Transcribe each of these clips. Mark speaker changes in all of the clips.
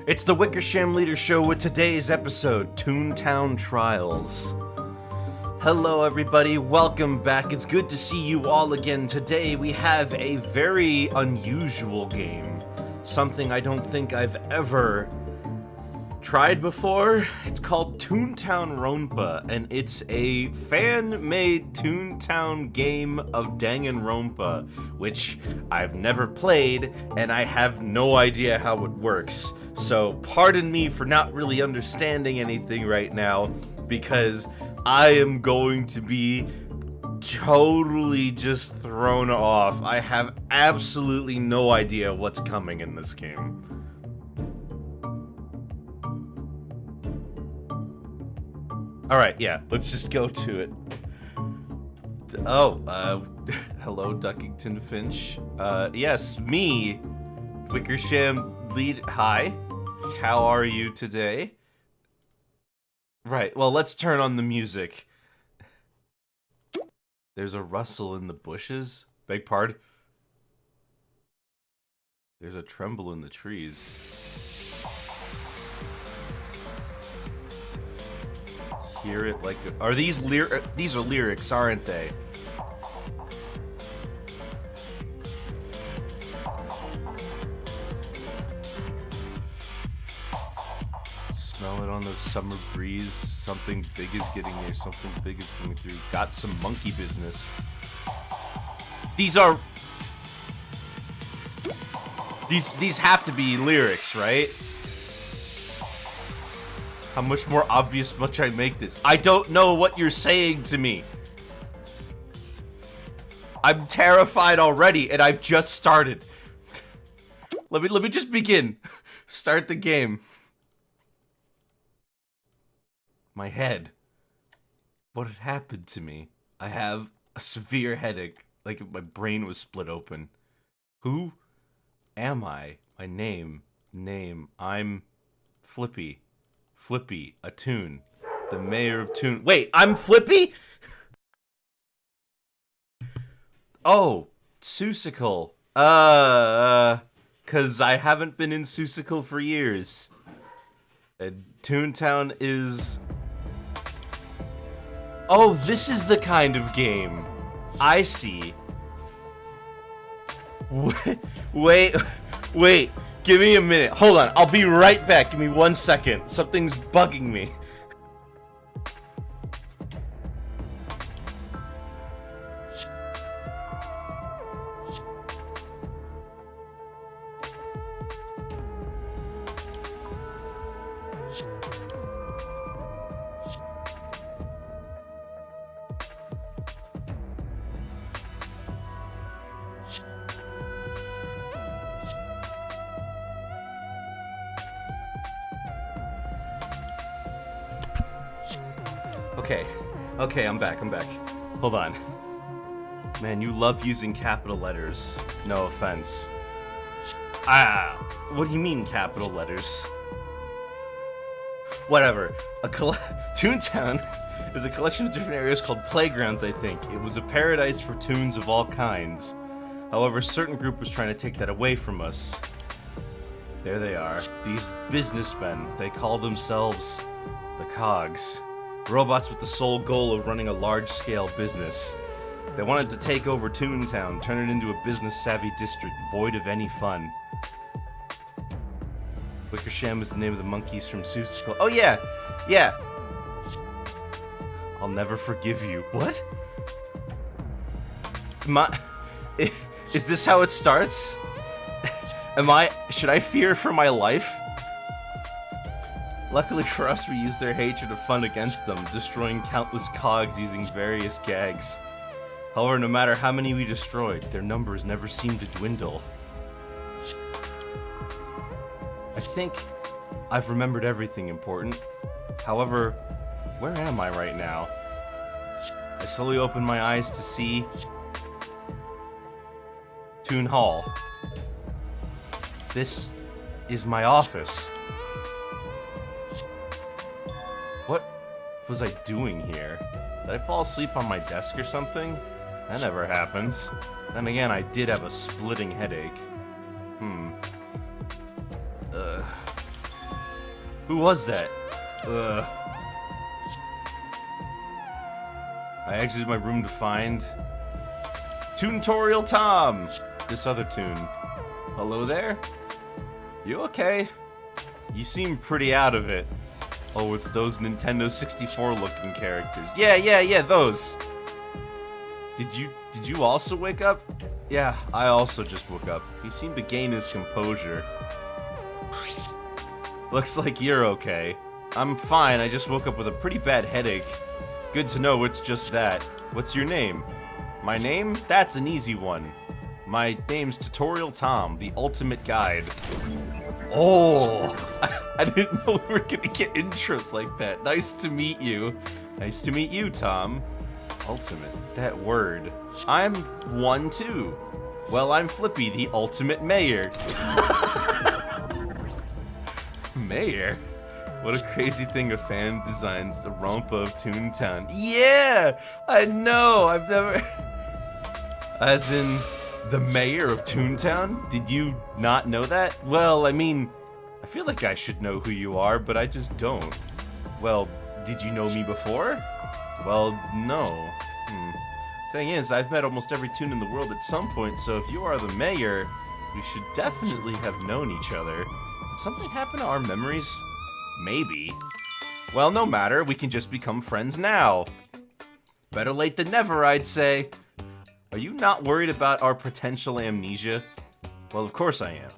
Speaker 1: It's the Wickersham Leader Show with today's episode, Toontown Trials. Hello everybody, welcome back. It's good to see you all again. Today we have a very unusual game. Something I don't think I've ever tried before. It's called ToonTownRonpa, and it's a fan-made Toontown game of Danganronpa, which I've never played, and I have no idea how it works. So pardon me for not really understanding anything right now, because I am going to be totally just thrown off. I have absolutely no idea what's coming in this game. Alright, yeah, let's just go to it. Hello, Duckington Finch. Yes, me, Wickersham Lead. Hi, how are you today? Right, well, let's turn on the music. There's a rustle in the bushes. Beg pardon? There's a tremble in the trees. Hear it like are these these are lyrics, aren't they? Smell it on the summer breeze. Something big is getting there. Something big is coming through. Got some monkey business. These have to be lyrics, right? How much more obvious must I make this? I don't know what you're saying to me. I'm terrified already, and I've just started. Let me just begin. Start the game. My head. What had happened to me? I have a severe headache, like if my brain was split open. Who am I? My name. I'm Flippy. Flippy, a Toon. The mayor of Toon. Wait, I'm Flippy? Oh, Seussical. Cause I haven't been in Seussical for years. And Toontown is... Oh, this is the kind of game. I see. Wait. Give me a minute. Hold on. I'll be right back. Give me 1 second. Something's bugging me. Okay. Okay, I'm back. Hold on. Man, you love using capital letters. No offense. What do you mean capital letters? Whatever. Toontown is a collection of different areas called playgrounds, I think. It was a paradise for toons of all kinds. However, a certain group was trying to take that away from us. There they are. These businessmen. They call themselves the Cogs. Robots with the sole goal of running a large-scale business. They wanted to take over Toontown, turn it into a business-savvy district, void of any fun. Wickersham is the name of the monkeys from Seussical. Oh yeah! Yeah! I'll never forgive you. What? Is this how it starts? Should I fear for my life? Luckily for us, we used their hatred of fun against them, destroying countless cogs using various gags. However, no matter how many we destroyed, their numbers never seemed to dwindle. I think I've remembered everything important. However, where am I right now? I slowly open my eyes to see Toon Hall. This is my office. What was I doing here? Did I fall asleep on my desk or something? That never happens. Then again, I did have a splitting headache. Who was that? I exited my room to find Tutorial Tom! This other Toon. Hello there? You okay? You seem pretty out of it. Oh, it's those Nintendo 64 looking characters. Yeah, those! Did you also wake up? Yeah, I also just woke up. He seemed to gain his composure. Looks like you're okay. I'm fine, I just woke up with a pretty bad headache. Good to know it's just that. What's your name? My name? That's an easy one. My name's Tutorial Tom, the ultimate guide. Oh! I didn't know we were gonna get intros like that. Nice to meet you. Nice to meet you, Tom. Ultimate. That word. I'm one too. Well, I'm Flippy, the ultimate mayor. Mayor? What a crazy thing a fan designs a Ronpa of Toontown. Yeah! I know! I've never... As in, the mayor of Toontown? Did you not know that? Well, I mean, I feel like I should know who you are, but I just don't. Well, did you know me before? Well, no. Thing is, I've met almost every Toon in the world at some point, so if you are the mayor, we should definitely have known each other. Did something happen to our memories? Maybe. Well, no matter, we can just become friends now. Better late than never, I'd say. Are you not worried about our potential amnesia? Well, of course I am.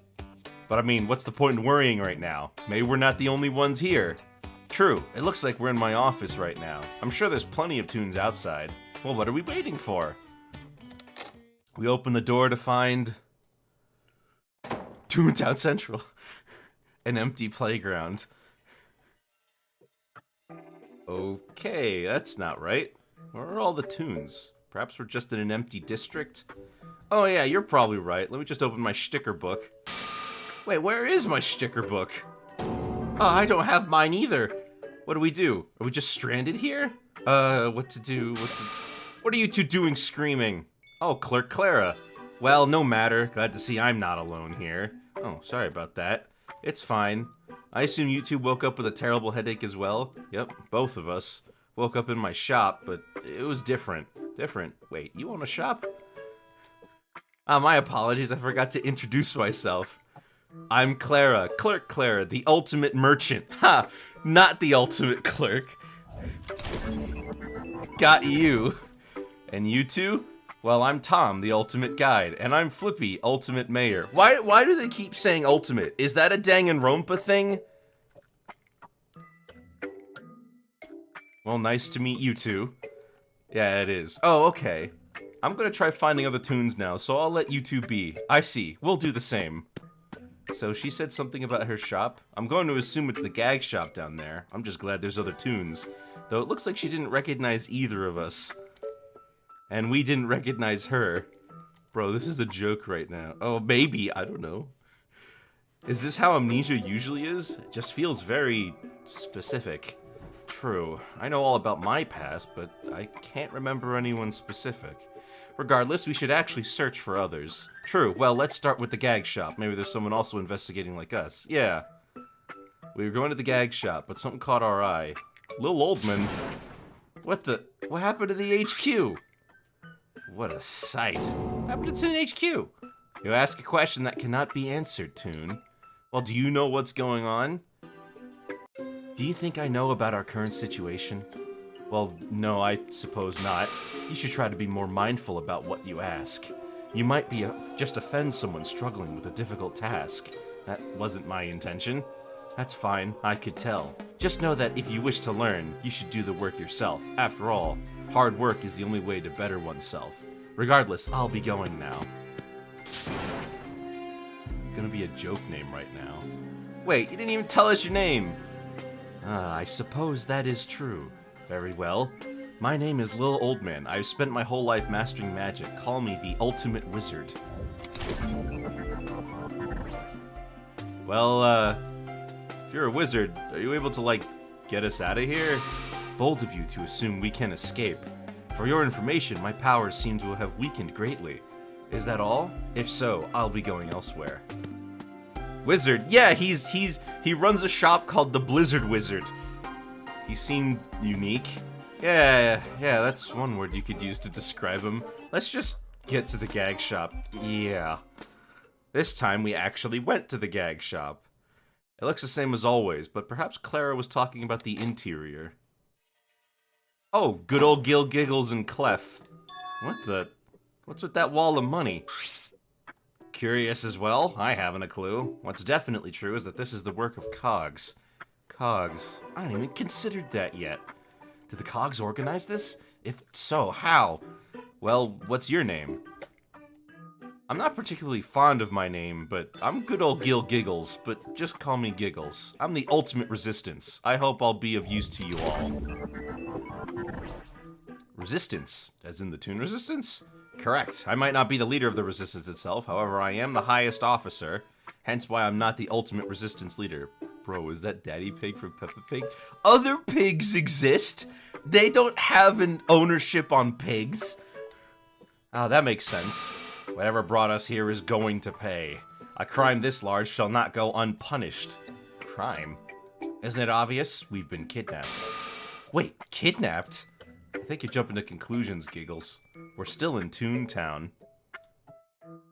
Speaker 1: But I mean, what's the point in worrying right now? Maybe we're not the only ones here. True, it looks like we're in my office right now. I'm sure there's plenty of Toons outside. Well, what are we waiting for? We open the door to find Toontown Central. An empty playground. Okay, that's not right. Where are all the Toons? Perhaps we're just in an empty district? Oh yeah, you're probably right. Let me just open my sticker book. Wait, where is my sticker book? Oh, I don't have mine either. What do? Are we just stranded here? What to do? What are you two doing screaming? Oh, Clerk Clara. Well, no matter. Glad to see I'm not alone here. Oh, sorry about that. It's fine. I assume you two woke up with a terrible headache as well? Yep, both of us. Woke up in my shop, but it was different. Wait, you own a shop? My apologies, I forgot to introduce myself. I'm Clara, Clerk Clara, the ultimate merchant. Ha! Not the ultimate clerk. Got you. And you two? Well, I'm Tom, the ultimate guide, and I'm Flippy, ultimate mayor. Why do they keep saying ultimate? Is that a Danganronpa thing? Well, nice to meet you two. Yeah, it is. Oh, okay. I'm gonna try finding other Toons now, so I'll let you two be. I see. We'll do the same. So she said something about her shop. I'm going to assume it's the gag shop down there. I'm just glad there's other toons. Though it looks like she didn't recognize either of us. And we didn't recognize her. Bro, this is a joke right now. Oh, maybe. I don't know. Is this how amnesia usually is? It just feels very specific. True. I know all about my past, but I can't remember anyone specific. Regardless, we should actually search for others. True. Well, let's start with the gag shop. Maybe there's someone also investigating like us. Yeah. We were going to the gag shop, but something caught our eye. Lil Oldman. What happened to the HQ? What a sight. What happened to Toon HQ? You ask a question that cannot be answered, Toon. Well, do you know what's going on? Do you think I know about our current situation? Well, no, I suppose not. You should try to be more mindful about what you ask. You might just offend someone struggling with a difficult task. That wasn't my intention. That's fine, I could tell. Just know that if you wish to learn, you should do the work yourself. After all, hard work is the only way to better oneself. Regardless, I'll be going now. Gonna be a joke name right now. Wait, you didn't even tell us your name! I suppose that is true. Very well. My name is Lil Oldman. I've spent my whole life mastering magic. Call me the ultimate wizard. Well, if you're a wizard, are you able to, like, get us out of here? Bold of you to assume we can escape. For your information, my powers seem to have weakened greatly. Is that all? If so, I'll be going elsewhere. Wizard? Yeah, he runs a shop called the Blizzard Wizard. He seemed unique. Yeah, that's one word you could use to describe him. Let's just get to the gag shop. Yeah. This time we actually went to the gag shop. It looks the same as always, but perhaps Clara was talking about the interior. Oh, good old Gil Giggles and Clef. What's with that wall of money? Curious as well? I haven't a clue. What's definitely true is that this is the work of Cogs. Cogs. I haven't even considered that yet. Did the Cogs organize this? If so, how? Well, what's your name? I'm not particularly fond of my name, but I'm good old Gil Giggles, but just call me Giggles. I'm the ultimate resistance. I hope I'll be of use to you all. Resistance? As in the Toon Resistance? Correct. I might not be the leader of the resistance itself, however I am the highest officer, hence why I'm not the ultimate resistance leader. Bro, is that Daddy Pig from Peppa Pig? Other pigs exist? They don't have an ownership on pigs? Oh, that makes sense. Whatever brought us here is going to pay. A crime this large shall not go unpunished. Crime? Isn't it obvious? We've been kidnapped. Wait, kidnapped? I think you're jumping to conclusions, Giggles. We're still in Toontown.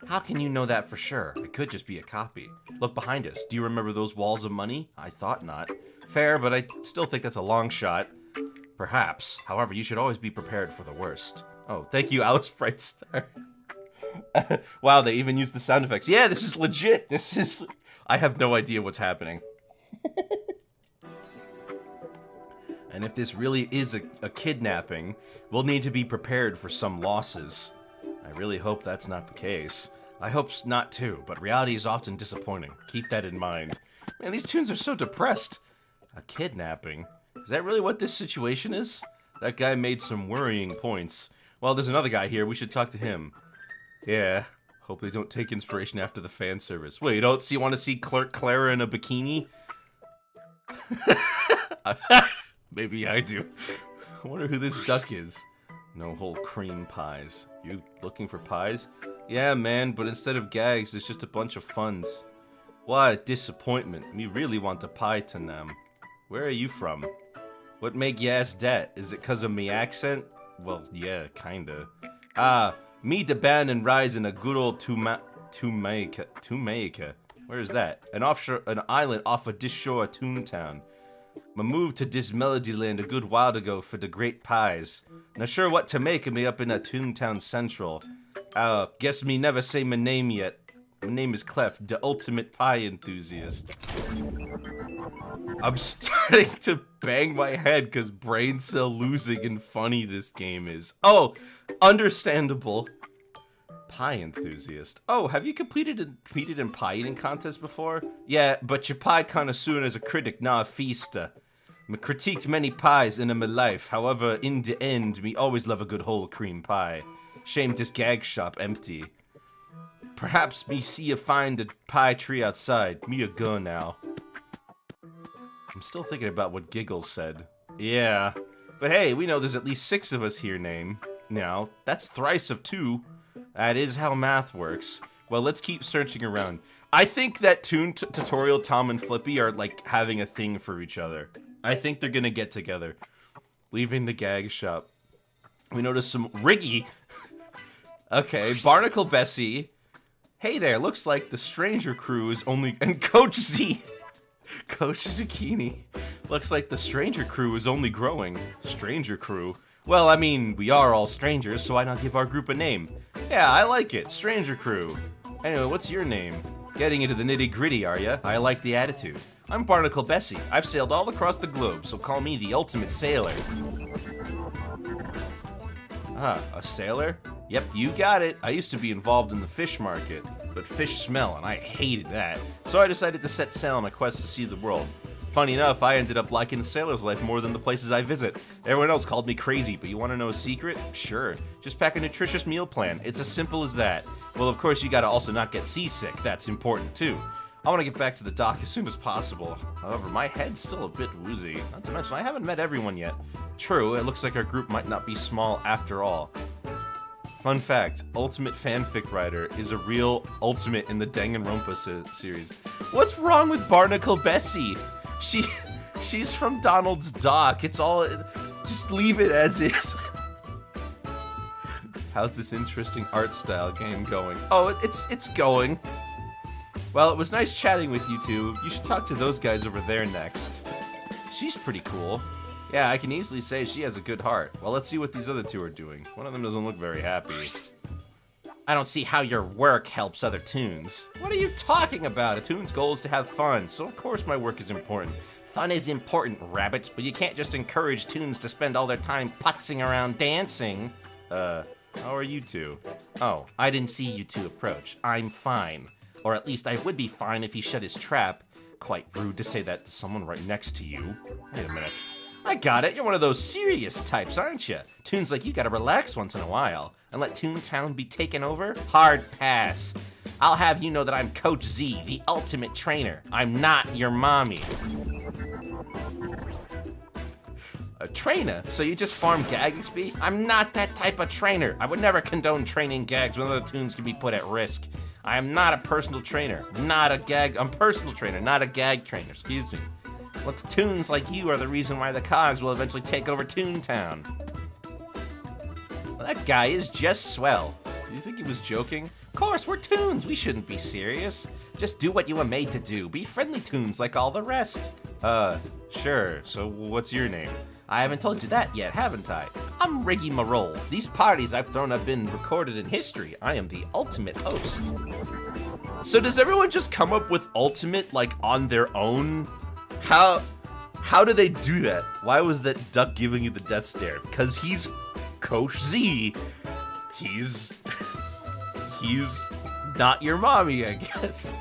Speaker 1: How can you know that for sure? It could just be a copy. Look behind us. Do you remember those walls of money? I thought not. Fair, but I still think that's a long shot. Perhaps. However, you should always be prepared for the worst. Oh, thank you, Alex Brightstar. Wow, they even used the sound effects. Yeah, this is legit. I have no idea what's happening. And if this really is a kidnapping, we'll need to be prepared for some losses. I really hope that's not the case. I hope not too, but reality is often disappointing. Keep that in mind. Man, these tunes are so depressed. A kidnapping? Is that really what this situation is? That guy made some worrying points. Well, there's another guy here. We should talk to him. Yeah. Hope they don't take inspiration after the fan service. Wait, you want to see Clara in a bikini? Maybe I do. I wonder who this duck is. No whole cream pies. You looking for pies? Yeah, man, but instead of gags, it's just a bunch of funds. What a disappointment. Me really want a pie to them. Where are you from? What make you ask that? Is it cause of me accent? Well, yeah, kinda. Me da ban and rise in a good old Tumaica. Where is that? An island off of this shore of Toontown. I moved to this Melody Land a good while ago for the great pies. Not sure what to make of me up in a Toontown Central. Guess me never say my name yet. My name is Clef, the ultimate pie enthusiast. I'm starting to bang my head because brain cell losing and funny this game is. Oh, understandable. Pie enthusiast. Oh, have you competed in pie eating contests before? Yeah, but your pie connoisseur is a critic, not a feaster. Me critiqued many pies in my life, however, in the end, me always love a good whole cream pie. Shame this gag shop empty. Perhaps me see you find a pie tree outside. Me a go now. I'm still thinking about what Giggles said. Yeah. But hey, we know there's at least 6 of us here now. That's thrice of 2. That is how math works. Well, let's keep searching around. I think that Tutorial Tom and Flippy are like having a thing for each other. I think they're gonna get together. Leaving the gag shop. We notice some Riggy. Okay, Barnacle Bessie. Hey there, looks like the Stranger Crew is only... And Coach Z. Coach Zucchini. Looks like the Stranger Crew is only growing. Stranger Crew? Well, I mean, we are all strangers, so why not give our group a name? Yeah, I like it. Stranger Crew. Anyway, what's your name? Getting into the nitty-gritty, are ya? I like the attitude. I'm Barnacle Bessie. I've sailed all across the globe, so call me the ultimate sailor. Ah, a sailor? Yep, you got it. I used to be involved in the fish market, but fish smell, and I hated that. So I decided to set sail on a quest to see the world. Funny enough, I ended up liking the sailor's life more than the places I visit. Everyone else called me crazy, but you want to know a secret? Sure. Just pack a nutritious meal plan. It's as simple as that. Well, of course, you gotta also not get seasick. That's important, too. I want to get back to the dock as soon as possible. However, my head's still a bit woozy. Not to mention, I haven't met everyone yet. True, it looks like our group might not be small after all. Fun fact, Ultimate Fanfic Writer is a real ultimate in the ToonTownRonpa series. What's wrong with Barnacle Bessie? She's from Donald's Dock. It's all... Just leave it as is. How's this interesting art style game going? Oh, it's going. Well, it was nice chatting with you two. You should talk to those guys over there next. She's pretty cool. Yeah, I can easily say she has a good heart. Well, let's see what these other two are doing. One of them doesn't look very happy. I don't see how your work helps other toons. What are you talking about? A toon's goal is to have fun, so of course my work is important. Fun is important, rabbit, but you can't just encourage toons to spend all their time putzing around dancing. How are you two? Oh, I didn't see you two approach. I'm fine. Or at least I would be fine if he shut his trap. Quite rude to say that to someone right next to you. Wait a minute. I got it. You're one of those serious types, aren't you? Toons like you gotta relax once in a while. And let Toontown be taken over? Hard pass. I'll have you know that I'm Coach Z, the ultimate trainer. I'm not your mommy. A trainer? So you just farm gag XP? I'm not that type of trainer. I would never condone training gags when other toons can be put at risk. I am not a personal trainer. I'm personal trainer, not a gag trainer. Excuse me. Looks toons like you are the reason why the cogs will eventually take over Toontown. Well, that guy is just swell. Do you think he was joking? Of course, we're toons. We shouldn't be serious. Just do what you were made to do. Be friendly toons like all the rest. Sure. So what's your name? I haven't told you that yet, haven't I? I'm Riggy Marole. These parties I've thrown have been recorded in history. I am the ultimate host. So does everyone just come up with ultimate, like, on their own? How do they do that? Why was that duck giving you the death stare? Because he's Coach Z. He's not your mommy, I guess.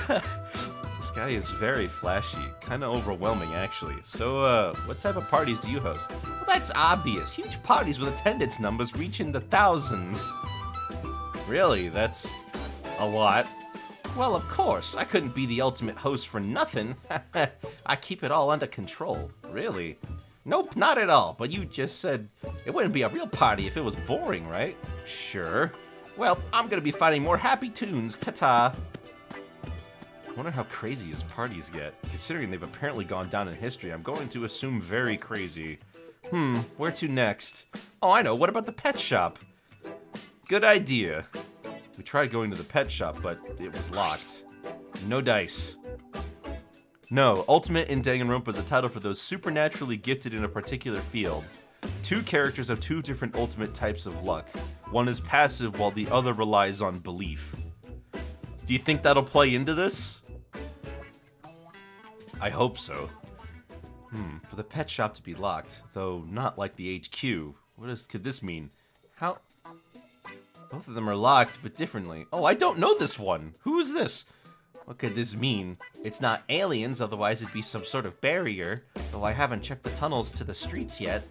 Speaker 1: This guy is very flashy, kind of overwhelming actually. So, what type of parties do you host? Well, that's obvious. Huge parties with attendance numbers reaching the thousands. Really? That's a lot. Well, of course. I couldn't be the ultimate host for nothing. I keep it all under control. Really? Nope, not at all. But you just said it wouldn't be a real party if it was boring, right? Sure. Well, I'm gonna be finding more happy toons. Ta-ta. I wonder how crazy his parties get. Considering they've apparently gone down in history, I'm going to assume very crazy. Where to next? Oh, I know. What about the pet shop? Good idea. We tried going to the pet shop, but it was locked. No dice. No, Ultimate in Danganronpa is a title for those supernaturally gifted in a particular field. 2 characters have 2 different ultimate types of luck. One is passive while the other relies on belief. Do you think that'll play into this? I hope so. For the pet shop to be locked, though not like the HQ, could this mean? How Both of them are locked, but differently. Oh, I don't know this one. Who is this? What could this mean? It's not aliens, otherwise it'd be some sort of barrier. Though I haven't checked the tunnels to the streets yet.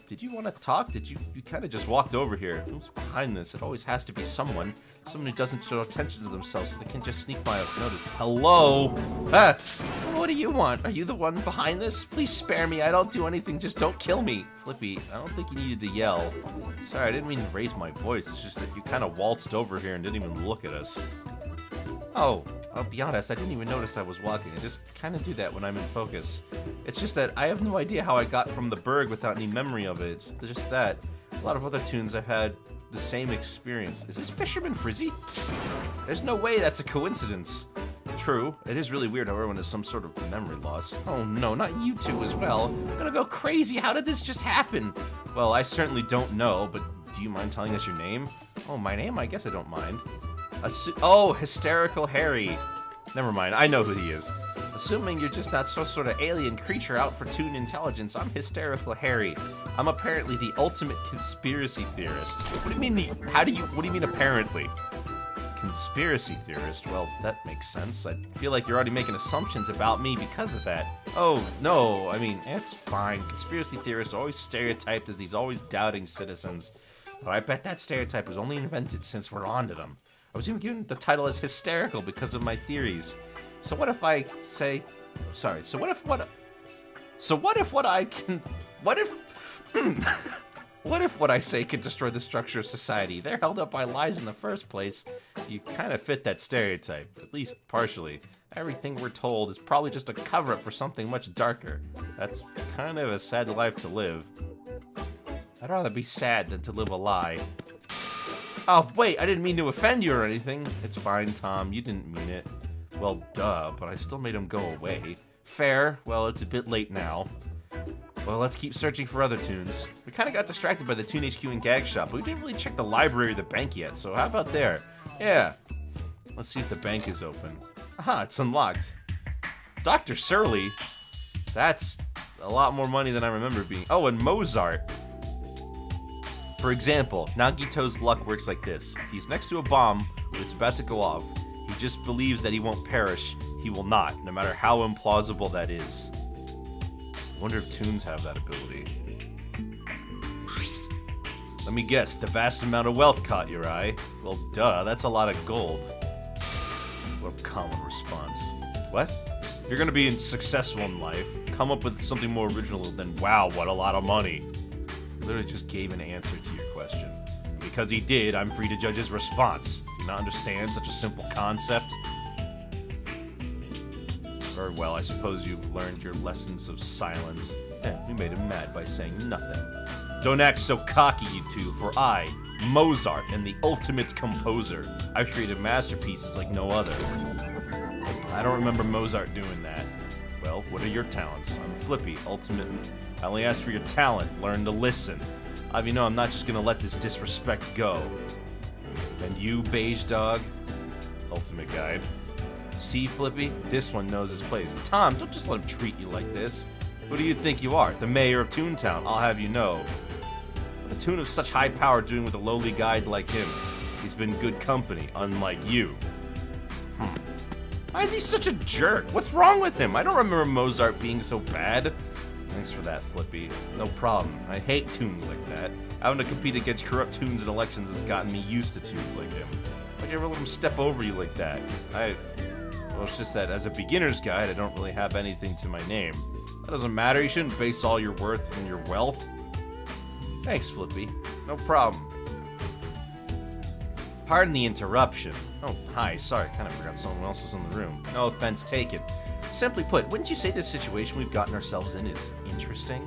Speaker 1: Did you want to talk? You kind of just walked over here. Who's behind this? It always has to be someone. Someone who doesn't show attention to themselves so they can just sneak by unnoticed. Hello? Ah, what do you want? Are you the one behind this? Please spare me. I don't do anything. Just don't kill me. Flippy, I don't think you needed to yell. Sorry, I didn't mean to raise my voice. It's just that you kind of waltzed over here and didn't even look at us. Oh, I'll be honest, I didn't even notice I was walking. I just kind of do that when I'm in focus. It's just that I have no idea how I got from the Berg without any memory of it. It's just that. A lot of other tunes I've had the same experience. Is this Fisherman Frizzy? There's no way that's a coincidence. True, it is really weird how everyone has some sort of memory loss. Oh no, not you two as well. I'm gonna go crazy. How did this just happen? Well, I certainly don't know, but do you mind telling us your name? Oh, my name? I guess I don't mind. Oh, Hysterical Harry. Never mind, I know who he is. Assuming you're just not some sort of alien creature out for Toon intelligence, I'm Hysterical Harry. I'm apparently the ultimate conspiracy theorist. What do you mean what do you mean apparently? Conspiracy theorist? Well, that makes sense. I feel like you're already making assumptions about me because of that. Oh, no, I mean, it's fine. Conspiracy theorists are always stereotyped as these always doubting citizens. But I bet that stereotype was only invented since we're onto them. I was even given the title as hysterical because of my theories. So what if I say, sorry, so what if what I say can destroy the structure of society? They're held up by lies in the first place. You kind of fit that stereotype, at least partially. Everything we're told is probably just a cover-up for something much darker. That's kind of a sad life to live. I'd rather be sad than to live a lie. Oh, wait, I didn't mean to offend you or anything. It's fine, Tom, you didn't mean it. Well, duh, but I still made him go away. Fair, well, it's a bit late now. Well, let's keep searching for other tunes. We kind of got distracted by the Toon HQ and Gag Shop, but we didn't really check the library or the bank yet, so how about there? Yeah. Let's see if the bank is open. Aha, it's unlocked. Dr. Surly? That's a lot more money than I remember being. Oh, and Mozart. For example, Nagito's luck works like this. If he's next to a bomb when it's about to go off, he just believes that he won't perish. He will not, no matter how implausible that is. I wonder if tunes have that ability. Let me guess, the vast amount of wealth caught your eye. Well, duh, that's a lot of gold. What a common response. What? If you're gonna be successful in life, come up with something more original than, wow, what a lot of money. He literally just gave an answer to your question. Because he did, I'm free to judge his response. Do you not understand such a simple concept? Very well, I suppose you've learned your lessons of silence. We made him mad by saying nothing. Don't act so cocky, you two, for I, Mozart, am the ultimate composer. I've created masterpieces like no other. I don't remember Mozart doing that. Well, what are your talents? I'm Flippy, ultimate. I only asked for your talent. Learn to listen. You know, I'm not just gonna let this disrespect go. And you, Beige Dog? Ultimate Guide. See, Flippy? This one knows his place. Tom, don't just let him treat you like this. Who do you think you are? The mayor of Toontown, I'll have you know. A toon of such high power doing with a lowly guide like him. He's been good company, unlike you. Why is he such a jerk? What's wrong with him? I don't remember Mozart being so bad. Thanks for that, Flippy. No problem. I hate tunes like that. Having to compete against corrupt tunes in elections has gotten me used to tunes like him. Why'd you ever let him step over you like that? Well, it's just that as a beginner's guide, I don't really have anything to my name. That doesn't matter. You shouldn't base all your worth on your wealth. Thanks, Flippy. No problem. Pardon the interruption. Oh, hi. Sorry, kind of forgot someone else was in the room. No offense taken. Simply put, wouldn't you say this situation we've gotten ourselves in is interesting?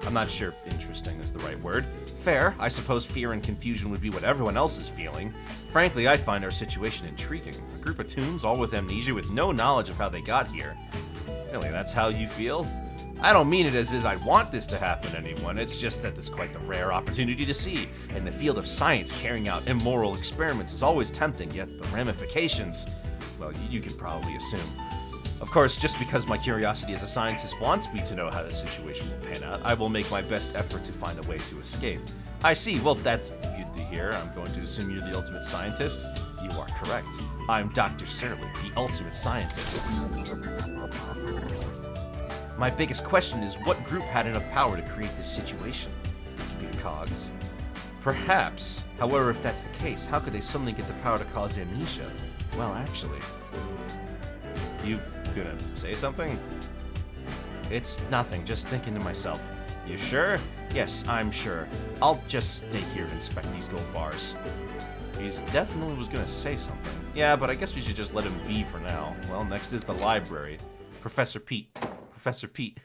Speaker 1: I'm not sure interesting is the right word. Fair. I suppose fear and confusion would be what everyone else is feeling. Frankly, I find our situation intriguing. A group of toons, all with amnesia, with no knowledge of how they got here. Really, that's how you feel? I don't mean it as if I want this to happen to anyone. It's just that there's quite the rare opportunity to see. In the field of science, carrying out immoral experiments is always tempting, yet the ramifications, well, you can probably assume. Of course, just because my curiosity as a scientist wants me to know how the situation will pan out, I will make my best effort to find a way to escape. I see. Well, that's good to hear. I'm going to assume you're the ultimate scientist. You are correct. I'm Dr. Surly, the ultimate scientist. My biggest question is, what group had enough power to create this situation? Computer cogs. Perhaps. However, if that's the case, how could they suddenly get the power to cause amnesia? Well, actually... You gonna say something? It's nothing, just thinking to myself. You sure? Yes, I'm sure. I'll just stay here and inspect these gold bars. He's definitely was gonna say something. Yeah, but I guess we should just let him be for now. Well, next is the library. Professor Pete. Professor Pete.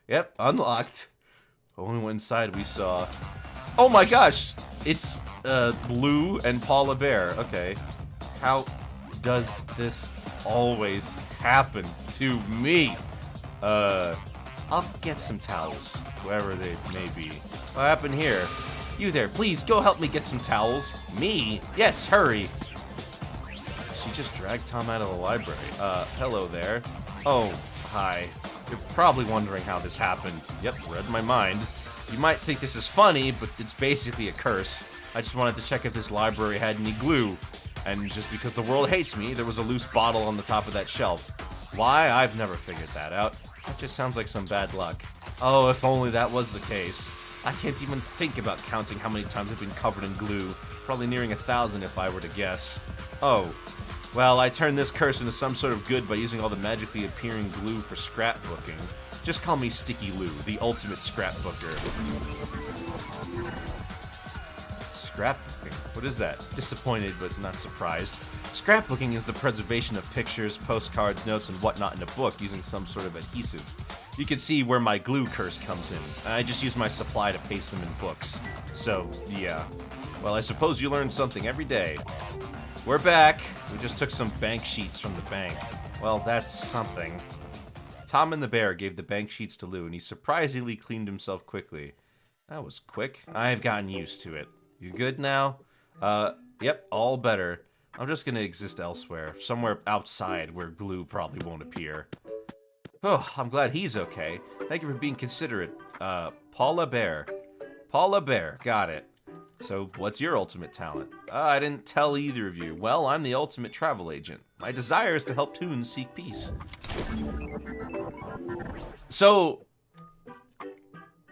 Speaker 1: Yep, unlocked. When we went inside, we saw... Oh my gosh! It's, Blue and Paula Bear. Okay. How does this always happen to me? I'll get some towels, wherever they may be. What happened here? You there, please go help me get some towels. Me? Yes, hurry. She just dragged Tom out of the library. Hello there. Oh, hi. You're probably wondering how this happened. Yep, read my mind. You might think this is funny, but it's basically a curse. I just wanted to check if this library had any glue. And just because the world hates me, there was a loose bottle on the top of that shelf. Why? I've never figured that out. That just sounds like some bad luck. Oh, if only that was the case. I can't even think about counting how many times I've been covered in glue. Probably nearing 1,000 if I were to guess. Oh. Well, I turned this curse into some sort of good by using all the magically appearing glue for scrapbooking. Just call me Sticky Lou, the ultimate scrapbooker. Scrapbooking? What is that? Disappointed, but not surprised. Scrapbooking is the preservation of pictures, postcards, notes, and whatnot in a book using some sort of adhesive. You can see where my glue curse comes in. I just use my supply to paste them in books. So, yeah. Well, I suppose you learn something every day. We're back. We just took some bank sheets from the bank. Well, that's something. Tom and the bear gave the bank sheets to Lou, and he surprisingly cleaned himself quickly. That was quick. I've gotten used to it. You good now? Yep, all better. I'm just gonna exist elsewhere. Somewhere outside where glue probably won't appear. Oh, I'm glad he's okay. Thank you for being considerate. Paula Bear. Paula Bear, got it. So, what's your ultimate talent? I didn't tell either of you. Well, I'm the ultimate travel agent. My desire is to help Toons seek peace. So,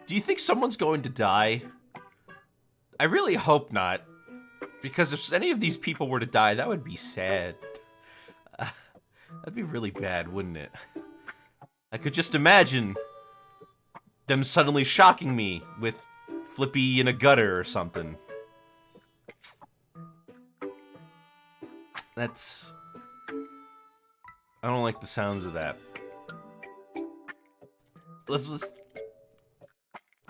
Speaker 1: do you think someone's going to die? I really hope not. Because if any of these people were to die, that would be sad. That'd be really bad, wouldn't it? I could just imagine them suddenly shocking me with Flippy in a gutter or something. That's... I don't like the sounds of that. Let's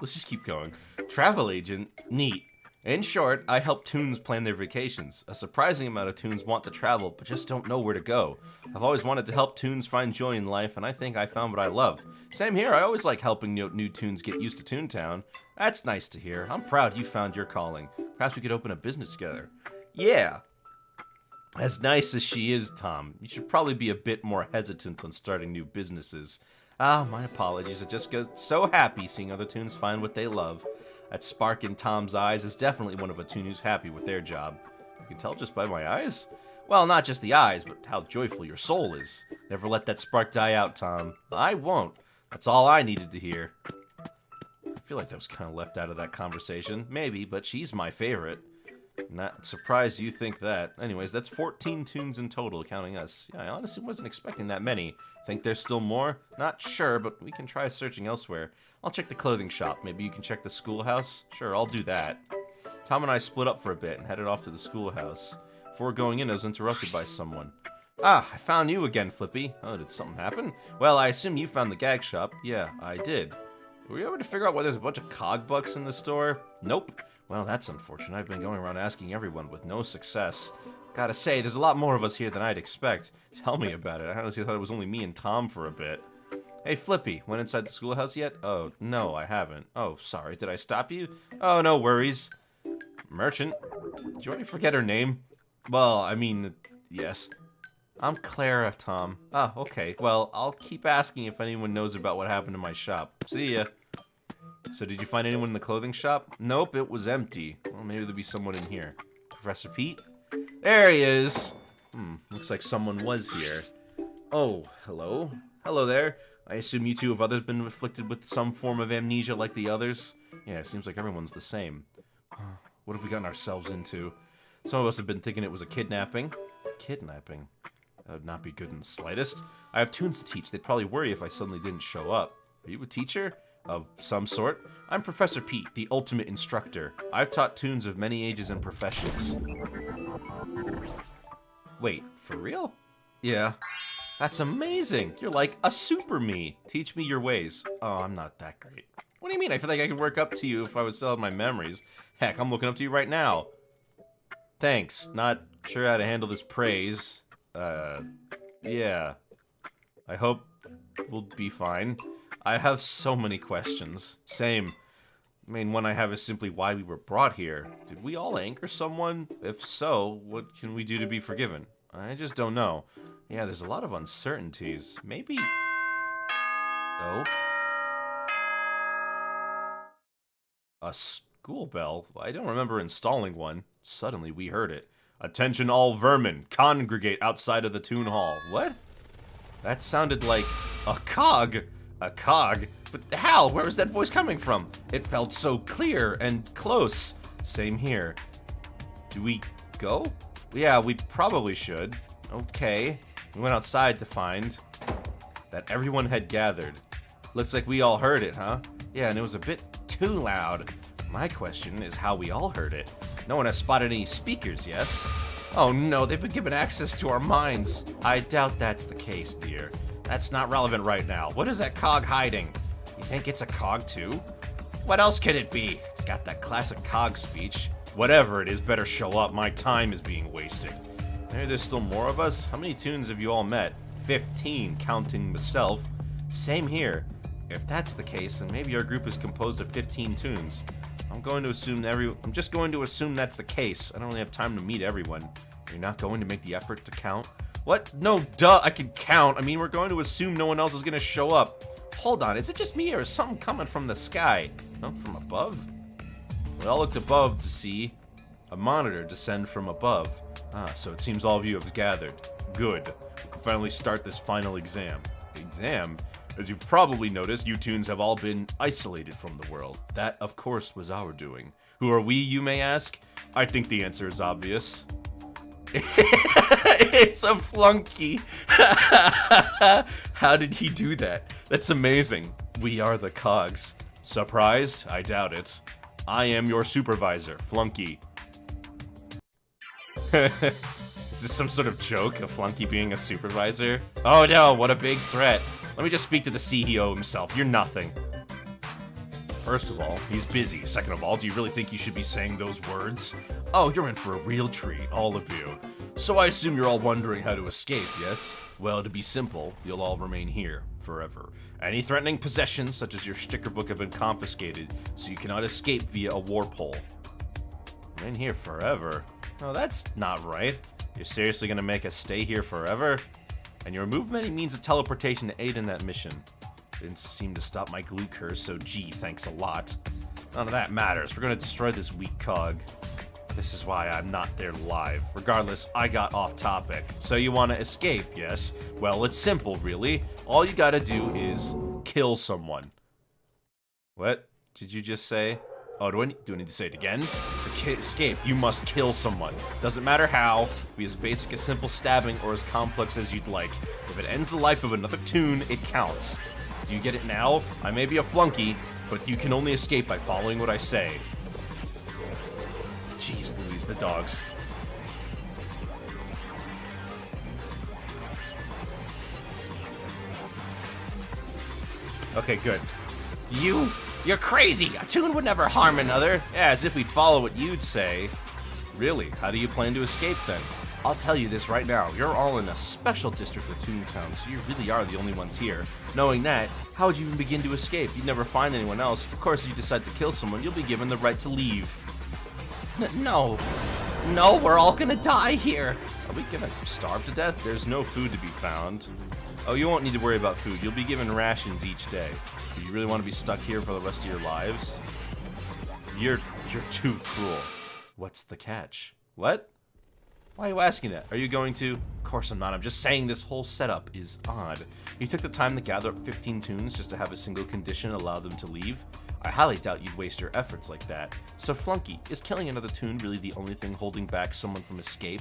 Speaker 1: just keep going. Travel agent, neat. In short, I help Toons plan their vacations. A surprising amount of Toons want to travel, but just don't know where to go. I've always wanted to help Toons find joy in life, and I think I found what I love. Same here, I always like helping new Toons get used to Toontown. That's nice to hear. I'm proud you found your calling. Perhaps we could open a business together. Yeah. As nice as she is, Tom, you should probably be a bit more hesitant on starting new businesses. Ah, my apologies. I just get so happy seeing other Toons find what they love. That spark in Tom's eyes is definitely one of a Toon who's happy with their job. You can tell just by my eyes? Well, not just the eyes, but how joyful your soul is. Never let that spark die out, Tom. I won't. That's all I needed to hear. I feel like that was kind of left out of that conversation. Maybe, but she's my favorite. Not surprised you think that. Anyways, that's 14 Toons in total, counting us. Yeah, I honestly wasn't expecting that many. Think there's still more? Not sure, but we can try searching elsewhere. I'll check the clothing shop. Maybe you can check the schoolhouse? Sure, I'll do that. Tom and I split up for a bit and headed off to the schoolhouse. Before going in, I was interrupted by someone. Ah, I found you again, Flippy. Oh, did something happen? Well, I assume you found the gag shop. Yeah, I did. Were you able to figure out why there's a bunch of cog bucks in the store? Nope. Well, that's unfortunate. I've been going around asking everyone with no success. Gotta say, there's a lot more of us here than I'd expect. Tell me about it. I honestly thought it was only me and Tom for a bit. Hey, Flippy, went inside the schoolhouse yet? Oh, no, I haven't. Oh, sorry, did I stop you? Oh, no worries. Merchant? Did you already forget her name? Well, I mean, yes. I'm Clara, Tom. Ah, okay. Well, I'll keep asking if anyone knows about what happened to my shop. See ya. So did you find anyone in the clothing shop? Nope, it was empty. Well, maybe there'll be someone in here. Professor Pete? There he is! Looks like someone was here. Oh, hello? Hello there. I assume you two have others been afflicted with some form of amnesia like the others? Yeah, it seems like everyone's the same. What have we gotten ourselves into? Some of us have been thinking it was a kidnapping. Kidnapping? That would not be good in the slightest. I have tunes to teach. They'd probably worry if I suddenly didn't show up. Are you a teacher? Of some sort? I'm Professor Pete, the ultimate instructor. I've taught tunes of many ages and professions. Wait, for real? Yeah. That's amazing! You're like a super me. Teach me your ways. Oh, I'm not that great. What do you mean? I feel like I could work up to you if I was still in my memories. Heck, I'm looking up to you right now. Thanks. Not sure how to handle this praise. Yeah. I hope we'll be fine. I have so many questions. Same. The main one I have is simply why we were brought here. Did we all anger someone? If so, what can we do to be forgiven? I just don't know. Yeah, there's a lot of uncertainties. Maybe... Oh? A school bell? I don't remember installing one. Suddenly we heard it. Attention all vermin, congregate outside of the Toon Hall. What? That sounded like a cog. A cog? But how? Where was that voice coming from? It felt so clear and close. Same here. Do we go? Yeah, we probably should. Okay. We went outside to find that everyone had gathered. Looks like we all heard it, huh? Yeah, and it was a bit too loud. My question is how we all heard it. No one has spotted any speakers, yes? Oh no, they've been given access to our minds. I doubt that's the case, dear. That's not relevant right now. What is that cog hiding? You think it's a cog too? What else could it be? It's got that classic cog speech. Whatever it is, better show up. My time is being wasted. Maybe there's still more of us? How many tunes have you all met? 15, counting myself. Same here. If that's the case, then maybe our group is composed of 15 tunes. I'm just going to assume that's the case. I don't really have time to meet everyone. You're not going to make the effort to count? What? No, duh, I can count. I mean, we're going to assume no one else is going to show up. Hold on, is it just me or is something coming from the sky? No, from above? We all looked above to see a monitor descend from above. Ah, so it seems all of you have gathered. Good. We can finally start this final exam. Exam? As you've probably noticed, you tunes have all been isolated from the world. That, of course, was our doing. Who are we, you may ask? I think the answer is obvious. It's a flunky. How did he do that? That's amazing. We are the cogs. Surprised? I doubt it. I am your supervisor, Flunky. Is this some sort of joke, a flunky being a supervisor? Oh no, what a big threat. Let me just speak to the CEO himself. You're nothing. First of all, he's busy. Second of all, do you really think you should be saying those words? Oh, you're in for a real treat, all of you. So I assume you're all wondering how to escape, yes? Well, to be simple, you'll all remain here, forever. Any threatening possessions, such as your sticker book, have been confiscated, so you cannot escape via a warp hole. Remain here forever? No, that's not right. You're seriously gonna make us stay here forever? And you removed many means of teleportation to aid in that mission. Didn't seem to stop my glue curse, so gee, thanks a lot. None of that matters. We're gonna destroy this weak cog. This is why I'm not there live. Regardless, I got off topic. So you want to escape, yes? Well, it's simple, really. All you gotta do is kill someone. What did you just say? Oh, do I need to say it again? To escape, you must kill someone. Doesn't matter how. Be as basic as simple stabbing or as complex as you'd like. If it ends the life of another toon, it counts. Do you get it now? I may be a flunky, but you can only escape by following what I say. Jeez Louise, the dogs. Okay, good. You're crazy! A toon would never harm another. Yeah, as if we'd follow what you'd say. Really? How do you plan to escape then? I'll tell you this right now. You're all in a special district of Toontown, so you really are the only ones here. Knowing that, how would you even begin to escape? You'd never find anyone else. Of course, if you decide to kill someone, you'll be given the right to leave. No. No, we're all gonna die here. Are we gonna starve to death? There's no food to be found. Oh, you won't need to worry about food. You'll be given rations each day. Do you really want to be stuck here for the rest of your lives? You're too cruel. What's the catch? What? Why are you asking that? Are you going to? Of course I'm not. I'm just saying this whole setup is odd. You took the time to gather up 15 toons just to have a single condition allow them to leave? I highly doubt you'd waste your efforts like that. So Flunky, is killing another toon really the only thing holding back someone from escape?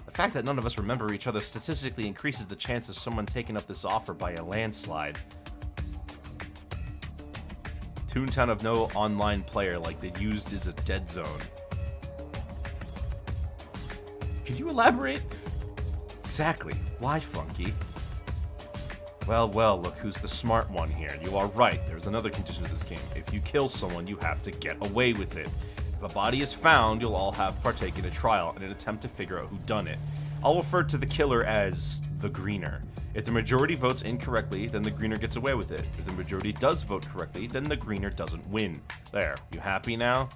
Speaker 1: The fact that none of us remember each other statistically increases the chance of someone taking up this offer by a landslide. Toontown of no online player like they used is a dead zone. Could you elaborate? Exactly. Why, Flunky? Well, look who's the smart one here. You are right, there's another condition to this game. If you kill someone, you have to get away with it. If a body is found, you'll all have partake in a trial in an attempt to figure out who done it. I'll refer to the killer as the Greener. If the majority votes incorrectly, then the Greener gets away with it. If the majority does vote correctly, then the Greener doesn't win. There, you happy now?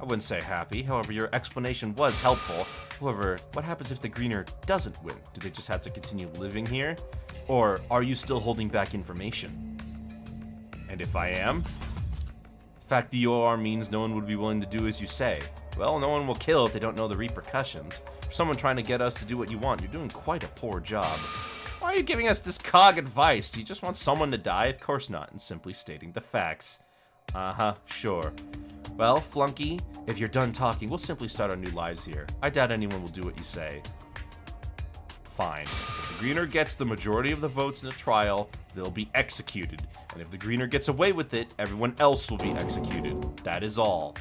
Speaker 1: I wouldn't say happy, however your explanation was helpful. However, what happens if the Greener doesn't win? Do they just have to continue living here? Or are you still holding back information? And if I am? The fact the OR means no one would be willing to do as you say. Well, no one will kill if they don't know the repercussions. For someone trying to get us to do what you want, you're doing quite a poor job. Why are you giving us this cog advice? Do you just want someone to die? Of course not, and simply stating the facts. Uh-huh, sure. Well, Flunky, if you're done talking, we'll simply start our new lives here. I doubt anyone will do what you say. Fine. If the Greener gets the majority of the votes in a trial, they'll be executed. And if the Greener gets away with it, everyone else will be executed. That is all.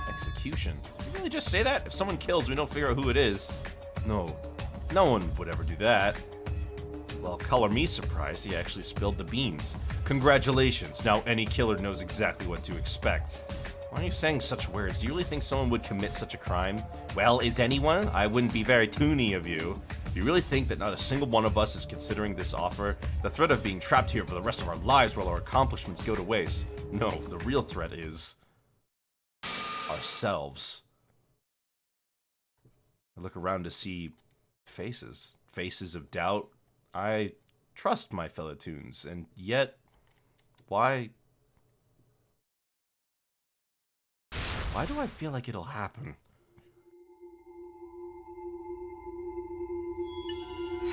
Speaker 1: Execution? Did you really just say that? If someone kills, we don't figure out who it is. No. No one would ever do that. Well, color me surprised, he actually spilled the beans. Congratulations, now any killer knows exactly what to expect. Why are you saying such words? Do you really think someone would commit such a crime? Well, is anyone? I wouldn't be very toony of you. Do you really think that not a single one of us is considering this offer? The threat of being trapped here for the rest of our lives while our accomplishments go to waste? No, the real threat is ourselves. I look around to see faces. Faces of doubt. I trust my fellow toons, and yet, why do I feel like it'll happen?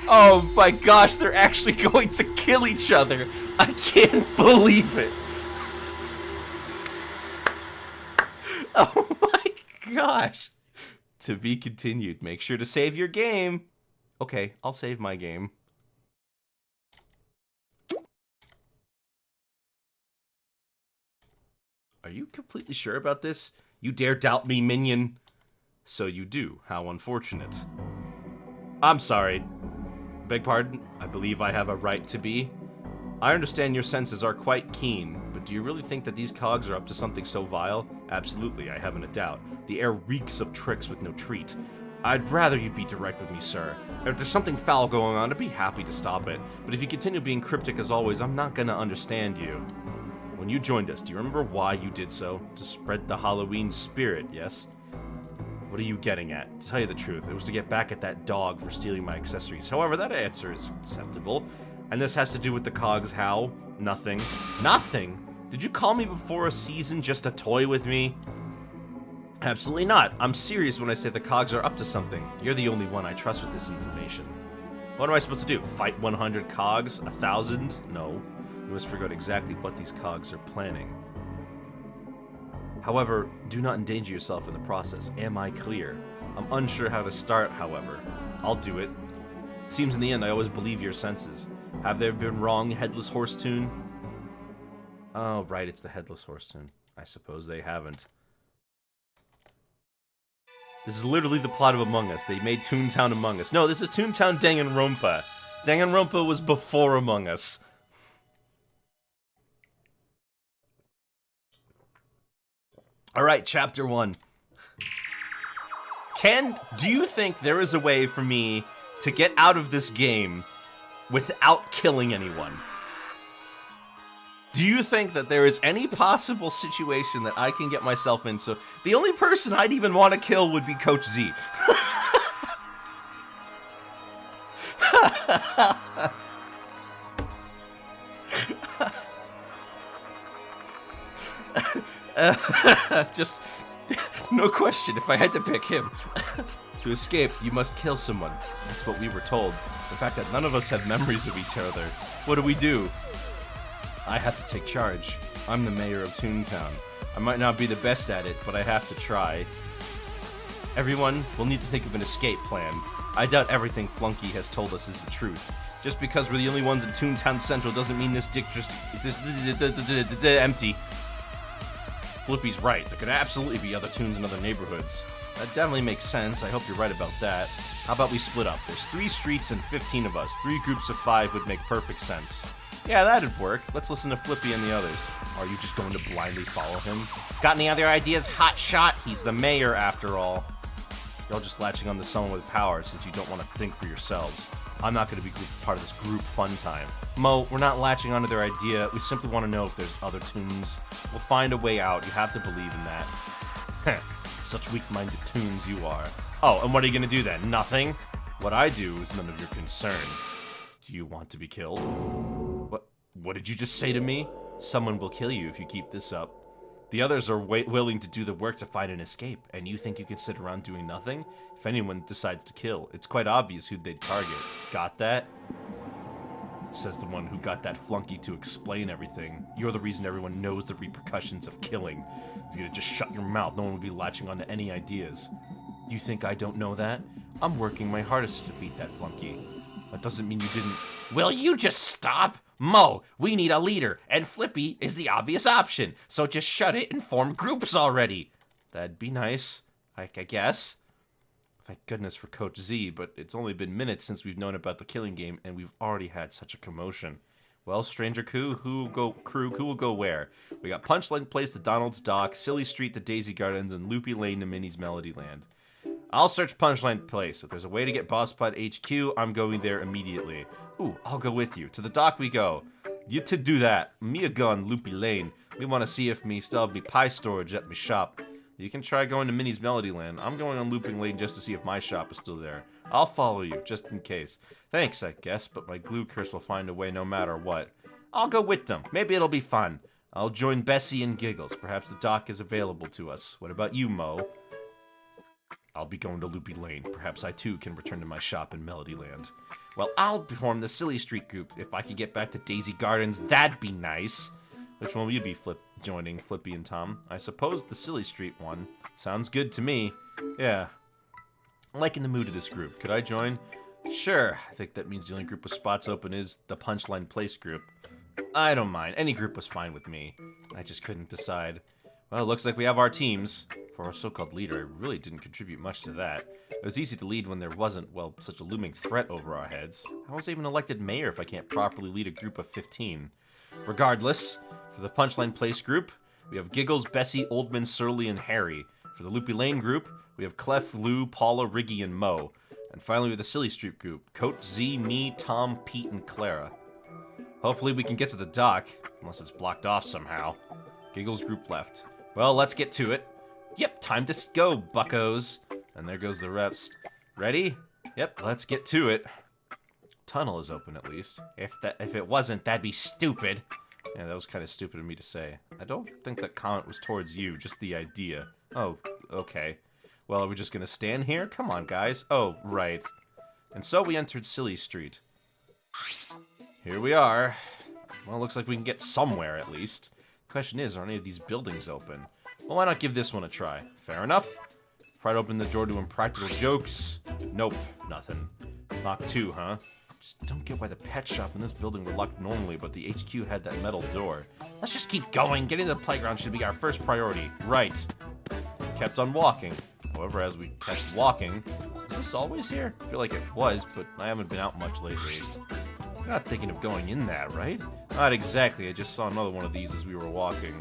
Speaker 1: Oh my gosh, they're actually going to kill each other! I can't believe it! Oh my gosh! To be continued. Make sure to save your game. Okay, I'll save my game. Are you completely sure about this? You dare doubt me, minion? So you do. How unfortunate. I'm sorry. Beg pardon? I believe I have a right to be. I understand your senses are quite keen, but do you really think that these cogs are up to something so vile? Absolutely, I haven't a doubt. The air reeks of tricks with no treat. I'd rather you be direct with me, sir. If there's something foul going on, I'd be happy to stop it. But if you continue being cryptic as always, I'm not gonna understand you. When you joined us, do you remember why you did so? To spread the Halloween spirit, yes? What are you getting at? To tell you the truth, it was to get back at that dog for stealing my accessories. However, that answer is acceptable. And this has to do with the cogs, how? Nothing. Nothing? Did you call me before a season just a toy with me? Absolutely not. I'm serious when I say the cogs are up to something. You're the only one I trust with this information. What am I supposed to do? Fight 100 cogs? 1,000? No. We must figure out exactly what these cogs are planning. However, do not endanger yourself in the process. Am I clear? I'm unsure how to start, however. I'll do it. Seems in the end I always believe your senses. Have there been wrong, Headless Horse Toon? Oh, right, it's the Headless Horse Toon. I suppose they haven't. This is literally the plot of Among Us. They made Toontown Among Us. No, this is Toontown Danganronpa. Danganronpa was before Among Us. Alright, Chapter 1. Do you think there is a way for me to get out of this game without killing anyone? Do you think that there is any possible situation that I can get myself in? So the only person I'd even want to kill would be Coach Z. Just no question, if I had to pick him. To escape, you must kill someone. That's what we were told. The fact that none of us have memories of each other. What do? I have to take charge. I'm the mayor of Toontown. I might not be the best at it, but I have to try. Everyone will need to think of an escape plan. I doubt everything Flunky has told us is the truth. Just because we're the only ones in Toontown Central doesn't mean this district is empty. Flippy's right. There could absolutely be other toons in other neighborhoods. That definitely makes sense. I hope you're right about that. How about we split up? There's 3 streets and 15 of us. 3 groups of 5 would make perfect sense. Yeah, that'd work. Let's listen to Flippy and the others. Are you just going to blindly follow him? Got any other ideas, hot shot? He's the mayor, after all. You're all just latching on to someone with power since you don't want to think for yourselves. I'm not going to be part of this group fun time. Mo, we're not latching onto their idea. We simply want to know if there's other toons. We'll find a way out. You have to believe in that. Heh. Such weak-minded toons you are. Oh, and what are you going to do then? Nothing? What I do is none of your concern. Do you want to be killed? What did you just say to me? Someone will kill you if you keep this up. The others are willing to do the work to find an escape, and you think you can sit around doing nothing? If anyone decides to kill, it's quite obvious who they'd target. Got that? Says the one who got that flunky to explain everything. You're the reason everyone knows the repercussions of killing. If you'd just shut your mouth, no one would be latching onto any ideas. Do you think I don't know that? I'm working my hardest to defeat that flunky. That doesn't mean you didn't... Will you just stop? Mo, we need a leader, and Flippy is the obvious option, so just shut it and form groups already. That'd be nice, I guess. Thank goodness for Coach Z, but it's only been minutes since we've known about the killing game, and we've already had such a commotion. Well, Stranger Crew, who will go where? We got Punchline Place to Donald's Dock, Silly Street to Daisy Gardens, and Loopy Lane to Minnie's Melody Land. I'll search Punchline Place. If there's a way to get Boss Pod HQ, I'm going there immediately. Ooh, I'll go with you. To the dock we go. You to do that. Me a gun, Loopy Lane. We want to see if me still have me pie storage at me shop. You can try going to Minnie's Melody Land. I'm going on Looping Lane just to see if my shop is still there. I'll follow you, just in case. Thanks, I guess, but my glue curse will find a way no matter what. I'll go with them. Maybe it'll be fun. I'll join Bessie and Giggles. Perhaps the dock is available to us. What about you, Mo? I'll be going to Loopy Lane. Perhaps I too can return to my shop in Melody Land. Well, I'll form the Silly Street group. If I could get back to Daisy Gardens, that'd be nice. Which one will you be joining, Flippy and Tom? I suppose the Silly Street one. Sounds good to me. Yeah. I'm liking the mood of this group. Could I join? Sure. I think that means the only group with spots open is the Punchline Place group. I don't mind. Any group was fine with me. I just couldn't decide. Well, it looks like we have our teams. For our so-called leader, I really didn't contribute much to that. It was easy to lead when there wasn't, well, such a looming threat over our heads. How was I even elected mayor if I can't properly lead a group of 15? Regardless, for the Punchline Place group, we have Giggles, Bessie, Oldman, Surly, and Harry. For the Loopy Lane group, we have Clef, Lou, Paula, Riggy, and Mo. And finally, with the Silly Street group, Coach Z, me, Tom, Pete, and Clara. Hopefully we can get to the dock, unless it's blocked off somehow. Giggles group left. Well, let's get to it. Yep, time to go, buckos. And there goes the rest. Ready? Yep, let's get to it. Tunnel is open, at least. If it wasn't, that'd be stupid. Yeah, that was kind of stupid of me to say. I don't think that comment was towards you, just the idea. Oh, okay. Well, are we just gonna stand here? Come on, guys. Oh, right. And so we entered Silly Street. Here we are. Well, looks like we can get somewhere, at least. The question is, are any of these buildings open? Well, why not give this one a try? Fair enough. Pried open the door to impractical jokes. Nope, nothing. Knock 2, huh? Just don't get why the pet shop in this building were locked normally, but the HQ had that metal door. Let's just keep going. Getting to the playground should be our first priority. Right. Kept on walking. However, as we kept walking, was this always here? I feel like it was, but I haven't been out much lately. You're not thinking of going in that, right? Not exactly. I just saw another one of these as we were walking.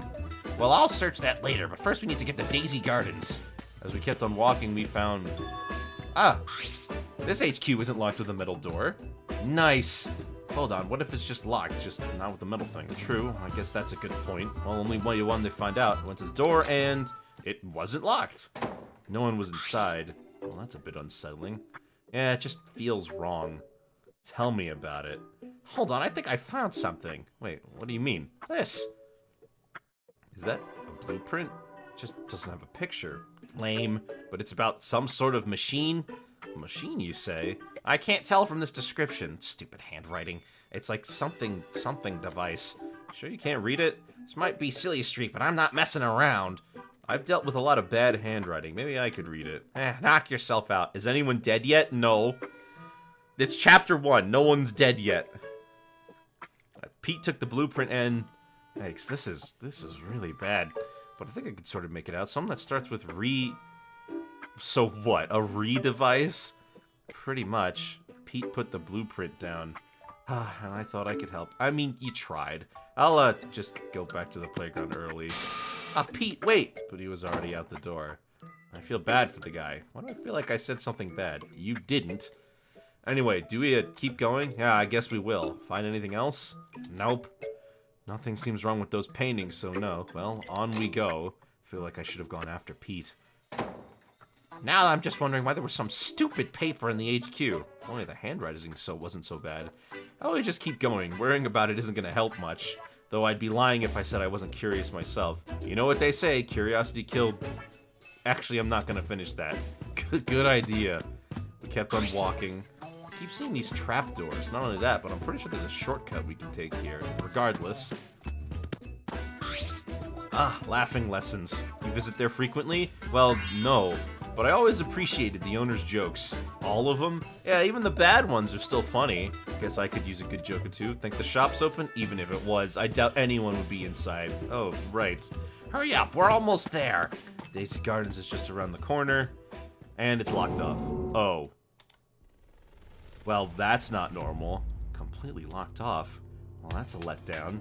Speaker 1: Well, I'll search that later, but first we need to get to Daisy Gardens. As we kept on walking, we found... Ah! This HQ isn't locked with a metal door. Nice! Hold on, what if it's just locked? Just not with the metal thing. True, I guess that's a good point. Well, only one they find out. I went to the door and it wasn't locked. No one was inside. Well, that's a bit unsettling. Yeah, it just feels wrong. Tell me about it. Hold on, I think I found something. Wait, what do you mean? This. Is that a blueprint? It just doesn't have a picture. Lame, but it's about some sort of machine. A machine, you say? I can't tell from this description. Stupid handwriting. It's like something device. Sure you can't read it? This might be Silly Street, but I'm not messing around. I've dealt with a lot of bad handwriting. Maybe I could read it. Knock yourself out. Is anyone dead yet? No. It's chapter 1. No one's dead yet. Pete took the blueprint and... Yikes, this is really bad. But I think I could sort of make it out. Something that starts with re... So what? A re-device? Pretty much. Pete put the blueprint down. And I thought I could help. I mean, you tried. I'll, just go back to the playground early. Pete, wait! But he was already out the door. I feel bad for the guy. Why do I feel like I said something bad? You didn't. Anyway, do we keep going? Yeah, I guess we will. Find anything else? Nope. Nothing seems wrong with those paintings, so no. Well, on we go. Feel like I should have gone after Pete. Now I'm just wondering why there was some stupid paper in the HQ. If only the handwriting wasn't so bad. How do we just keep going? Worrying about it isn't going to help much. Though I'd be lying if I said I wasn't curious myself. You know what they say, curiosity killed... Actually, I'm not going to finish that. Good idea. We kept on walking. I keep seeing these trapdoors. Not only that, but I'm pretty sure there's a shortcut we can take here. Regardless. Laughing lessons. You visit there frequently? Well, no. But I always appreciated the owner's jokes. All of them? Yeah, even the bad ones are still funny. Guess I could use a good joke or two. Think the shop's open? Even if it was, I doubt anyone would be inside. Oh, right. Hurry up, we're almost there. Daisy Gardens is just around the corner. And it's locked off. Oh. Well, that's not normal. Completely locked off. Well, that's a letdown.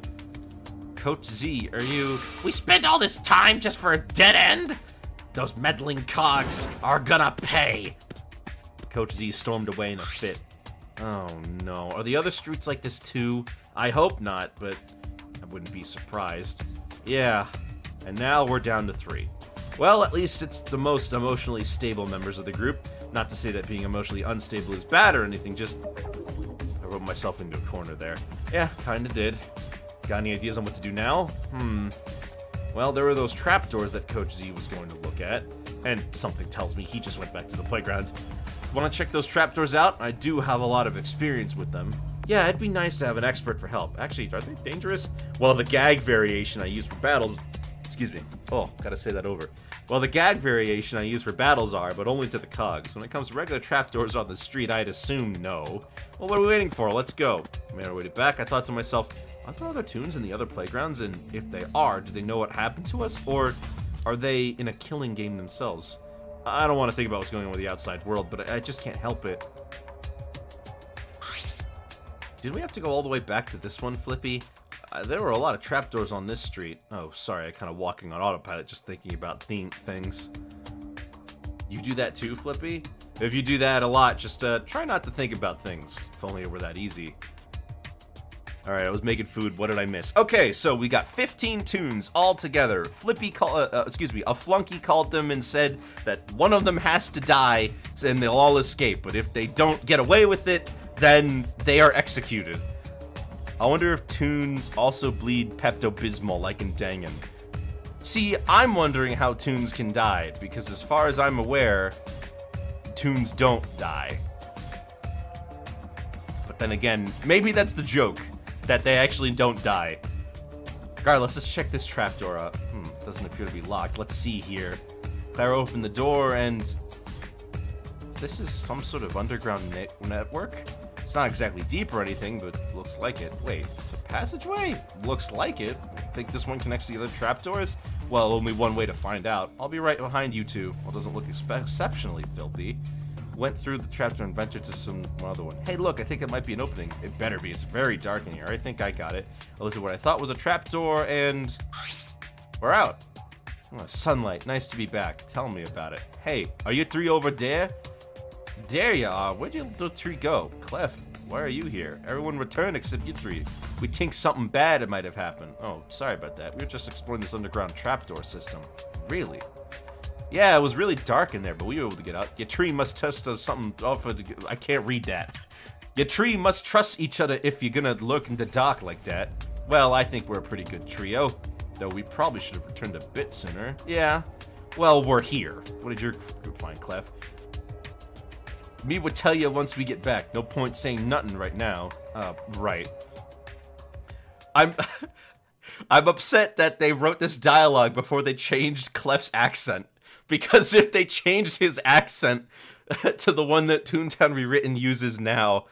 Speaker 1: Coach Z, are you... We spent all this time just for a dead end? Those meddling cogs are gonna pay. Coach Z stormed away in a fit. Oh no, are the other streets like this too? I hope not, but I wouldn't be surprised. Yeah, and now we're down to 3. Well, at least it's the most emotionally stable members of the group. Not to say that being emotionally unstable is bad or anything, just... I wrote myself into a corner there. Yeah, kinda did. Got any ideas on what to do now? Well, there were those trapdoors that Coach Z was going to look at, and something tells me he just went back to the playground. Want to check those trapdoors out? I do have a lot of experience with them. Yeah, it'd be nice to have an expert for help. Actually, are they dangerous? Well, the gag variation I use for battles... Excuse me. Oh, gotta say that over. Well, the gag variation I use for battles are, but only to the cogs. When it comes to regular trapdoors on the street, I'd assume no. Well, what are we waiting for? Let's go. We made our way to back. I thought to myself... Are there other toons in the other playgrounds? And if they are, do they know what happened to us? Or are they in a killing game themselves? I don't want to think about what's going on with the outside world, but I just can't help it. Did we have to go all the way back to this one, Flippy? There were a lot of trapdoors on this street. Oh, sorry, I kind of walking on autopilot just thinking about things. You do that too, Flippy? If you do that a lot, just try not to think about things. If only it were that easy. Alright, I was making food. What did I miss? Okay, so we got 15 toons all together. A flunky called them and said that one of them has to die and they'll all escape. But if they don't get away with it, then they are executed. I wonder if toons also bleed Pepto-Bismol like in Dangan. See, I'm wondering how toons can die, because as far as I'm aware, toons don't die. But then again, maybe that's the joke. That they actually don't die. Regardless, let's check this trapdoor out. Doesn't appear to be locked. Let's see here. Clara opened the door and... This is some sort of underground network? It's not exactly deep or anything, but looks like it. Wait, it's a passageway? Looks like it. Think this one connects to the other trapdoors? Well, only one way to find out. I'll be right behind you two. Well, doesn't look exceptionally filthy. Went through the trapdoor and ventured to one other one. Hey, look, I think it might be an opening. It better be. It's very dark in here. I think I got it. I looked at what I thought was a trapdoor, and we're out. Oh, sunlight. Nice to be back. Tell me about it. Hey, are you 3 over there? There you are. Where'd you little tree go? Clef. Why are you here? Everyone return except you three. We think something bad might have happened. Oh, sorry about that. We were just exploring this underground trapdoor system. Really? Yeah, it was really dark in there, but we were able to get out. Your tree must test us something off of the... I can't read that. Your tree must trust each other if you're gonna look in the dark like that. Well, I think we're a pretty good trio. Though we probably should have returned a bit sooner. Yeah. Well, we're here. What did your group find, Clef? Me would tell you once we get back. No point saying nothing right now. Right. I'm upset that they wrote this dialogue before they changed Clef's accent. Because if they changed his accent to the one that Toontown Rewritten uses now...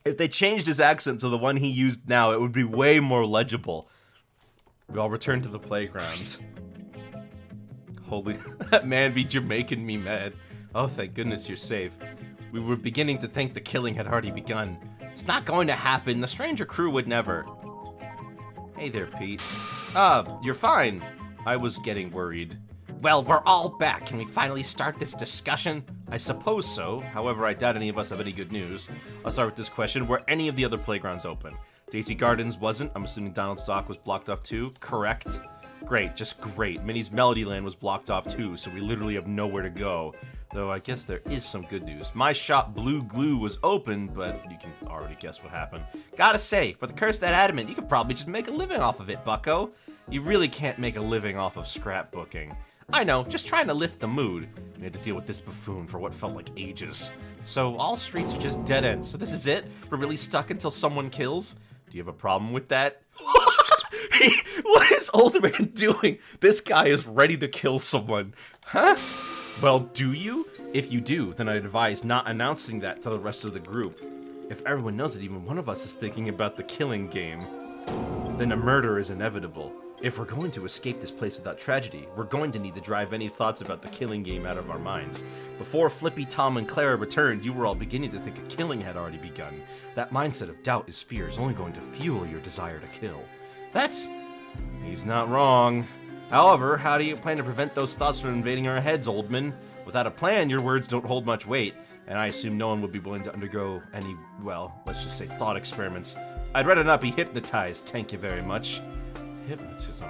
Speaker 1: If they changed his accent to the one he used now, it would be way more legible. We all return to the playground. Holy, that man be Jamaican me mad. Oh, thank goodness you're safe. We were beginning to think the killing had already begun. It's not going to happen. The stranger crew would never. Hey there, Pete. You're fine. I was getting worried. Well, we're all back. Can we finally start this discussion? I suppose so. However, I doubt any of us have any good news. I'll start with this question. Were any of the other playgrounds open? Daisy Gardens wasn't. I'm assuming Donald's Dock was blocked off too. Correct. Great, just great. Minnie's Melodyland was blocked off too, so we literally have nowhere to go. Though I guess there is some good news. My shop, Blue Glue, was open, but you can already guess what happened. Gotta say, for the curse that adamant, you could probably just make a living off of it, bucko. You really can't make a living off of scrapbooking. I know, just trying to lift the mood. We had to deal with this buffoon for what felt like ages. So all streets are just dead ends. So this is it? We're really stuck until someone kills? Do you have a problem with that? What is Old Man doing? This guy is ready to kill someone. Huh? Well, do you? If you do, then I'd advise not announcing that to the rest of the group. If everyone knows that even one of us is thinking about the killing game, then a murder is inevitable. If we're going to escape this place without tragedy, we're going to need to drive any thoughts about the killing game out of our minds. Before Flippy, Tom, and Clara returned, you were all beginning to think a killing had already begun. That mindset of doubt is fear is only going to fuel your desire to kill. He's not wrong. However, how do you plan to prevent those thoughts from invading our heads, Oldman? Without a plan, your words don't hold much weight, and I assume no one would be willing to undergo any, well, let's just say thought experiments. I'd rather not be hypnotized, thank you very much. Hypnotism.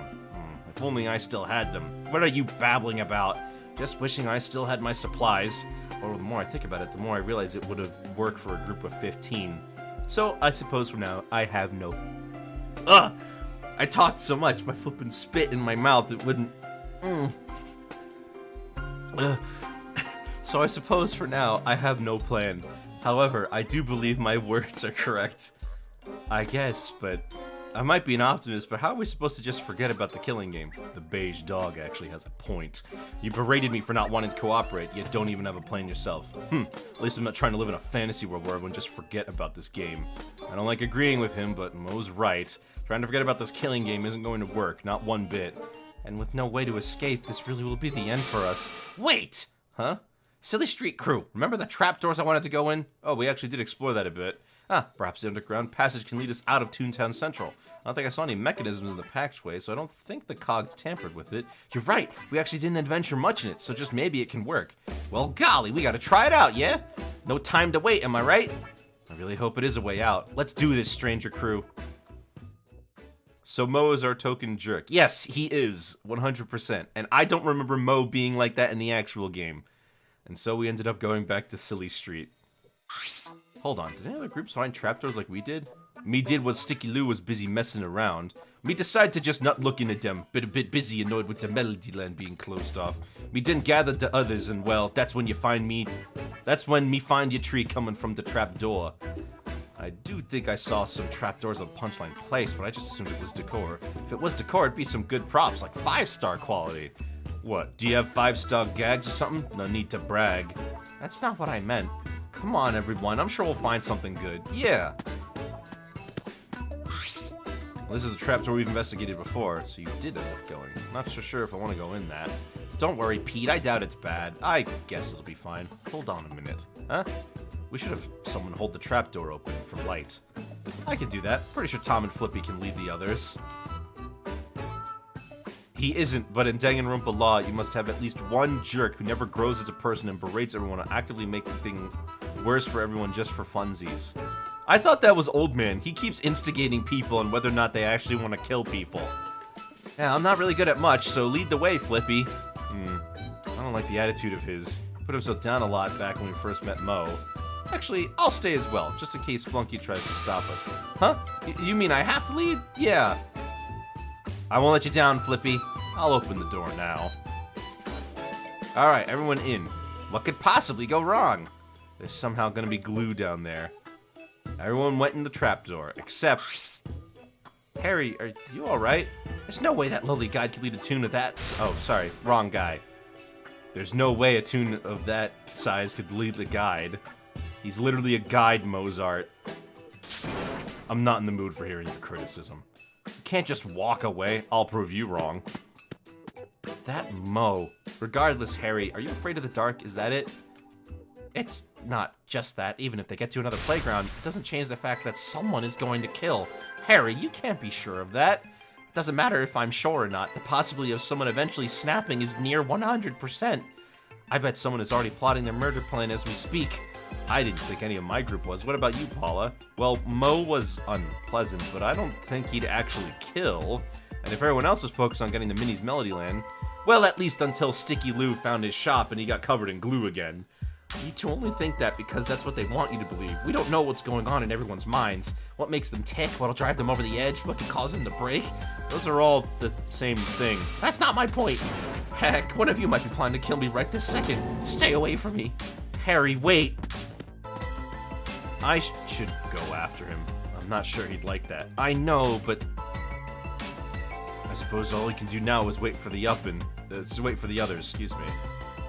Speaker 1: If only I still had them. What are you babbling about? Just wishing I still had my supplies. Or the more I think about it, the more I realize it would have worked for a group of 15. So, I suppose for now, I have no... Ugh! I talked so much, my flippin' spit in my mouth, it wouldn't... So I suppose for now, I have no plan. However, I do believe my words are correct. I guess, but... I might be an optimist, but how are we supposed to just forget about the killing game? The beige dog actually has a point. You berated me for not wanting to cooperate, yet don't even have a plan yourself. At least I'm not trying to live in a fantasy world where everyone just forget about this game. I don't like agreeing with him, but Mo's right. Trying to forget about this killing game isn't going to work, not one bit. And with no way to escape, this really will be the end for us. Wait! Huh? Silly Street Crew, remember the trapdoors I wanted to go in? Oh, we actually did explore that a bit. Perhaps the underground passage can lead us out of Toontown Central. I don't think I saw any mechanisms in the passageway, so I don't think the cogs tampered with it. You're right, we actually didn't adventure much in it, so just maybe it can work. Well, golly, we gotta try it out, yeah? No time to wait, am I right? I really hope it is a way out. Let's do this, stranger crew. So Mo is our token jerk. Yes, he is, 100%. And I don't remember Mo being like that in the actual game. And so we ended up going back to Silly Street. Hold on, did any other groups find trapdoors like we did? Me did what Sticky Lou was busy messing around. Me decide to just not look into them, but a bit busy annoyed with the Melodyland being closed off. Me didn't gather the others, and well, that's when me find your tree coming from the trapdoor. I do think I saw some trapdoors on Punchline Place, but I just assumed it was decor. If it was decor, it'd be some good props, like 5-star quality. What, do you have 5-star gags or something? No need to brag. That's not what I meant. Come on, everyone. I'm sure we'll find something good. Yeah. Well, this is a trapdoor we've investigated before, so you did end up going. Not so sure if I want to go in that. Don't worry, Pete. I doubt it's bad. I guess it'll be fine. Hold on a minute. Huh? We should have someone hold the trapdoor open for light. I can do that. Pretty sure Tom and Flippy can lead the others. He isn't, but in Danganronpa law, you must have at least one jerk who never grows as a person and berates everyone on actively making things worse for everyone just for funsies. I thought that was Old Man. He keeps instigating people on whether or not they actually want to kill people. Yeah, I'm not really good at much, so lead the way, Flippy. I don't like the attitude of his. Put himself down a lot back when we first met Mo. Actually, I'll stay as well, just in case Flunky tries to stop us. Huh? You mean I have to lead? Yeah. I won't let you down, Flippy. I'll open the door now. Alright, everyone in. What could possibly go wrong? There's somehow gonna be glue down there. Everyone went in the trapdoor, except... Harry, are you alright? There's no way that lowly guide could lead a tune of that... Oh, sorry, wrong guy. There's no way a tune of that size could lead the guide. He's literally a guide, Mozart. I'm not in the mood for hearing your criticism. You can't just walk away. I'll prove you wrong. That Mo. Regardless, Harry, are you afraid of the dark? Is that it? It's not just that. Even if they get to another playground, it doesn't change the fact that someone is going to kill. Harry, you can't be sure of that. It doesn't matter if I'm sure or not. The possibility of someone eventually snapping is near 100%. I bet someone is already plotting their murder plan as we speak. I didn't think any of my group was. What about you, Paula? Well, Mo was unpleasant, but I don't think he'd actually kill. And if everyone else was focused on getting the Minnie's Melodyland, well, at least until Sticky Lou found his shop and he got covered in glue again. You two only think that because that's what they want you to believe. We don't know what's going on in everyone's minds. What makes them tick, what'll drive them over the edge, what could cause them to break. Those are all the same thing. That's not my point. Heck, one of you might be planning to kill me right this second. Stay away from me. Harry, wait. I should go after him. I'm not sure he'd like that. I know, but... I suppose all we can do now is wait for the wait for the others, excuse me.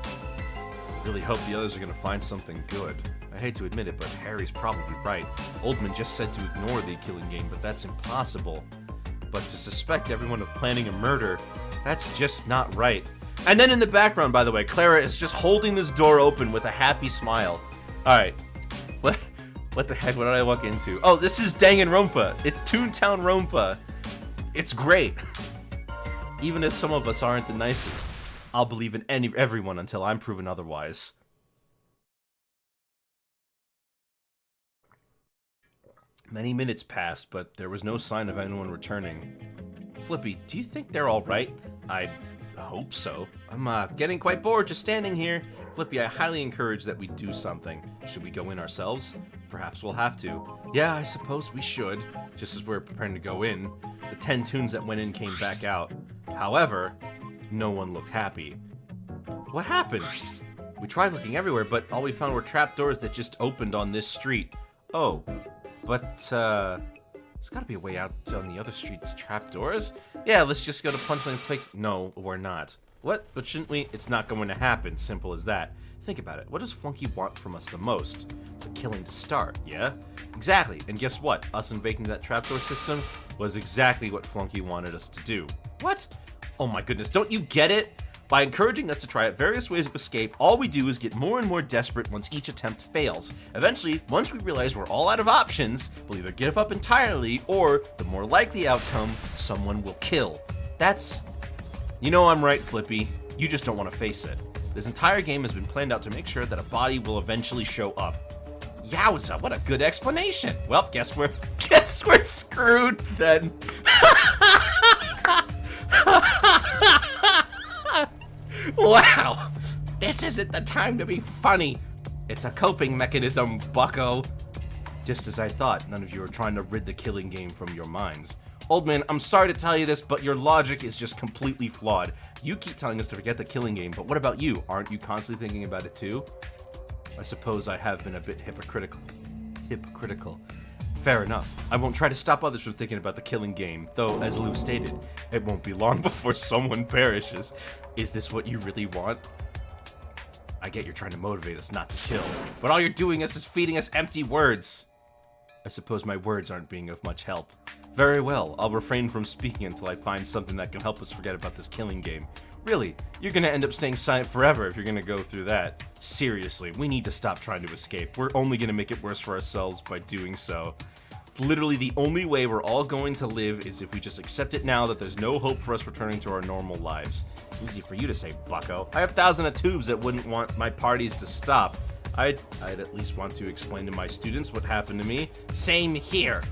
Speaker 1: I really hope the others are gonna find something good. I hate to admit it, but Harry's probably right. Oldman just said to ignore the killing game, but that's impossible. But to suspect everyone of planning a murder, that's just not right. And then in the background, by the way, Clara is just holding this door open with a happy smile. Alright. What the heck? What did I walk into? Oh, this is Danganronpa. It's ToonTownRonpa. It's great. Even if some of us aren't the nicest, I'll believe in everyone until I'm proven otherwise. Many minutes passed, but there was no sign of anyone returning. Flippy, do you think they're all right? I hope so. I'm getting quite bored just standing here. Flippy, I highly encourage that we do something. Should we go in ourselves? Perhaps we'll have to. Yeah, I suppose we should, just as we're preparing to go in. The 10 tunes that went in came back out. However, no one looked happy. What happened? We tried looking everywhere, but all we found were trapdoors that just opened on this street. Oh, but, there's gotta be a way out on the other street's trapdoors. Yeah, let's just go to Punchline Place. No, we're not. What? But shouldn't we? It's not going to happen. Simple as that. Think about it. What does Flunky want from us the most? The killing to start, yeah? Exactly. And guess what? Us invoking that trapdoor system was exactly what Flunky wanted us to do. What? Oh my goodness, don't you get it? By encouraging us to try out various ways of escape, all we do is get more and more desperate once each attempt fails. Eventually, once we realize we're all out of options, we'll either give up entirely, or, the more likely outcome, someone will kill. That's... You know I'm right, Flippy. You just don't want to face it. This entire game has been planned out to make sure that a body will eventually show up. Yowza, what a good explanation. Well, guess we're screwed then. Wow, this isn't the time to be funny. It's a coping mechanism, bucko. Just as I thought, none of you are trying to rid the killing game from your minds. Old man, I'm sorry to tell you this, but your logic is just completely flawed. You keep telling us to forget the killing game, but what about you? Aren't you constantly thinking about it too? I suppose I have been a bit hypocritical. Fair enough. I won't try to stop others from thinking about the killing game, though, as Lou stated, it won't be long before someone perishes. Is this what you really want? I get you're trying to motivate us not to kill, but all you're doing is feeding us empty words. I suppose my words aren't being of much help. Very well, I'll refrain from speaking until I find something that can help us forget about this killing game. Really, you're gonna end up staying silent forever if you're gonna go through that. Seriously, we need to stop trying to escape. We're only gonna make it worse for ourselves by doing so. literally the only way we're all going to live is if we just accept it now that there's no hope for us returning to our normal lives. Easy for you to say, bucko. I have thousands of tubes that wouldn't want my parties to stop. I'd at least want to explain to my students what happened to me. Same here.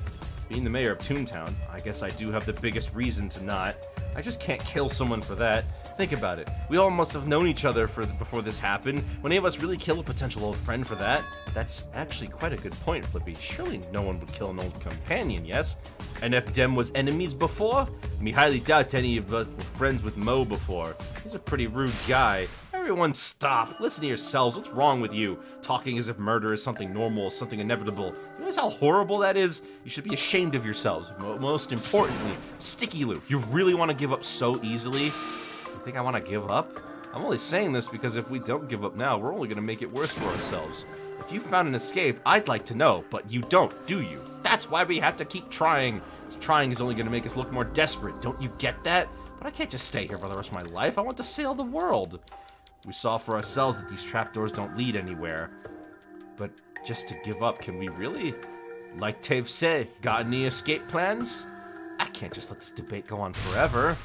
Speaker 1: Being the mayor of Toontown, I guess I do have the biggest reason to not. I just can't kill someone for that. Think about it. We all must have known each other before this happened. Would any of us really kill a potential old friend for that? That's actually quite a good point, Flippy. Surely no one would kill an old companion, yes? And if them was enemies before? Me highly doubt any of us were friends with Mo before. He's a pretty rude guy. Everyone stop. Listen to yourselves. What's wrong with you? Talking as if murder is something normal, something inevitable. You realize how horrible that is? You should be ashamed of yourselves. Most importantly, Sticky Lou, you really want to give up so easily? You think I want to give up? I'm only saying this because if we don't give up now, we're only going to make it worse for ourselves. If you found an escape, I'd like to know, but you don't, do you? That's why we have to keep trying. Trying is only going to make us look more desperate. Don't you get that? But I can't just stay here for the rest of my life. I want to sail the world. We saw for ourselves that these trapdoors don't lead anywhere. But just to give up, can we really? Like Tave said, got any escape plans? I can't just let this debate go on forever.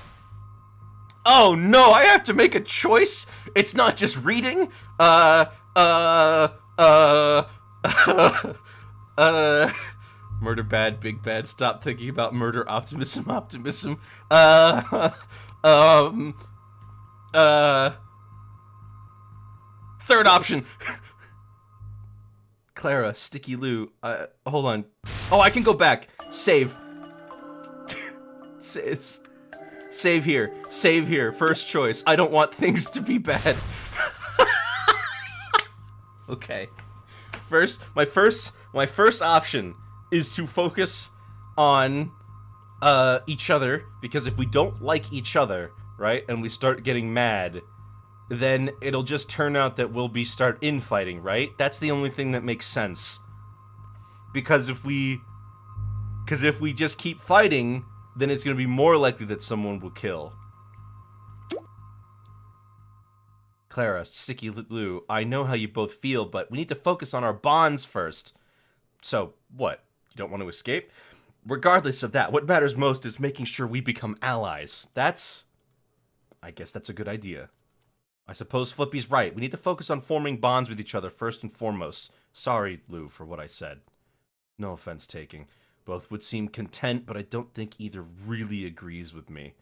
Speaker 1: Oh no, I have to make a choice? It's not just reading? Murder bad, big bad, stop thinking about murder, optimism. Third option. Clara, Sticky Lou, hold on. Oh, I can go back. Save. Save here, first choice. I don't want things to be bad. Okay. My first option is to focus on each other, because if we don't like each other, right, and we start getting mad, then it'll just turn out that we'll start infighting, right? That's the only thing that makes sense. Because if we just keep fighting, then it's going to be more likely that someone will kill. Clara, Sticky Lou, I know how you both feel, but we need to focus on our bonds first. So, what? You don't want to escape? Regardless of that, what matters most is making sure we become allies. I guess that's a good idea. I suppose Flippy's right. We need to focus on forming bonds with each other first and foremost. Sorry, Lou, for what I said. No offense taken. Both would seem content, but I don't think either really agrees with me.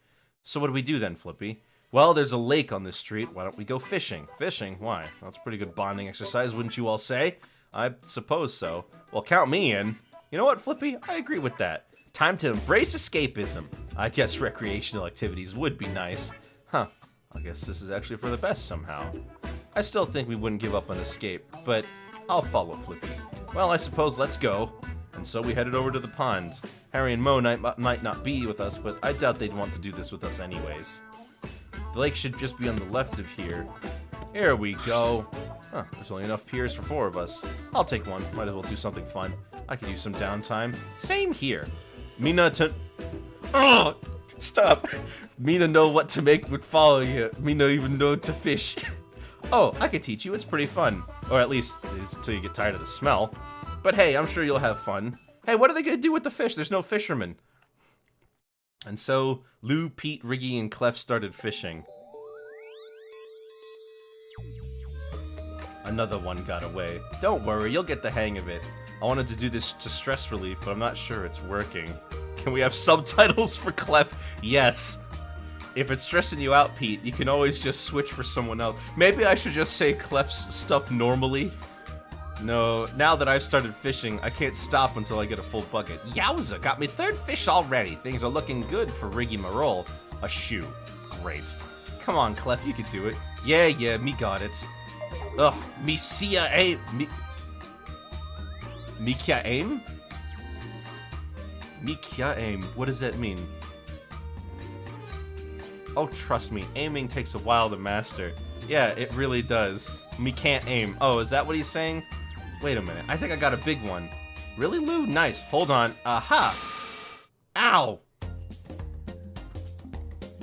Speaker 1: So what do we do then, Flippy? Well, there's a lake on this street. Why don't we go fishing? Fishing? Why? Well, that's a pretty good bonding exercise, wouldn't you all say? I suppose so. Well, count me in. You know what, Flippy? I agree with that. Time to embrace escapism. I guess recreational activities would be nice. Huh. I guess this is actually for the best somehow. I still think we wouldn't give up on escape, but I'll follow Flippy. Well, I suppose let's go. And so we headed over to the pond. Harry and Mo might not be with us, but I doubt they'd want to do this with us anyways. The lake should just be on the left of here. Here we go. Huh, there's only enough piers for 4 of us. I'll take one. Might as well do something fun. I could use some downtime. Same here. Mina Oh! Stop. Mina know what to make with following you. Mina even know to fish. Oh, I could teach you. It's pretty fun. Or at least it is until you get tired of the smell. But hey, I'm sure you'll have fun. Hey, what are they gonna do with the fish? There's no fishermen. And so, Lou, Pete, Riggy, and Clef started fishing. Another one got away. Don't worry, you'll get the hang of it. I wanted to do this to stress relief, but I'm not sure it's working. Can we have subtitles for Clef? Yes. If it's stressing you out, Pete, you can always just switch for someone else. Maybe I should just say Clef's stuff normally. No, now that I've started fishing, I can't stop until I get a full bucket. Yowza, got me 3rd fish already. Things are looking good for Riggy Marole. A shoe. Great. Come on, Clef, you can do it. Yeah, me got it. Ugh, me see aim. Me kya aim? Me kya aim. What does that mean? Oh, trust me, aiming takes a while to master. Yeah, it really does. Me can't aim. Oh, is that what he's saying? Wait a minute, I think I got a big one. Really, Lou? Nice. Hold on. Aha! Ow!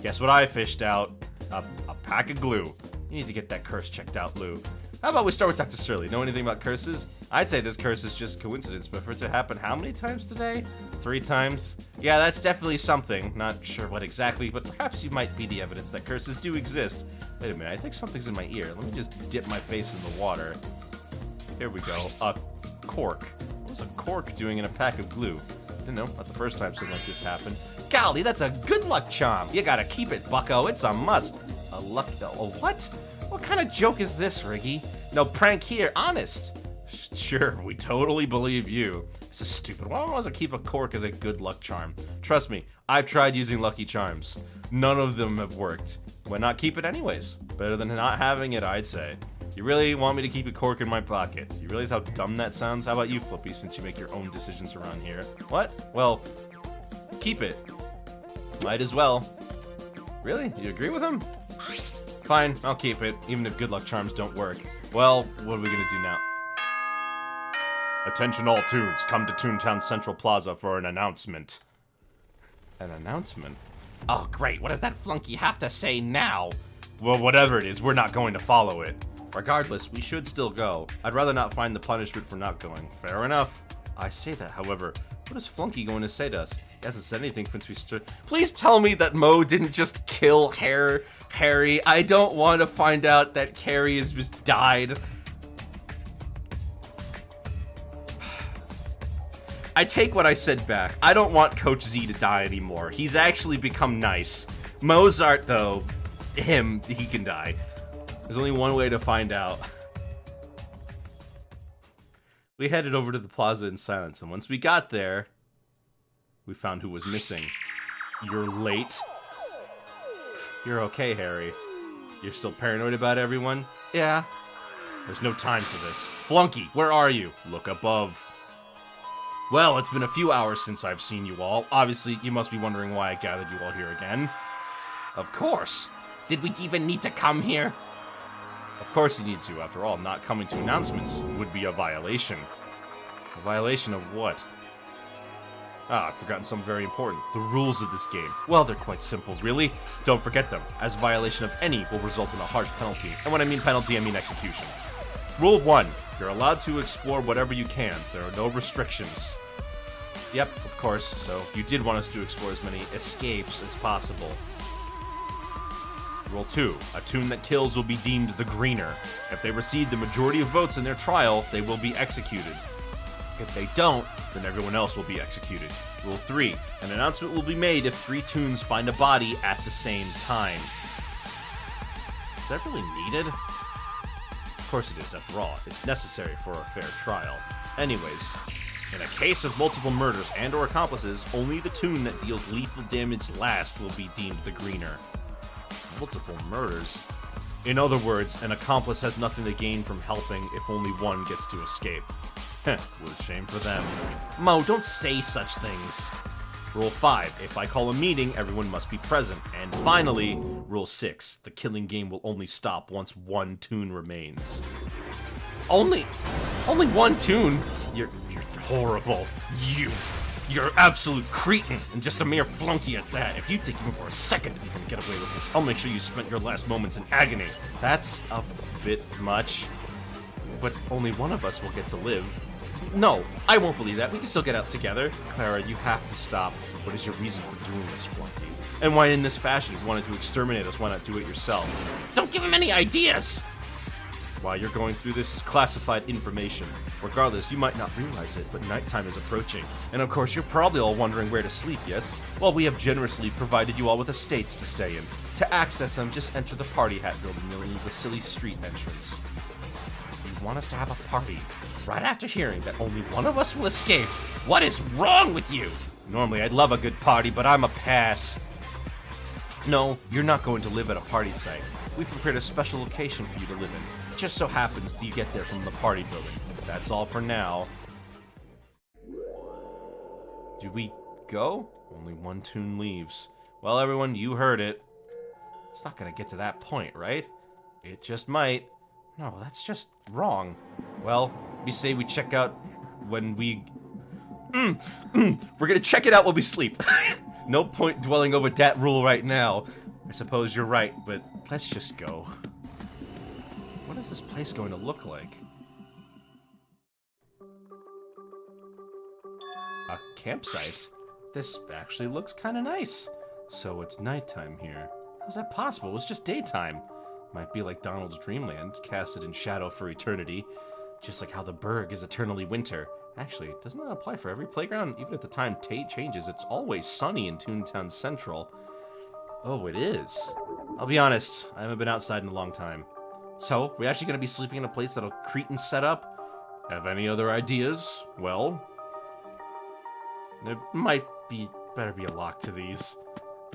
Speaker 1: Guess what I fished out? A pack of glue. You need to get that curse checked out, Lou. How about we start with Dr. Surly? Know anything about curses? I'd say this curse is just coincidence, but for it to happen how many times today? 3 times? Yeah, that's definitely something. Not sure what exactly, but perhaps you might be the evidence that curses do exist. Wait a minute, I think something's in my ear. Let me just dip my face in the water. Here we go. A cork. What was a cork doing in a pack of glue? Didn't know, not the first time something like this happened. Golly, that's a good luck charm. You gotta keep it, bucko. It's a must. A what? What kind of joke is this, Riggy? No prank here, honest. Sure, we totally believe you. This is stupid. Why would I keep a cork as a good luck charm? Trust me, I've tried using lucky charms. None of them have worked. Why not keep it anyways? Better than not having it, I'd say. You really want me to keep a cork in my pocket? You realize how dumb that sounds? How about you, Flippy, since you make your own decisions around here? What? Well, keep it. Might as well. Really? You agree with him? Fine, I'll keep it, even if good luck charms don't work. Well, what are we gonna do now? Attention all Toons, come to Toontown Central Plaza for an announcement. An announcement? Oh great, what does that flunky have to say now? Well, whatever it is, we're not going to follow it. Regardless, we should still go. I'd rather not find the punishment for not going. Fair enough. I say that, however, what is Flunky going to say to us? He hasn't said anything since we started. Please tell me that Mo didn't just kill Harry. I don't want to find out that Carrie has just died. I take what I said back. I don't want Coach Z to die anymore. He's actually become nice. Mozart, though, he can die. There's only one way to find out. We headed over to the plaza in silence, and once we got there, we found who was missing. You're late. You're okay, Harry. You're still paranoid about everyone? Yeah. There's no time for this. Flunky, where are you? Look above. Well, it's been a few hours since I've seen you all. Obviously, you must be wondering why I gathered you all here again. Of course. Did we even need to come here? Of course you need to. After all, not coming to announcements would be a violation. A violation of what? Ah, I've forgotten something very important. The rules of this game. Well, they're quite simple, really. Don't forget them, as violation of any will result in a harsh penalty. And when I mean penalty, I mean execution. Rule 1. You're allowed to explore whatever you can. There are no restrictions. Yep, of course, so you did want us to explore as many escapes as possible. Rule 2. A Toon that kills will be deemed the greener. If they receive the majority of votes in their trial, they will be executed. If they don't, then everyone else will be executed. Rule 3. An announcement will be made if 3 Toons find a body at the same time. Is that really needed? Of course it is, after all. It's necessary for a fair trial. Anyways, in a case of multiple murders and or accomplices, only the Toon that deals lethal damage last will be deemed the greener. Multiple murders? In other words, an accomplice has nothing to gain from helping if only one gets to escape. Heh, what a shame for them. Mo, don't say such things. Rule 5. If I call a meeting, everyone must be present. And finally, Rule 6. The killing game will only stop once 1 Toon remains. Only 1 Toon? You're horrible. You're absolute cretin, and just a mere flunky at that. If you think even for a second that you can get away with this, I'll make sure you spent your last moments in agony. That's a bit much. But only one of us will get to live. No, I won't believe that. We can still get out together. Clara, you have to stop. What is your reason for doing this, Flunky? And why in this fashion? If you wanted to exterminate us, why not do it yourself? Don't give him any ideas! While you're going through this is classified information. Regardless, you might not realize it, but nighttime is approaching. And of course, you're probably all wondering where to sleep, yes? Well, we have generously provided you all with estates to stay in. To access them, just enter the party hat building near the silly street entrance. You want us to have a party? Right after hearing that only one of us will escape. What is wrong with you? Normally, I'd love a good party, but I'm a pass. No, you're not going to live at a party site. We've prepared a special location for you to live in. It just so happens you get there from the party building. That's all for now. Do we go? Only 1 Toon leaves. Well, everyone, you heard it. It's not gonna get to that point, right? It just might. No, that's just wrong. Well, we say we check out when we... We're gonna check it out when we sleep. No point dwelling over that rule right now. I suppose you're right, but let's just go. what is this place going to look like? A campsite? This actually looks kind of nice. So it's nighttime here. How's that possible? It was just daytime. Might be like Donald's Dreamland, casted in shadow for eternity. Just like how the Berg is eternally winter. Actually, doesn't that apply for every playground? Even at the time Tate changes, it's always sunny in Toontown Central. Oh, it is. I'll be honest, I haven't been outside in a long time. So, we're actually going to be sleeping in a place that'll Cretan set up? Have any other ideas? Well, there might be, better be a lock to these.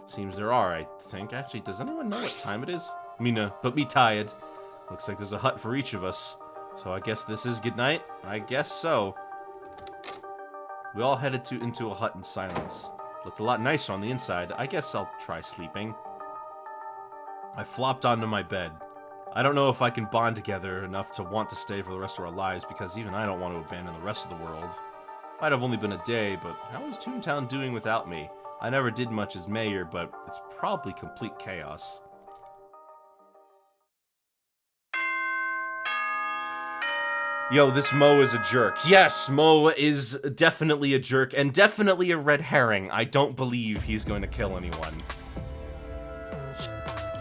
Speaker 1: Seems there are, I think. Actually, does anyone know what time it is? Mina, but me tired. Looks like there's a hut for each of us. So I guess this is goodnight? I guess so. We all headed into a hut in silence. Looked a lot nicer on the inside. I guess I'll try sleeping. I flopped onto my bed. I don't know if I can bond together enough to want to stay for the rest of our lives, because even I don't want to abandon the rest of the world. Might have only been a day, but how is Toontown doing without me? I never did much as mayor, but it's probably complete chaos. Yo, this Mo is a jerk. Yes, Mo is definitely a jerk, and definitely a red herring. I don't believe he's going to kill anyone.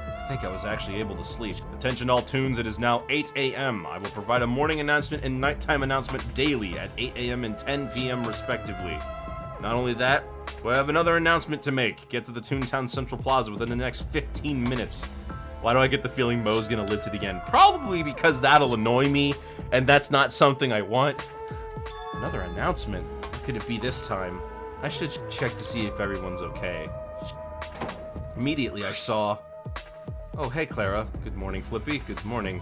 Speaker 1: I think I was actually able to sleep. Attention all Toons, it is now 8 a.m. I will provide a morning announcement and nighttime announcement daily at 8 a.m. and 10 p.m. respectively. Not only that, we have another announcement to make. Get to the Toontown Central Plaza within the next 15 minutes. Why do I get the feeling Mo's gonna live to the end? Probably because that'll annoy me, and that's not something I want. Another announcement? What could it be this time? I should check to see if everyone's okay. Immediately I saw... Oh, hey Clara. Good morning, Flippy. Good morning.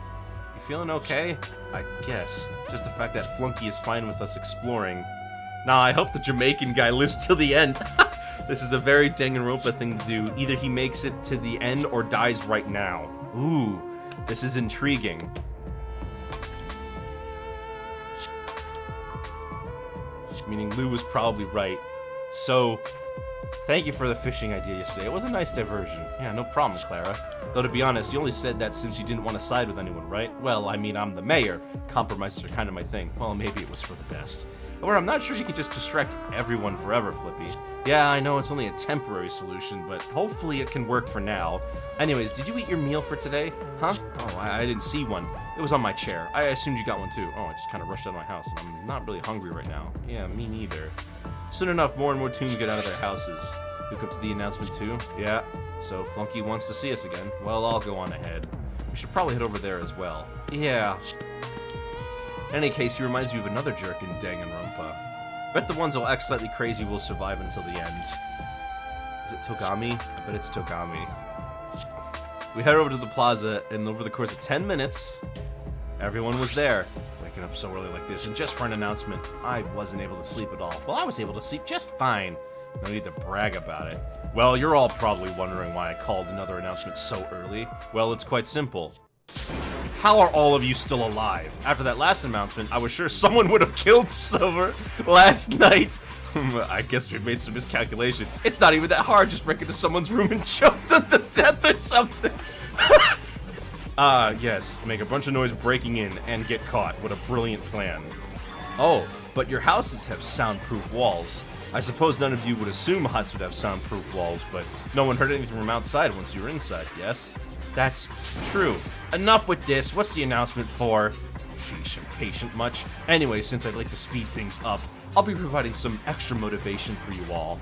Speaker 1: You feeling okay? I guess. Just the fact that Flunky is fine with us exploring. Nah, I hope the Jamaican guy lives till the end. This is a very Danganronpa thing to do. Either he makes it to the end or dies right now. Ooh, this is intriguing. Meaning Lou was probably right. So, thank you for the fishing idea yesterday. It was a nice diversion. Yeah, no problem, Clara. Though to be honest, you only said that since you didn't want to side with anyone, right? Well, I mean, I'm the mayor. Compromises are kind of my thing. Well, maybe it was for the best. However, I'm not sure you can just distract everyone forever, Flippy. Yeah, I know it's only a temporary solution, but hopefully it can work for now. Anyways, did you eat your meal for today? Huh? Oh, I didn't see one. It was on my chair. I assumed you got one too. Oh, I just kind of rushed out of my house, and I'm not really hungry right now. Yeah, me neither. Soon enough, more and more Toons get out of their houses. Hook up to the announcement too? Yeah. So Flunky wants to see us again. Well, I'll go on ahead. We should probably head over there as well. Yeah. In any case, he reminds me of another jerk in Danganronpa. Bet the ones that'll act slightly crazy will survive until the end. Is it Togami? I bet it's Togami. We head over to the plaza, and over the course of 10 minutes, everyone was there. Waking up so early like this, and just for an announcement, I wasn't able to sleep at all. Well, I was able to sleep just fine. No need to brag about it. Well, you're all probably wondering why I called another announcement so early. Well, it's quite simple. How are all of you still alive? After that last announcement, I was sure someone would have killed Silver last night. I guess we made some miscalculations. It's not even that hard, just break into someone's room and choke them to death or something. Yes, make a bunch of noise breaking in and get caught. What a brilliant plan. Oh, but your houses have soundproof walls. I suppose none of you would assume huts would have soundproof walls, but no one heard anything from outside once you were inside, yes? That's true. Enough with this. What's the announcement for? Sheesh, impatient much. Anyway, since I'd like to speed things up, I'll be providing some extra motivation for you all.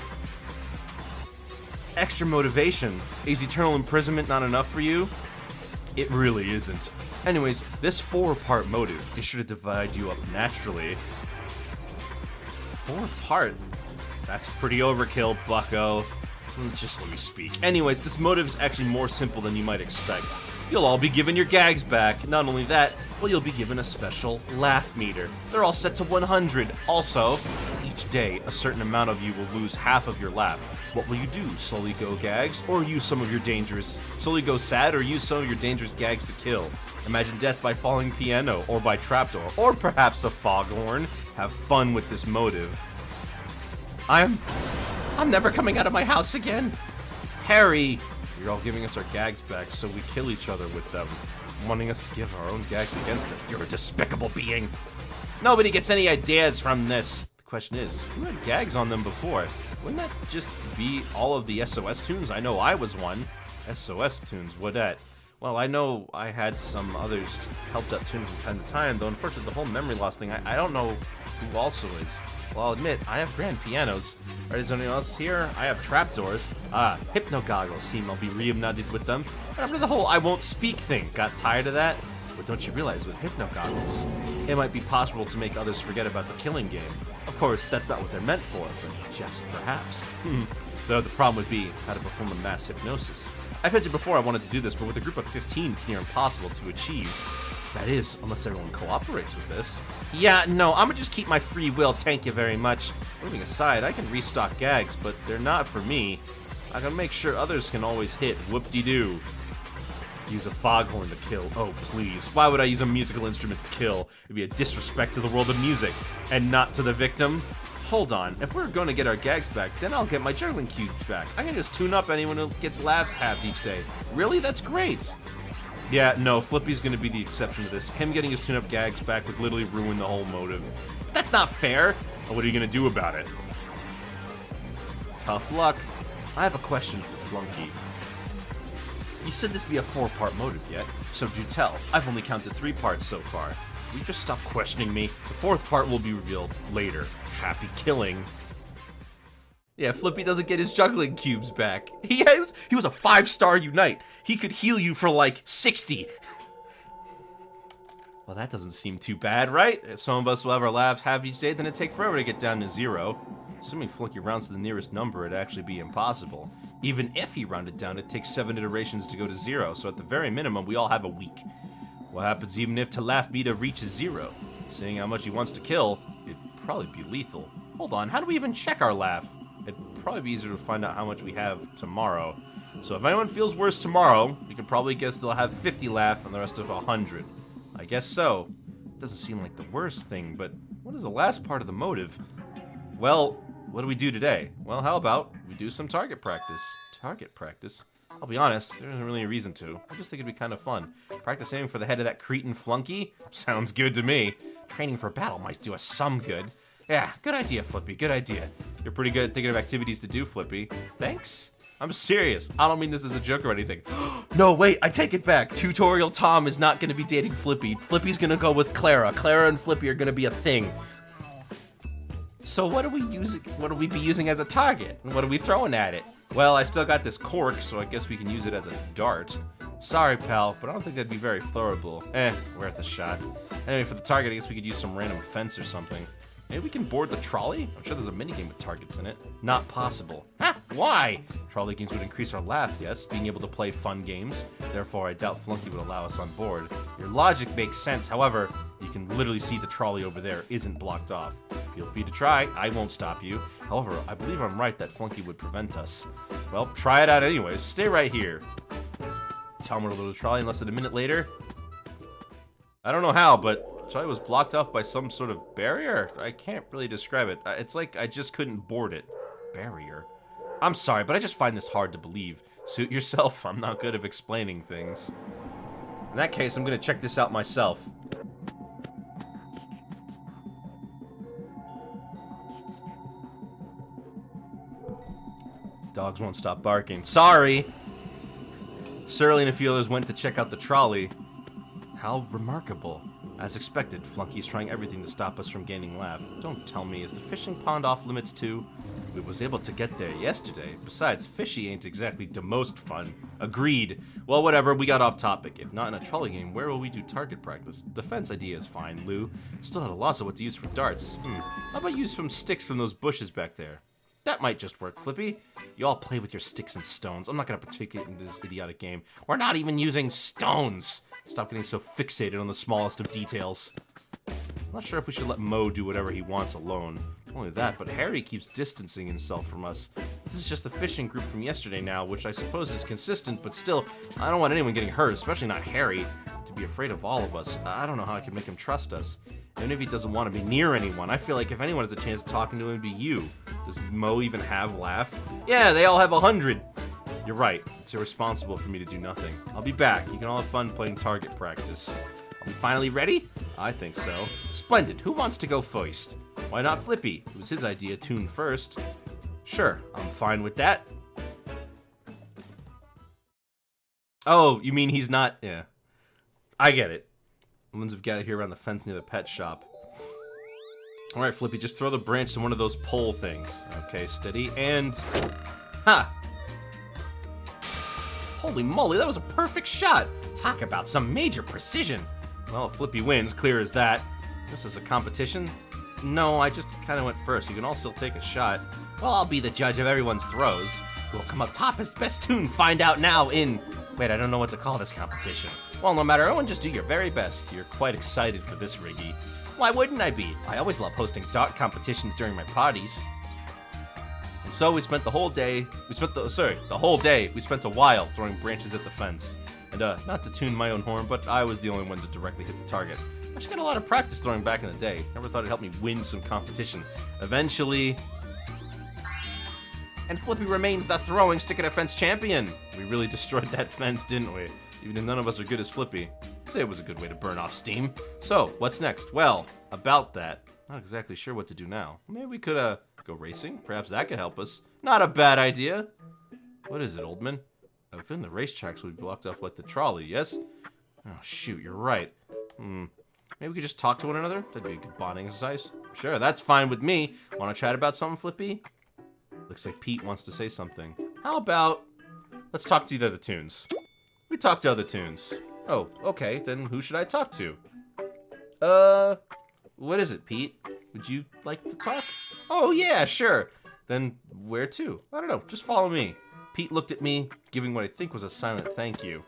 Speaker 1: Extra motivation? Is eternal imprisonment not enough for you? It really isn't. Anyways, this 4-part motive is sure to divide you up naturally. 4-part? That's pretty overkill, bucko. Just let me speak. Anyways, this motive is actually more simple than you might expect. You'll all be given your gags back. Not only that, well, you'll be given a special laugh meter. They're all set to 100. Also, each day, a certain amount of you will lose half of your laugh. What will you do? Slowly go gags, or use some of your dangerous... Slowly go sad, or use some of your dangerous gags to kill. Imagine death by falling piano, or by trapdoor, or perhaps a foghorn. Have fun with this motive. I'm never coming out of my house again. Harry! You're all giving us our gags back, so we kill each other with them. wanting us to give our own gags against us. You're a despicable being. Nobody gets any ideas from this. The question is, who had gags on them before? Wouldn't that just be all of the SOS tunes? I know I was one. SOS tunes, what that? Well, I know I had some others helped out tunes from time to time, though unfortunately the whole memory loss thing, I don't know who also is. Well, I'll admit, I have grand pianos. Right, is there anyone else here? I have trapdoors. Hypno goggles seem I'll be reunited with them. Remember the whole I won't speak thing? Got tired of that? But don't you realize with hypno goggles, it might be possible to make others forget about the killing game. Of course, that's not what they're meant for, but just perhaps. Though the problem would be how to perform a mass hypnosis. I've mentioned before I wanted to do this, but with a group of 15, it's near impossible to achieve. That is, unless everyone cooperates with this. Yeah, no, I'm gonna just keep my free will, thank you very much. Moving aside, I can restock gags, but they're not for me. I gotta make sure others can always hit whoop-de-doo. Use a foghorn to kill. Oh, please. Why would I use a musical instrument to kill? It'd be a disrespect to the world of music, and not to the victim. Hold on, if we're going to get our gags back, then I'll get my juggling cubes back. I can just tune up anyone who gets laughs halved each day. Really? That's great. Yeah, no, Flippy's gonna be the exception to this. Him getting his tune-up gags back would literally ruin the whole motive. That's not fair! Well, what are you gonna do about it? Tough luck. I have a question for Flunky. You said this be a 4-part motive yet, so do tell. I've only counted 3 parts so far. Will you just stop questioning me? The 4th part will be revealed later. Happy killing. Yeah, Flippy doesn't get his juggling cubes back. He was a 5-star Unite. He could heal you for like 60. Well, that doesn't seem too bad, right? If some of us will have our laughs half each day, then it'd take forever to get down to 0. Assuming Flunky rounds to the nearest number, it'd actually be impossible. Even if he rounded down, it takes 7 iterations to go to 0, so at the very minimum, we all have a week. What happens even if to laugh beta reaches 0? Seeing how much he wants to kill, it'd probably be lethal. Hold on, how do we even check our laugh? It'd probably be easier to find out how much we have tomorrow. So if anyone feels worse tomorrow, we can probably guess they'll have 50 laugh and the rest of 100. I guess so. Doesn't seem like the worst thing, but what is the last part of the motive? Well, what do we do today? Well, how about we do some target practice? Target practice? I'll be honest, there isn't really a reason to. I just think it'd be kind of fun. Practice aiming for the head of that cretin Flunky? Sounds good to me. Training for battle might do us some good. Yeah, good idea, Flippy, good idea. You're pretty good at thinking of activities to do, Flippy. Thanks? I'm serious. I don't mean this as a joke or anything. No, wait, I take it back. Tutorial Tom is not gonna be dating Flippy. Flippy's gonna go with Clara. Clara and Flippy are gonna be a thing. So what do we be using as a target? And what are we throwing at it? Well, I still got this cork, so I guess we can use it as a dart. Sorry, pal, but I don't think that'd be very throwable. Worth a shot. Anyway, for the target, I guess we could use some random fence or something. Maybe we can board the trolley? I'm sure there's a minigame with targets in it. Not possible. Ha! Why? Trolley games would increase our laugh, yes, being able to play fun games. Therefore, I doubt Flunky would allow us on board. Your logic makes sense, however, you can literally see the trolley over there isn't blocked off. Feel free to try, I won't stop you. However, I believe I'm right that Flunky would prevent us. Well, try it out anyways. Stay right here. Tell him we're to load the trolley and less than a minute later. I don't know how, but trolley was blocked off by some sort of barrier? I can't really describe it. It's like I just couldn't board it. Barrier? I'm sorry, but I just find this hard to believe. Suit yourself, I'm not good at explaining things. In that case, I'm gonna check this out myself. Dogs won't stop barking. Sorry! Surly and a few others went to check out the trolley. How remarkable. As expected, Flunky is trying everything to stop us from gaining laugh. Don't tell me, is the fishing pond off limits too? We was able to get there yesterday. Besides, fishy ain't exactly the most fun. Agreed. Well, whatever, we got off topic. If not in a trolley game, where will we do target practice? Defense idea is fine, Lou. Still had a loss of what to use for darts. How about use some sticks from those bushes back there? That might just work, Flippy. You all play with your sticks and stones. I'm not gonna participate in this idiotic game. We're not even using stones! Stop getting so fixated on the smallest of details. I'm not sure if we should let Mo do whatever he wants alone. Not only that, but Harry keeps distancing himself from us. This is just the fishing group from yesterday now, which I suppose is consistent, but still, I don't want anyone getting hurt, especially not Harry, to be afraid of all of us. I don't know how I can make him trust us. Even if he doesn't want to be near anyone, I feel like if anyone has a chance of talking to him, it'd be you. Does Mo even have laugh? Yeah, they all have 100. You're right. It's irresponsible for me to do nothing. I'll be back. You can all have fun playing target practice. Are we finally ready? I think so. Splendid. Who wants to go first? Why not Flippy? It was his idea, Toon first. Sure, I'm fine with that. Oh, you mean he's not... Yeah. I get it. The ones we've got here around the fence near the pet shop. Alright, Flippy, just throw the branch to one of those pole things. Okay, steady, and... Ha! Holy moly, that was a perfect shot! Talk about some major precision! Well, if Flippy wins, clear as that. This is a competition? No, I just kind of went first. You can all still take a shot. Well, I'll be the judge of everyone's throws. Who will come up top as the best Toon? Find out now in... Wait, I don't know what to call this competition. Well, no matter what, just do your very best. You're quite excited for this, Riggy. Why wouldn't I be? I always love hosting dart competitions during my parties. And so we spent the whole day... the whole day, we spent a while throwing branches at the fence. And, not to tune my own horn, but I was the only one to directly hit the target. I actually got a lot of practice throwing back in the day. Never thought it'd help me win some competition. Eventually... And Flippy remains the throwing stick at a fence champion. We really destroyed that fence, didn't we? Even if none of us are good as Flippy. I'd say it was a good way to burn off steam. So, what's next? Well, about that. Not exactly sure what to do now. Maybe we could, go racing? Perhaps that could help us. Not a bad idea. What is it, Oldman? If in the racetracks would be blocked off like the trolley, yes? Oh, shoot, you're right. Maybe we could just talk to one another? That'd be a good bonding exercise. Sure, that's fine with me. Want to chat about something, Flippy? Looks like Pete wants to say something. How about... Let's talk to the other Toons. We talk to other Toons. Oh, okay, then who should I talk to? What is it, Pete? Would you like to talk? Oh, yeah, sure. Then where to? I don't know, just follow me. Pete looked at me, giving what I think was a silent thank you.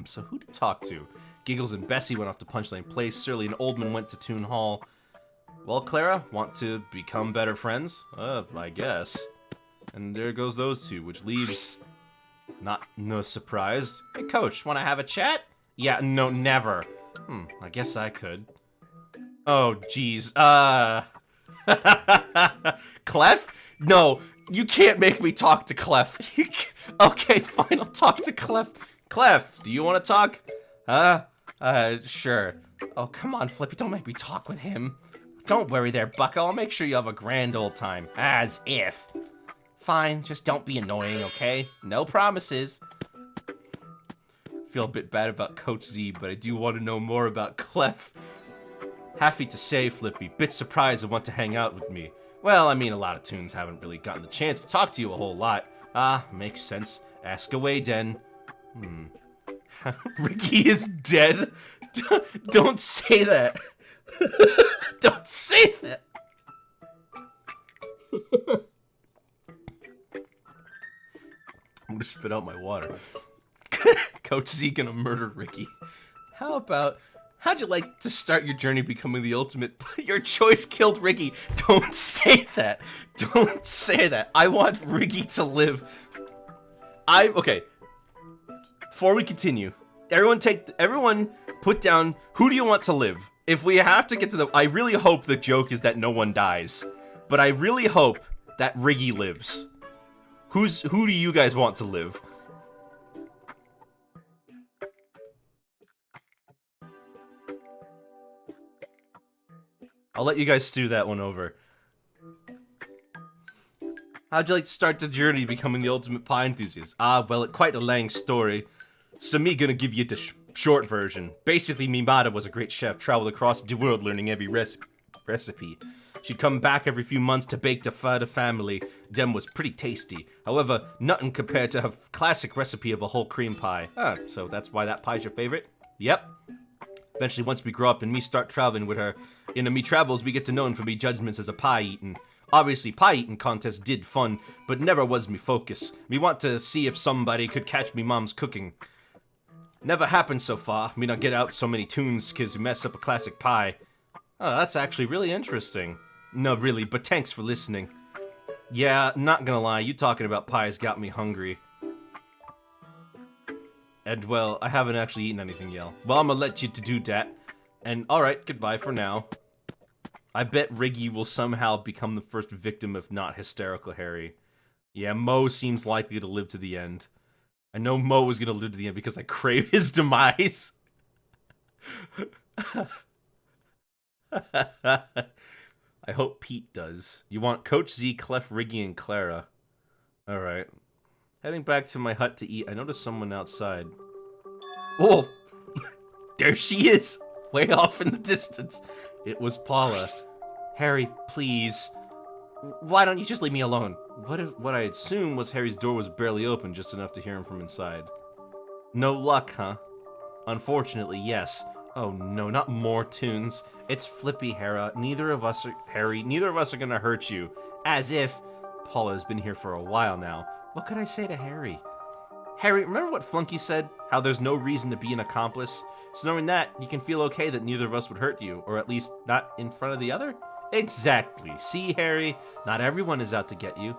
Speaker 1: So who to talk to? Giggles and Bessie went off to Punchline Place. Surly and Oldman went to Toon Hall. Well, Clara, want to become better friends? I guess. And there goes those two, which leaves... Not no surprised. Hey, Coach, want to have a chat? Yeah, no, never. I guess I could. Oh, jeez. Clef? No, you can't make me talk to Clef. Okay, fine, I'll talk to Clef. Clef, do you want to talk? Sure. Oh, come on, Flippy, don't make me talk with him. Don't worry there, Bucko. I'll make sure you have a grand old time. As if. Fine, just don't be annoying, okay? No promises. Feel a bit bad about Coach Z, but I do want to know more about Clef. Happy to say, Flippy, bit surprised and want to hang out with me. Well, I mean, a lot of Toons haven't really gotten the chance to talk to you a whole lot. Makes sense. Ask away, Den. Ricky is dead? Don't say that. Don't say that. I'm gonna spit out my water. Coach Z gonna murder Ricky. How'd you like to start your journey becoming the ultimate? Your choice killed Ricky. Don't say that. Don't say that. I want Ricky to live. Okay. Before we continue, everyone put down, who do you want to live? If we have to get to I really hope the joke is that no one dies. But I really hope that Riggy lives. Who do you guys want to live? I'll let you guys stew that one over. How'd you like to start the journey becoming the ultimate pie enthusiast? Well, quite a long story. So me gonna give you the short version. Basically, me mother was a great chef, traveled across the world learning every recipe. She'd come back every few months to bake to feed the family. Them was pretty tasty. However, nothing compared to her classic recipe of a whole cream pie. So that's why that pie's your favorite? Yep. Eventually, once we grow up and me start traveling with her, in the me travels, we get to known for me judgments as a pie eating. Obviously, pie eating contests did fun, but never was me focus. Me want to see if somebody could catch me mom's cooking. Never happened so far. Me not get out so many tunes cause you mess up a classic pie. Oh, that's actually really interesting. No, really, but thanks for listening. Yeah, not gonna lie, you talking about pies got me hungry. And, well, I haven't actually eaten anything yet. Well, I'm gonna let you to do that. And, alright, goodbye for now. I bet Riggy will somehow become the first victim of not hysterical Harry. Yeah, Mo seems likely to live to the end. I know Mo is gonna live to the end because I crave his demise. I hope Pete does. You want Coach Z, Clef, Riggy, and Clara. Alright. Heading back to my hut to eat, I noticed someone outside. Oh! There she is! Way off in the distance. It was Paula. Harry, please. Why don't you just leave me alone? What I assumed was Harry's door was barely open, just enough to hear him from inside. No luck, huh? Unfortunately, yes. Oh no, not more tunes. It's Flippy, Harry. Neither of us are gonna hurt you. As if. Paula has been here for a while now. What could I say to Harry? Harry, remember what Flunky said? How there's no reason to be an accomplice? So knowing that, you can feel okay that neither of us would hurt you, or at least not in front of the other? Exactly. See, Harry? Not everyone is out to get you.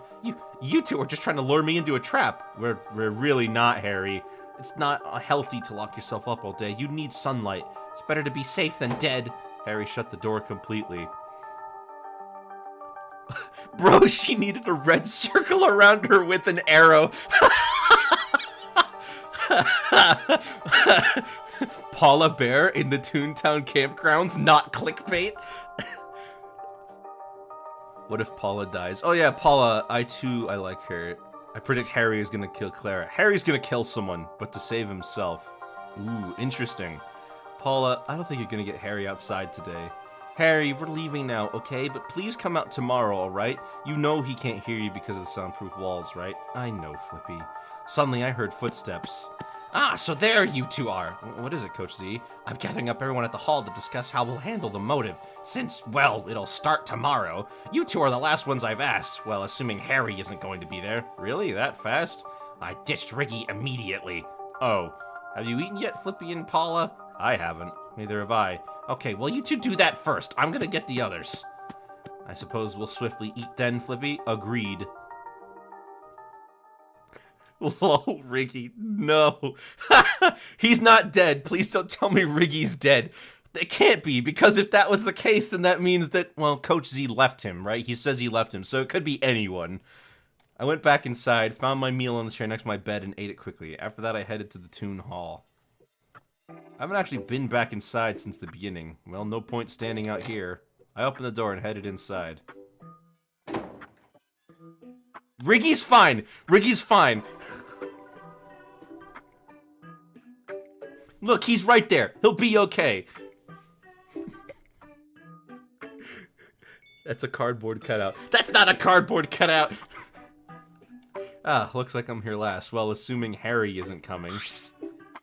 Speaker 1: You two are just trying to lure me into a trap. We're really not, Harry. It's not healthy to lock yourself up all day. You need sunlight. It's better to be safe than dead. Harry shut the door completely. Bro, she needed a red circle around her with an arrow. Paula Bear in the Toontown campgrounds, not clickbait. What if Paula dies? Oh yeah, Paula, I like her. I predict Harry is gonna kill Clara. Harry's gonna kill someone, but to save himself. Ooh, interesting. Paula, I don't think you're gonna get Harry outside today. Harry, we're leaving now, okay? But please come out tomorrow, alright? You know he can't hear you because of the soundproof walls, right? I know, Flippy. Suddenly I heard footsteps. Ah, so there you two are. What is it, Coach Z? I'm gathering up everyone at the hall to discuss how we'll handle the motive. Since, well, it'll start tomorrow. You two are the last ones I've asked. Well, assuming Harry isn't going to be there. Really? That fast? I ditched Riggy immediately. Oh. Have you eaten yet, Flippy and Paula? I haven't. Neither have I. Okay, well, you two do that first. I'm gonna get the others. I suppose we'll swiftly eat then, Flippy? Agreed. Lol, Riggy, no. He's not dead. Please don't tell me Riggy's dead. It can't be, because if that was the case, then that means that, well, Coach Z left him, right? He says he left him, so it could be anyone. I went back inside, found my meal on the chair next to my bed, and ate it quickly. After that, I headed to the Toon Hall. I haven't actually been back inside since the beginning. Well, no point standing out here. I opened the door and headed inside. Riggy's fine! Riggy's fine! Look, he's right there. He'll be okay. That's a cardboard cutout. That's not a cardboard cutout! Ah, looks like I'm here last. Well, assuming Harry isn't coming.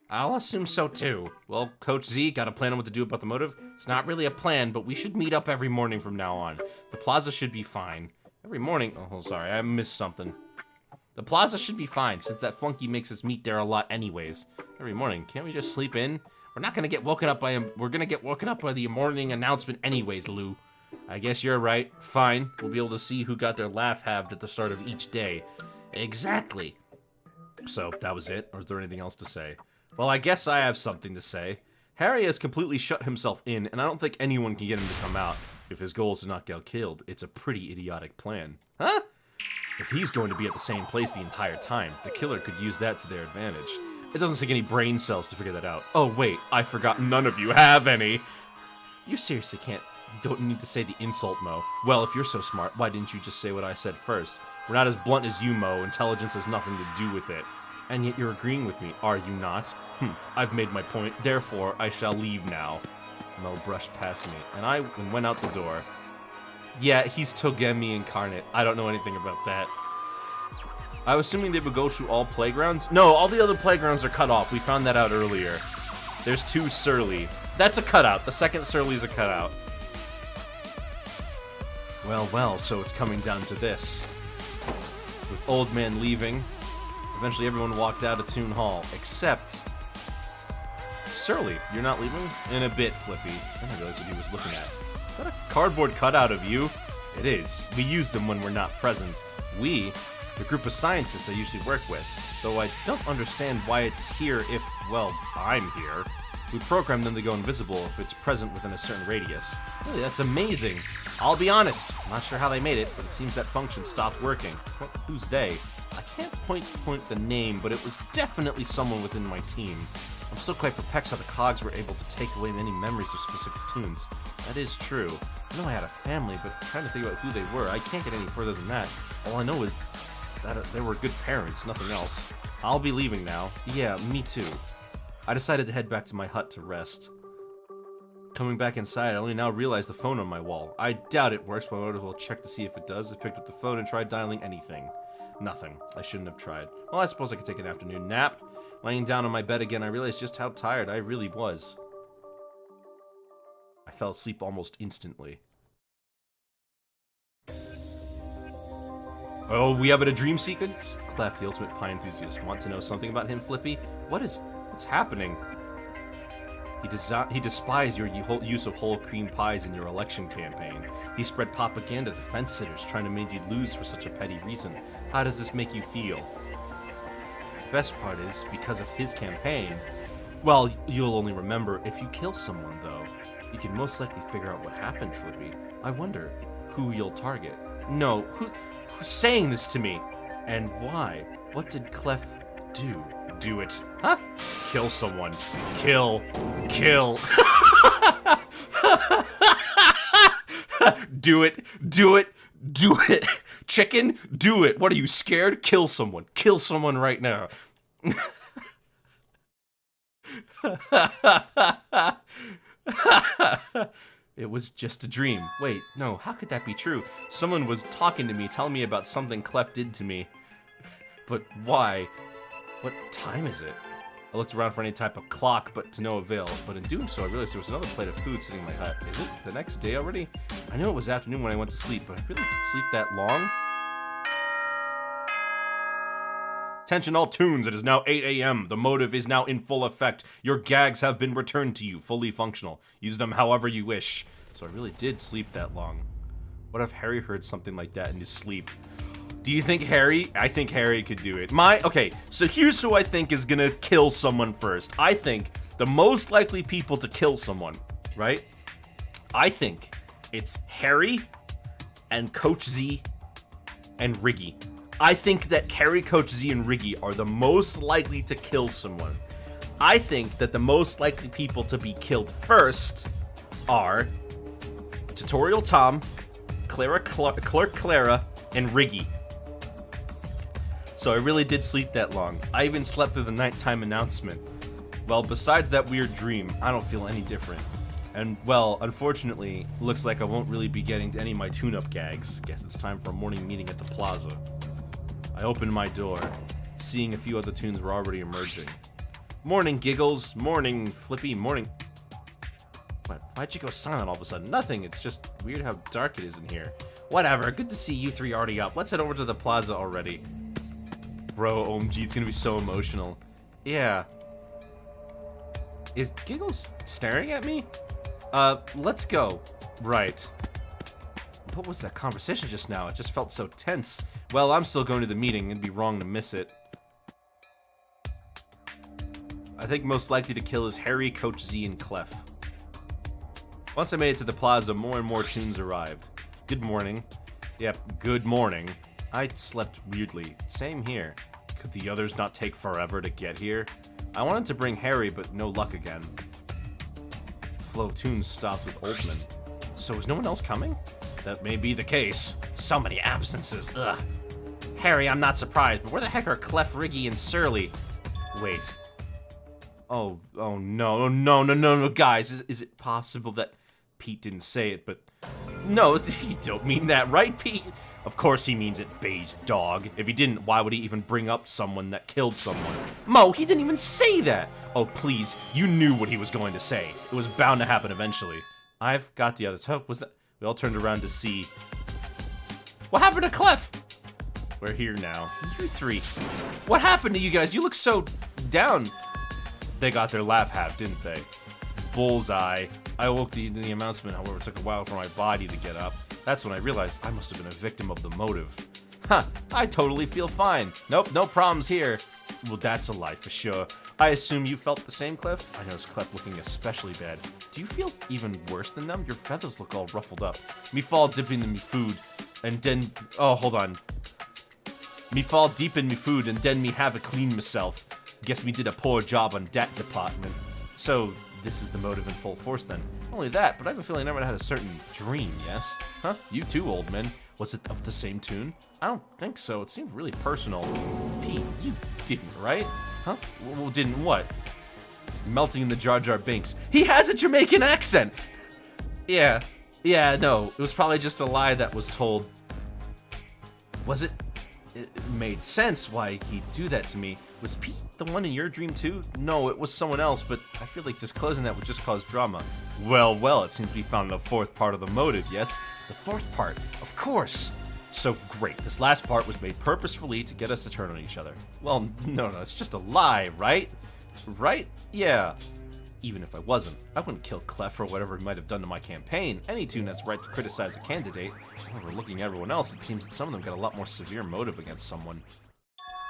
Speaker 1: I'll assume so too. Well, Coach Z, got a plan on what to do about the motive? It's not really a plan, but we should meet up every morning from now on. The plaza should be fine. Every morning? Oh, sorry, I missed something. The plaza should be fine, since that flunky makes us meet there a lot anyways. Every morning, can't we just sleep in? We're not gonna get woken up by him. We're gonna get woken up by the morning announcement anyways, Lou. I guess you're right. Fine. We'll be able to see who got their laugh halved at the start of each day. Exactly. So, that was it? Or is there anything else to say? Well, I guess I have something to say. Harry has completely shut himself in, and I don't think anyone can get him to come out. If his goal is to not get killed, it's a pretty idiotic plan. Huh? If he's going to be at the same place the entire time, the killer could use that to their advantage. It doesn't take any brain cells to figure that out. Oh wait, I forgot none of you have any. You seriously don't need to say the insult, Mo. Well, if you're so smart, why didn't you just say what I said first? We're not as blunt as you, Mo. Intelligence has nothing to do with it. And yet you're agreeing with me, are you not? I've made my point, therefore I shall leave now. Mo brushed past me, and I went out the door. Yeah, he's Togemi incarnate. I don't know anything about that. I was assuming they would go to all playgrounds. No, all the other playgrounds are cut off. We found that out earlier. There's 2 Surly. That's a cutout. The second Surly's a cutout. Well, well, so it's coming down to this. With Old Man leaving, eventually everyone walked out of Toon Hall, except... Surly, you're not leaving? In a bit, Flippy. I didn't realize what he was looking at. Is that a cardboard cutout of you? It is. We use them when we're not present. We? The group of scientists I usually work with. Though I don't understand why it's here if, well, I'm here. We program them to go invisible if it's present within a certain radius. Really, that's amazing. I'll be honest, I'm not sure how they made it, but it seems that function stopped working. What, who's they? I can't point the name, but it was definitely someone within my team. I'm still quite perplexed how the cogs were able to take away many memories of specific tunes. That is true. I know I had a family, but trying to think about who they were, I can't get any further than that. All I know is that they were good parents, nothing else. I'll be leaving now. Yeah, me too. I decided to head back to my hut to rest. Coming back inside, I only now realized the phone on my wall. I doubt it works, but I might as well check to see if it does. I picked up the phone and tried dialing anything. Nothing. I shouldn't have tried. Well, I suppose I could take an afternoon nap. Laying down on my bed again, I realized just how tired I really was. I fell asleep almost instantly. Oh, we have a dream sequence? Clef, the ultimate pie enthusiast. Want to know something about him, Flippy? What's happening? He despised your use of whole cream pies in your election campaign. He spread propaganda to fence sitters, trying to make you lose for such a petty reason. How does this make you feel? The best part is, because of his campaign, well, you'll only remember if you kill someone, though. You can most likely figure out what happened, Flippy. I wonder who you'll target. No, who's saying this to me? And why? What did Clef do? Do it. Huh? Kill someone. Kill. Do it. Do it. Do it. Chicken, do it. What are you, scared? Kill someone. Kill someone right now. It was just a dream. Wait, no, how could that be true? Someone was talking to me, telling me about something Clef did to me. But why? What time is it? I looked around for any type of clock, but to no avail. But in doing so, I realized there was another plate of food sitting in my hut. Is it the next day already? I knew it was afternoon when I went to sleep, but I really didn't sleep that long. Attention all Toons, it is now 8 a.m. The motive is now in full effect. Your gags have been returned to you, fully functional. Use them however you wish. So I really did sleep that long. What if Harry heard something like that in his sleep? Do you think Harry? I think Harry could do it. Okay, so here's who I think is gonna kill someone first. I think the most likely people to kill someone, right? I think it's Harry and Coach Z and Riggy. I think that Harry, Coach Z, and Riggy are the most likely to kill someone. I think that the most likely people to be killed first are Tutorial Tom, Clerk Clara, and Riggy. So I really did sleep that long. I even slept through the nighttime announcement. Well, besides that weird dream, I don't feel any different. And, well, unfortunately, looks like I won't really be getting to any of my tune-up gags. Guess it's time for a morning meeting at the plaza. I opened my door, seeing a few other tunes were already emerging. Morning, Giggles. Morning, Flippy. Morning. What? Why'd you go silent all of a sudden? Nothing. It's just weird how dark it is in here. Whatever. Good to see you three already up. Let's head over to the plaza already. Bro, OMG, it's gonna be so emotional. Yeah. Is Giggles staring at me? Let's go. Right. What was that conversation just now? It just felt so tense. Well, I'm still going to the meeting. It'd be wrong to miss it. I think most likely to kill is Harry, Coach Z, and Clef. Once I made it to the plaza, more and more tunes arrived. Good morning. Yep, good morning. I slept weirdly. Same here. Could the others not take forever to get here? I wanted to bring Harry, but no luck again. Flow tunes stopped with Oldman. So is no one else coming? That may be the case. So many absences, ugh. Harry, I'm not surprised, but where the heck are Clef, Riggy, and Surly? Wait. Oh no, guys, is it possible that Pete didn't say it, but... No, you don't mean that, right, Pete? Of course he means it, beige dog. If he didn't, why would he even bring up someone that killed someone? Mo, he didn't even say that! Oh, please, you knew what he was going to say. It was bound to happen eventually. I've got the others. Oh, was that... We all turned around to see... What happened to Clef? We're here now. You three. What happened to you guys? You look so down. They got their laugh half, didn't they? Bullseye. I awoke to the announcement, however, it took a while for my body to get up. That's when I realized I must have been a victim of the motive. Huh, I totally feel fine. Nope, no problems here. Well, that's a lie for sure. I assume you felt the same, Clef? I noticed Clef looking especially bad. Do you feel even worse than them? Your feathers look all ruffled up. Me fall dipping in me food, and then... Oh, hold on. Me fall deep in me food, and then me have a clean myself. Guess me did a poor job on that department. So, this is the motive in full force then. Not only that, but I have a feeling I never had a certain dream, yes? Huh? You too, old man. Was it of the same tune? I don't think so. It seemed really personal. Pete, you didn't, right? Huh? Well, didn't what? Melting in the Jar Jar Binks. He has a Jamaican accent! Yeah, no. It was probably just a lie that was told. Was it? It made sense why he'd do that to me. Was Pete the one in your dream too? No, it was someone else, but I feel like disclosing that would just cause drama. Well, it seems we found the fourth part of the motive, yes? The fourth part, of course! So great, this last part was made purposefully to get us to turn on each other. Well, no, it's just a lie, right? Right? Yeah. Even if I wasn't, I wouldn't kill Clef for whatever he might have done to my campaign. Any Toon has the right to criticize a candidate. However, looking at everyone else, it seems that some of them got a lot more severe motive against someone.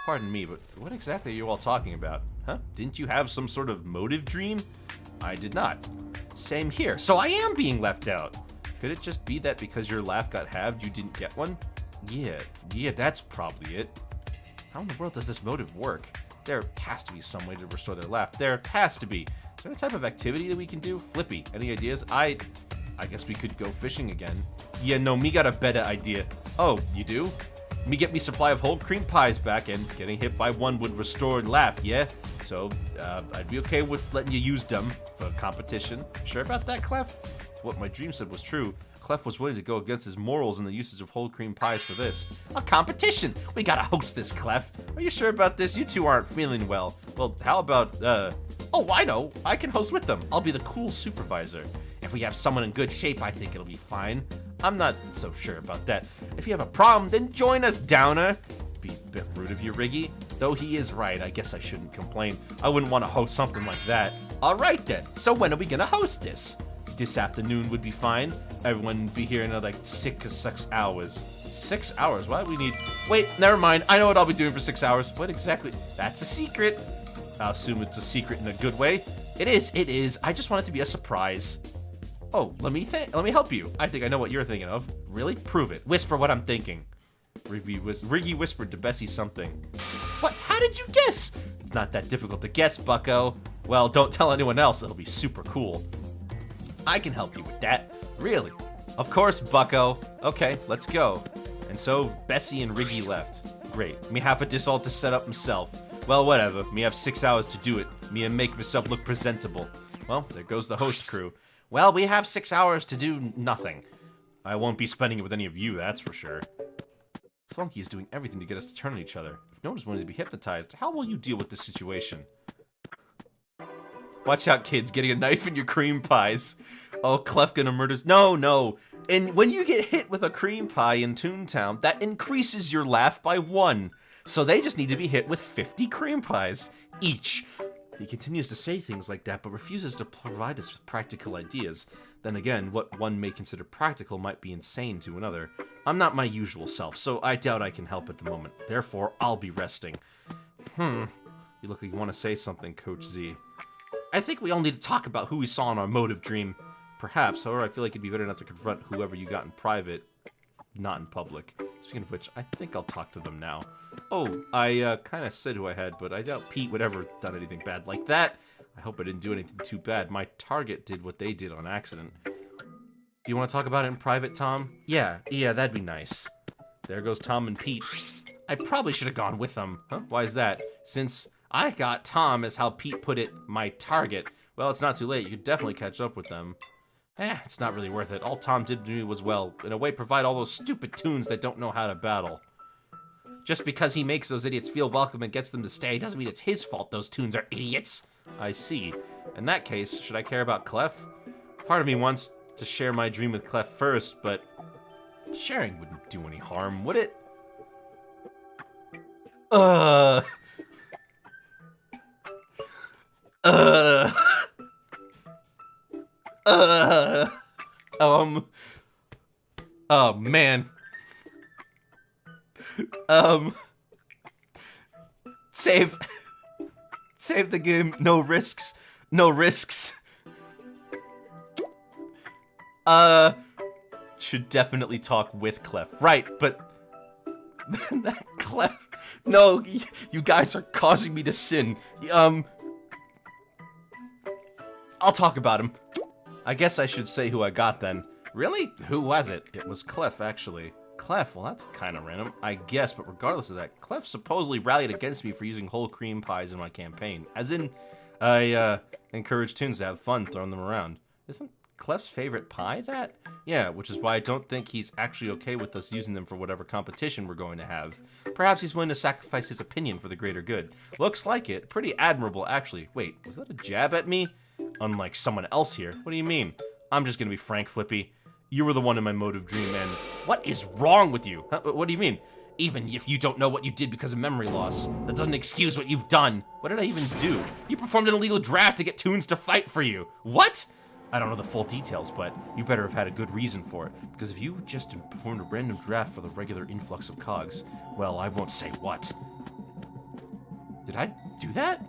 Speaker 1: Pardon me, but what exactly are you all talking about? Huh? Didn't you have some sort of motive dream? I did not. Same here, so I am being left out. Could it just be that because your laugh got halved, you didn't get one? Yeah, that's probably it. How in the world does this motive work? There has to be some way to restore their laugh. There has to be. Is there a type of activity that we can do? Flippy, any ideas? I guess we could go fishing again. Yeah, no, me got a better idea. Oh, you do? Me get me supply of whole cream pies back, and getting hit by one would restore laugh, yeah? So, I'd be okay with letting you use them for competition. Sure about that, Clef? What my dream said was true. Clef was willing to go against his morals in the uses of whole cream pies for this. A competition! We gotta host this, Clef. Are you sure about this? You two aren't feeling well. Well, how about, Oh, I know. I can host with them. I'll be the cool supervisor. If we have someone in good shape, I think it'll be fine. I'm not so sure about that. If you have a problem, then join us, Downer. Be a bit rude of you, Riggy. Though he is right, I guess I shouldn't complain. I wouldn't want to host something like that. All right, then. So when are we gonna host this? This afternoon would be fine. Everyone would be here in like 6 hours. 6 hours? Why do we need... Wait, never mind. I know what I'll be doing for 6 hours. What exactly? That's a secret. I'll assume it's a secret in a good way. It is. I just want it to be a surprise. Oh, let me help you. I think I know what you're thinking of. Really? Prove it. Whisper what I'm thinking. Riggy whispered to Bessie something. What? How did you guess? It's not that difficult to guess, bucko. Well, don't tell anyone else. It'll be super cool. I can help you with that. Really? Of course, bucko. Okay, let's go. And so, Bessie and Riggy left. Great. Me have a this all to set up himself. Well, whatever. Me have 6 hours to do it. Me and make myself look presentable. Well, there goes the host crew. Well, we have 6 hours to do nothing. I won't be spending it with any of you, that's for sure. Flunky is doing everything to get us to turn on each other. If no one is willing to be hypnotized, how will you deal with this situation? Watch out, kids, getting a knife in your cream pies. Oh, Clef gonna murders. No. And when you get hit with a cream pie in Toontown, that increases your laugh by 1. So they just need to be hit with 50 cream pies each. He continues to say things like that, but refuses to provide us with practical ideas. Then again, what one may consider practical might be insane to another. I'm not my usual self, so I doubt I can help at the moment. Therefore, I'll be resting. You look like you want to say something, Coach Z. I think we all need to talk about who we saw in our motive dream. Perhaps, however, I feel like it'd be better not to confront whoever you got in private, not in public. Speaking of which, I think I'll talk to them now. Oh, I kind of said who I had, but I doubt Pete would ever done anything bad like that. I hope I didn't do anything too bad. My target did what they did on accident. Do you want to talk about it in private, Tom? Yeah, that'd be nice. There goes Tom and Pete. I probably should have gone with them. Huh? Why is that? Since I got Tom, as how Pete put it, my target. Well, it's not too late. You could definitely catch up with them. It's not really worth it. All Tom did to me was, well, in a way, provide all those stupid toons that don't know how to battle. Just because he makes those idiots feel welcome and gets them to stay doesn't mean it's his fault those toons are idiots. I see. In that case, should I care about Clef? Part of me wants to share my dream with Clef first, but sharing wouldn't do any harm, would it? Oh, man. Save Save the game. No risks. No risks. Should definitely talk with Clef. Right, but... that Clef... No, you guys are causing me to sin. I'll talk about him. I guess I should say who I got then. Really? Who was it? It was Clef, actually. Clef? Well, that's kind of random, I guess, but regardless of that, Clef supposedly rallied against me for using whole cream pies in my campaign. As in, I, encourage Toons to have fun throwing them around. Isn't Clef's favorite pie that? Yeah, which is why I don't think he's actually okay with us using them for whatever competition we're going to have. Perhaps he's willing to sacrifice his opinion for the greater good. Looks like it. Pretty admirable, actually. Wait, was that a jab at me? Unlike someone else here. What do you mean? I'm just gonna be frank, Flippy. You were the one in my motive dream, and what is wrong with you? Huh? What do you mean? Even if you don't know what you did because of memory loss, that doesn't excuse what you've done. What did I even do? You performed an illegal draft to get Toons to fight for you. What? I don't know the full details, but you better have had a good reason for it. Because if you just performed a random draft for the regular influx of cogs, well, I won't say what. Did I do that?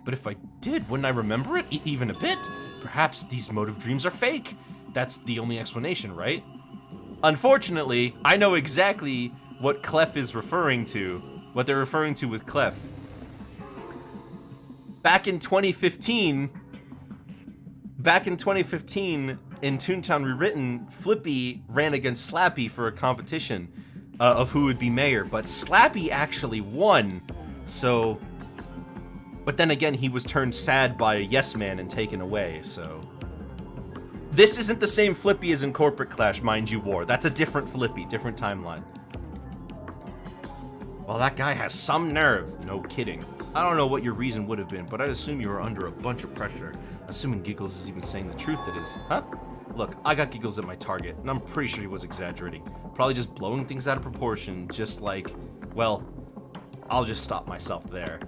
Speaker 1: But if I did, wouldn't I remember it even a bit? Perhaps these motive dreams are fake. That's the only explanation, right? Unfortunately, I know exactly what Clef is referring to. What they're referring to with Clef. Back in 2015, in Toontown Rewritten, Flippy ran against Slappy for a competition of who would be mayor, but Slappy actually won, so... But then again, he was turned sad by a yes man and taken away, so... This isn't the same Flippy as in Corporate Clash, mind you, War. That's a different Flippy, different timeline. Well, that guy has some nerve. No kidding. I don't know what your reason would have been, but I'd assume you were under a bunch of pressure. Assuming Giggles is even saying the truth, that is. Huh? Look, I got Giggles at my target, and I'm pretty sure he was exaggerating. Probably just blowing things out of proportion, just like... Well, I'll just stop myself there.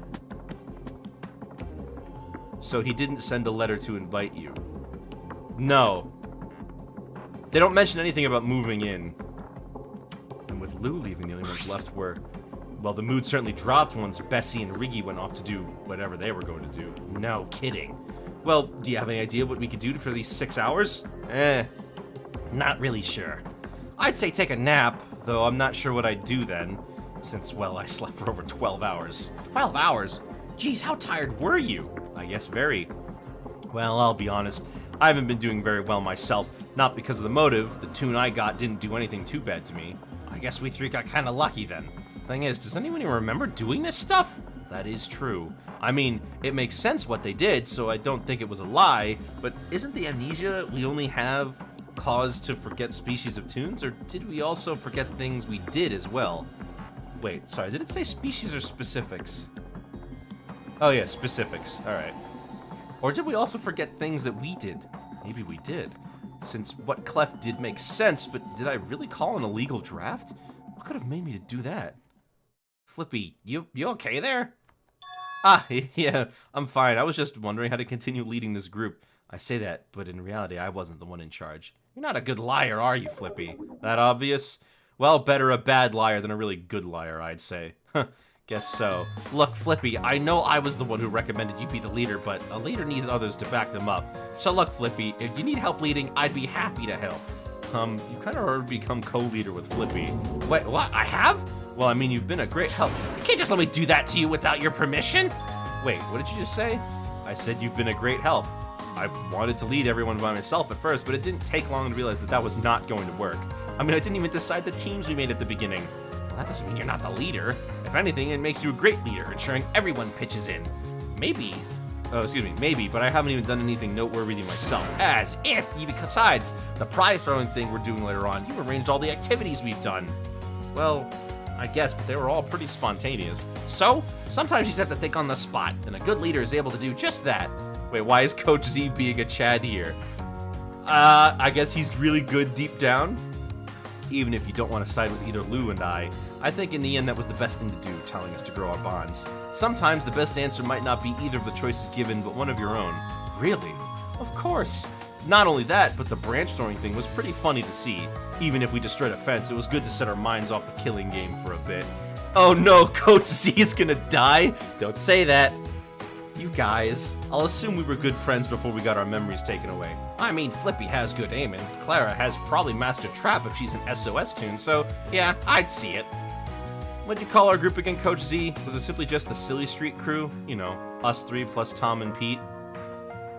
Speaker 1: So he didn't send a letter to invite you. No. They don't mention anything about moving in. And with Lou leaving, the only ones left were... Well, the mood certainly dropped once Bessie and Riggy went off to do whatever they were going to do. No kidding. Well, do you have any idea what we could do for these 6 hours? Not really sure. I'd say take a nap, though I'm not sure what I'd do then. Since, well, I slept for over 12 hours. 12 hours? Geez, how tired were you? I guess very. Well, I'll be honest. I haven't been doing very well myself. Not because of the motive. The tune I got didn't do anything too bad to me. I guess we three got kinda lucky then. Thing is, does anyone even remember doing this stuff? That is true. I mean, it makes sense what they did, so I don't think it was a lie, but isn't the amnesia we only have cause to forget species of tunes, or did we also forget things we did as well? Wait, sorry, did it say species or specifics? Oh yeah, specifics, alright. Or did we also forget things that we did? Maybe we did. Since what Clef did make sense, but did I really call an illegal draft? What could have made me to do that? Flippy, you okay there? Ah, yeah, I'm fine. I was just wondering how to continue leading this group. I say that, but in reality, I wasn't the one in charge. You're not a good liar, are you, Flippy? That obvious? Well, better a bad liar than a really good liar, I'd say. Huh, guess so. Look, Flippy, I know I was the one who recommended you be the leader, but a leader needs others to back them up. So look, Flippy, if you need help leading, I'd be happy to help. You kind of already become co-leader with Flippy. Wait, what? I have? Well, I mean, you've been a great help. You can't just let me do that to you without your permission. Wait, what did you just say? I said you've been a great help. I wanted to lead everyone by myself at first, but it didn't take long to realize that that was not going to work. I mean, I didn't even decide the teams we made at the beginning. Well, that doesn't mean you're not the leader. If anything, it makes you a great leader, ensuring everyone pitches in. Maybe, but I haven't even done anything noteworthy myself. As if, besides the prize throwing thing we're doing later on, you arranged all the activities we've done. Well, I guess, but they were all pretty spontaneous. So, sometimes you just have to think on the spot, and a good leader is able to do just that. Wait, why is Coach Z being a Chad here? I guess he's really good deep down. Even if you don't want to side with either Lou and I think in the end that was the best thing to do, telling us to grow our bonds. Sometimes the best answer might not be either of the choices given, but one of your own. Really? Of course. Not only that, but the branch throwing thing was pretty funny to see. Even if we destroyed a fence, it was good to set our minds off the killing game for a bit. Oh no, Coach Z is gonna die? Don't say that. You guys. I'll assume we were good friends before we got our memories taken away. I mean, Flippy has good aim, and Clara has probably mastered Trap if she's an SOS toon, so yeah, I'd see it. What'd you call our group again, Coach Z? Was it simply just the Silly Street crew? You know, us three plus Tom and Pete?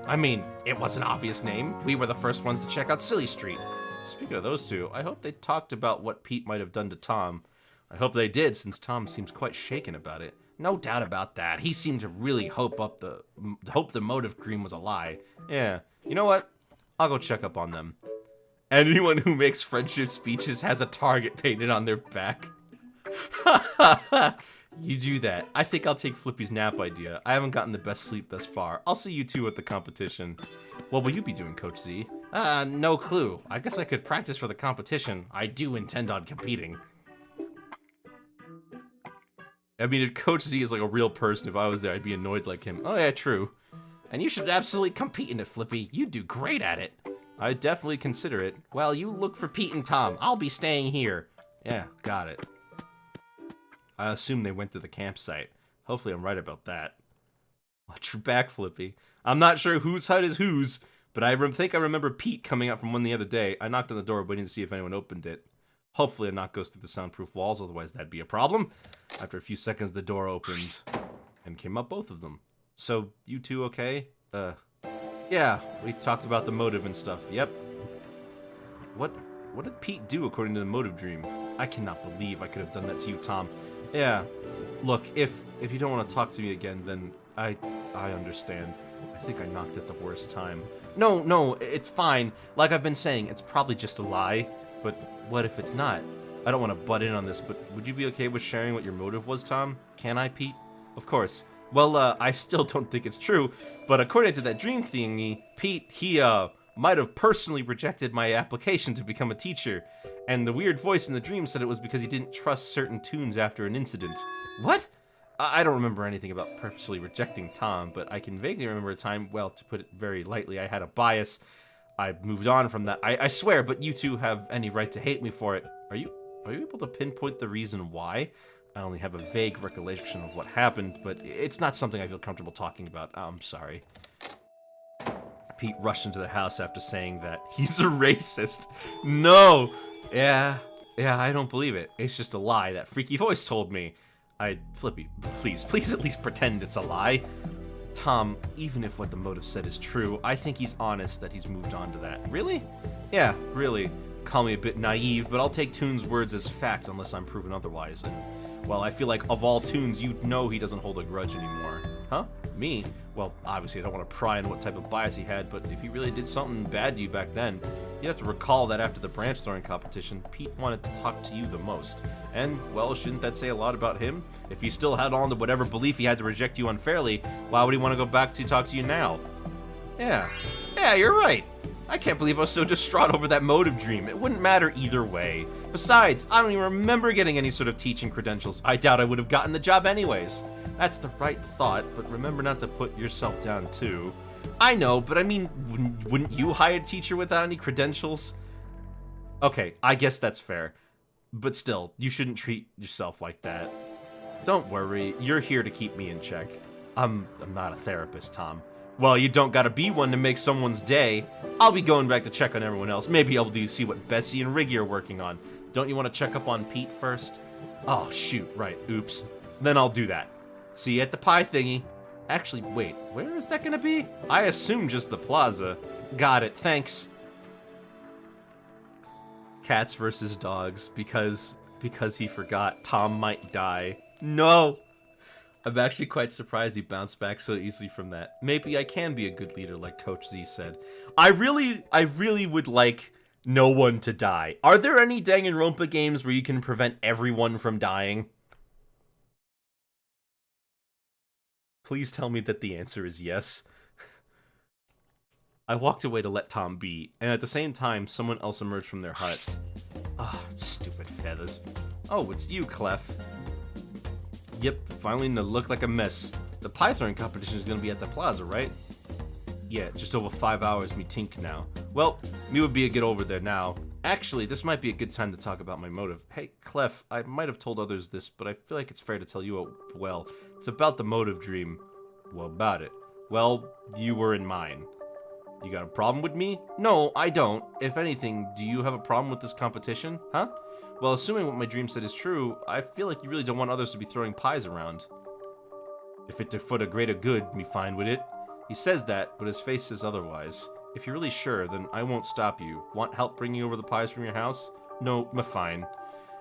Speaker 1: I mean, it was an obvious name. We were the first ones to check out Silly Street. Speaking of those two, I hope they talked about what Pete might have done to Tom. I hope they did, since Tom seems quite shaken about it. No doubt about that. He seemed to really hope the motive cream was a lie. Yeah. You know what? I'll go check up on them. Anyone who makes friendship speeches has a target painted on their back. You do that. I think I'll take Flippy's nap idea. I haven't gotten the best sleep thus far. I'll see you two at the competition. What will you be doing, Coach Z? No clue. I guess I could practice for the competition. I do intend on competing. I mean, if Coach Z is like a real person, if I was there, I'd be annoyed like him. Oh yeah, true. And you should absolutely compete in it, Flippy. You do great at it. I'd definitely consider it. Well, you look for Pete and Tom. I'll be staying here. Yeah, got it. I assume they went to the campsite. Hopefully I'm right about that. Watch your back, Flippy. I'm not sure whose hut is whose, but I think I remember Pete coming out from one the other day. I knocked on the door waiting to see if anyone opened it. Hopefully a knock goes through the soundproof walls, otherwise that'd be a problem. After a few seconds, the door opened, and came up both of them. So, you two okay? Yeah, we talked about the motive and stuff, yep. What did Pete do according to the motive dream? I cannot believe I could have done that to you, Tom. Yeah, look, if you don't want to talk to me again, then I understand. I think I knocked at the worst time. No, it's fine. Like I've been saying, it's probably just a lie, but what if it's not? I don't want to butt in on this, but would you be okay with sharing what your motive was, Tom? Can I, Pete? Of course. Well, I still don't think it's true, but according to that dream thingy, Pete, he, might have personally rejected my application to become a teacher, and the weird voice in the dream said it was because he didn't trust certain toons after an incident. What? I don't remember anything about purposely rejecting Tom, but I can vaguely remember a time, well, to put it very lightly, I had a bias. I moved on from that. I swear, but you two have any right to hate me for it. Are you able to pinpoint the reason why? I only have a vague recollection of what happened, but it's not something I feel comfortable talking about. I'm sorry. Pete rushed into the house after saying that. He's a racist. No! Yeah, I don't believe it. It's just a lie. That freaky voice told me. Flippy, please at least pretend it's a lie. Tom, even if what the motive said is true, I think he's honest that he's moved on to that. Really? Yeah, really. Call me a bit naive, but I'll take Toon's words as fact unless I'm proven otherwise. And, well, I feel like of all Toons, you'd know he doesn't hold a grudge anymore. Huh? Me? Well, obviously I don't want to pry on what type of bias he had, but if he really did something bad to you back then, you have to recall that after the branch throwing competition, Pete wanted to talk to you the most. And, well, shouldn't that say a lot about him? If he still held on to whatever belief he had to reject you unfairly, why would he want to go back to talk to you now? Yeah, you're right. I can't believe I was so distraught over that motive dream. It wouldn't matter either way. Besides, I don't even remember getting any sort of teaching credentials. I doubt I would have gotten the job anyways. That's the right thought, but remember not to put yourself down too. I know, but I mean, wouldn't you hire a teacher without any credentials? Okay, I guess that's fair. But still, you shouldn't treat yourself like that. Don't worry, you're here to keep me in check. I'm not a therapist, Tom. Well, you don't gotta be one to make someone's day. I'll be going back to check on everyone else. Maybe I'll see what Bessie and Riggy are working on. Don't you want to check up on Pete first? Oh, shoot, right, oops. Then I'll do that. See you at the pie thingy. Actually, wait, where is that gonna be? I assume just the plaza. Got it, thanks. Cats versus dogs, because he forgot Tom might die. No! I'm actually quite surprised he bounced back so easily from that. Maybe I can be a good leader like Coach Z said. I really would like no one to die. Are there any Danganronpa games where you can prevent everyone from dying? Please tell me that the answer is yes. I walked away to let Tom be, and at the same time, someone else emerged from their hut. Ah, stupid feathers. Oh, it's you, Clef. Yep, finally to look like a mess. The pie throwing competition is gonna be at the plaza, right? Yeah, just over 5 hours me tink now. Well, me would be a get over there now. Actually, this might be a good time to talk about my motive. Hey, Clef, I might have told others this, but I feel like it's fair to tell you, well, it's about the motive dream. What about it? Well, you were in mine. You got a problem with me? No, I don't. If anything, do you have a problem with this competition? Huh? Well, assuming what my dream said is true, I feel like you really don't want others to be throwing pies around. If it for the greater good, me fine with it. He says that, but his face says otherwise. If you're really sure, then I won't stop you. Want help bringing over the pies from your house? No, me fine.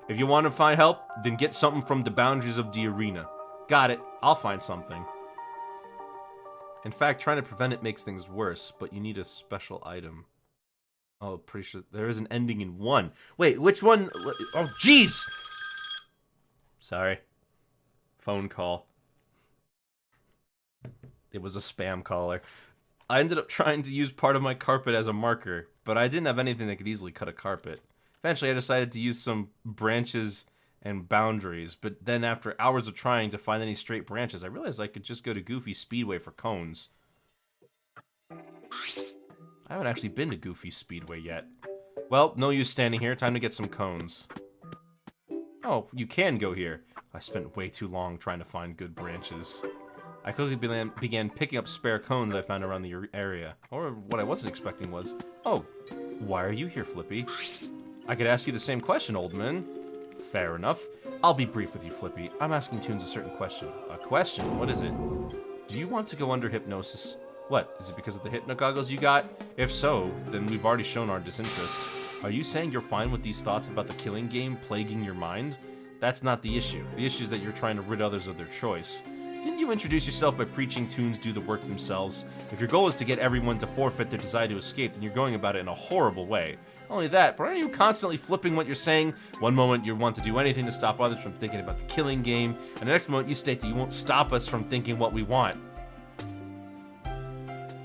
Speaker 1: If you want to find help, then get something from the boundaries of the arena. Got it. I'll find something. In fact, trying to prevent it makes things worse, but you need a special item. Oh, pretty sure there is an ending in 1. Wait, which one? Oh, jeez! Sorry. Phone call. It was a spam caller. I ended up trying to use part of my carpet as a marker, but I didn't have anything that could easily cut a carpet. Eventually, I decided to use some branches and boundaries, but then after hours of trying to find any straight branches, I realized I could just go to Goofy Speedway for cones. I haven't actually been to Goofy Speedway yet. Well, no use standing here, time to get some cones. Oh, you can go here. I spent way too long trying to find good branches. I quickly began picking up spare cones I found around the area. Or what I wasn't expecting was, oh, why are you here, Flippy? I could ask you the same question, old man. Fair enough. I'll be brief with you, Flippy. I'm asking Toons a certain question. A question? What is it? Do you want to go under hypnosis? What? Is it because of the hypno goggles you got? If so, then we've already shown our disinterest. Are you saying you're fine with these thoughts about the killing game plaguing your mind? That's not the issue. The issue is that you're trying to rid others of their choice. Didn't you introduce yourself by preaching Toons do the work themselves? If your goal is to get everyone to forfeit their desire to escape, then you're going about it in a horrible way. Not only that, but aren't you constantly flipping what you're saying? One moment you want to do anything to stop others from thinking about the killing game, and the next moment you state that you won't stop us from thinking what we want.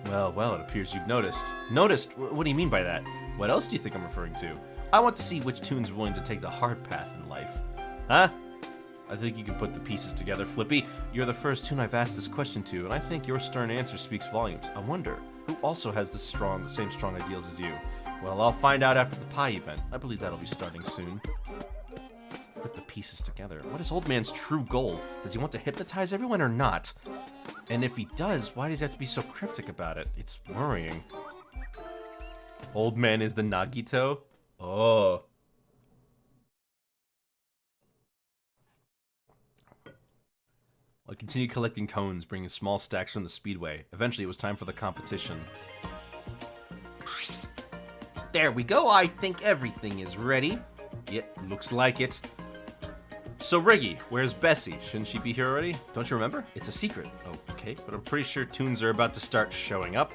Speaker 1: Well, it appears you've noticed. Noticed? What do you mean by that? What else do you think I'm referring to? I want to see which Toon's willing to take the hard path in life. Huh? I think you can put the pieces together, Flippy. You're the first Toon I've asked this question to, and I think your stern answer speaks volumes. I wonder, who also has the same strong ideals as you? Well, I'll find out after the pie event. I believe that'll be starting soon. Put the pieces together. What is Old Man's true goal? Does he want to hypnotize everyone or not? And if he does, why does he have to be so cryptic about it? It's worrying. Old Man is the Nagito? Oh. I continued collecting cones, bringing small stacks from the speedway. Eventually, it was time for the competition. There we go. I think everything is ready. Yep, looks like it. So, Riggy, where's Bessie? Shouldn't she be here already? Don't you remember? It's a secret. Okay, but I'm pretty sure Toons are about to start showing up.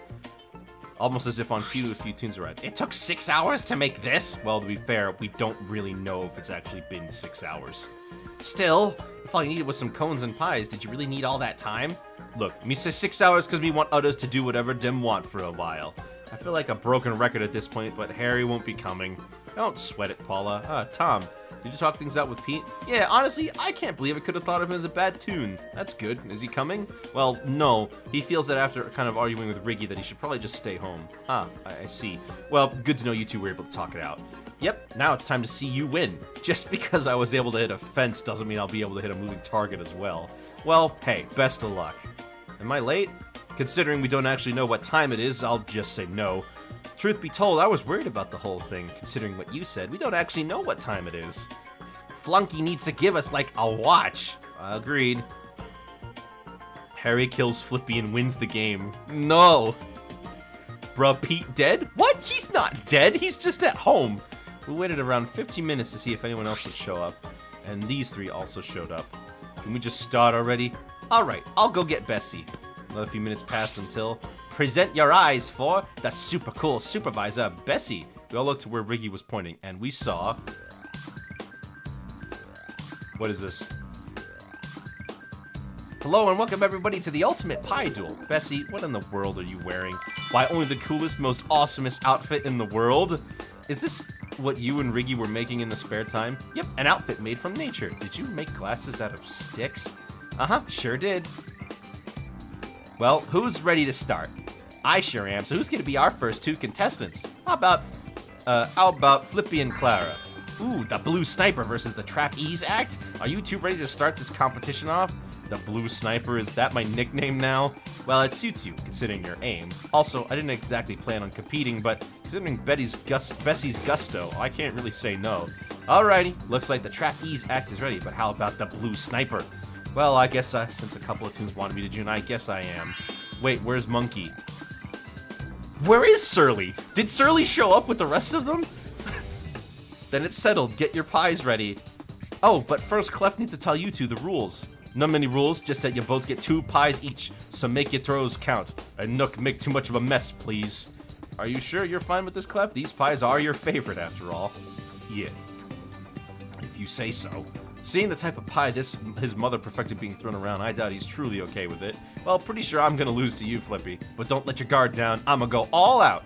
Speaker 1: Almost as if on cue, a few Toons arrived. It took 6 hours to make this? Well, to be fair, we don't really know if it's actually been 6 hours. Still, if all you needed was some cones and pies, did you really need all that time? Look, me say 6 hours because we want others to do whatever them want for a while. I feel like a broken record at this point, but Harry won't be coming. Don't sweat it, Paula. Tom, did you talk things out with Pete? Yeah, honestly, I can't believe I could have thought of him as a bad Toon. That's good. Is he coming? Well, no. He feels that after kind of arguing with Riggy that he should probably just stay home. I see. Well, good to know you two were able to talk it out. Yep, now it's time to see you win. Just because I was able to hit a fence doesn't mean I'll be able to hit a moving target as well. Well, hey, best of luck. Am I late? Considering we don't actually know what time it is, I'll just say no. Truth be told, I was worried about the whole thing, considering what you said. We don't actually know what time it is. Flunky needs to give us, like, a watch. Agreed. Harry kills Flippy and wins the game. No! Bruh, Pete dead? What? He's not dead, he's just at home. We waited around 15 minutes to see if anyone else would show up, and these three also showed up. Can we just start already? Alright, I'll go get Bessie. Another few minutes passed until... Present your eyes for the super cool supervisor, Bessie. We all looked to where Riggy was pointing, and we saw... What is this? Hello and welcome everybody to the Ultimate Pie Duel. Bessie, what in the world are you wearing? Why, only the coolest, most awesomest outfit in the world? Is this what you and Riggy were making in the spare time? Yep, an outfit made from nature. Did you make glasses out of sticks? Uh-huh, sure did. Well, who's ready to start? I sure am, so who's gonna be our first two contestants? How about Flippy and Clara? Ooh, the Blue Sniper versus the Trapeze Act? Are you two ready to start this competition off? The blue sniper, is that my nickname now? Well, it suits you, considering your aim. Also, I didn't exactly plan on competing, but considering Bessie's gusto, I can't really say no. Alrighty, looks like the trapeze act is ready, but how about the blue sniper? Well, I guess since a couple of tunes wanted me to join, I guess I am. Wait, where's Monkey? Where is Surly? Did Surly show up with the rest of them? Then it's settled. Get your pies ready. Oh, but first Clef needs to tell you two the rules. Not many rules, just that you both get 2 pies each, so make your throws count. And Nook, make too much of a mess, please. Are you sure you're fine with this, Clef? These pies are your favorite, after all. Yeah. If you say so. Seeing the type of pie his mother perfected being thrown around, I doubt he's truly okay with it. Well, pretty sure I'm gonna lose to you, Flippy. But don't let your guard down. I'ma go all out.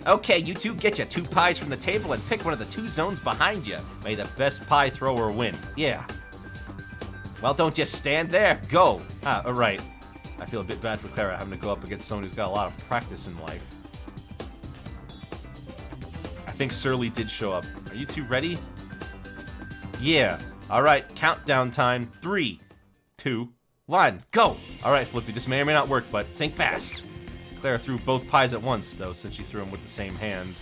Speaker 1: Okay, you two, get you 2 pies from the table and pick one of the 2 zones behind you. May the best pie thrower win. Yeah. Well, don't just stand there. Go. Alright. I feel a bit bad for Clara having to go up against someone who's got a lot of practice in life. I think Surly did show up. Are you two ready? Yeah. Alright, countdown time. 3, 2, 1, go! Alright, Flippy, this may or may not work, but think fast. Clara threw both pies at once, though, since she threw them with the same hand.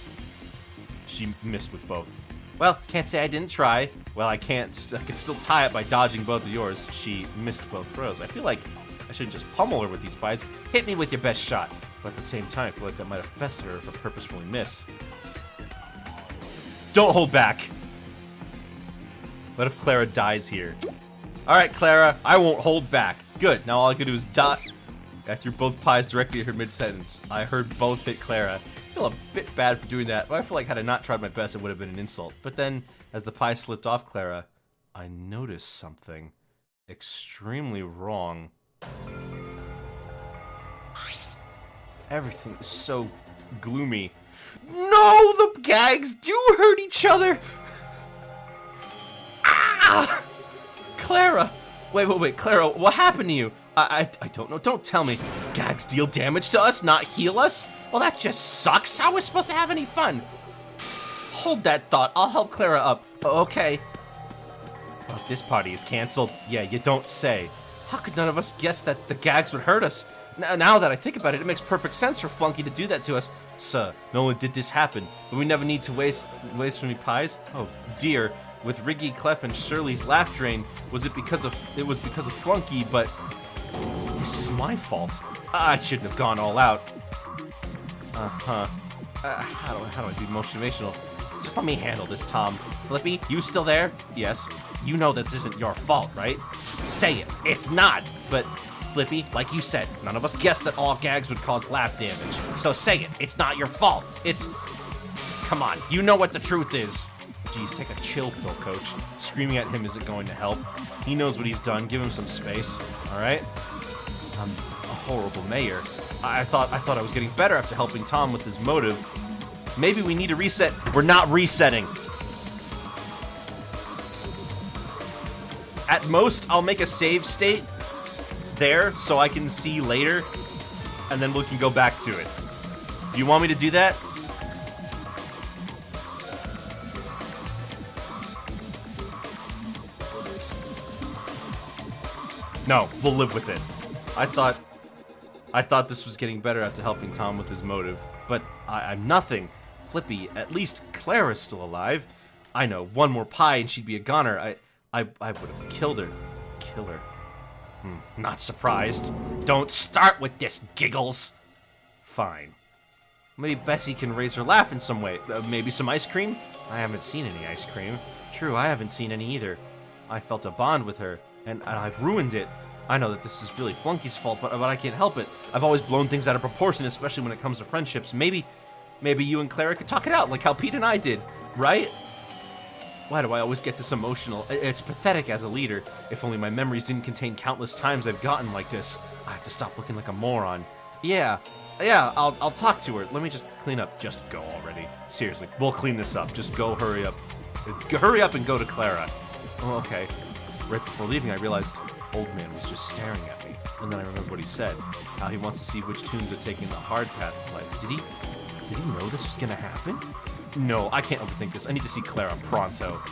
Speaker 1: She missed with both. Well, can't say I didn't try. Well, I can still tie it by dodging both of yours. She missed both throws. I feel like I should just pummel her with these pies. Hit me with your best shot. But at the same time, I feel like that might have festered her if I purposefully miss. Don't hold back. What if Clara dies here? Alright, Clara, I won't hold back. Good, now all I can do is dot. I threw both pies directly at her mid-sentence. I heard both hit Clara. I feel a bit bad for doing that, but I feel like had I not tried my best, it would have been an insult. But then, as the pie slipped off Clara, I noticed something extremely wrong. Everything is so gloomy. No, the gags do hurt each other! Ah! Clara! Wait, Clara, what happened to you? I don't know, don't tell me. Gags deal damage to us, not heal us? Well, that just sucks. How are we supposed to have any fun? Hold that thought, I'll help Clara up. Okay. Oh, this party is canceled. Yeah, you don't say. How could none of us guess that the gags would hurt us? Now that I think about it, it makes perfect sense for Flunky to do that to us. Sir, not only did this happen, but we never need to waste any pies? Oh, dear. With Riggy, Clef, and Shirley's laugh drain, it was because of Flunky, but this is my fault. I shouldn't have gone all out. How do I be motivational? Just let me handle this, Tom. Flippy, you still there? Yes. You know this isn't your fault, right? Say it. It's not. But Flippy, like you said, none of us guessed that all gags would cause laugh damage. So say it. It's not your fault. It's... Come on. You know what the truth is. Geez, take a chill pill, Coach. Screaming at him isn't going to help. He knows what he's done. Give him some space. All right? I'm a horrible mayor. I thought I was getting better after helping Tom with his motive. Maybe we need to reset. We're not resetting. At most, I'll make a save state there so I can see later, and then we can go back to it. Do you want me to do that? No, we'll live with it. I thought this was getting better after helping Tom with his motive, but I'm nothing. Flippy, at least Clara's still alive. I know, one more pie and she'd be a goner. I would have killed her. Kill her. Not surprised. Don't start with this, Giggles. Fine. Maybe Bessie can raise her laugh in some way. Maybe some ice cream? I haven't seen any ice cream. True, I haven't seen any either. I felt a bond with her, and I've ruined it. I know that this is really Flunky's fault, but I can't help it. I've always blown things out of proportion, especially when it comes to friendships. Maybe you and Clara could talk it out, like how Pete and I did, right? Why do I always get this emotional? It's pathetic as a leader. If only my memories didn't contain countless times I've gotten like this. I have to stop looking like a moron. Yeah, I'll talk to her. Let me just clean up. Just go already. Seriously, we'll clean this up. Just go, hurry up. Hurry up and go to Clara. Oh, okay. Right before leaving, I realized Old Man was just staring at me. And then I remembered what he said. How he wants to see which tunes are taking the hard path of life. Did he know this was gonna happen? No, I can't overthink this. I need to see Clara pronto.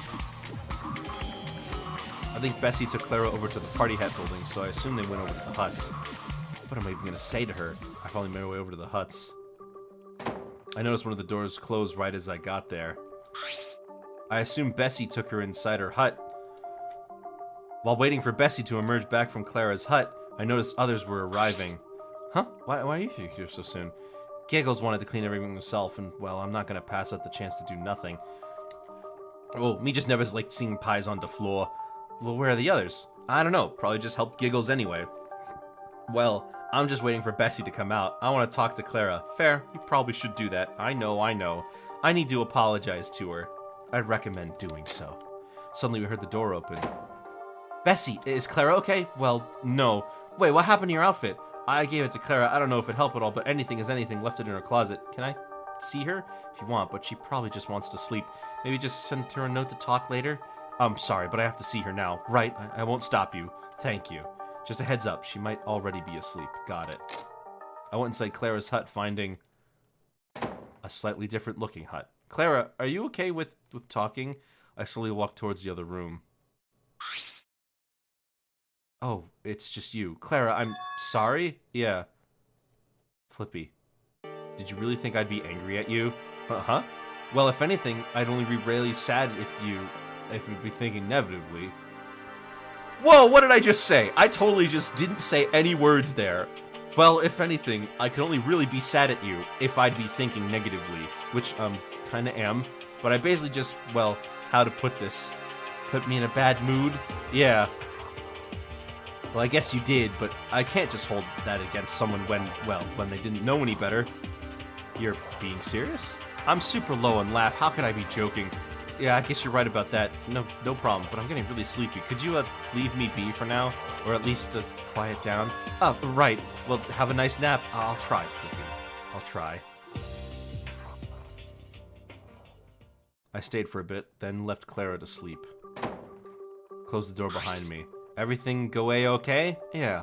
Speaker 1: think Bessie took Clara over to the party hat building, so I assume they went over to the huts. What am I even gonna say to her? I finally made my way over to the huts. I noticed one of the doors closed right as I got there. I assume Bessie took her inside her hut. While waiting for Bessie to emerge back from Clara's hut, I noticed others were arriving. Huh? Why are you here so soon? Giggles wanted to clean everything himself, and, well, I'm not gonna pass up the chance to do nothing. Oh, me just never liked seeing pies on the floor. Well, where are the others? I don't know. Probably just helped Giggles anyway. Well, I'm just waiting for Bessie to come out. I want to talk to Clara. Fair, you probably should do that. I know. I need to apologize to her. I'd recommend doing so. Suddenly we heard the door open. Bessie, is Clara okay? Well, no. Wait, what happened to your outfit? I gave it to Clara. I don't know if it helped at all, but anything is anything. Left it in her closet. Can I see her? If you want, but she probably just wants to sleep. Maybe just send her a note to talk later? I'm sorry, but I have to see her now. Right, I won't stop you. Thank you. Just a heads up, she might already be asleep. Got it. I went inside Clara's hut, finding a slightly different looking hut. Clara, are you okay with talking? I slowly walked towards the other room. Oh, it's just you. Clara, I'm sorry? Yeah. Flippy. Did you really think I'd be angry at you? Huh? Well, if anything, I'd only be really sad if you'd be thinking negatively. Whoa, what did I just say? I totally just didn't say any words there. Well, if anything, I could only really be sad at you if I'd be thinking negatively, which, kinda am. But I basically just, well, how to put this? Put me in a bad mood? Yeah. Well, I guess you did, but I can't just hold that against someone when they didn't know any better. You're being serious? I'm super low on laugh. How could I be joking? Yeah, I guess you're right about that. No problem, but I'm getting really sleepy. Could you, leave me be for now? Or at least, quiet down? Oh, right. Well, have a nice nap. I'll try, Flippy. I'll try. I stayed for a bit, then left Clara to sleep. Closed the door behind me. Everything go A-okay? Yeah.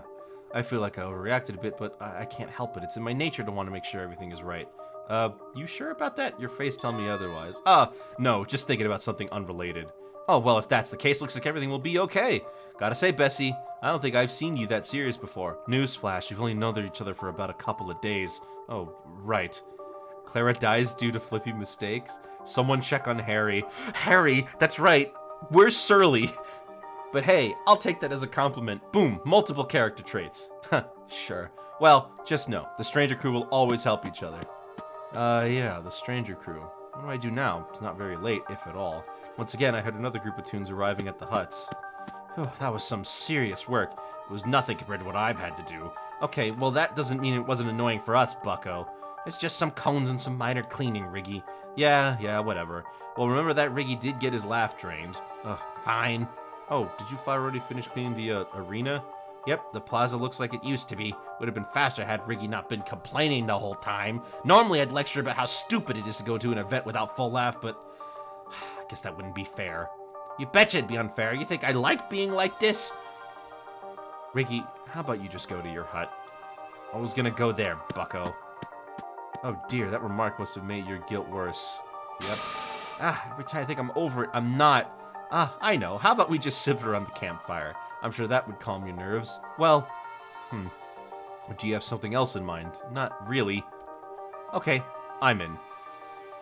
Speaker 1: I feel like I overreacted a bit, but I can't help it. It's in my nature to want to make sure everything is right. You sure about that? Your face telling me otherwise. No, just thinking about something unrelated. Oh, well, if that's the case, looks like everything will be okay. Gotta say, Bessie, I don't think I've seen you that serious before. Newsflash, we've only known each other for about a couple of days. Oh, right. Clara dies due to Flippy mistakes? Someone check on Harry. Harry, that's right. Where's Surly? But hey, I'll take that as a compliment. Boom, multiple character traits. Huh, sure. Well, just know, the Stranger Crew will always help each other. Yeah, the Stranger Crew. What do I do now? It's not very late, if at all. Once again, I heard another group of Toons arriving at the huts. Oh, that was some serious work. It was nothing compared to what I've had to do. Okay, well that doesn't mean it wasn't annoying for us, bucko. It's just some cones and some minor cleaning, Riggy. Yeah, whatever. Well, remember that Riggy did get his laugh drained. Ugh, fine. Oh, did you already finish cleaning the, arena? Yep, the plaza looks like it used to be. Would have been faster had Riggy not been complaining the whole time. Normally I'd lecture about how stupid it is to go to an event without full laugh, but I guess that wouldn't be fair. You betcha it'd be unfair. You think I like being like this? Riggy, how about you just go to your hut? I was gonna go there, bucko. Oh dear, that remark must have made your guilt worse. Yep. Every time I think I'm over it, I'm not. I know. How about we just sit around the campfire? I'm sure that would calm your nerves. Well, do you have something else in mind? Not really. Okay, I'm in.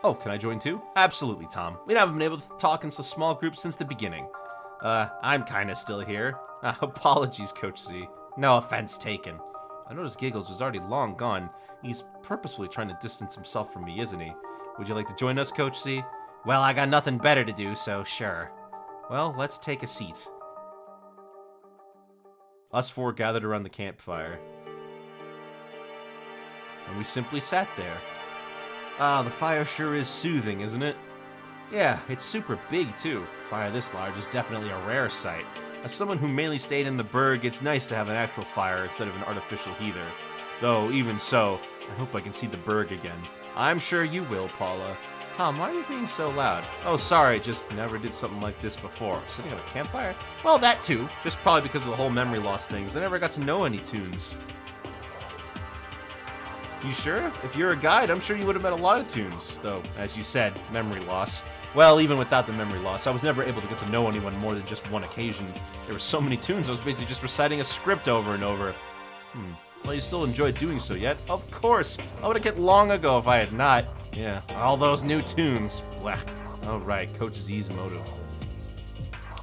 Speaker 1: Oh, can I join too? Absolutely, Tom. We haven't been able to talk in such small groups since the beginning. I'm kinda still here. Apologies, Coach Z. No offense taken. I noticed Giggles was already long gone. He's purposefully trying to distance himself from me, isn't he? Would you like to join us, Coach Z? Well, I got nothing better to do, so sure. Well, let's take a seat. Us four gathered around the campfire. And we simply sat there. The fire sure is soothing, isn't it? Yeah, it's super big, too. Fire this large is definitely a rare sight. As someone who mainly stayed in the burg, it's nice to have an actual fire instead of an artificial heater. Though, even so, I hope I can see the burg again. I'm sure you will, Paula. Tom, why are you being so loud? Oh, sorry, just never did something like this before. Sitting on a campfire? Well, that too. Just probably because of the whole memory loss things. I never got to know any Toons. You sure? If you're a guide, I'm sure you would have met a lot of tunes. Though, as you said, memory loss. Well, even without the memory loss, I was never able to get to know anyone more than just one occasion. There were so many tunes, I was basically just reciting a script over and over. Well, you still enjoy doing so yet? Of course! I would have quit long ago if I had not. Yeah, all those new tunes. Blech. Oh, right, Coach Z's motive.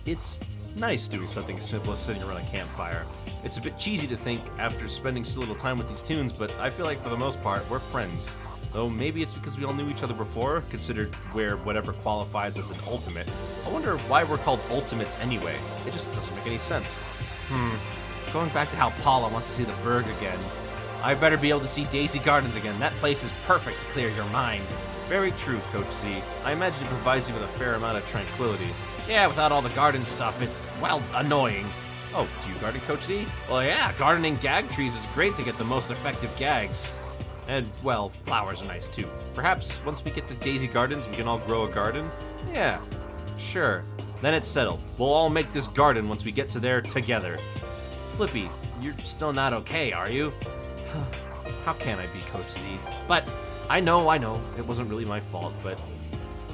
Speaker 1: It's nice doing something as simple as sitting around a campfire. It's a bit cheesy to think after spending so little time with these tunes, but I feel like for the most part, we're friends. Though maybe it's because we all knew each other before, considered we're whatever qualifies as an ultimate. I wonder why we're called ultimates anyway. It just doesn't make any sense. Going back to how Paula wants to see the Berg again. I better be able to see Daisy Gardens again. That place is perfect to clear your mind. Very true, Coach Z. I imagine it provides you with a fair amount of tranquility. Yeah, without all the garden stuff, it's, well, annoying. Oh, do you garden, Coach Z? Well, yeah, gardening gag trees is great to get the most effective gags. And, well, flowers are nice too. Perhaps once we get to Daisy Gardens, we can all grow a garden? Yeah, sure. Then it's settled. We'll all make this garden once we get to there together. Flippy, you're still not okay, are you? How can I be, Coach Z? But, I know, it wasn't really my fault, but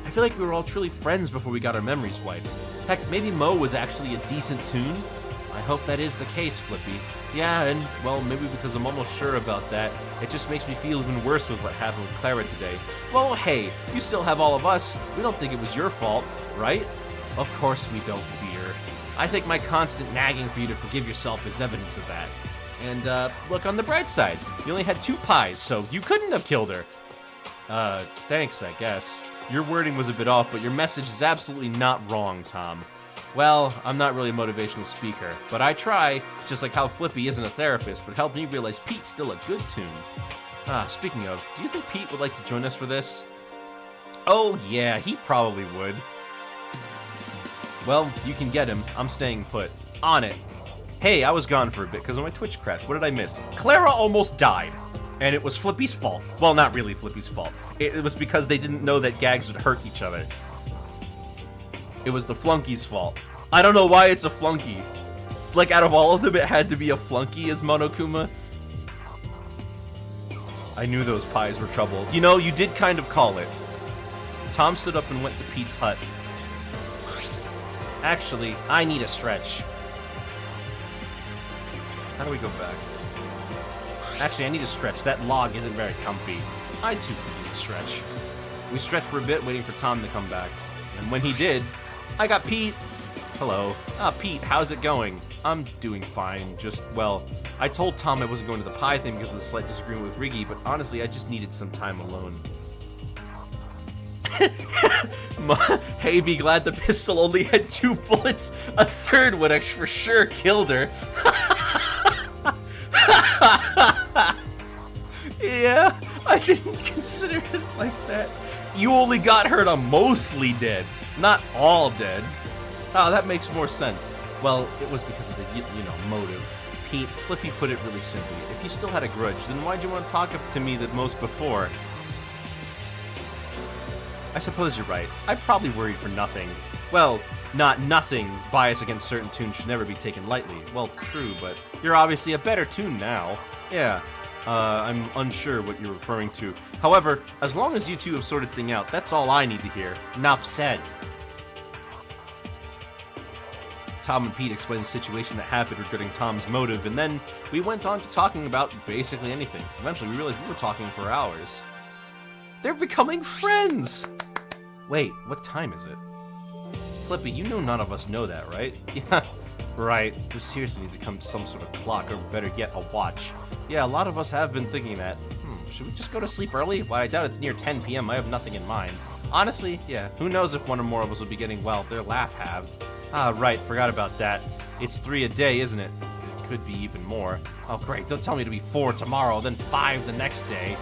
Speaker 1: I feel like we were all truly friends before we got our memories wiped. Heck, maybe Mo was actually a decent tune? I hope that is the case, Flippy. Yeah, and, well, maybe because I'm almost sure about that, it just makes me feel even worse with what happened with Clara today. Well, hey, you still have all of us. We don't think it was your fault, right? Of course we don't, dear. I think my constant nagging for you to forgive yourself is evidence of that. And, look on the bright side. You only had 2 pies, so you couldn't have killed her. Thanks, I guess. Your wording was a bit off, but your message is absolutely not wrong, Tom. Well, I'm not really a motivational speaker, but I try, just like how Flippy isn't a therapist, but helped me realize Pete's still a good tune. Speaking of, do you think Pete would like to join us for this? Oh yeah, he probably would. Well, you can get him. I'm staying put. On it. Hey, I was gone for a bit because of my Twitch crash. What did I miss? Clara almost died. And it was Flippy's fault. Well, not really Flippy's fault. It was because they didn't know that gags would hurt each other. It was the flunky's fault. I don't know why it's a flunky. Like, out of all of them, it had to be a flunky as Monokuma. I knew those pies were trouble. You know, you did kind of call it. Tom stood up and went to Pete's hut. Actually, I need a stretch. How do we go back? Actually, I need a stretch. That log isn't very comfy. I too could use a stretch. We stretched for a bit, waiting for Tom to come back. And when he did, I got Pete. Hello. Pete, how's it going? I'm doing fine. Just, well, I told Tom I wasn't going to the pie thing because of the slight disagreement with Riggy, but honestly, I just needed some time alone. Hey, be glad the pistol only had 2 bullets. A third would have for sure killed her. Yeah, I didn't consider it like that. You only got her to mostly dead, not all dead. Oh, that makes more sense. Well, it was because of the, you know, motive. Pete, Flippy put it really simply. If you still had a grudge, then why'd you want to talk to me the most before? I suppose you're right. I probably worried for nothing. Well, not nothing. Bias against certain tunes should never be taken lightly. Well, true, but you're obviously a better tune now. Yeah. I'm unsure what you're referring to. However, as long as you two have sorted things out, that's all I need to hear. Enough said. Tom and Pete explained the situation that happened regarding Tom's motive, and then we went on to talking about basically anything. Eventually, we realized we were talking for hours. They're becoming friends! Wait, what time is it? Flippy, you know none of us know that, right? Yeah, right. We seriously need to come to some sort of clock, or better yet, a watch. Yeah, a lot of us have been thinking that. Should we just go to sleep early? Well, I doubt it's near 10 p.m. I have nothing in mind. Honestly, yeah, who knows if one or more of us will be getting, well, their laugh halved. Ah, right, forgot about that. It's 3 a day, isn't it? It could be even more. Oh, great, don't tell me to be 4 tomorrow, then 5 the next day.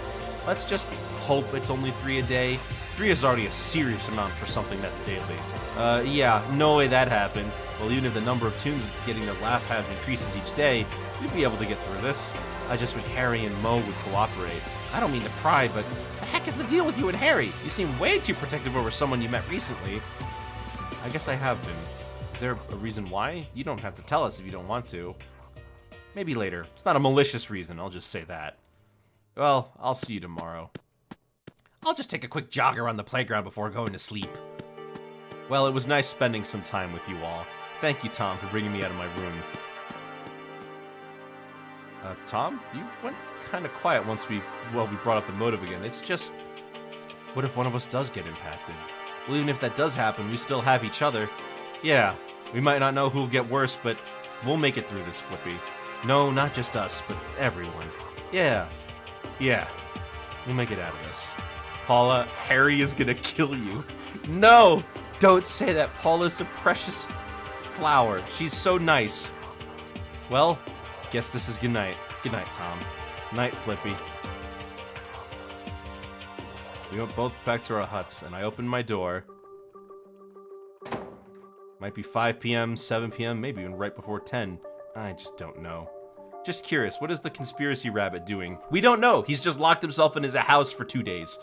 Speaker 1: Let's just hope it's only 3 a day. 3 is already a serious amount for something that's daily. Yeah, no way that happened. Well, even if the number of tunes getting their laugh halves increases each day, we'd be able to get through this. I just wish Harry and Mo would cooperate. I don't mean to pry, but the heck is the deal with you and Harry? You seem way too protective over someone you met recently. I guess I have been. Is there a reason why? You don't have to tell us if you don't want to. Maybe later. It's not a malicious reason, I'll just say that. Well, I'll see you tomorrow. I'll just take a quick jog around the playground before going to sleep. Well, it was nice spending some time with you all. Thank you, Tom, for bringing me out of my room. Tom, you went kind of quiet once we brought up the motive again. It's just, what if one of us does get impacted? Well, even if that does happen, we still have each other. Yeah, we might not know who'll get worse, but we'll make it through this, Flippy. No, not just us, but everyone. Yeah, we'll make it out of this. Paula, Harry is gonna kill you. No! Don't say that. Paula's a precious flower. She's so nice. Well, guess this is goodnight. Good night, Tom. Night, Flippy. We went both back to our huts, and I opened my door. Might be 5 p.m., 7 p.m., maybe even right before 10. I just don't know. Just curious, what is the conspiracy rabbit doing? We don't know. He's just locked himself in his house for 2 days.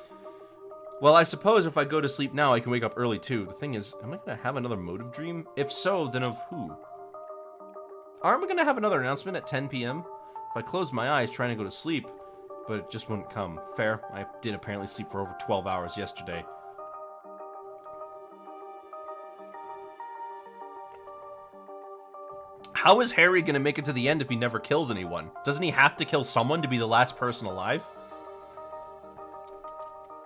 Speaker 1: Well, I suppose if I go to sleep now, I can wake up early too. The thing is, am I gonna have another motive dream? If so, then of who? Aren't we gonna have another announcement at 10 p.m.? If I closed my eyes trying to go to sleep, but it just wouldn't come. Fair. I did apparently sleep for over 12 hours yesterday. How is Harry gonna make it to the end if he never kills anyone? Doesn't he have to kill someone to be the last person alive?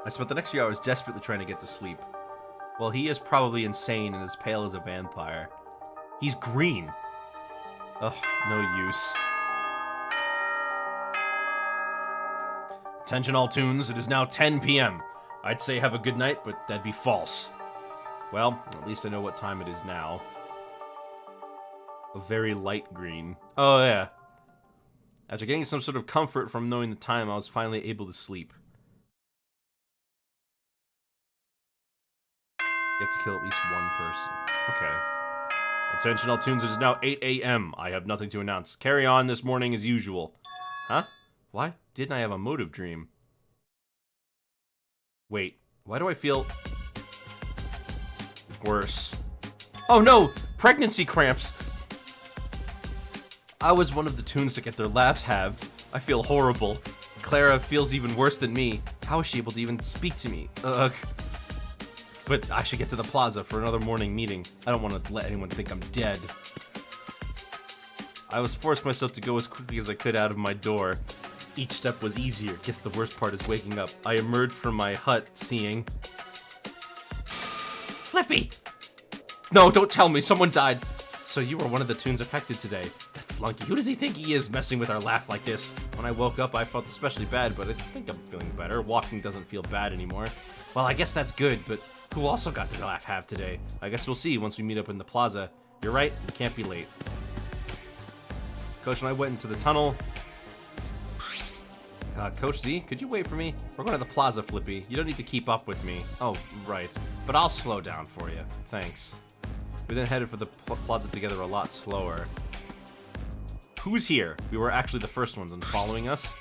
Speaker 1: I spent the next few hours desperately trying to get to sleep. Well, he is probably insane and as pale as a vampire. He's green. Ugh, no use. Attention all toons, it is now 10 p.m. I'd say have a good night, but that'd be false. Well, at least I know what time it is now. A very light green. Oh, yeah. After getting some sort of comfort from knowing the time, I was finally able to sleep. You have to kill at least one person. Okay. Attention all toons, it is now 8 a.m. I have nothing to announce. Carry on this morning as usual. Huh? Why didn't I have a motive dream? Wait, why do I feel worse? Oh no! Pregnancy cramps! I was one of the toons to get their laughs halved. I feel horrible. Clara feels even worse than me. How is she able to even speak to me? Ugh. But I should get to the plaza for another morning meeting. I don't want to let anyone think I'm dead. I was forced myself to go as quickly as I could out of my door. Each step was easier. Guess the worst part is waking up. I emerged from my hut, seeing... Flippy! No, don't tell me. Someone died. So you were one of the toons affected today. That flunky. Who does he think he is, messing with our laugh like this? When I woke up, I felt especially bad, but I think I'm feeling better. Walking doesn't feel bad anymore. Well, I guess that's good, but who also got their laugh halved today? I guess we'll see once we meet up in the plaza. You're right. We can't be late. Coach and I went into the tunnel. Coach Z, could you wait for me? We're going to the plaza, Flippy. You don't need to keep up with me. Oh, right. But I'll slow down for you. Thanks. We then headed for the plaza together a lot slower. Who's here? We were actually the first ones in following us.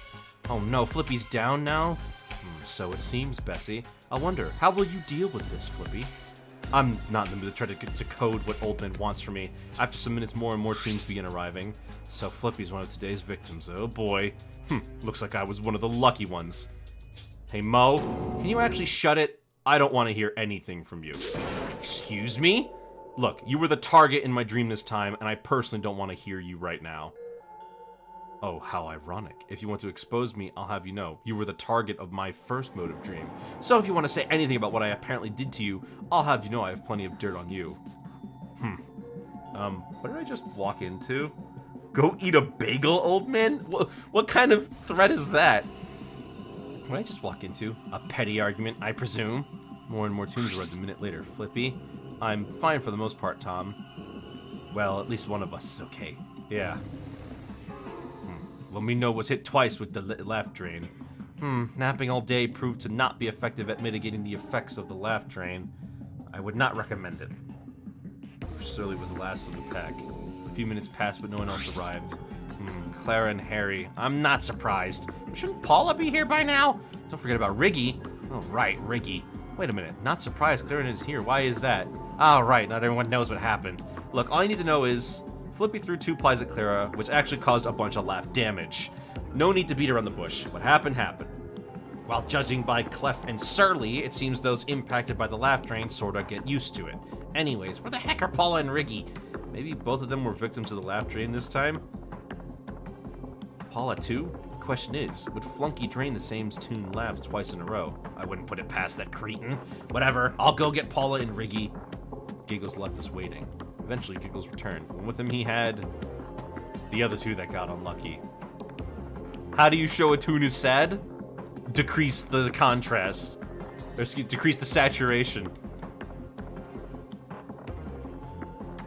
Speaker 1: Oh no, Flippy's down now? So it seems, Bessie. I wonder, how will you deal with this, Flippy? I'm not in the mood to try to code what Oldman wants from me. After some minutes, more and more teams begin arriving. So Flippy's one of today's victims. Oh boy. Looks like I was one of the lucky ones. Hey Mo, can you actually shut it? I don't want to hear anything from you. Excuse me? Look, you were the target in my dream this time, and I personally don't want to hear you right now. Oh, how ironic. If you want to expose me, I'll have you know. You were the target of my first motive dream. So if you want to say anything about what I apparently did to you, I'll have you know I have plenty of dirt on you. What did I just walk into? Go eat a bagel, old man? What kind of threat is that? What did I just walk into? A petty argument, I presume? More and more tunes arrived a minute later. Flippy? I'm fine for the most part, Tom. Well, at least one of us is okay. Yeah. Lamino was hit twice with the laugh drain. Napping all day proved to not be effective at mitigating the effects of the laugh drain. I would not recommend it. Surly was the last of the pack. A few minutes passed, but no one else arrived. Clara and Harry. I'm not surprised. Shouldn't Paula be here by now? Don't forget about Riggy. Oh, right, Riggy. Wait a minute. Not surprised Clara is here. Why is that? Oh, right. Not everyone knows what happened. Look, all you need to know is Flippy threw 2 plies at Clara, which actually caused a bunch of laugh damage. No need to beat around the bush. What happened, happened. While judging by Clef and Surly, it seems those impacted by the laugh drain sorta get used to it. Anyways, where the heck are Paula and Riggy? Maybe both of them were victims of the laugh drain this time? Paula too? The question is, would Flunky drain the same Toon laughs twice in a row? I wouldn't put it past that cretin. Whatever, I'll go get Paula and Riggy. Giggles left us waiting. Eventually, Giggles returned. And with him, he had the other 2 that got unlucky. How do you show a Toon is sad? Decrease the contrast. Or, decrease the saturation.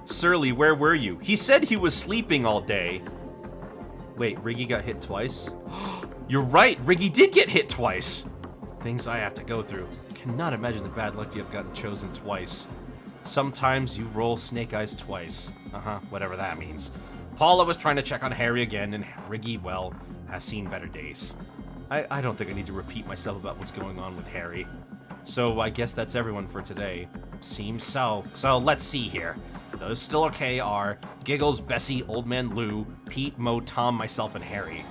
Speaker 1: Surly, where were you? He said he was sleeping all day. Wait, Riggy got hit twice? You're right, Riggy did get hit twice. Things I have to go through. Cannot imagine the bad luck you have gotten chosen twice. Sometimes you roll snake eyes twice. Whatever that means. Paula was trying to check on Harry again, and Riggy, well, has seen better days. I don't think I need to repeat myself about what's going on with Harry. So I guess that's everyone for today. Seems so. So let's see here. Those still okay are Giggles, Bessie, Old Man Lou, Pete, Mo, Tom, myself, and Harry.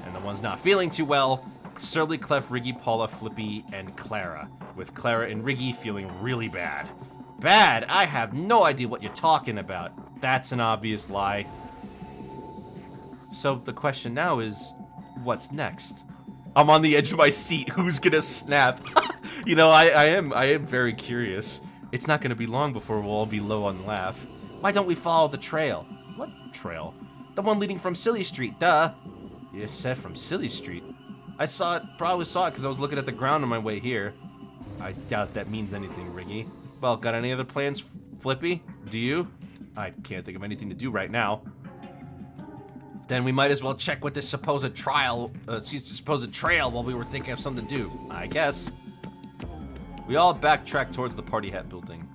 Speaker 1: And the ones not feeling too well, Surly, Clef, Riggy, Paula, Flippy, and Clara. With Clara and Riggy feeling really bad. Bad? I have no idea what you're talking about. That's an obvious lie. So the question now is, what's next? I'm on the edge of my seat. Who's gonna snap? You know, I am very curious. It's not gonna be long before we'll all be low on laugh. Why don't we follow the trail? What trail? The one leading from Silly Street, duh. You said from Silly Street. I saw it, probably saw it because I was looking at the ground on my way here. I doubt that means anything, Riggy. Well, got any other plans, Flippy? Do you? I can't think of anything to do right now. Then we might as well check with this supposed trail while we were thinking of something to do, I guess. We all backtrack towards the party hat building.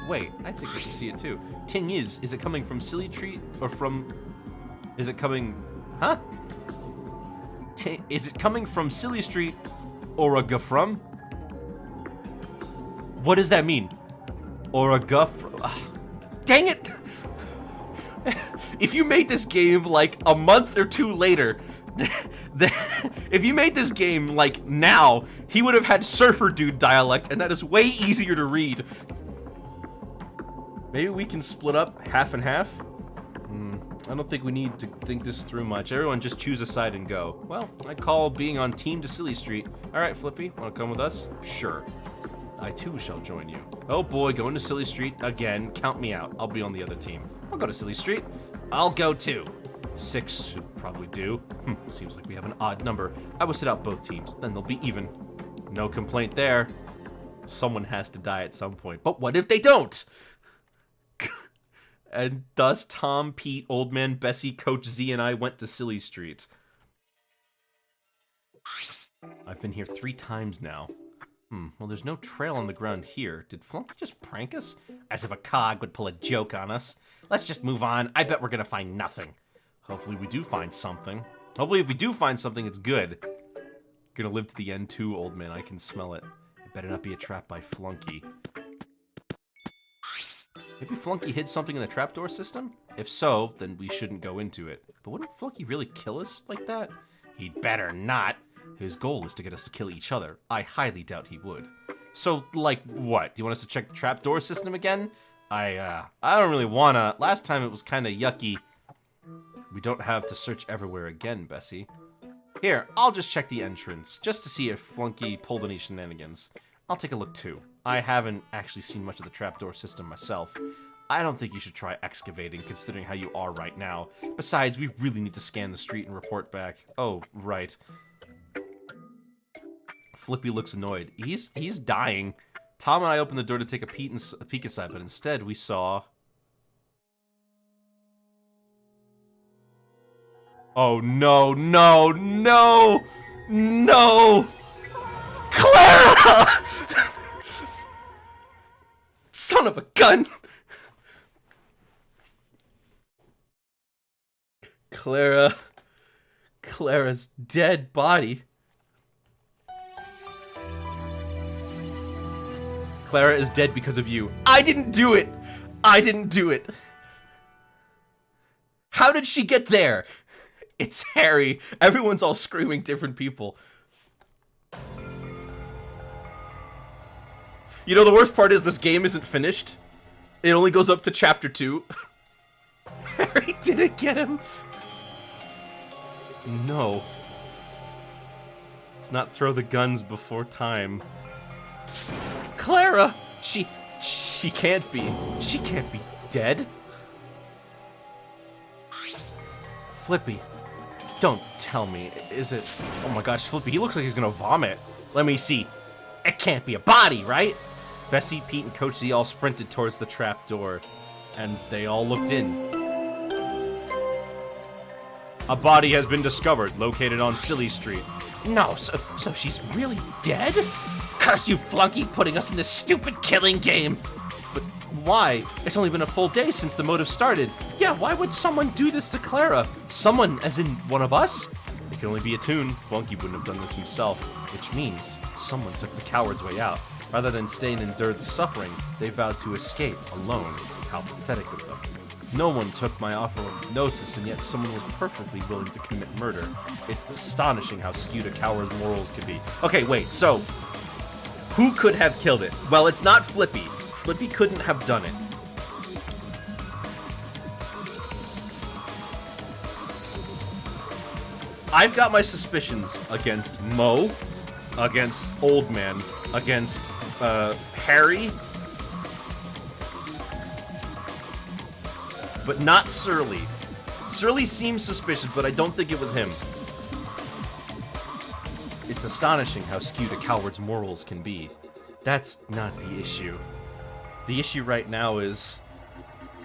Speaker 1: Wait, I think I can see it too. Ting is it coming from Silly Street or from... Is it coming... Huh? Is it coming from Silly Street or a from? What does that mean? Or a Dang it! If you made this game like a month or 2 later, if you made this game like now, he would have had Surfer Dude dialect, and that is way easier to read. Maybe we can split up half and half? I don't think we need to think this through much. Everyone just choose a side and go. Well, I call being on team to Silly Street. Alright, Flippy, wanna come with us? Sure. I too shall join you. Oh boy, going to Silly Street again. Count me out. I'll be on the other team. I'll go to Silly Street. I'll go too. 6 should probably do. Seems like we have an odd number. I will sit out both teams, then they'll be even. No complaint there. Someone has to die at some point. But what if they don't? And thus Tom, Pete, Old Man, Bessie, Coach Z, and I went to Silly Street. I've been here 3 times now. Well, there's no trail on the ground here. Did Flunky just prank us? As if a cog would pull a joke on us. Let's just move on. I bet we're gonna find nothing. Hopefully we do find something. Hopefully if we do find something, it's good. Gonna live to the end too, Old Man. I can smell it. It better not be a trap by Flunky. Maybe Flunky hid something in the trapdoor system? If so, then we shouldn't go into it. But wouldn't Flunky really kill us like that? He'd better not. His goal is to get us to kill each other. I highly doubt he would. So, like, what? Do you want us to check the trapdoor system again? I don't really wanna. Last time it was kinda yucky. We don't have to search everywhere again, Bessie. Here, I'll just check the entrance, just to see if Flunky pulled any shenanigans. I'll take a look too. I haven't actually seen much of the trapdoor system myself. I don't think you should try excavating, considering how you are right now. Besides, we really need to scan the street and report back. Oh, right. Flippy looks annoyed. He's dying. Tom and I opened the door to take a peek inside, but instead we saw... Oh no, no, no! No! Clara! Son of a gun! Clara's dead body. Clara is dead because of you. I didn't do it! I didn't do it! How did she get there? It's Harry. Everyone's all screaming different people. You know, the worst part is this game isn't finished. It only goes up to chapter 2. Harry didn't get him. No. Let's not throw the guns before time. Clara! She can't be. She can't be dead. Flippy. Don't tell me. Is it... Oh my gosh, Flippy, he looks like he's gonna vomit. Let me see. It can't be a body, right? Bessie, Pete, and Coach Z all sprinted towards the trap door, and they all looked in. A body has been discovered, located on Silly Street. No, so she's really dead? Curse you, flunky, putting us in this stupid killing game! But why? It's only been a full day since the motive started. Yeah, why would someone do this to Clara? Someone, as in one of us? It can only be a Toon. Flunky wouldn't have done this himself, which means someone took the coward's way out. Rather than stay and endure the suffering, they vowed to escape alone. How pathetic of them. No one took my offer of hypnosis, and yet someone was perfectly willing to commit murder. It's astonishing how skewed a coward's morals can be. Okay, wait, so... who could have killed it? Well, it's not Flippy. Flippy couldn't have done it. I've got my suspicions against Mo, against Old Man, against Harry, but not Surly. Surly seems suspicious, but I don't think it was him. It's astonishing how skewed a coward's morals can be. That's not the issue. The issue right now is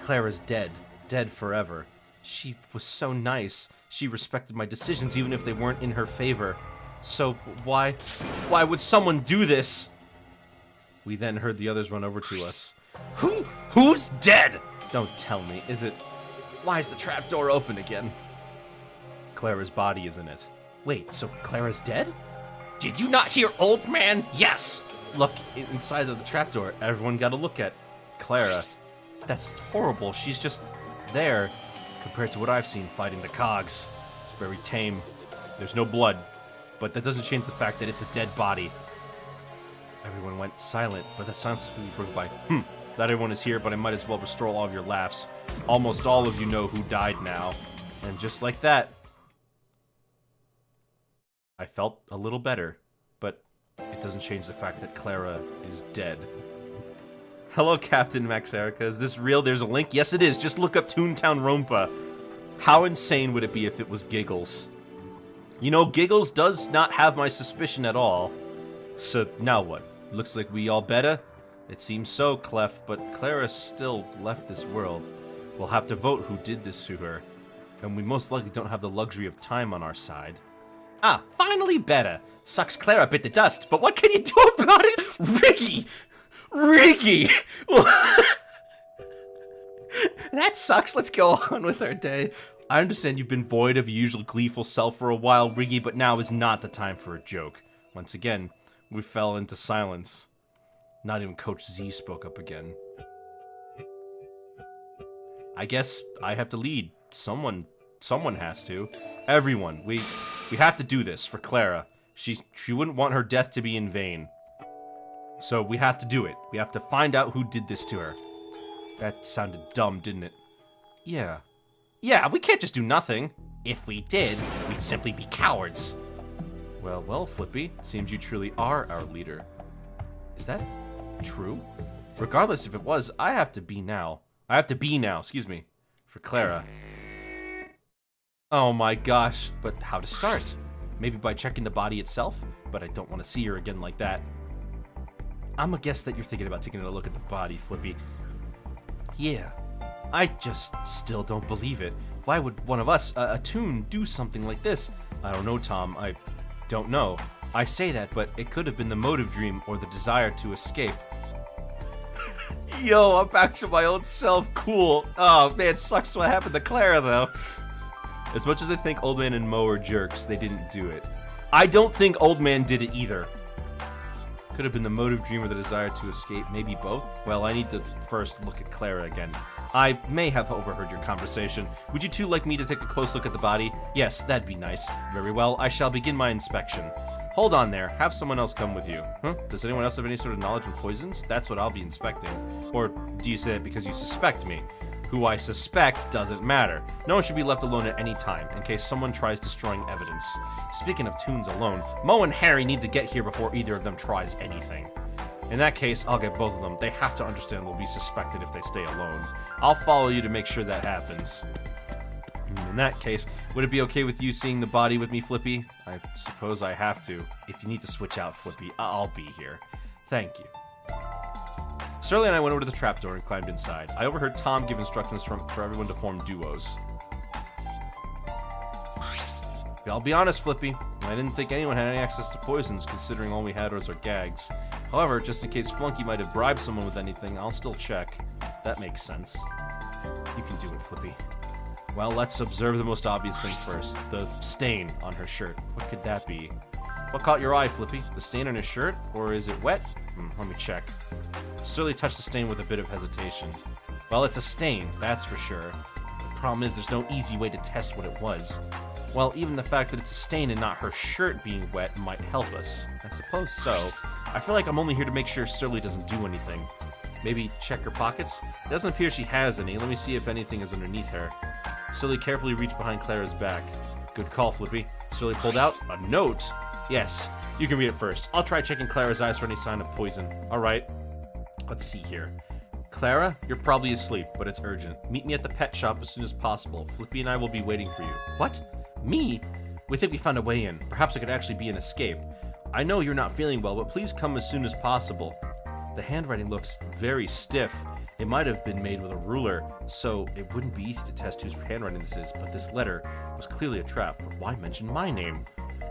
Speaker 1: Clara's dead. Dead forever. She was so nice. She respected my decisions even if they weren't in her favor. So why would someone do this? We then heard the others run over to us. Who's dead? Don't tell me. Is it... Why is the trapdoor open again? Clara's body is in it. Wait, so Clara's dead? Did you not hear, Old Man? Yes! Look, inside of the trapdoor, everyone got a look at Clara. That's horrible. She's just there, compared to what I've seen fighting the cogs. It's very tame. There's no blood, but that doesn't change the fact that it's a dead body. Everyone went silent, but that silence was broken by, Glad everyone is here, but I might as well restore all of your laughs. Almost all of you know who died now. And just like that, I felt a little better, but it doesn't change the fact that Clara is dead. Hello, Captain Max Erica. Is this real? There's a link? Yes, it is. Just look up ToonTownRonpa. How insane would it be if it was Giggles? You know, Giggles does not have my suspicion at all. So, now what? Looks like we all better? It seems so, Clef, but Clara still left this world. We'll have to vote who did this to her. And we most likely don't have the luxury of time on our side. Ah, finally better. Sucks Clara bit the dust, but what can you do about it? Riggy! Riggy! That sucks. Let's go on with our day. I understand you've been void of your usual gleeful self for a while, Riggy, but now is not the time for a joke. Once again, we fell into silence. Not even Coach Z spoke up again. I guess I have to lead. Someone has to. Everyone. We have to do this for Clara. She wouldn't want her death to be in vain. So we have to do it. We have to find out who did this to her. That sounded dumb, didn't it? Yeah. Yeah, we can't just do nothing. If we did, we'd simply be cowards. Well, Flippy, seems you truly are our leader. Is that true? Regardless if it was, I have to be now, excuse me, for Clara. Oh my gosh, but how to start? Maybe by checking the body itself? But I don't want to see her again like that. I'm gonna guess that you're thinking about taking a look at the body, Flippy. Yeah, I just still don't believe it. Why would one of us, a Toon, do something like this? I don't know, Tom. I don't know. I say that, but it could have been the motive dream or the desire to escape. Yo, I'm back to my old self. Cool. Oh, man, sucks what happened to Clara, though. As much as I think Old Man and Mo are jerks, they didn't do it. I don't think Old Man did it either. Could have been the motive dream or the desire to escape, maybe both. Well, I need to first look at Clara again. I may have overheard your conversation. Would you two like me to take a close look at the body? Yes, that'd be nice. Very well, I shall begin my inspection. Hold on there, have someone else come with you. Huh? Does anyone else have any sort of knowledge of poisons? That's what I'll be inspecting. Or do you say it because you suspect me? Who I suspect doesn't matter. No one should be left alone at any time, in case someone tries destroying evidence. Speaking of Toons alone, Mo and Harry need to get here before either of them tries anything. In that case, I'll get both of them. They have to understand they'll be suspected if they stay alone. I'll follow you to make sure that happens. In that case, would it be okay with you seeing the body with me, Flippy? I suppose I have to. If you need to switch out, Flippy, I'll be here. Thank you. Surly and I went over to the trapdoor and climbed inside. I overheard Tom give instructions for everyone to form duos. I'll be honest, Flippy. I didn't think anyone had any access to poisons, considering all we had was our gags. However, just in case Flunky might have bribed someone with anything, I'll still check. That makes sense. You can do it, Flippy. Well, let's observe the most obvious thing first. The stain on her shirt. What could that be? What caught your eye, Flippy? The stain on his shirt? Or is it wet? Let me check. Surly touched the stain with a bit of hesitation. Well, it's a stain, that's for sure. The problem is there's no easy way to test what it was. Well, even the fact that it's a stain and not her shirt being wet might help us. I suppose so. I feel like I'm only here to make sure Surly doesn't do anything. Maybe check her pockets? It doesn't appear she has any. Let me see if anything is underneath her. Surly carefully reached behind Clara's back. Good call, Flippy. Surly pulled out a note. Yes, you can read it first. I'll try checking Clara's eyes for any sign of poison. Alright. Let's see here. Clara, you're probably asleep, but it's urgent. Meet me at the pet shop as soon as possible. Flippy and I will be waiting for you. What? Me? We think we found a way in. Perhaps it could actually be an escape. I know you're not feeling well, but please come as soon as possible. The handwriting looks very stiff. It might have been made with a ruler, so it wouldn't be easy to test whose handwriting this is, but this letter was clearly a trap. But why mention my name?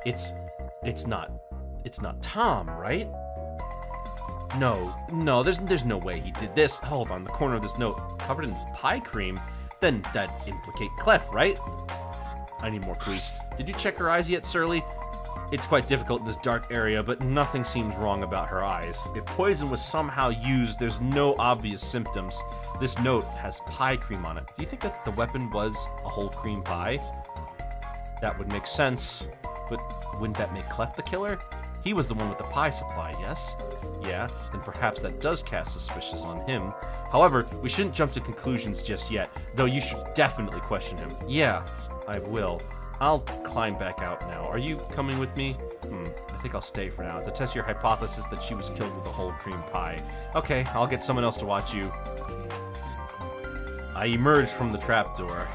Speaker 1: It's not Tom, right? No, there's no way he did this. Hold on, the corner of this note, covered in pie cream? Then that'd implicate Clef, right? I need more clues. Did you check her eyes yet, Surly? It's quite difficult in this dark area, but nothing seems wrong about her eyes. If poison was somehow used, there's no obvious symptoms. This note has pie cream on it. Do you think that the weapon was a whole cream pie? That would make sense, but wouldn't that make Clef the killer? He was the one with the pie supply, yes? Yeah, then perhaps that does cast suspicions on him. However, we shouldn't jump to conclusions just yet, though you should definitely question him. Yeah, I will. I'll climb back out now. Are you coming with me? I think I'll stay for now, to test your hypothesis that she was killed with a whole cream pie. Okay, I'll get someone else to watch you. I emerged from the trapdoor.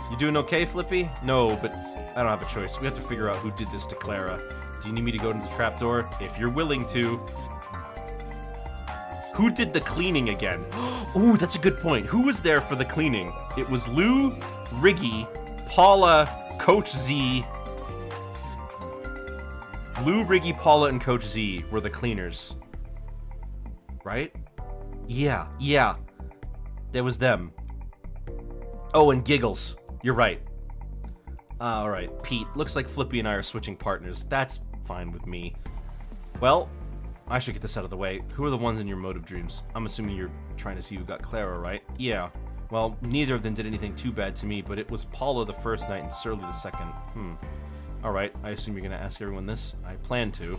Speaker 1: You doing okay, Flippy? No, but I don't have a choice. We have to figure out who did this to Clara. Do you need me to go into the trapdoor? If you're willing to. Who did the cleaning again? Ooh, that's a good point. Who was there for the cleaning? It was Lou, Riggy, Paula, Coach Z. Lou, Riggy, Paula, and Coach Z were the cleaners. Right? Yeah. That was them. Oh, and Giggles. You're right. Alright, Pete. Looks like Flippy and I are switching partners. That's fine with me. Well, I should get this out of the way. Who are the ones in your motive dreams? I'm assuming you're trying to see who got Clara, right? Yeah. Well, neither of them did anything too bad to me, but it was Paula the first night and Surly the second. Alright, I assume you're gonna ask everyone this? I plan to.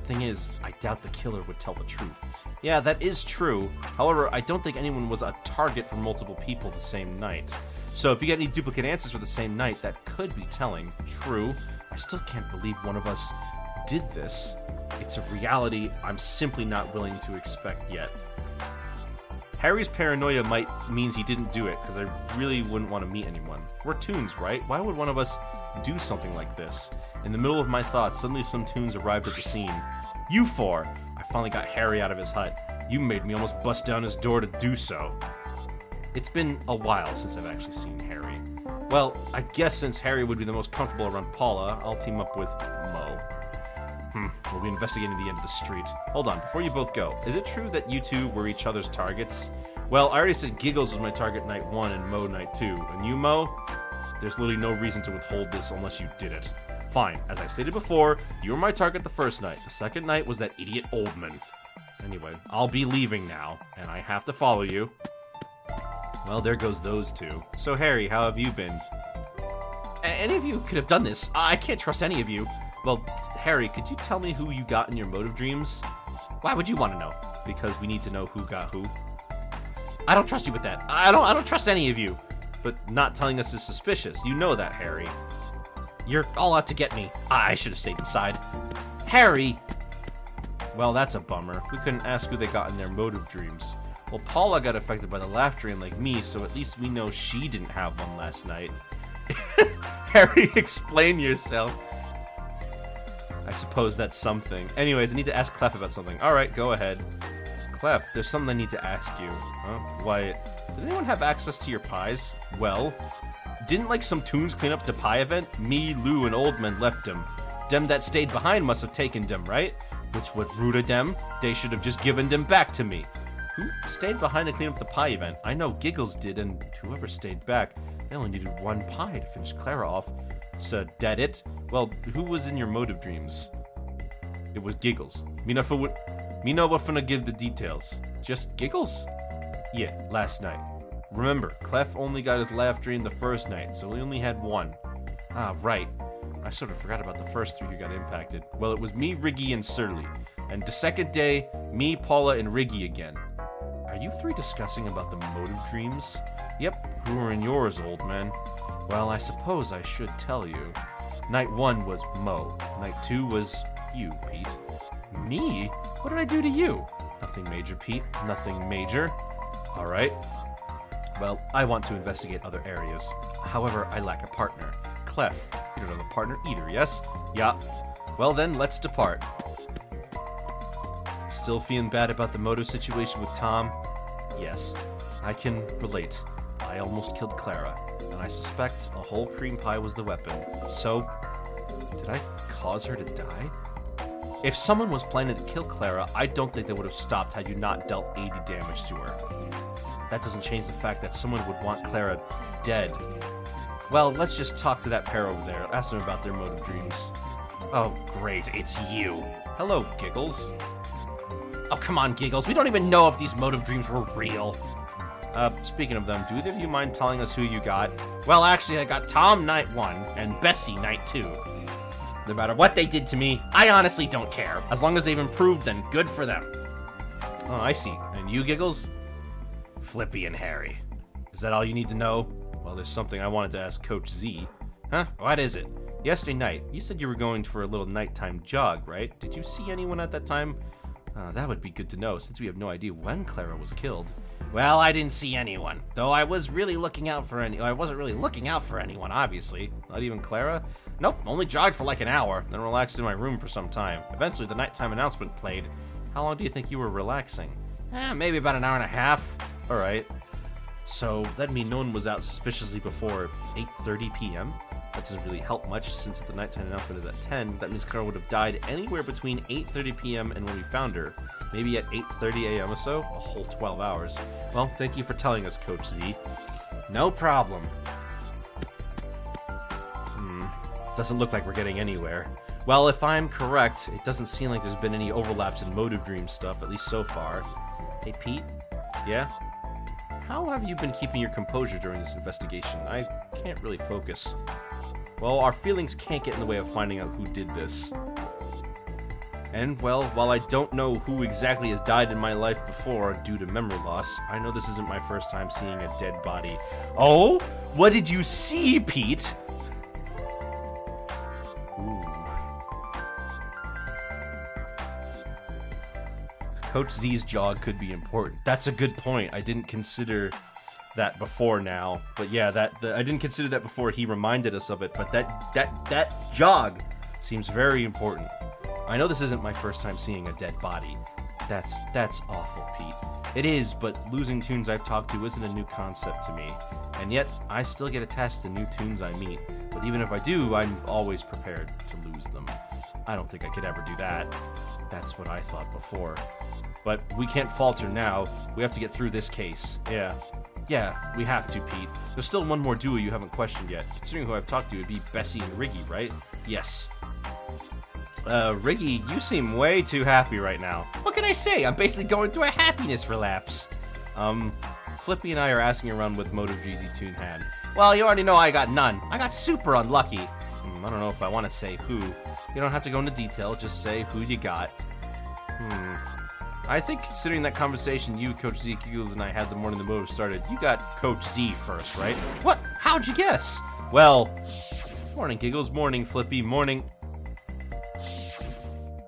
Speaker 1: Thing is, I doubt the killer would tell the truth. Yeah, that is true. However, I don't think anyone was a target for multiple people the same night. So if you get any duplicate answers for the same night, that could be telling. True. I still can't believe one of us did this. It's a reality I'm simply not willing to expect yet. Harry's paranoia means he didn't do it, because I really wouldn't want to meet anyone. We're Toons, right? Why would one of us do something like this? In the middle of my thoughts, suddenly some Toons arrived at the scene. You four! I finally got Harry out of his hut. You made me almost bust down his door to do so. It's been a while since I've actually seen Harry. Well, I guess since Harry would be the most comfortable around Paula, I'll team up with Mo. We'll be investigating the end of the street. Hold on, before you both go, is it true that you two were each other's targets? Well, I already said Giggles was my target night 1 and Mo night 2. And you, Mo? There's literally no reason to withhold this unless you did it. Fine, as I stated before, you were my target the first night. The second night was that idiot Oldman. Anyway, I'll be leaving now, and I have to follow you. Well, there goes those two. So, Harry, how have you been? Any of you could have done this. I can't trust any of you. Well, Harry, could you tell me who you got in your motive dreams? Why would you want to know? Because we need to know who got who. I don't trust you with that. I don't trust any of you. But not telling us is suspicious. You know that, Harry. You're all out to get me. I should have stayed inside. Harry! Well, that's a bummer. We couldn't ask who they got in their motive dreams. Well, Paula got affected by the laugh drain like me, so at least we know she didn't have one last night. Harry, explain yourself. I suppose that's something. Anyways, I need to ask Clef about something. Alright, go ahead. Clef, there's something I need to ask you. Huh? Why, did anyone have access to your pies? Well, didn't like some Toons clean up the pie event? Me, Lou, and Oldman left them. Them that stayed behind must have taken them, right? Which would rude of them. They should have just given them back to me. Who stayed behind to clean up the pie event? I know Giggles did, and whoever stayed back, they only needed one pie to finish Clara off. So, that it? Well, who was in your motive dreams? It was Giggles. Me no finna give the details. Just Giggles? Yeah, last night. Remember, Clef only got his laugh dream the first night, so he only had one. Ah, right. I sort of forgot about the first three who got impacted. Well, it was me, Riggy, and Surly. And the second day, me, Paula, and Riggy again. Are you three discussing about the motive dreams? Yep, who were in yours, old man? Well, I suppose I should tell you. Night 1 was Mo. Night 2 was you, Pete. Me? What did I do to you? Nothing major, Pete. Nothing major. Alright. Well, I want to investigate other areas. However, I lack a partner. Clef, you don't have a partner either, yes? Yeah. Well then, let's depart. Still feeling bad about the motive situation with Tom? Yes. I can relate. I almost killed Clara, and I suspect a whole cream pie was the weapon. So, did I cause her to die? If someone was planning to kill Clara, I don't think they would have stopped had you not dealt 80 damage to her. That doesn't change the fact that someone would want Clara dead. Well, let's just talk to that pair over there. Ask them about their motive dreams. Oh, great, it's you. Hello, Giggles. Oh, come on, Giggles. We don't even know if these motive dreams were real. Speaking of them, do either of you mind telling us who you got? Well, actually, I got Tom night 1 and Bessie night 2. No matter what they did to me, I honestly don't care. As long as they've improved, then good for them. Oh, I see. And you, Giggles? Flippy and Harry. Is that all you need to know? Well, there's something I wanted to ask Coach Z. Huh? What is it? Yesterday night, you said you were going for a little nighttime jog, right? Did you see anyone at that time? That would be good to know, since we have no idea when Clara was killed. Well, I didn't see anyone, though I wasn't really looking out for anyone, obviously. Not even Clara? Nope, only jogged for like an hour, then relaxed in my room for some time. Eventually, the nighttime announcement played. How long do you think you were relaxing? Maybe about an hour and a half. Alright. So, that'd mean no one was out suspiciously before 8:30 p.m.? That doesn't really help much, since the nighttime announcement is at 10. That means Clara would have died anywhere between 8:30 p.m. and when we found her. Maybe at 8:30 a.m. or so? A whole 12 hours. Well, thank you for telling us, Coach Z. No problem. Doesn't look like we're getting anywhere. Well, if I'm correct, it doesn't seem like there's been any overlaps in motive dream stuff, at least so far. Hey, Pete? Yeah? How have you been keeping your composure during this investigation? I can't really focus. Well, our feelings can't get in the way of finding out who did this. And, well, while I don't know who exactly has died in my life before due to memory loss, I know this isn't my first time seeing a dead body. Oh? What did you see, Pete? Ooh. Coach Z's jog could be important. That's a good point. I didn't consider that before now. But yeah, I didn't consider that before he reminded us of it, but that jog seems very important. I know this isn't my first time seeing a dead body. That's awful, Pete. It is, but losing Toons I've talked to isn't a new concept to me. And yet, I still get attached to new Toons I meet. But even if I do, I'm always prepared to lose them. I don't think I could ever do that. That's what I thought before. But we can't falter now. We have to get through this case. Yeah, we have to, Pete. There's still one more duo you haven't questioned yet. Considering who I've talked to, it'd be Bessie and Riggy, right? Yes. Riggy, you seem way too happy right now. What can I say? I'm basically going through a happiness relapse. Flippy and I are asking around what motive GZ Toon had. Well, you already know I got none. I got super unlucky. I don't know if I want to say who. You don't have to go into detail, just say who you got. I think considering that conversation you, Coach Z, Giggles, and I had the morning the motive started, you got Coach Z first, right? What? How'd you guess? Well, morning Giggles, morning Flippy, morning.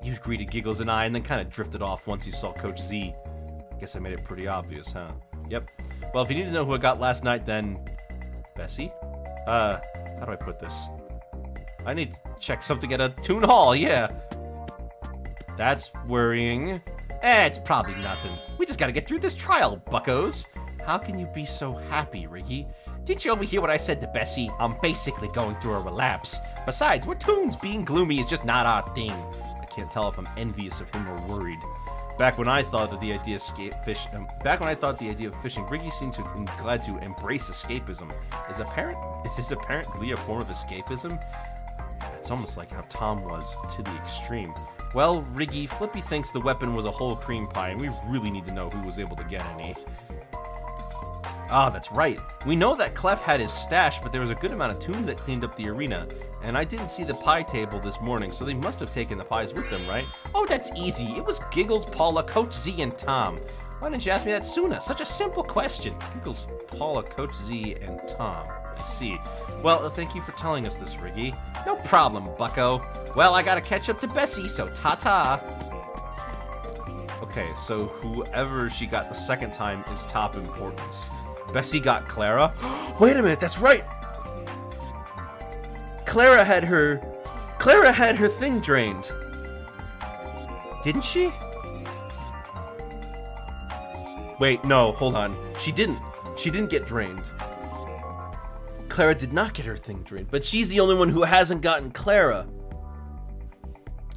Speaker 1: You greeted Giggles and I, and then kind of drifted off once you saw Coach Z. Guess I made it pretty obvious, huh? Yep. Well, if you need to know who I got last night, then... Bessie? How do I put this? I need to check something at a Toon Hall, yeah. That's worrying. It's probably nothing. We just gotta get through this trial, buckos. How can you be so happy, Riggy? Didn't you overhear what I said to Bessie? I'm basically going through a relapse. Besides, we're Toons. Being gloomy is just not our thing. I can't tell if I'm envious of him or worried. Back when I thought that the idea of fishing, Riggy seemed glad to embrace escapism. Is his apparent glee a form of escapism? It's almost like how Tom was to the extreme. Well, Riggy, Flippy thinks the weapon was a whole cream pie, and we really need to know who was able to get any. Ah, that's right. We know that Clef had his stash, but there was a good amount of Toons that cleaned up the arena. And I didn't see the pie table this morning, so they must have taken the pies with them, right? Oh, that's easy. It was Giggles, Paula, Coach Z, and Tom. Why didn't you ask me that sooner? Such a simple question. Giggles, Paula, Coach Z, and Tom. I see. Well, thank you for telling us this, Riggy. No problem, bucko. Well, I gotta catch up to Bessie, so ta-ta. Okay, so whoever she got the second time is top importance. Bessie got Clara. Wait a minute, that's right. Clara had her thing drained. Didn't she? Wait, no, hold on. She didn't get drained. Clara did not get her thing drained, but she's the only one who hasn't gotten Clara.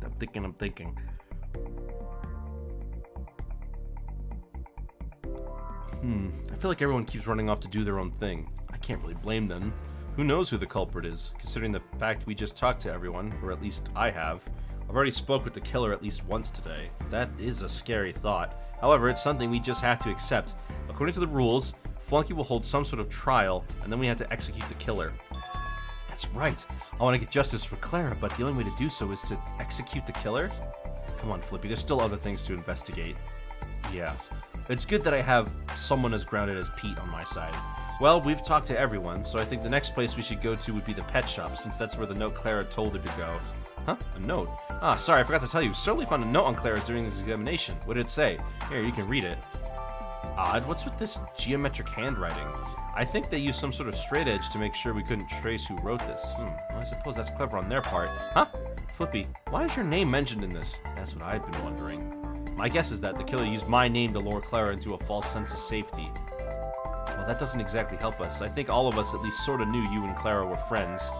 Speaker 1: I'm thinking. I feel like everyone keeps running off to do their own thing. I can't really blame them. Who knows who the culprit is, considering the fact we just talked to everyone, or at least I have. I've already spoke with the killer at least once today. That is a scary thought. However, it's something we just have to accept. According to the rules, Flunky will hold some sort of trial, and then we have to execute the killer. That's right. I want to get justice for Clara, but the only way to do so is to execute the killer? Come on, Flippy, there's still other things to investigate. Yeah. It's good that I have someone as grounded as Pete on my side. Well, we've talked to everyone, so I think the next place we should go to would be the pet shop, since that's where the note Clara told her to go. Huh? A note? Ah, sorry, I forgot to tell you. Certainly found a note on Clara's during this examination. What did it say? Here, you can read it. Odd, what's with this geometric handwriting? I think they used some sort of straight edge to make sure we couldn't trace who wrote this. Well, I suppose that's clever on their part. Huh? Flippy, why is your name mentioned in this? That's what I've been wondering. My guess is that the killer used my name to lure Clara into a false sense of safety. Well, that doesn't exactly help us. I think all of us at least sort of knew you and Clara were friends.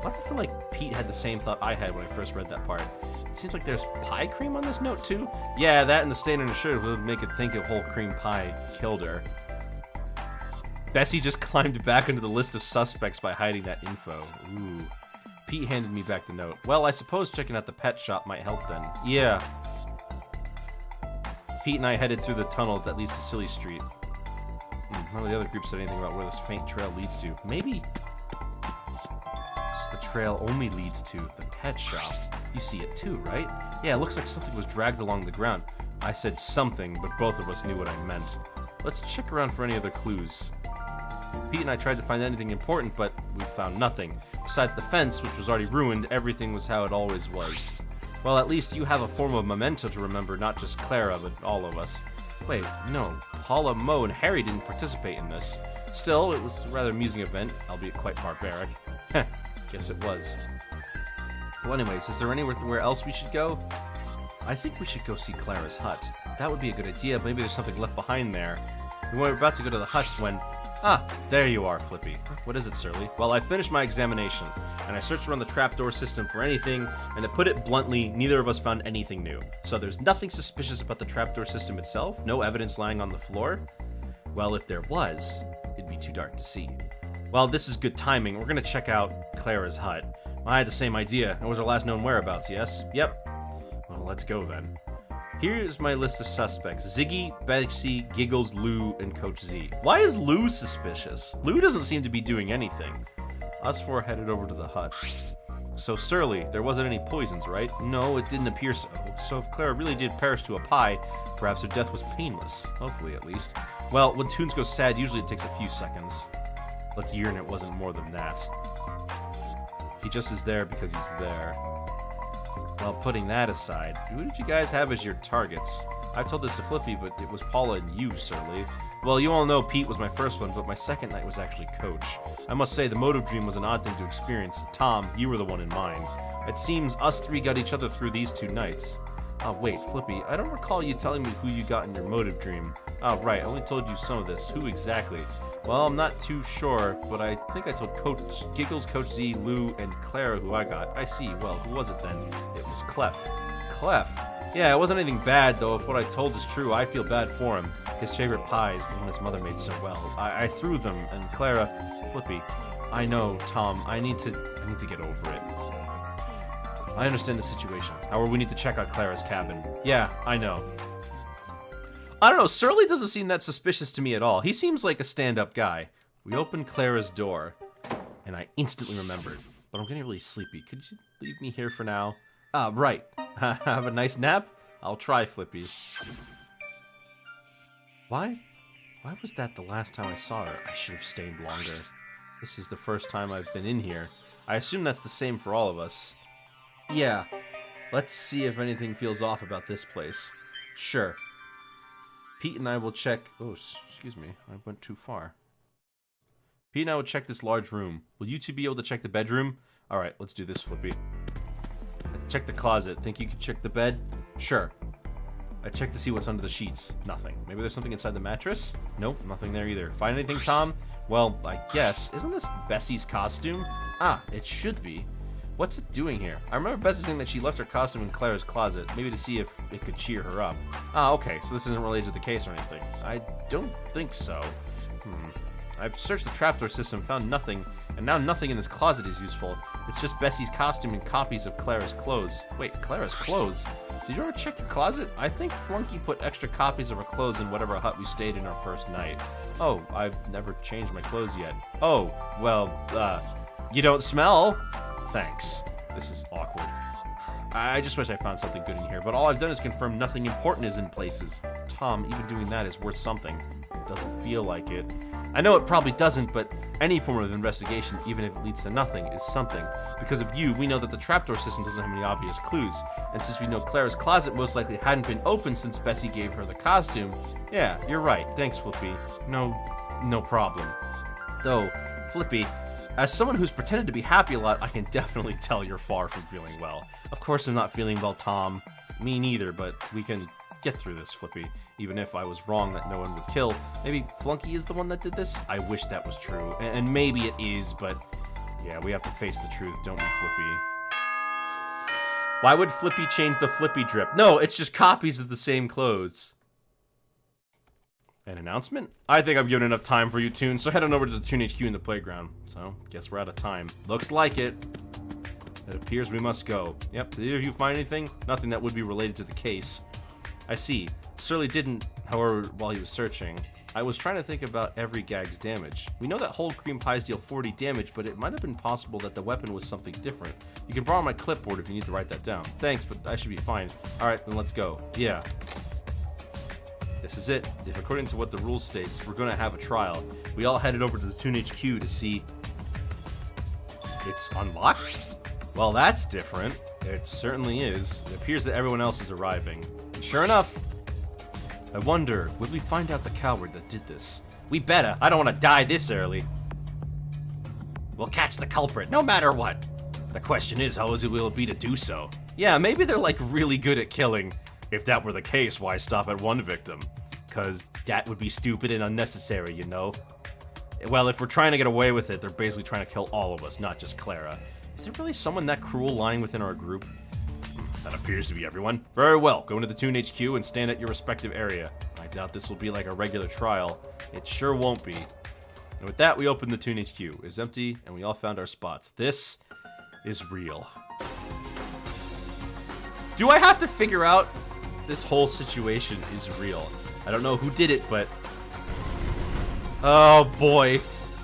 Speaker 1: Why do I feel like Pete had the same thought I had when I first read that part? It seems like there's pie cream on this note, too. Yeah, that and the stain on her shirt would make it think a whole cream pie killed her. Bessie just climbed back into the list of suspects by hiding that info. Ooh. Pete handed me back the note. Well, I suppose checking out the pet shop might help then. Yeah. Pete and I headed through the tunnel that leads to Silly Street. None of the other groups said anything about where this faint trail leads to. Maybe the trail only leads to the pet shop. You see it too, right? Yeah, it looks like something was dragged along the ground. I said something, but both of us knew what I meant. Let's check around for any other clues. Pete and I tried to find anything important, but we found nothing. Besides the fence, which was already ruined, everything was how it always was. Well, at least you have a form of memento to remember not just Clara, but all of us. Wait, no. Paula, Mo, and Harry didn't participate in this. Still, it was a rather amusing event, albeit quite barbaric. Heh, guess it was. Well, anyways, is there anywhere else we should go? I think we should go see Clara's hut. That would be a good idea. Maybe there's something left behind there. We were about to go to the huts when... Ah, there you are, Flippy. What is it, Surly? Well, I finished my examination, and I searched around the trapdoor system for anything, and to put it bluntly, neither of us found anything new. So there's nothing suspicious about the trapdoor system itself? No evidence lying on the floor? Well, if there was, it'd be too dark to see. Well, this is good timing. We're gonna check out Clara's hut. I had the same idea. It was our last known whereabouts, yes? Yep. Well, let's go then. Here's my list of suspects. Ziggy, Betsy, Giggles, Lou, and Coach Z. Why is Lou suspicious? Lou doesn't seem to be doing anything. Us four headed over to the hut. So, Surly, there wasn't any poisons, right? No, it didn't appear so. So if Clara really did perish to a pie, perhaps her death was painless. Hopefully, at least. Well, when Toons goes sad, usually it takes a few seconds. Let's yearn it wasn't more than that. He just is there because he's there. Well, putting that aside, who did you guys have as your targets? I've told this to Flippy, but it was Paula and you, Surly. Well, you all know Pete was my first one, but my second night was actually Coach. I must say, the motive dream was an odd thing to experience. Tom, you were the one in mine. It seems us three got each other through these 2 nights. Oh, wait, Flippy, I don't recall you telling me who you got in your motive dream. Oh, right, I only told you some of this. Who exactly? Well, I'm not too sure, but I think I told Coach Giggles, Coach Z, Lou, and Clara who I got. I see. Well, who was it then? It was Clef. Clef? Yeah, it wasn't anything bad, though. If what I told is true, I feel bad for him. His favorite pies, the one his mother made so well. I threw them, and Clara... Flippy. I know, Tom. I need to get over it. I understand the situation. However, we need to check out Clara's cabin. Yeah, I know. I don't know, Surly doesn't seem that suspicious to me at all. He seems like a stand-up guy. We opened Clara's door, and I instantly remembered. But I'm getting really sleepy. Could you leave me here for now? Ah, right. Have a nice nap? I'll try, Flippy. Why was that the last time I saw her? I should have stayed longer. This is the first time I've been in here. I assume that's the same for all of us. Yeah. Let's see if anything feels off about this place. Sure. Pete and I will check... Oh, excuse me. I went too far. Pete and I will check this large room. Will you two be able to check the bedroom? Alright, let's do this, Flippy. Check the closet. Think you could check the bed? Sure. I checked to see what's under the sheets. Nothing. Maybe there's something inside the mattress? Nope, nothing there either. Find anything, Tom? Well, I guess. Isn't this Bessie's costume? Ah, it should be. What's it doing here? I remember Bessie saying that she left her costume in Clara's closet, maybe to see if it could cheer her up. Ah, okay, so this isn't related to the case or anything. I don't think so. I've searched the trapdoor system, found nothing, and now nothing in this closet is useful. It's just Bessie's costume and copies of Clara's clothes. Wait, Clara's clothes? Did you ever check your closet? I think Flunky put extra copies of her clothes in whatever hut we stayed in our first night. Oh, I've never changed my clothes yet. Oh, well, you don't smell? Thanks. This is awkward. I just wish I found something good in here, but all I've done is confirm nothing important is in places. Tom, even doing that is worth something. It doesn't feel like it. I know it probably doesn't, but any form of investigation, even if it leads to nothing, is something. Because of you, we know that the trapdoor system doesn't have any obvious clues. And since we know Clara's closet most likely hadn't been opened since Bessie gave her the costume, yeah, you're right. Thanks, Flippy. No problem. Though, Flippy, as someone who's pretended to be happy a lot, I can definitely tell you're far from feeling well. Of course I'm not feeling well, Tom. Me neither, but we can get through this, Flippy. Even if I was wrong that no one would kill. Maybe Flunky is the one that did this? I wish that was true. And maybe it is, but yeah, we have to face the truth, don't we, Flippy? Why would Flippy change the Flippy drip? No, it's just copies of the same clothes. An announcement? I think I've given enough time for you, Toon, so head on over to the Toon HQ in the playground. So, guess we're out of time. Looks like it. It appears we must go. Yep, did either of you find anything? Nothing that would be related to the case. I see. Surly didn't, however, while he was searching. I was trying to think about every gag's damage. We know that whole cream pies deal 40 damage, but it might have been possible that the weapon was something different. You can borrow my clipboard if you need to write that down. Thanks, but I should be fine. Alright, then let's go. Yeah. This is it. If according to what the rule states, we're gonna have a trial. We all headed over to the Toon HQ to see... It's unlocked? Well, that's different. It certainly is. It appears that everyone else is arriving. Sure enough. I wonder, will we find out the coward that did this? We better. I don't want to die this early. We'll catch the culprit, no matter what. The question is, how easy will it be to do so? Yeah, maybe they're like really good at killing. If that were the case, why stop at one victim? Cause that would be stupid and unnecessary, you know? Well, if we're trying to get away with it, they're basically trying to kill all of us, not just Clara. Is there really someone that cruel lying within our group? That appears to be everyone. Very well, go into the Toon HQ and stand at your respective area. I doubt this will be like a regular trial. It sure won't be. And with that, we open the Toon HQ. It's empty, and we all found our spots. This is real. Do I have to figure out this whole situation is real. I don't know who did it, but... oh boy.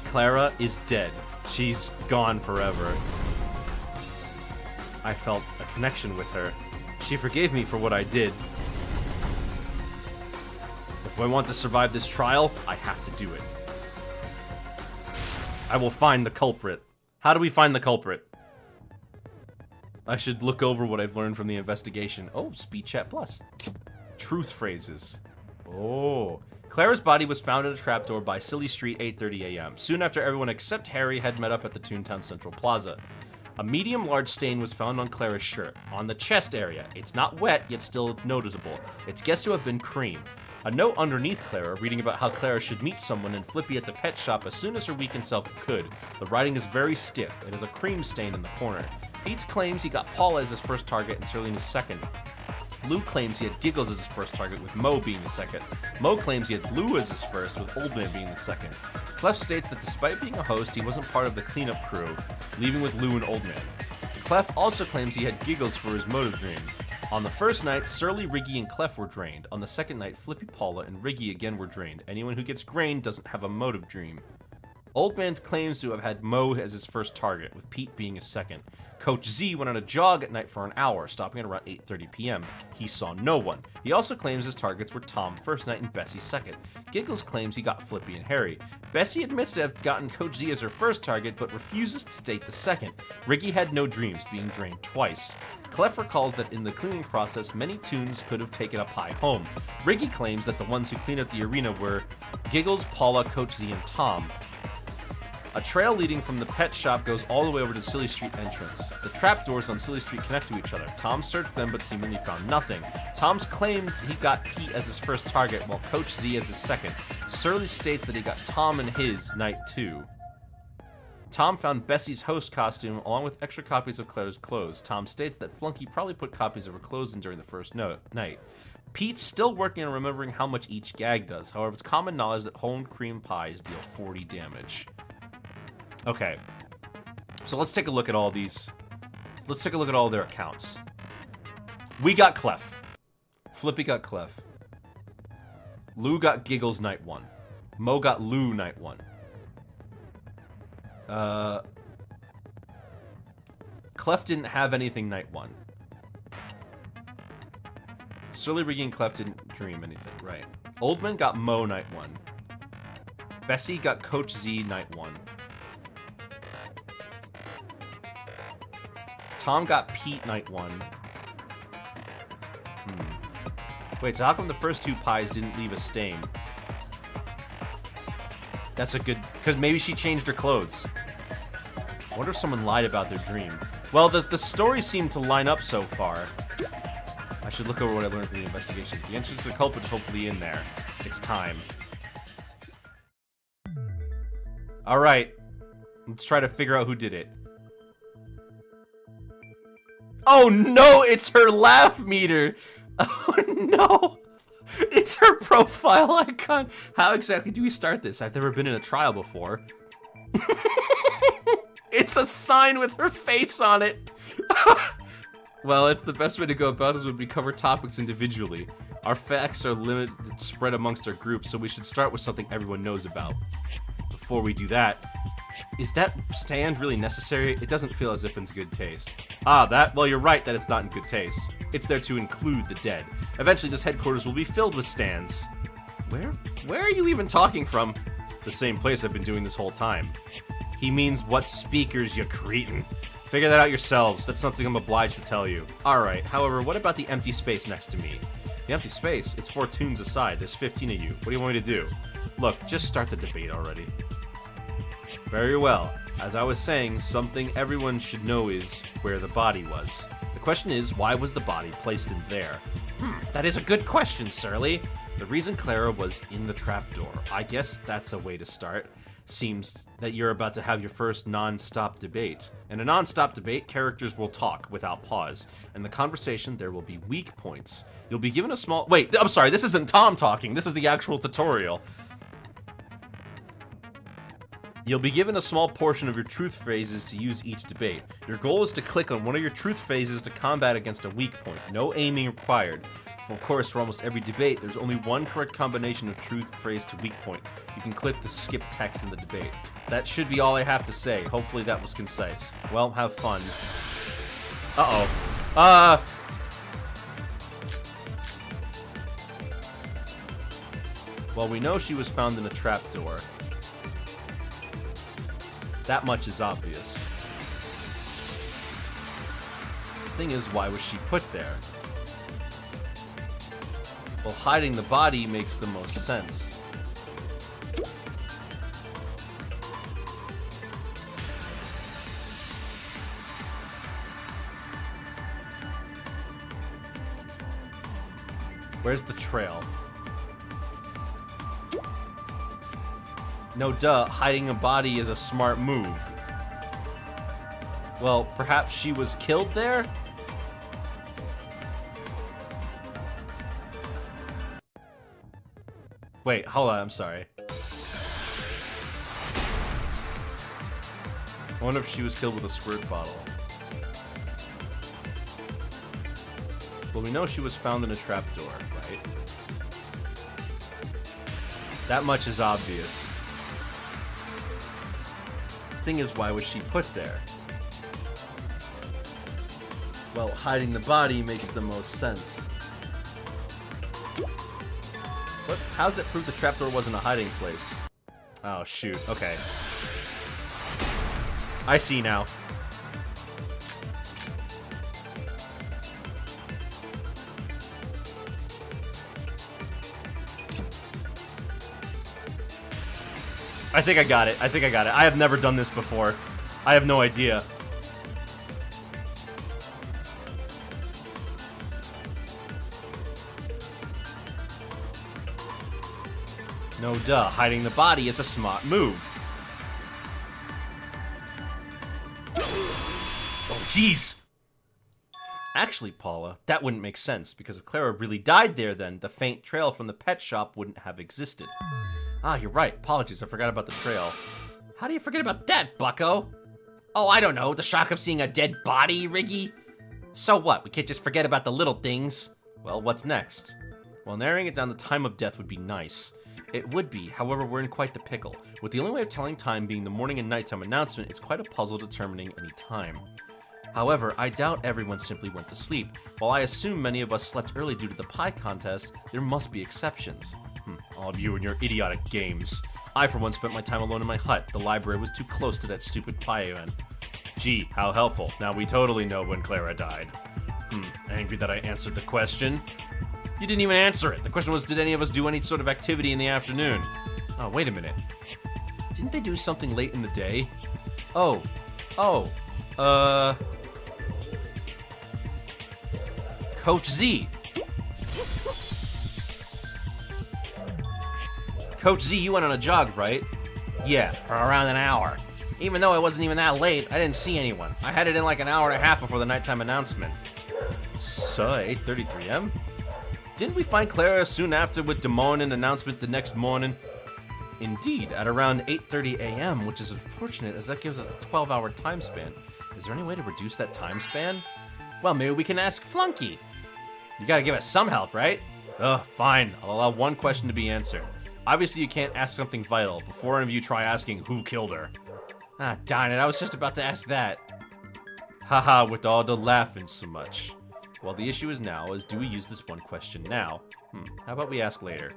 Speaker 1: Clara is dead. She's gone forever. I felt a connection with her. She forgave me for what I did. If I want to survive this trial, I have to do it. I will find the culprit. How do we find the culprit? I should look over what I've learned from the investigation. Oh, Speed Chat Plus. Truth phrases. Oh. Clara's body was found in a trapdoor by Silly Street, 8:30 a.m. Soon after everyone except Harry had met up at the Toontown Central Plaza. A medium-large stain was found on Clara's shirt, on the chest area. It's not wet, yet still noticeable. It's guessed to have been cream. A note underneath Clara, reading about how Clara should meet someone and Flippy at the pet shop as soon as her weakened self could. The writing is very stiff. It has a cream stain in the corner. Pete claims he got Paula as his first target and Sterling his second. Lou claims he had Giggles as his first target, with Mo being the second. Mo claims he had Lou as his first, with Old Man being the second. Clef states that despite being a host, he wasn't part of the cleanup crew, leaving with Lou and Old Man. Clef also claims he had Giggles for his motive dream. On the first night, Surly, Riggy, and Clef were drained. On the second night, Flippy, Paula, and Riggy again were drained. Anyone who gets drained doesn't have a motive dream. Old Man claims to have had Mo as his first target, with Pete being his second. Coach Z went on a jog at night for an hour, stopping at around 8:30 p.m. He saw no one. He also claims his targets were Tom first night and Bessie second. Giggles claims he got Flippy and Harry. Bessie admits to have gotten Coach Z as her first target, but refuses to state the second. Riggy had no dreams, being drained twice. Clef recalls that in the cleaning process, many Toons could have taken a pie home. Riggy claims that the ones who cleaned up the arena were Giggles, Paula, Coach Z, and Tom. A trail leading from the pet shop goes all the way over to Silly Street entrance. The trapdoors on Silly Street connect to each other. Tom searched them but seemingly found nothing. Tom claims he got Pete as his first target, while Coach Z as his second. Surly states that he got Tom and his night 2. Tom found Bessie's host costume along with extra copies of Claire's clothes. Tom states that Flunky probably put copies of her clothes in during the first night. Pete's still working on remembering how much each gag does. However, it's common knowledge that whole cream pies deal 40 damage. Okay, so let's take a look at all these. Let's take a look at all their accounts. We got Clef. Flippy got Clef. Lou got Giggles night 1. Mo got Lou night 1. Clef didn't have anything night 1. Surly, Riggy, and Clef didn't dream anything, right. Oldman got Mo night 1. Bessie got Coach Z night 1. Tom got Pete night 1. Wait, so how come the first 2 pies didn't leave a stain? That's a good... because maybe she changed her clothes. I wonder if someone lied about their dream. Well, the stories seem to line up so far. I should look over what I learned from the investigation. The entrance to the culprit is hopefully in there. It's time. Alright. Let's try to figure out who did it. Oh no, it's her laugh meter! Oh no! It's her profile icon! How exactly do we start this? I've never been in a trial before. It's a sign with her face on it! Well, it's the best way to go about this would be cover topics individually. Our facts are limited, spread amongst our groups, so we should start with something everyone knows about. Before we do that, is that stand really necessary? It doesn't feel as if it's good taste. Well, you're right that it's not in good taste. It's there to include the dead. Eventually, this headquarters will be filled with stands. Where are you even talking from? The same place I've been doing this whole time. He means what speakers, you cretin. Figure that out yourselves. That's something I'm obliged to tell you. Alright, however, what about the empty space next to me? The empty space? It's 4 Toons aside. There's 15 of you. What do you want me to do? Look, just start the debate already. Very well. As I was saying, something everyone should know is where the body was. The question is, why was the body placed in there? That is a good question, Surly. The reason Clara was in the trapdoor. I guess that's a way to start. Seems that you're about to have your first non-stop debate. In a non-stop debate, characters will talk without pause. In the conversation, there will be weak points. You'll be given a small... Wait, I'm sorry, this isn't Tom talking. This is the actual tutorial. You'll be given a small portion of your truth phrases to use each debate. Your goal is to click on one of your truth phrases to combat against a weak point. No aiming required. Of course, for almost every debate, there's only one correct combination of truth, phrase to weak point. You can click to skip text in the debate. That should be all I have to say. Hopefully that was concise. Well, have fun. Uh-oh. Well, we know she was found in a trapdoor. That much is obvious. Thing is, why was she put there? Well, hiding the body makes the most sense. Where's the trail? No, duh, hiding a body is a smart move. Well, perhaps she was killed there? Wait, hold on, I'm sorry. I wonder if she was killed with a squirt bottle. Well, we know she was found in a trapdoor, right? That much is obvious. Thing is, why was she put there? Well, hiding the body makes the most sense. What? How does it prove the trapdoor wasn't a hiding place? Oh, shoot. Okay. I see now. I think I got it. I think I got it. I have never done this before. I have no idea. No duh, hiding the body is a smart move. Oh, jeez! Actually, Paula, that wouldn't make sense, because if Clara really died there then, the faint trail from the pet shop wouldn't have existed. Ah, you're right. Apologies, I forgot about the trail. How do you forget about that, bucko? Oh, I don't know, the shock of seeing a dead body, Riggy? So what, we can't just forget about the little things? Well, what's next? Well, narrowing it down to time of death would be nice. It would be, however, we're in quite the pickle. With the only way of telling time being the morning and nighttime announcement, it's quite a puzzle determining any time. However, I doubt everyone simply went to sleep. While I assume many of us slept early due to the pie contest, there must be exceptions. All of you and your idiotic games. I, for one, spent my time alone in my hut. The library was too close to that stupid pie event. Gee, how helpful. Now we totally know when Clara died. Angry that I answered the question. You didn't even answer it. The question was, did any of us do any sort of activity in the afternoon? Oh, wait a minute. Didn't they do something late in the day? Coach Z. Coach Z, you went on a jog, right? Yeah, for around an hour. Even though it wasn't even that late, I didn't see anyone. I had it in like an hour and a half before the nighttime announcement. So, 8:33 am? Didn't we find Clara soon after with the morning announcement the next morning? Indeed, at around 8:30 a.m., which is unfortunate as that gives us a 12-hour time span. Is there any way to reduce that time span? Well, maybe we can ask Flunky. You gotta give us some help, right? Ugh, fine. I'll allow one question to be answered. Obviously, you can't ask something vital. Before any of you try asking who killed her. Ah, darn it, I was just about to ask that. Haha, with all the laughing so much. Well, the issue is now, do we use this one question now? How about we ask later?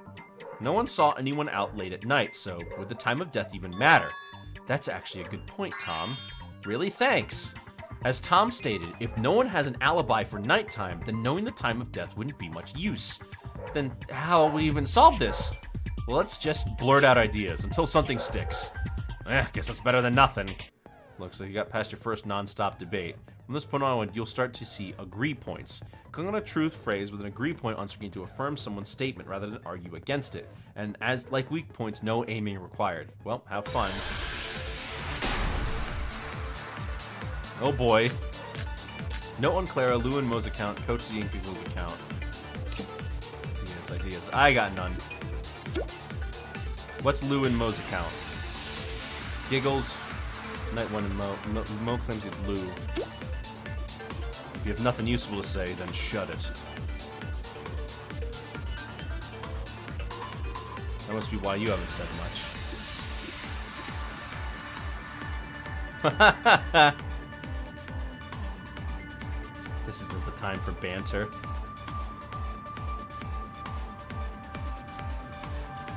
Speaker 1: No one saw anyone out late at night, so would the time of death even matter? That's actually a good point, Tom. Really? Thanks. As Tom stated, if no one has an alibi for nighttime, then knowing the time of death wouldn't be much use. Then how will we even solve this? Well, let's just blurt out ideas until something sticks. Guess that's better than nothing. Looks like you got past your first non-stop debate. From this point on, you'll start to see agree points. Click on a truth phrase with an agree point on screen to affirm someone's statement rather than argue against it. And as like weak points, no aiming required. Well, have fun. Oh boy. Note on Clara, Lou and Mo's account, Coach Z and Giggle's account. Ideas. I got none. What's Lou and Mo's account? Giggles, Night One and Mo. Mo claims he's Lou. If you have nothing useful to say, then shut it. must be why you haven't said much. This isn't the time for banter.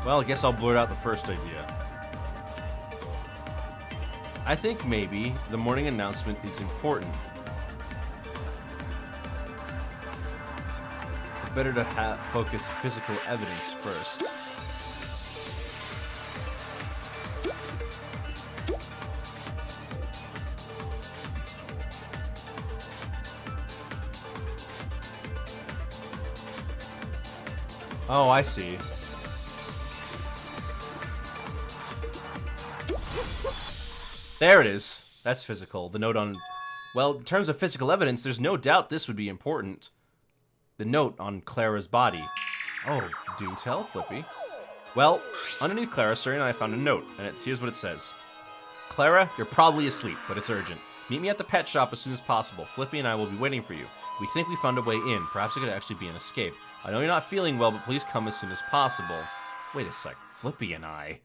Speaker 1: Well, I guess I'll blurt out the first idea. I think maybe the morning announcement is important. Better to focus physical evidence first. Oh, I see. There it is. That's physical. The note on... Well, in terms of physical evidence, there's no doubt this would be important. The note on Clara's body. Oh, do tell, Flippy. Well, underneath Clara, Suri and I found a note, and here's what it says. Clara, you're probably asleep, but it's urgent. Meet me at the pet shop as soon as possible. Flippy and I will be waiting for you. We think we found a way in. Perhaps it could actually be an escape. I know you're not feeling well, but please come as soon as possible. Wait a sec. Flippy and I?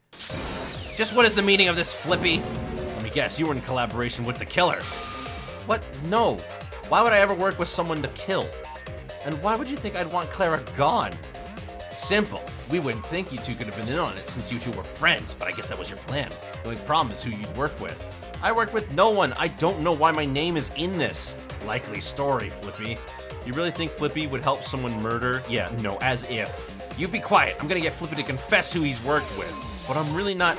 Speaker 1: Just what is the meaning of this, Flippy? Let me guess, you were in collaboration with the killer. What? No. Why would I ever work with someone to kill? And why would you think I'd want Clara gone? Simple. We wouldn't think you two could have been in on it since you two were friends, but I guess that was your plan. The only problem is who you'd work with. I work with no one. I don't know why my name is in this. Likely story, Flippy. You really think Flippy would help someone murder? Yeah, no, as if. You be quiet. I'm gonna get Flippy to confess who he's worked with. But I'm really not...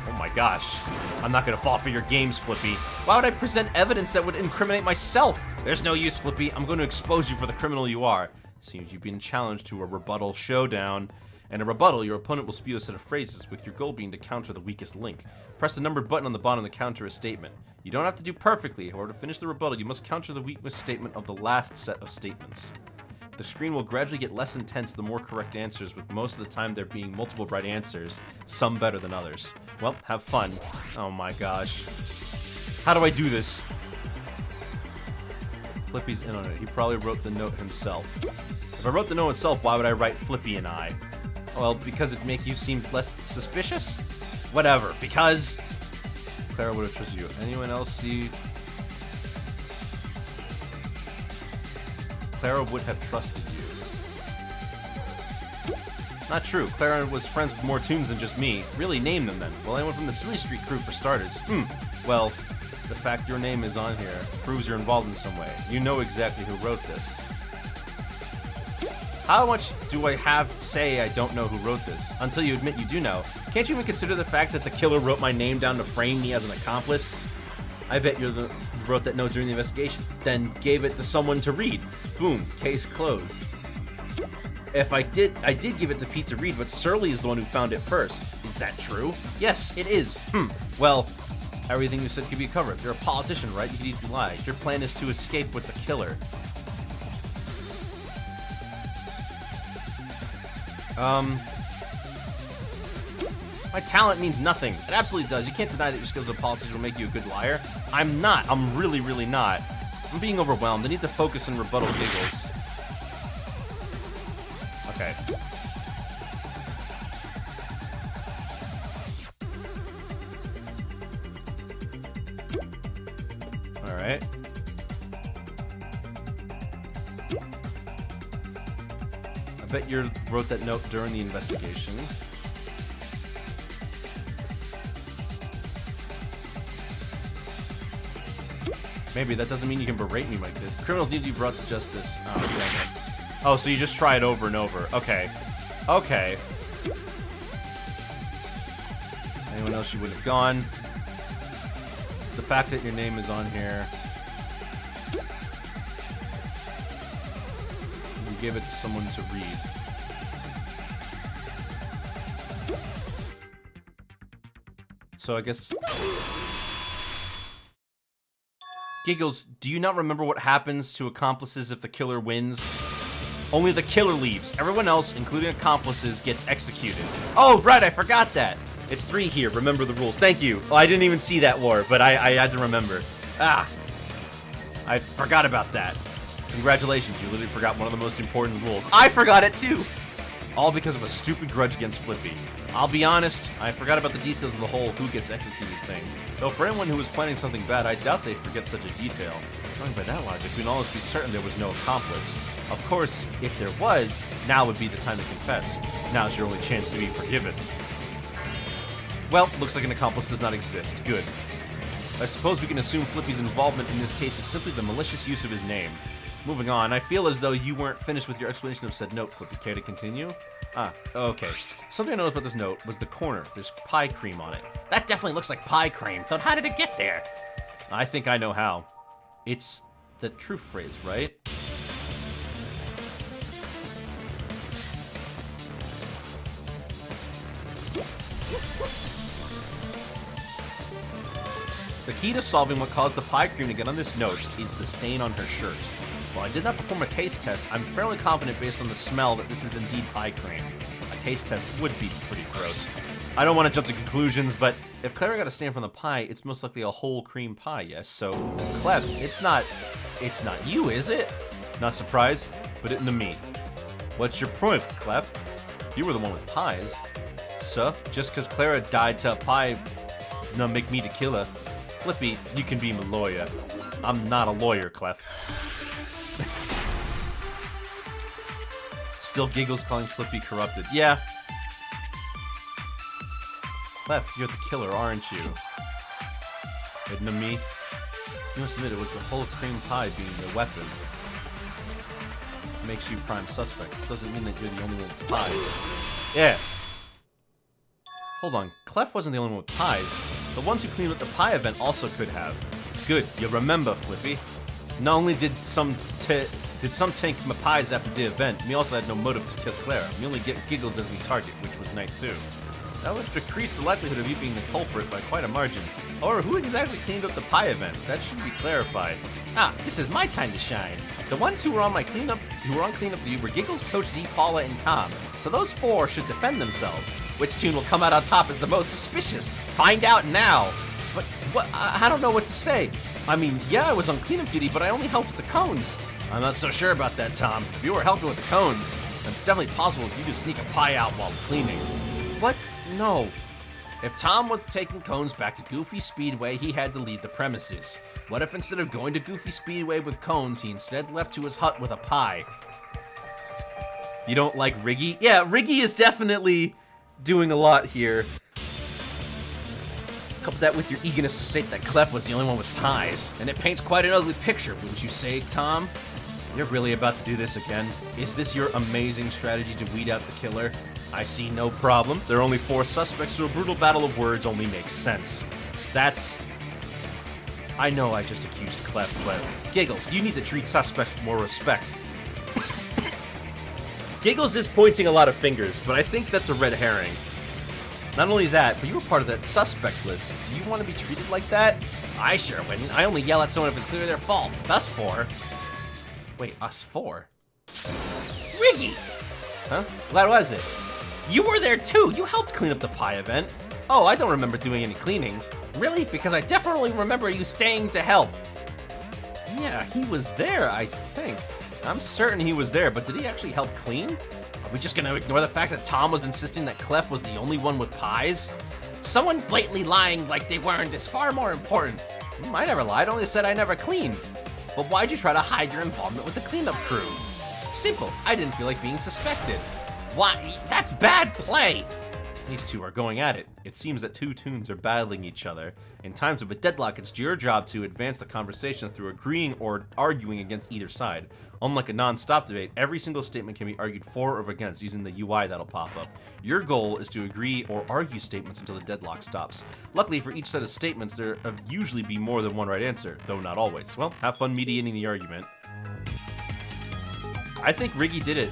Speaker 1: Oh my gosh. I'm not gonna fall for your games, Flippy. Why would I present evidence that would incriminate myself? There's no use, Flippy. I'm going to expose you for the criminal you are. Seems you've been challenged to a rebuttal showdown. In a rebuttal, your opponent will spew a set of phrases, with your goal being to counter the weakest link. Press the numbered button on the bottom to counter a statement. You don't have to do perfectly. However, to finish the rebuttal, you must counter the weakness statement of the last set of statements. The screen will gradually get less intense the more correct answers, with most of the time there being multiple right answers, some better than others. Well, have fun. Oh my gosh. How do I do this? Flippy's in on it. He probably wrote the note himself. If I wrote the note myself, why would I write Flippy and I? Well, because it'd make you seem less suspicious? Whatever, because... Clara would have trusted you. Anyone else see... Clara would have trusted you. Not true. Clara was friends with more Toons than just me. Really, name them then. Well, anyone from the Silly Street crew for starters. Well, the fact your name is on here proves you're involved in some way. You know exactly who wrote this. How much do I have to say I don't know who wrote this? Until you admit you do know. Can't you even consider the fact that the killer wrote my name down to frame me as an accomplice? I bet you wrote that note during the investigation, then gave it to someone to read. Boom, case closed. If I did give it to Pete to read, but Surly is the one who found it first. Is that true? Yes, it is. Well, everything you said could be covered. You're a politician, right? You could easily lie. Your plan is to escape with the killer. My talent means nothing. It absolutely does. You can't deny that your skills as a politician will make you a good liar. I'm not. I'm really, really not. I'm being overwhelmed. I need to focus and rebuttal giggles. Okay. Alright. I bet you wrote that note during the investigation. Maybe that doesn't mean you can berate me like this. Criminals need to be brought to justice. Oh, dang it. Oh, so you just try it over and over. Okay. Okay. Anyone else you would have gone? The fact that your name is on here. You gave it to someone to read. So I guess... Giggles, do you not remember what happens to accomplices if the killer wins? Only the killer leaves. Everyone else, including accomplices, gets executed. Oh, right, I forgot that. It's 3 here. Remember the rules. Thank you. Oh, I didn't even see that war, but I had to remember. Ah. I forgot about that. Congratulations, you literally forgot one of the most important rules. I forgot it too! All because of a stupid grudge against Flippy. I'll be honest, I forgot about the details of the whole who gets executed thing. Though for anyone who was planning something bad, I doubt they'd forget such a detail. Going by that logic, we can almost be certain there was no accomplice. Of course, if there was, now would be the time to confess. Now's your only chance to be forgiven. Well, looks like an accomplice does not exist. Good. I suppose we can assume Flippy's involvement in this case is simply the malicious use of his name. Moving on, I feel as though you weren't finished with your explanation of said note, Flippy. Care to continue? Ah, okay. Something I noticed about this note was the corner. There's pie cream on it.
Speaker 2: That definitely looks like pie cream. Though how did it get there?
Speaker 1: I think I know how. It's the truth phrase, right? The key to solving what caused the pie cream to get on this note is the stain on her shirt. While I did not perform a taste test, I'm fairly confident based on the smell that this is indeed pie cream. A taste test would be pretty gross. I don't want to jump to conclusions, but if Clara got a stain from the pie, it's most likely a whole cream pie, yes? So, Clef, it's not you, is it? Not surprised, but it into me. What's your proof, Clef? You were the one with pies. So, just because Clara died to a pie, no make me the killer. Flippy, you can be my lawyer. I'm not a lawyer, Clef. Still giggles, calling Flippy corrupted. Yeah. Clef, you're the killer, aren't you? Edna me. You must admit it was the whole cream pie being your weapon. Makes you prime suspect. Doesn't mean that you're the only one with pies. Yeah. Hold on, Clef wasn't the only one with pies. The ones who cleaned up the pie event also could have. Good, you remember, Flippy. Not only did some take my pies after the event, we also had no motive to kill Clara. We only get Giggles as we target, which was night 2. That would decrease the likelihood of you being the culprit by quite a margin. However, who exactly cleaned up the pie event? That should be clarified.
Speaker 2: Ah, this is my time to shine.
Speaker 1: The ones who were on cleanup duty were Giggles, Coach Z, Paula, and Tom. So those 4 should defend themselves. Which tune will come out on top as the most suspicious? Find out now. But what? I don't know what to say. I mean, yeah, I was on cleanup duty, but I only helped with the cones. I'm not so sure about that, Tom. If you were helping with the cones, then it's definitely possible if you just sneak a pie out while cleaning. What? No. If Tom was taking cones back to Goofy Speedway, he had to leave the premises. What if instead of going to Goofy Speedway with cones, he instead left to his hut with a pie? You don't like Riggy? Yeah, Riggy is definitely doing a lot here. Couple that with your eagerness to state that Clef was the only one with pies, and it paints quite an ugly picture, wouldn't you say, Tom? You're really about to do this again? Is this your amazing strategy to weed out the killer? I see no problem. There are only 4 suspects, so a brutal battle of words only makes sense. That's... I know I just accused Clef, but... Giggles, you need to treat suspects with more respect. Giggles is pointing a lot of fingers, but I think that's a red herring. Not only that, but you were part of that suspect list. Do you want to be treated like that?
Speaker 2: I sure wouldn't. I only yell at someone if it's clearly their fault. Us 4.
Speaker 1: Wait, us 4?
Speaker 2: Riggy!
Speaker 1: Huh? What was it?
Speaker 2: You were there too. You helped clean up the pie event.
Speaker 1: Oh, I don't remember doing any cleaning.
Speaker 2: Really? Because I definitely remember you staying to help.
Speaker 1: Yeah, he was there, I think. I'm certain he was there, but did he actually help clean?
Speaker 2: Are we just gonna ignore the fact that Tom was insisting that Clef was the only one with pies? Someone blatantly lying like they weren't is far more important.
Speaker 1: I never lied, only said I never cleaned.
Speaker 2: But why'd you try to hide your involvement with the cleanup crew?
Speaker 1: Simple, I didn't feel like being suspected.
Speaker 2: Why? That's bad play!
Speaker 1: These two are going at it. It seems that 2 toons are battling each other. In times of a deadlock, it's your job to advance the conversation through agreeing or arguing against either side. Unlike a non-stop debate, every single statement can be argued for or against using the UI that'll pop up. Your goal is to agree or argue statements until the deadlock stops. Luckily, for each set of statements, there usually be more than one right answer, though not always. Well, have fun mediating the argument. I think Riggy did it.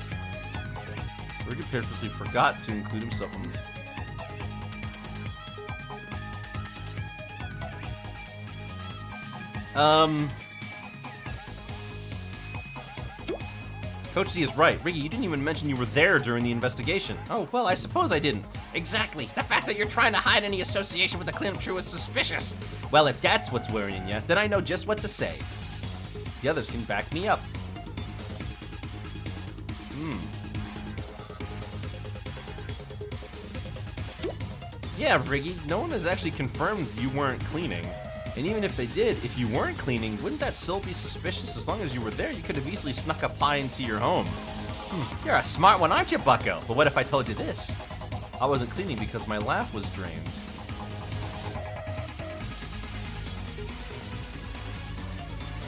Speaker 1: Riggy purposely forgot to include himself in... Coach Z is right. Riggy, you didn't even mention you were there during the investigation.
Speaker 2: Oh, well, I suppose I didn't. Exactly. The fact that you're trying to hide any association with the cleanup crew is suspicious.
Speaker 1: Well, if that's what's worrying you, then I know just what to say. The others can back me up. Yeah, Riggy, no one has actually confirmed you weren't cleaning. And even if they did, if you weren't cleaning, wouldn't that still be suspicious? As long as you were there, you could have easily snuck a pie into your home. You're a smart one, aren't you, bucko? But what if I told you this? I wasn't cleaning because my laugh was drained.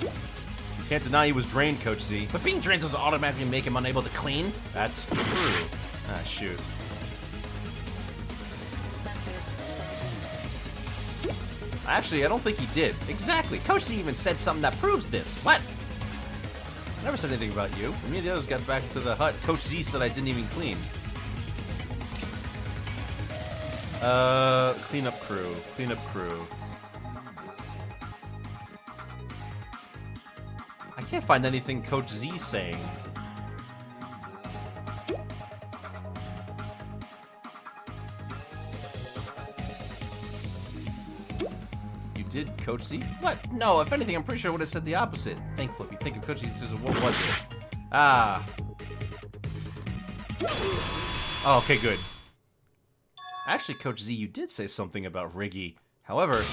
Speaker 1: You can't deny he was drained, Coach Z.
Speaker 2: But being drained doesn't automatically make him unable to clean.
Speaker 1: That's true. Ah, shoot. Actually, I don't think he did.
Speaker 2: Exactly. Coach Z even said something that proves this. What?
Speaker 1: I never said anything about you. When me and the others got back to the hut, Coach Z said I didn't even clean. Cleanup crew. Cleanup crew. I can't find anything Coach Z's saying. Did Coach Z?
Speaker 2: What? No, if anything, I'm pretty sure I would have said the opposite.
Speaker 1: Think, Flippy. Think of Coach Z. What was it? Ah. Oh, okay, good. Actually, Coach Z, you did say something about Riggy. However,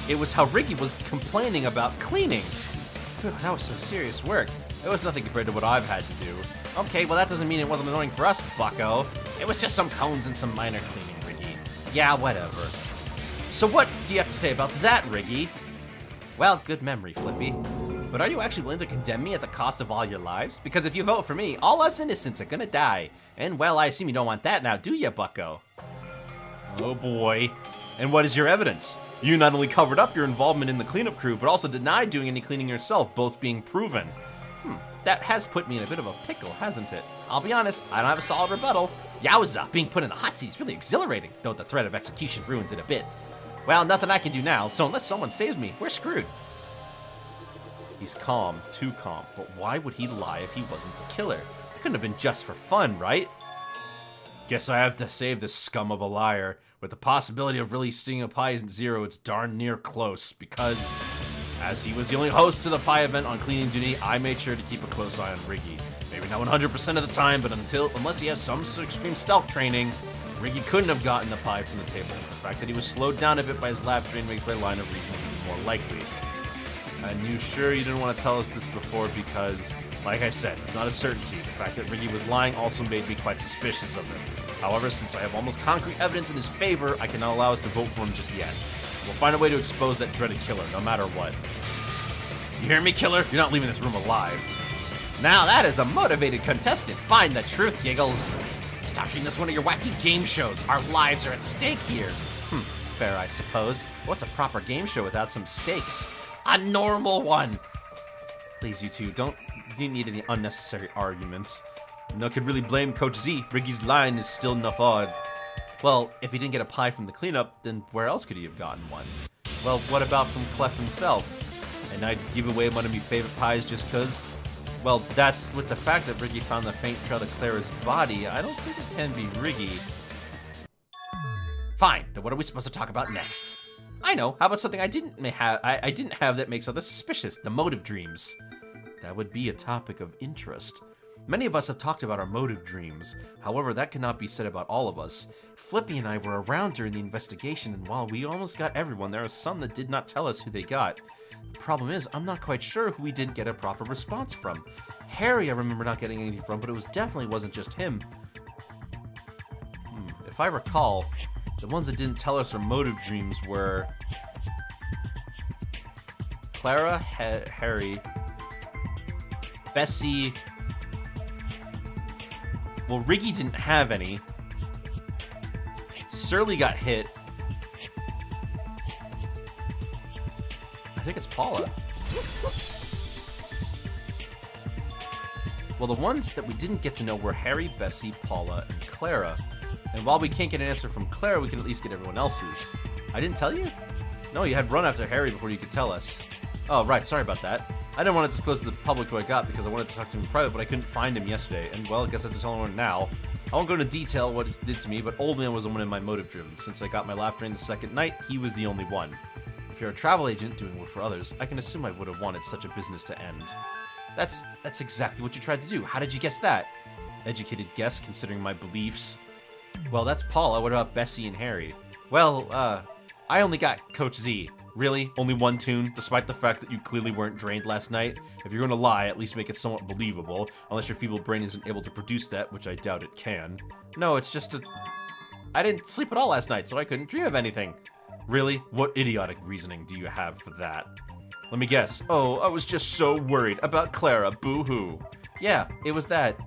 Speaker 1: it was how Riggy was complaining about cleaning. Phew, that was some serious work. It was nothing compared to what I've had to do.
Speaker 2: Okay, well that doesn't mean it wasn't annoying for us, bucko. It was just some cones and some minor cleaning, Riggy.
Speaker 1: Yeah, whatever. So what do you have to say about that, Riggy?
Speaker 2: Well, good memory, Flippy.
Speaker 1: But are you actually willing to condemn me at the cost of all your lives? Because if you vote for me, all us innocents are gonna die. And well, I assume you don't want that now, do you, bucko? Oh boy. And what is your evidence? You not only covered up your involvement in the cleanup crew, but also denied doing any cleaning yourself, both being proven. That has put me in a bit of a pickle, hasn't it?
Speaker 2: I'll be honest, I don't have a solid rebuttal. Yowza, being put in the hot seat is really exhilarating, though the threat of execution ruins it a bit. Well, nothing I can do now, so unless someone saves me, we're screwed.
Speaker 1: He's calm, too calm. But why would he lie if he wasn't the killer? It couldn't have been just for fun, right? Guess I have to save this scum of a liar. With the possibility of really seeing a pie isn't zero, it's darn near close. Because, as he was the only host to the pie event on cleaning duty, I made sure to keep a close eye on Riggy. Maybe not 100% of the time, but unless he has some sort of extreme stealth training, Riggy couldn't have gotten the pie from the table. The fact that he was slowed down a bit by his laugh drain makes my line of reasoning even more likely. And you sure you didn't want to tell us this before because, like I said, it's not a certainty. The fact that Riggy was lying also made me quite suspicious of him. However, since I have almost concrete evidence in his favor, I cannot allow us to vote for him just yet. We'll find a way to expose that dreaded killer, no matter what. You hear me, killer? You're not leaving this room alive.
Speaker 2: Now that is a motivated contestant. Find the truth, Giggles. Stop treating this one of your wacky game shows. Our lives are at stake here.
Speaker 1: Fair, I suppose. What's a proper game show without some stakes?
Speaker 2: A normal one.
Speaker 1: Please, you two, don't need any unnecessary arguments. No one could really blame Coach Z. Riggy's line is still enough odd. Well, if he didn't get a pie from the cleanup, then where else could he have gotten one? Well, what about from Clef himself? And I'd give away one of my favorite pies just cause? Well, that's with the fact that Riggy found the faint trail to Clara's body. I don't think it can be Riggy.
Speaker 2: Fine, then what are we supposed to talk about next? I know, how about something I didn't have that makes others suspicious, the motive dreams.
Speaker 1: That would be a topic of interest. Many of us have talked about our motive dreams. However, that cannot be said about all of us. Flippy and I were around during the investigation, and while we almost got everyone, there are some that did not tell us who they got. The problem is, I'm not quite sure who we didn't get a proper response from. Harry, I remember not getting anything from, but it definitely wasn't just him. If I recall, the ones that didn't tell us our motive dreams were Clara, Harry, Bessie. Well, Riggy didn't have any. Surly got hit. I think it's Paula. Well, the ones that we didn't get to know were Harry, Bessie, Paula, and Clara. And while we can't get an answer from Clara, we can at least get everyone else's. I didn't tell you? No, you had run after Harry before you could tell us. Oh, right, sorry about that. I didn't want to disclose to the public who I got because I wanted to talk to him in private, but I couldn't find him yesterday. And, well, I guess I have to tell everyone now. I won't go into detail what it did to me, but Old Man was the one in my motive driven. Since I got my laugh drain the second night, he was the only one. If you're a travel agent doing work for others, I can assume I would have wanted such a business to end. That's exactly what you tried to do. How did you guess that? Educated guess, considering my beliefs. Well, that's Paula. What about Bessie and Harry?
Speaker 2: Well, I only got Coach Z. Really? Only one toon, despite the fact that you clearly weren't drained last night? If you're gonna lie, at least make it somewhat believable, unless your feeble brain isn't able to produce that, which I doubt it can. No, it's just I didn't sleep at all last night, so I couldn't dream of anything. Really? What idiotic reasoning do you have for that? Let me guess. Oh, I was just so worried about Clara, boo-hoo. Yeah, it was that.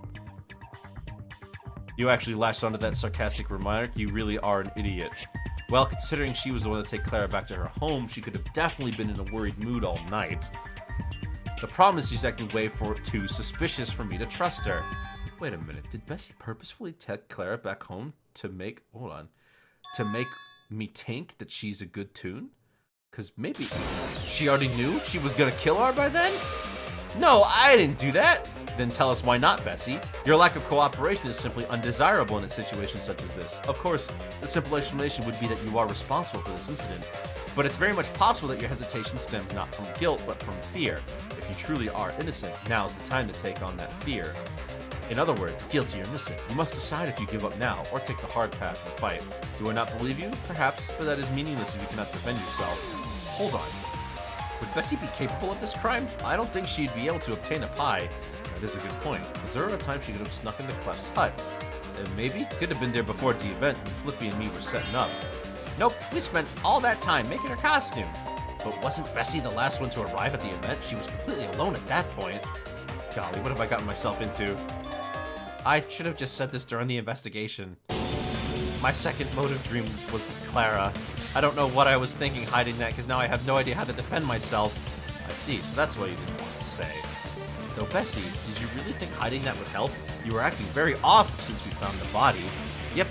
Speaker 2: You actually latched onto that sarcastic remark. You really are an idiot. Well, considering she was the one to take Clara back to her home, she could have definitely been in a worried mood all night. The problem is she's acting way too suspicious for me to trust her. Wait a minute, did Bessie purposefully take Clara back home to make, to make me think that she's a good toon? Cause maybe she already knew she was gonna kill her by then? No, I didn't do that. Then tell us why not, Bessie. Your lack of cooperation is simply undesirable in a situation such as this. Of course, the simple explanation would be that you are responsible for this incident, but it's very much possible that your hesitation stems not from guilt, but from fear. If you truly are innocent, now's the time to take on that fear. In other words, guilty or innocent. You must decide if you give up now, or take the hard path and fight. Do I not believe you? Perhaps, but that is meaningless if you cannot defend yourself. Hold on. Would Bessie be capable of this crime? I don't think she'd be able to obtain a pie. That is a good point. Was there a time she could have snuck into Clef's hut? Maybe? Could have been there before the event when Flippy and me were setting up. Nope, we spent all that time making her costume. But wasn't Bessie the last one to arrive at the event? She was completely alone at that point. Golly, what have I gotten myself into? I should have just said this during the investigation. My second motive dream was Clara. I don't know what I was thinking hiding that, because now I have no idea how to defend myself. I see, so that's what you didn't want to say. Though, Bessie, did you really think hiding that would help? You were acting very off since we found the body. Yep,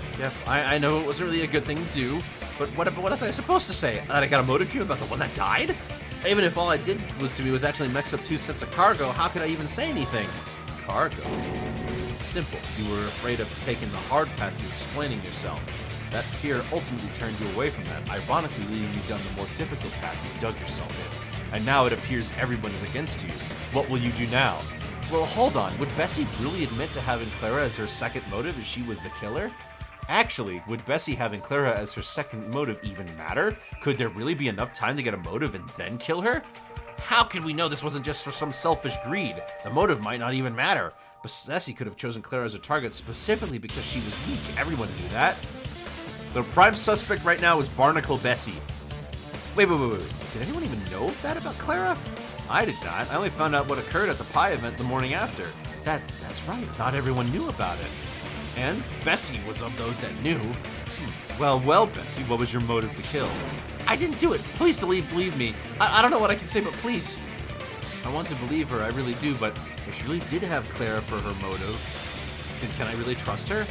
Speaker 2: I know it wasn't really a good thing to do, but what was I supposed to say? That I got a motive dream about the one that died? Even if all I did was actually mix up 2 sets of cargo, how could I even say anything? Cargo? Simple. You were afraid of taking the hard path to explaining yourself. That fear ultimately turned you away from that, ironically leading you down the more difficult path you dug yourself in. And now it appears everyone is against you. What will you do now? Well, hold on. Would Bessie really admit to having Clara as her second motive if she was the killer? Actually, would Bessie having Clara as her second motive even matter? Could there really be enough time to get a motive and then kill her? How can we know this wasn't just for some selfish greed? The motive might not even matter. Bessie could have chosen Clara as a target specifically because she was weak. Everyone knew that. The prime suspect right now is Barnacle Bessie. Wait. Did anyone even know that about Clara? I did not. I only found out what occurred at the pie event the morning after. That's right. Not everyone knew about it. And Bessie was of those that knew. Well, Bessie, what was your motive to kill? I didn't do it. Please believe me. I don't know what I can say, but please. I want to believe her, I really do, but if she really did have Clara for her motive, then can I really trust her?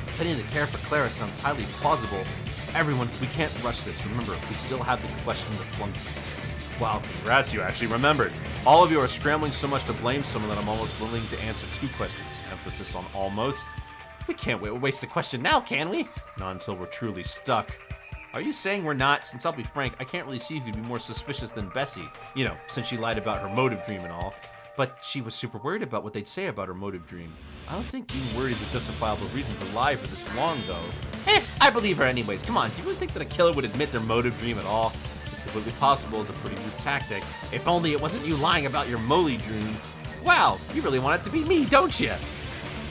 Speaker 2: Pretending to care for Clara sounds highly plausible. Everyone, we can't rush this. Remember, we still have the question of the flunky. Wow, congrats, you actually remembered. All of you are scrambling so much to blame someone that I'm almost willing to answer 2 questions. Emphasis on almost. We can't waste the question now, can we? Not until we're truly stuck. Are you saying we're not? Since I'll be frank, I can't really see who could be more suspicious than Bessie. You know, since she lied about her motive dream and all. But she was super worried about what they'd say about her motive dream. I don't think being worried is a justifiable reason to lie for this long, though. I believe her anyways. Come on, do you really think that a killer would admit their motive dream at all? It's completely possible as a pretty rude tactic. If only it wasn't you lying about your moly dream. Wow, you really want it to be me, don't you?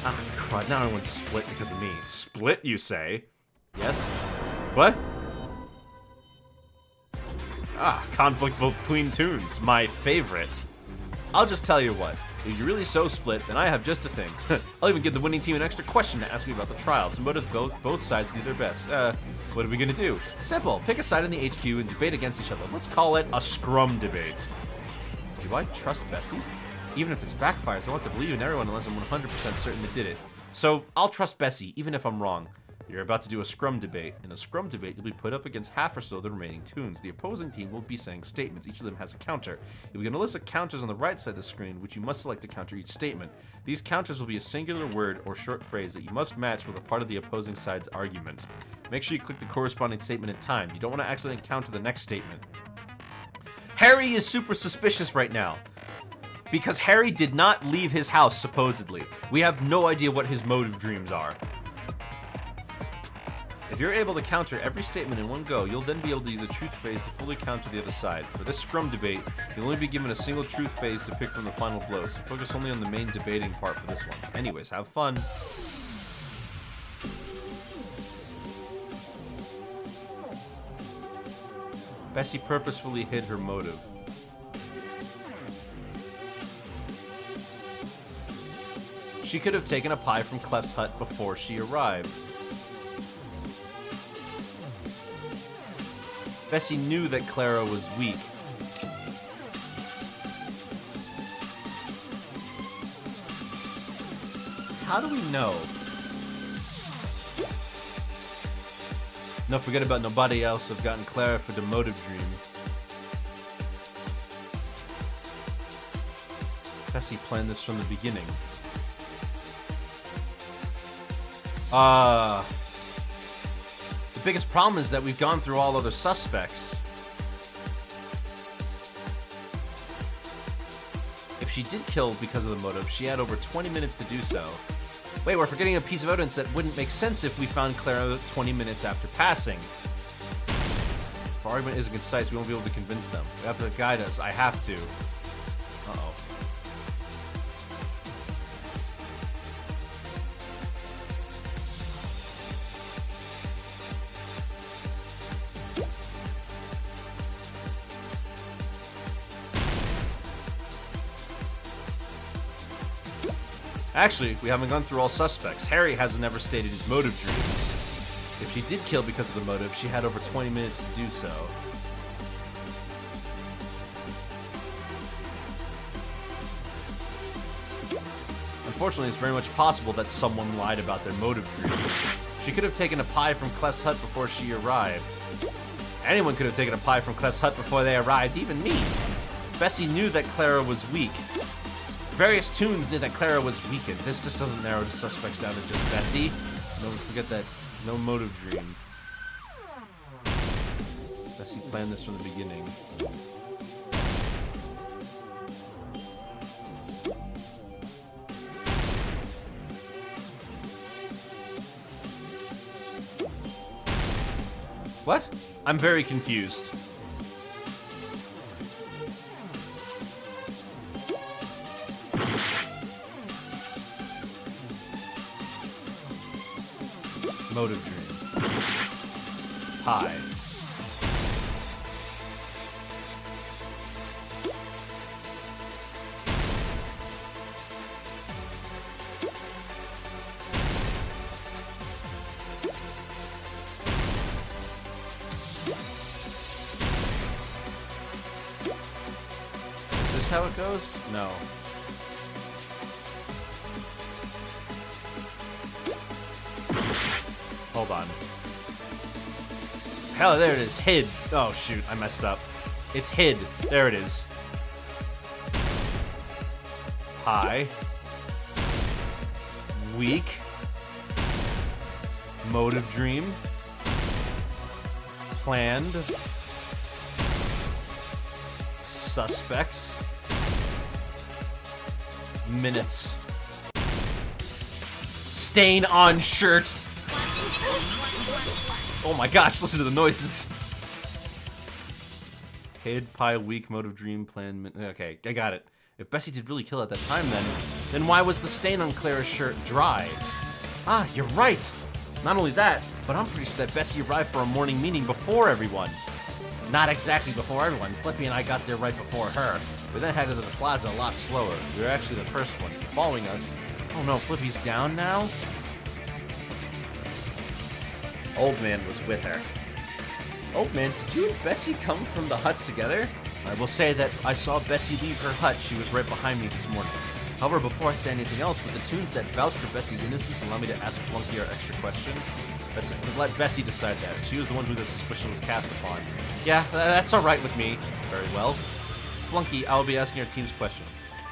Speaker 2: Ah, crud, now everyone's split because of me. Split, you say? Yes? What? Ah, conflict between toons, my favorite. I'll just tell you what, if you're really so split, then I have just the thing. I'll even give the winning team an extra question to ask me about the trial. To motivate both sides to do their best. What are we gonna do? Simple, pick a side in the HQ and debate against each other. Let's call it a scrum debate. Do I trust Bessie? Even if this backfires, I want to believe in everyone unless I'm 100% certain they did it. So, I'll trust Bessie, even if I'm wrong. You're about to do a scrum debate. In a scrum debate, you'll be put up against half or so of the remaining toons. The opposing team will be saying statements. Each of them has a counter. You'll be going to list counters on the right side of the screen, which you must select to counter each statement. These counters will be a singular word or short phrase that you must match with a part of the opposing side's argument. Make sure you click the corresponding statement in time. You don't want to accidentally counter the next statement. Harry is super suspicious right now. Because Harry did not leave his house, supposedly. We have no idea what his motive dreams are. If you're able to counter every statement in one go, you'll then be able to use a truth phrase to fully counter the other side. For this scrum debate, you'll only be given a single truth phrase to pick from the final blow, so focus only on the main debating part for this one. Anyways, have fun. Bessie purposefully hid her motive. She could have taken a pie from Clef's hut before she arrived. Bessie knew that Clara was weak. How do we know? No, forget about nobody else have gotten Clara for the motive dream. Bessie planned this from the beginning. The biggest problem is that we've gone through all other suspects. If she did kill because of the motive, she had over 20 minutes to do so. Wait, we're forgetting a piece of evidence that wouldn't make sense if we found Clara 20 minutes after passing. If our argument isn't concise, we won't be able to convince them. We have to guide us. I have to. Uh-oh. Actually, we haven't gone through all suspects. Harry hasn't ever stated his motive dreams. If she did kill because of the motive, she had over 20 minutes to do so. Unfortunately, it's very much possible that someone lied about their motive dream. She could have taken a pie from Clef's hut before she arrived. Anyone could have taken a pie from Clef's hut before they arrived, even me. Bessie knew that Clara was weak. Various Toons knew that Clara was weakened. This just doesn't narrow the suspects down to just Bessie. Don't forget that no motive dream. Bessie planned this from the beginning. What? I'm very confused. Motive dream. Pie. Is this how it goes? No. Hold on. Hell, there it is. Hid. Oh, shoot. I messed up. It's hid. There it is. Pie. Weak. Motive dream. Planned. Suspects. Minutes. Stain on shirt. Oh my gosh, listen to the noises. Hid, pie, weak, motive, dream, plan, okay, I got it. If Bessie did really kill at that time then why was the stain on Clara's shirt dry? Ah, you're right. Not only that, but I'm pretty sure that Bessie arrived for a morning meeting before everyone. Not exactly before everyone. Flippy and I got there right before her. We then headed to the plaza a lot slower. We were actually the first ones following us. Oh no, Flippy's down now? Old Man was with her. Old Man, did you and Bessie come from the huts together? I will say that I saw Bessie leave her hut. She was right behind me this morning. However, before I say anything else, with the Toons that vouch for Bessie's innocence, allow me to ask Flunky our extra question. Let Bessie decide that. She was the one who the suspicion was cast upon. Yeah, that's alright with me. Very well. Flunky, I'll be asking our team's question.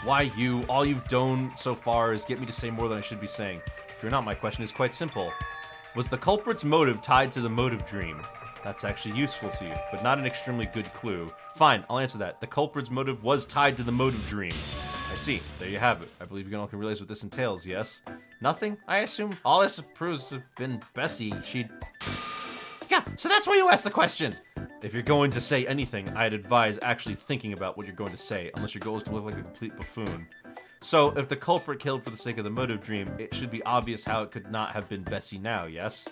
Speaker 2: Why you? All you've done so far is get me to say more than I should be saying. If you're not, my question is quite simple. Was the culprit's motive tied to the motive dream? That's actually useful to you, but not an extremely good clue. Fine, I'll answer that. The culprit's motive was tied to the motive dream. I see. There you have it. I believe you all can realize what this entails, yes? Nothing? I assume all this proves to have been Bessie. She'd Ah, so that's why you asked the question. If you're going to say anything, I'd advise actually thinking about what you're going to say, unless your goal is to look like a complete buffoon. So, if the culprit killed for the sake of the motive dream, it should be obvious how it could not have been Bessie now, yes?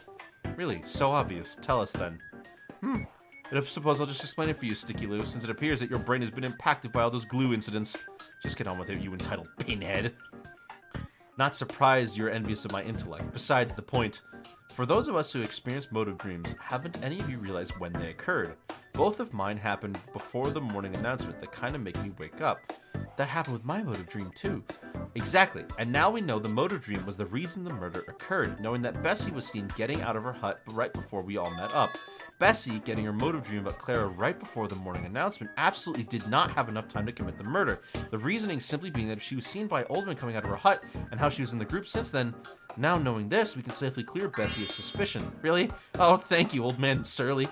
Speaker 2: Really, so obvious. Tell us then. I suppose I'll just explain it for you, Sticky Lou, since it appears that your brain has been impacted by all those glue incidents. Just get on with it, you entitled pinhead. Not surprised you're envious of my intellect. Besides the point, for those of us who experience motive dreams, haven't any of you realized when they occurred? Both of mine happened before the morning announcement that kind of make me wake up. That happened with my motive dream too. Exactly, and now we know the motive dream was the reason the murder occurred, knowing that Bessie was seen getting out of her hut right before we all met up. Bessie, getting her motive dream about Clara right before the morning announcement, absolutely did not have enough time to commit the murder. The reasoning simply being that she was seen by Oldman coming out of her hut, and how she was in the group since then. Now knowing this, we can safely clear Bessie of suspicion. Really? Oh, thank you, old man Surly.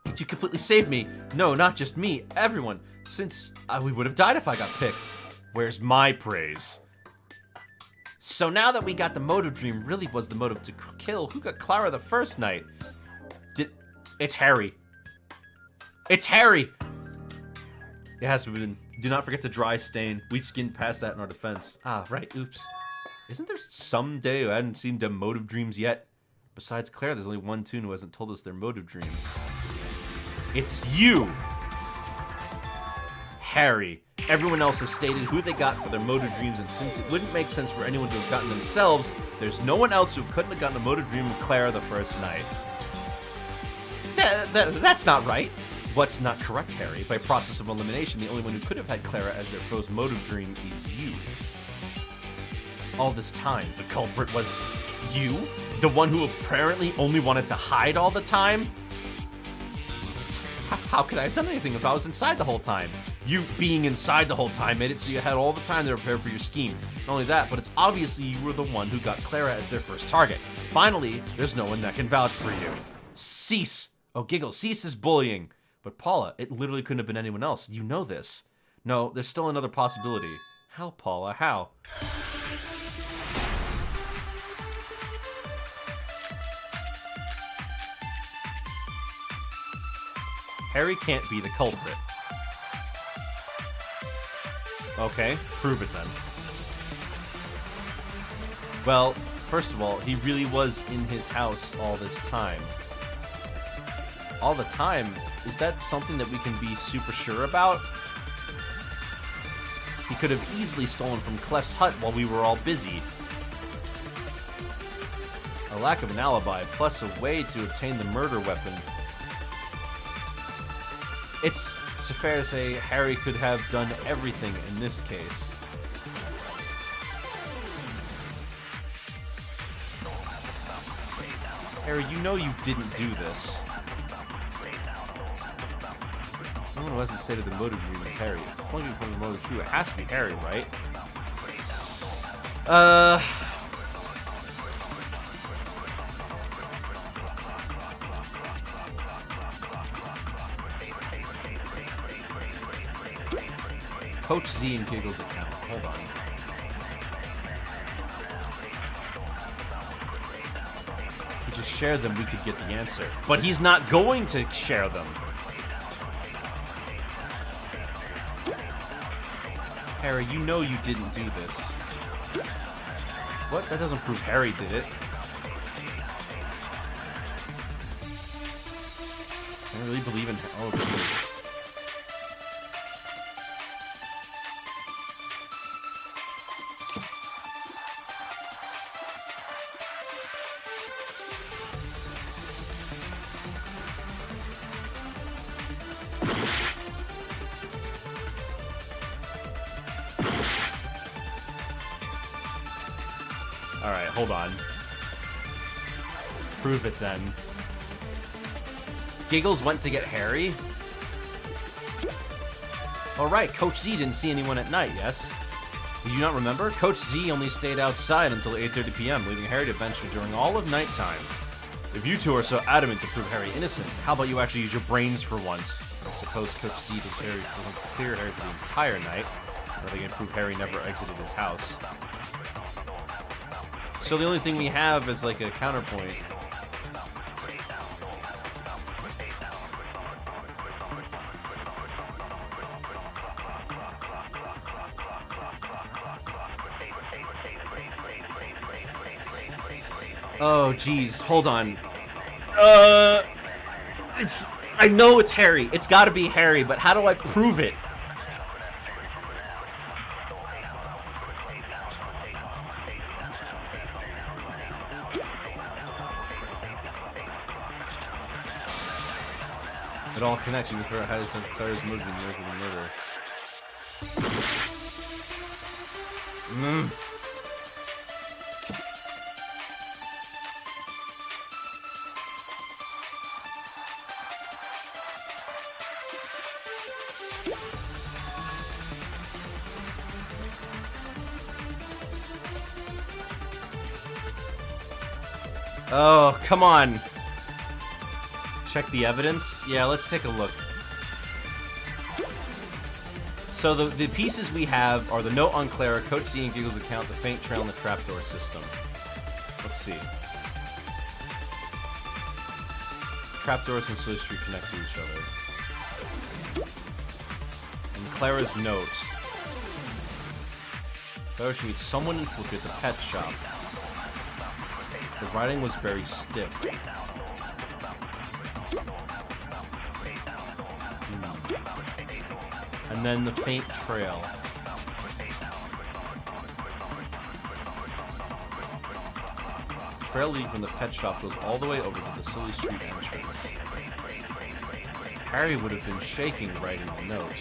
Speaker 2: Did you completely save me? No, not just me, everyone. Since we would have died if I got picked. Where's my praise? So now that we got the motive dream really was the motive to kill, who got Clara the first night? It's Harry. It's Harry! It has been. Do not forget to dry stain. We skinned past that in our defense. Ah, right, oops. Isn't there some day who hadn't seen them motive dreams yet? Besides Claire, there's only one Toon who hasn't told us their motive dreams. It's you! Harry. Everyone else has stated who they got for their motive dreams, and since it wouldn't make sense for anyone to have gotten themselves, there's no one else who couldn't have gotten a motive dream of Clara the first night. That's not right. What's not correct, Harry? By process of elimination, the only one who could have had Clara as their foe's motive dream is you. All this time, the culprit was you? The one who apparently only wanted to hide all the time? How could I have done anything if I was inside the whole time? You being inside the whole time made it so you had all the time to prepare for your scheme. Not only that, but it's obviously you were the one who got Clara as their first target. Finally, there's no one that can vouch for you. Cease! Oh, Giggle, cease this bullying. But Paula, it literally couldn't have been anyone else. You know this. No, there's still another possibility. How, Paula? How? Harry can't be the culprit. Okay, prove it then. Well, first of all, he really was in his house all this time. All the time? Is that something that we can be super sure about? He could have easily stolen from Clef's hut while we were all busy. A lack of an alibi, plus a way to obtain the murder weapon. It's fair to say Harry could have done everything in this case. Harry, you know you didn't do this. No one who hasn't stated the motive dream is Harry. If only from the motive true, it has to be Harry, right? Coach Z and Giggle's account. Hold on. If we just share them, we could get the answer. But he's not going to share them. Harry, you know you didn't do this. What? That doesn't prove Harry did it. I really believe in... Oh, jeez. Alright, hold on. Prove it then. Giggles went to get Harry? Alright, Coach Z didn't see anyone at night, yes? Do you not remember? Coach Z only stayed outside until 8:30 p.m., leaving Harry to venture during all of nighttime. If you two are so adamant to prove Harry innocent, how about you actually use your brains for once? I suppose Coach Z doesn't clear Harry for the entire night. Or they can prove Harry never exited his house. So the only thing we have is like a counterpoint. Oh, geez. Hold on. I know it's Harry. It's gotta be Harry, but how do I prove it? It all connects. You refer to how sense Claire's moving near the murder. Oh, come on. Check the evidence? Yeah, let's take a look. So the pieces we have are the note on Clara, Coach Z and Giggle's account, the faint trail, and the trapdoor system. Let's see. Trapdoors and Silly Street connect to each other. And Clara's note. Clara should meet someone in Flippy at the pet shop. The writing was very stiff. And then the faint trail. Trail leading from the pet shop goes all the way over to the Silly Street entrance. Harry would have been shaking writing the note.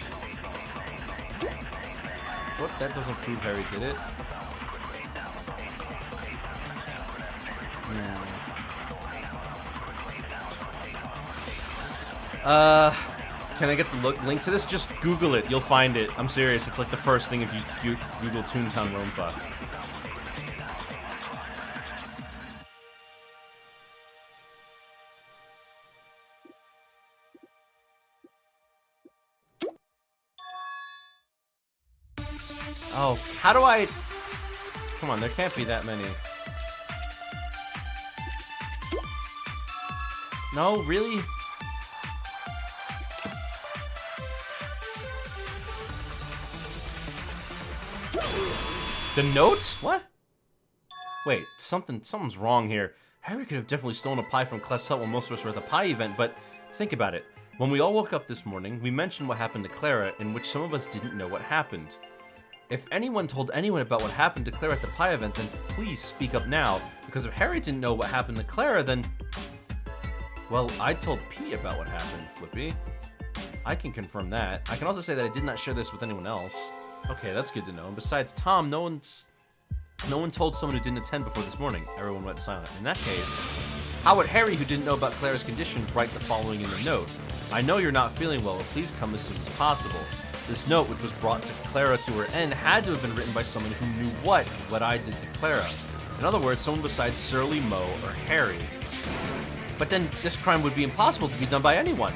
Speaker 2: What? That doesn't prove Harry did it. Can I get the link to this? Just Google it. You'll find it. I'm serious. It's like the first thing if you Google ToonTownRonpa. Oh, how do I... Come on, there can't be that many. No, really? The note? What? Wait, something's wrong here. Harry could have definitely stolen a pie from Clef's hut while most of us were at the pie event, but think about it. When we all woke up this morning, we mentioned what happened to Clara, in which some of us didn't know what happened. If anyone told anyone about what happened to Clara at the pie event, then please speak up now, because if Harry didn't know what happened to Clara, then... Well, I told Pete about what happened, Flippy. I can confirm that. I can also say that I did not share this with anyone else. Okay, that's good to know. And besides Tom, no one told someone who didn't attend before this morning. Everyone went silent. In that case, how would Harry, who didn't know about Clara's condition, write the following in the note? I know you're not feeling well, but please come as soon as possible. This note, which was brought to Clara to her end, had to have been written by someone who knew what I did to Clara. In other words, someone besides Surly, Mo, or Harry. But then this crime would be impossible to be done by anyone.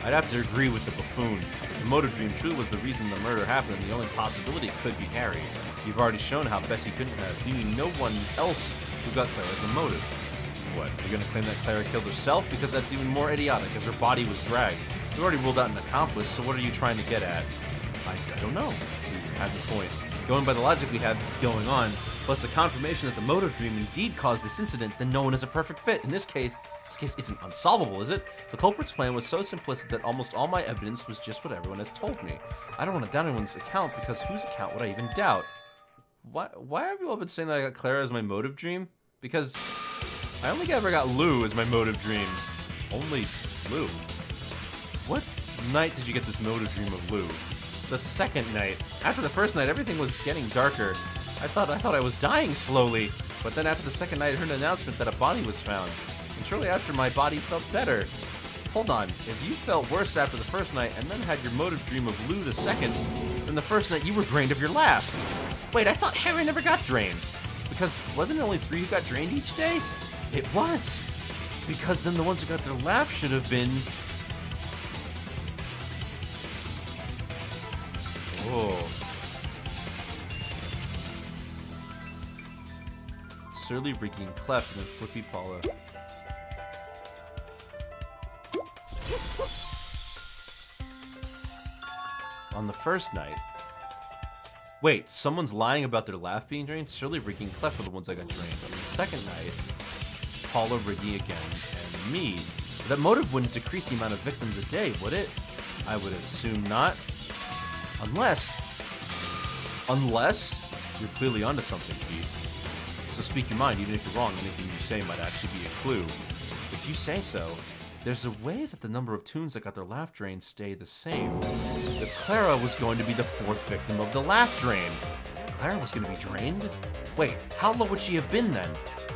Speaker 2: I'd have to agree with the buffoon. The motive dream truly was the reason the murder happened, and the only possibility could be Harry. You've already shown how Bessie couldn't have. You knew no one else who got Clara as a motive. What, you're gonna claim that Clara killed herself? Because that's even more idiotic, as her body was dragged. You already ruled out an accomplice, so what are you trying to get at? I don't know. He has a point. Going by the logic we have going on, plus the confirmation that the motive dream indeed caused this incident, then no one is a perfect fit. In this case isn't unsolvable, is it? The culprit's plan was so simplistic that almost all my evidence was just what everyone has told me. I don't want to doubt anyone's account, because whose account would I even doubt? Why have you all been saying that I got Clara as my motive dream? Because I only ever got Lou as my motive dream. Only Lou. What night did you get this motive dream of Lou? The second night. After the first night, everything was getting darker. I thought I was dying slowly. But then after the second night, I heard an announcement that a body was found. And shortly after, my body felt better. Hold on, if you felt worse after the first night and then had your motive dream of Lou the second, then the first night you were drained of your laugh. Wait, I thought Harry never got drained. Because wasn't it only 3 who got drained each day? It was. Because then the ones who got their laugh should have been... Oh. Surly, Ricky, and Clef, and then Flippy Paula. On the first night... Wait, someone's lying about their laugh being drained? Surly, Ricky, and Clef were the ones that got drained. On the second night... Paula, Riggy again, and me. That motive wouldn't decrease the amount of victims a day, would it? I would assume not. Unless you're clearly onto something, Pete. So speak your mind, even if you're wrong, anything you say might actually be a clue. If you say so, there's a way that the number of toons that got their laugh drain stay the same. That Clara was going to be the 4th victim of the laugh drain. Clara was going to be drained? Wait, how low would she have been then?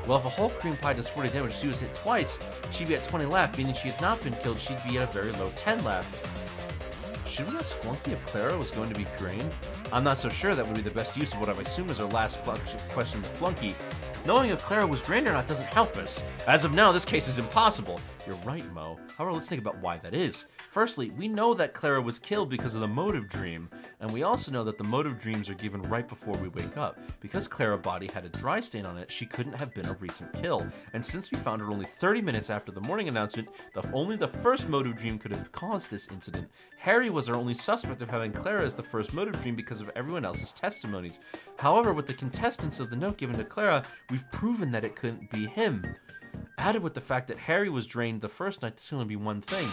Speaker 2: Well, if a whole cream pie does 40 damage, she was hit twice, she'd be at 20 laugh, meaning she had not been killed, she'd be at a very low 10 laugh. Should we ask Flunky if Clara was going to be drained? I'm not so sure that would be the best use of what I've assumed is our last question to Flunky. Knowing if Clara was drained or not doesn't help us. As of now, this case is impossible. You're right, Mo. However, let's think about why that is. Firstly, we know that Clara was killed because of the motive dream, and we also know that the motive dreams are given right before we wake up. Because Clara's body had a dry stain on it, she couldn't have been a recent kill. And since we found her only 30 minutes after the morning announcement, only the first motive dream could have caused this incident. Harry was our only suspect of having Clara as the first motive dream because of everyone else's testimonies. However, with the contestants of the note given to Clara, we've proven that it couldn't be him. Added with the fact that Harry was drained the first night, this can only be one thing.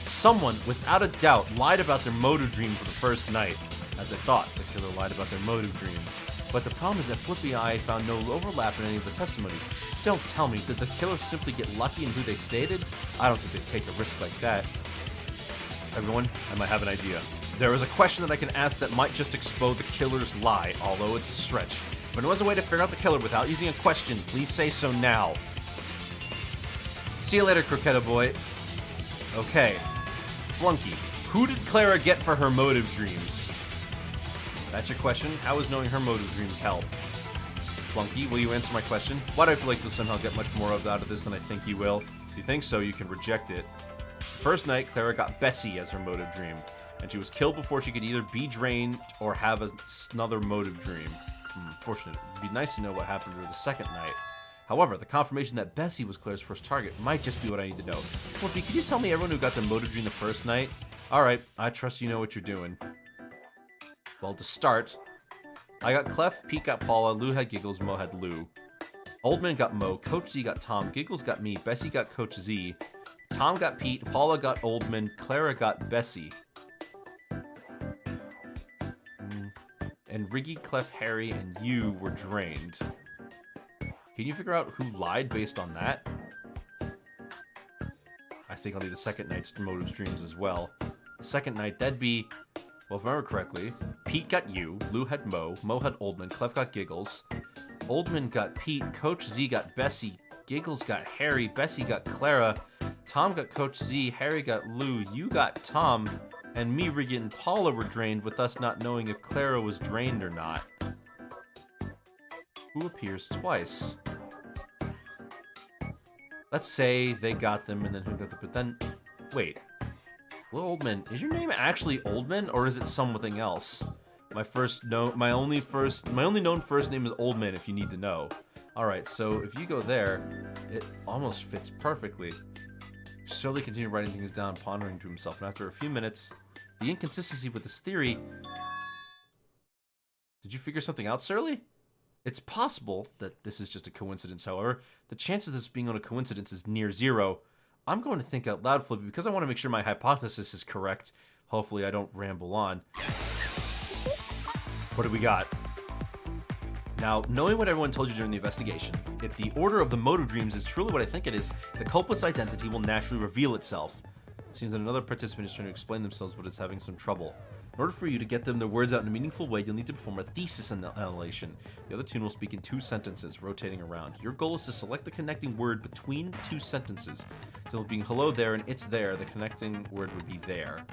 Speaker 2: Someone, without a doubt, lied about their motive dream for the first night. As I thought, the killer lied about their motive dream. But the problem is that Flippy and I found no overlap in any of the testimonies. Don't tell me, did the killer simply get lucky in who they stated? I don't think they'd take a risk like that. Everyone, I might have an idea. There is a question that I can ask that might just expose the killer's lie, although it's a stretch. If there was a way to figure out the killer without using a question, please say so now. See you later, Croquetta Boy. Okay. Flunky, who did Clara get for her motive dreams? That's your question? How is knowing her motive dreams help? Flunky, will you answer my question? Why do I feel like you'll somehow get much more out of this than I think you will? If you think so, you can reject it. First night, Clara got Bessie as her motive dream, and she was killed before she could either be drained or have another motive dream. Fortunate. It'd be nice to know what happened to her the second night. However, the confirmation that Bessie was Claire's first target might just be what I need to know. Flippy, can you tell me everyone who got their motive dream the first night? Alright, I trust you know what you're doing. Well, to start, I got Clef, Pete got Paula, Lou had Giggles, Mo had Lou. Oldman got Mo, Coach Z got Tom, Giggles got me, Bessie got Coach Z, Tom got Pete, Paula got Oldman, Clara got Bessie. And Riggy, Clef, Harry, and you were drained. Can you figure out who lied based on that? I think I'll need the second night's motive dreams as well. The second night, that'd be... Well, if I remember correctly, Pete got you, Lou had Mo had Oldman, Clef got Giggles, Oldman got Pete, Coach Z got Bessie, Giggles got Harry, Bessie got Clara, Tom got Coach Z, Harry got Lou, you got Tom, and me, Riggy, and Paula were drained with us not knowing if Clara was drained or not. Who appears twice? Let's say they got them and then who got them, but then, wait. Well, Oldman, is your name actually Oldman or is it something else? My only known first name is Oldman if you need to know. Alright, so if you go there, it almost fits perfectly. Slowly continued writing things down, pondering to himself, and after a few minutes, the inconsistency with this theory... Did you figure something out, Surly? It's possible that this is just a coincidence, however. The chance of this being on a coincidence is near zero. I'm going to think out loud, Flippy, because I want to make sure my hypothesis is correct. Hopefully I don't ramble on. What do we got? Now, knowing what everyone told you during the investigation, if the order of the motive dreams is truly what I think it is, the culprit's identity will naturally reveal itself. Seems that another participant is trying to explain themselves but is having some trouble. In order for you to get them their words out in a meaningful way, you'll need to perform a thesis annihilation. The other toon will speak in 2 sentences, rotating around. Your goal is to select the connecting word between 2 sentences. So being hello there and it's there, the connecting word would be there.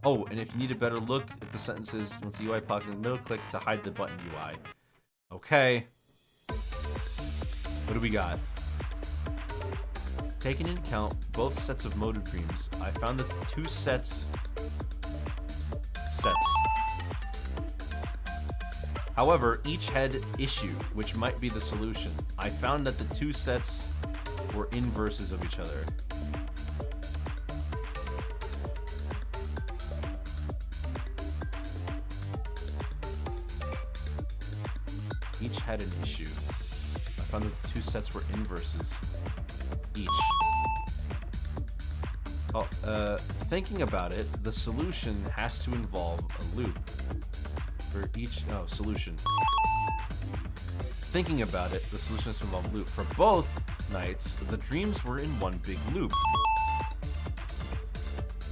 Speaker 2: Oh, and if you need a better look at the sentences, once the UI pocket in the middle, click to hide the button UI. Okay. What do we got? Taking into account both sets of motive dreams, I found that the 2 sets... However, each had issue, which might be the solution. I found that the 2 sets were inverses of each other. Each had an issue. I found that the 2 sets were inverses. each. Oh, thinking about it, the solution has to involve a loop. For each, solution. Thinking about it, the solution has to involve a loop. For both nights, the dreams were in one big loop.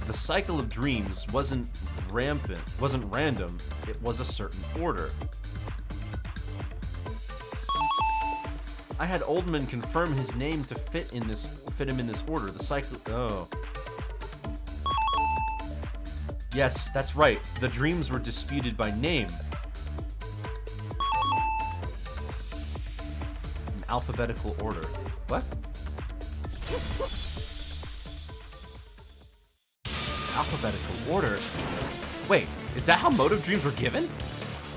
Speaker 2: The cycle of dreams wasn't random, it was a certain order. I had Oldman confirm his name to fit him in this order. The cycle, Yes, that's right. The dreams were disputed by name. In alphabetical order. What? Alphabetical order? Wait, is that how motive dreams were given?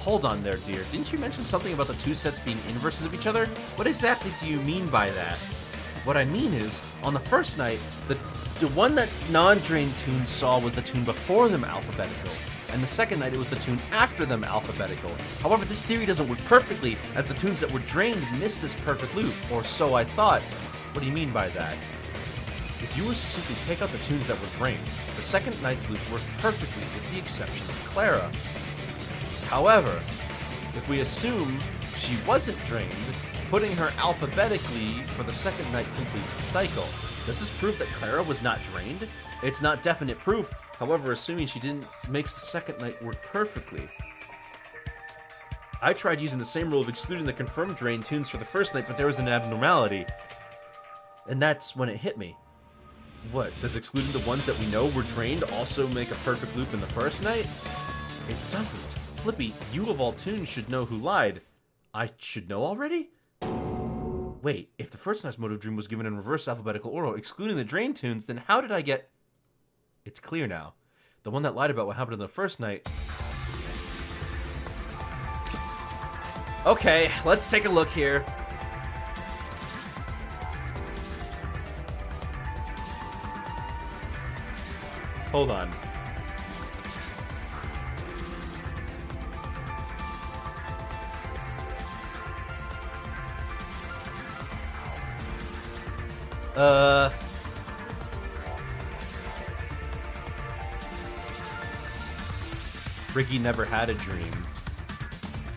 Speaker 2: Hold on there, dear. Didn't you mention something about the two sets being inverses of each other? What exactly do you mean by that? What I mean is, on the first night, the one that non-drained toons saw was the toon before them alphabetical, and the second night it was the toon after them alphabetical. However, this theory doesn't work perfectly, as the toons that were drained missed this perfect loop, or so I thought. What do you mean by that? If you were to simply take out the toons that were drained, the second night's loop worked perfectly with the exception of Clara. However, if we assume she wasn't drained, putting her alphabetically for the second night completes the cycle. Does this prove that Clara was not drained? It's not definite proof, however, assuming she didn't makes the second night work perfectly. I tried using the same rule of excluding the confirmed drained toons for the first night, but there was an abnormality. And that's when it hit me. What, does excluding the ones that we know were drained also make a perfect loop in the first night? It doesn't. Flippy, you of all toons should know who lied. I should know already? Wait, if the first night's motive dream was given in reverse alphabetical order, excluding the drained toons, then how did I get... It's clear now. The one that lied about what happened in the first night... Okay, let's take a look here. Hold on. Riggy never had a dream.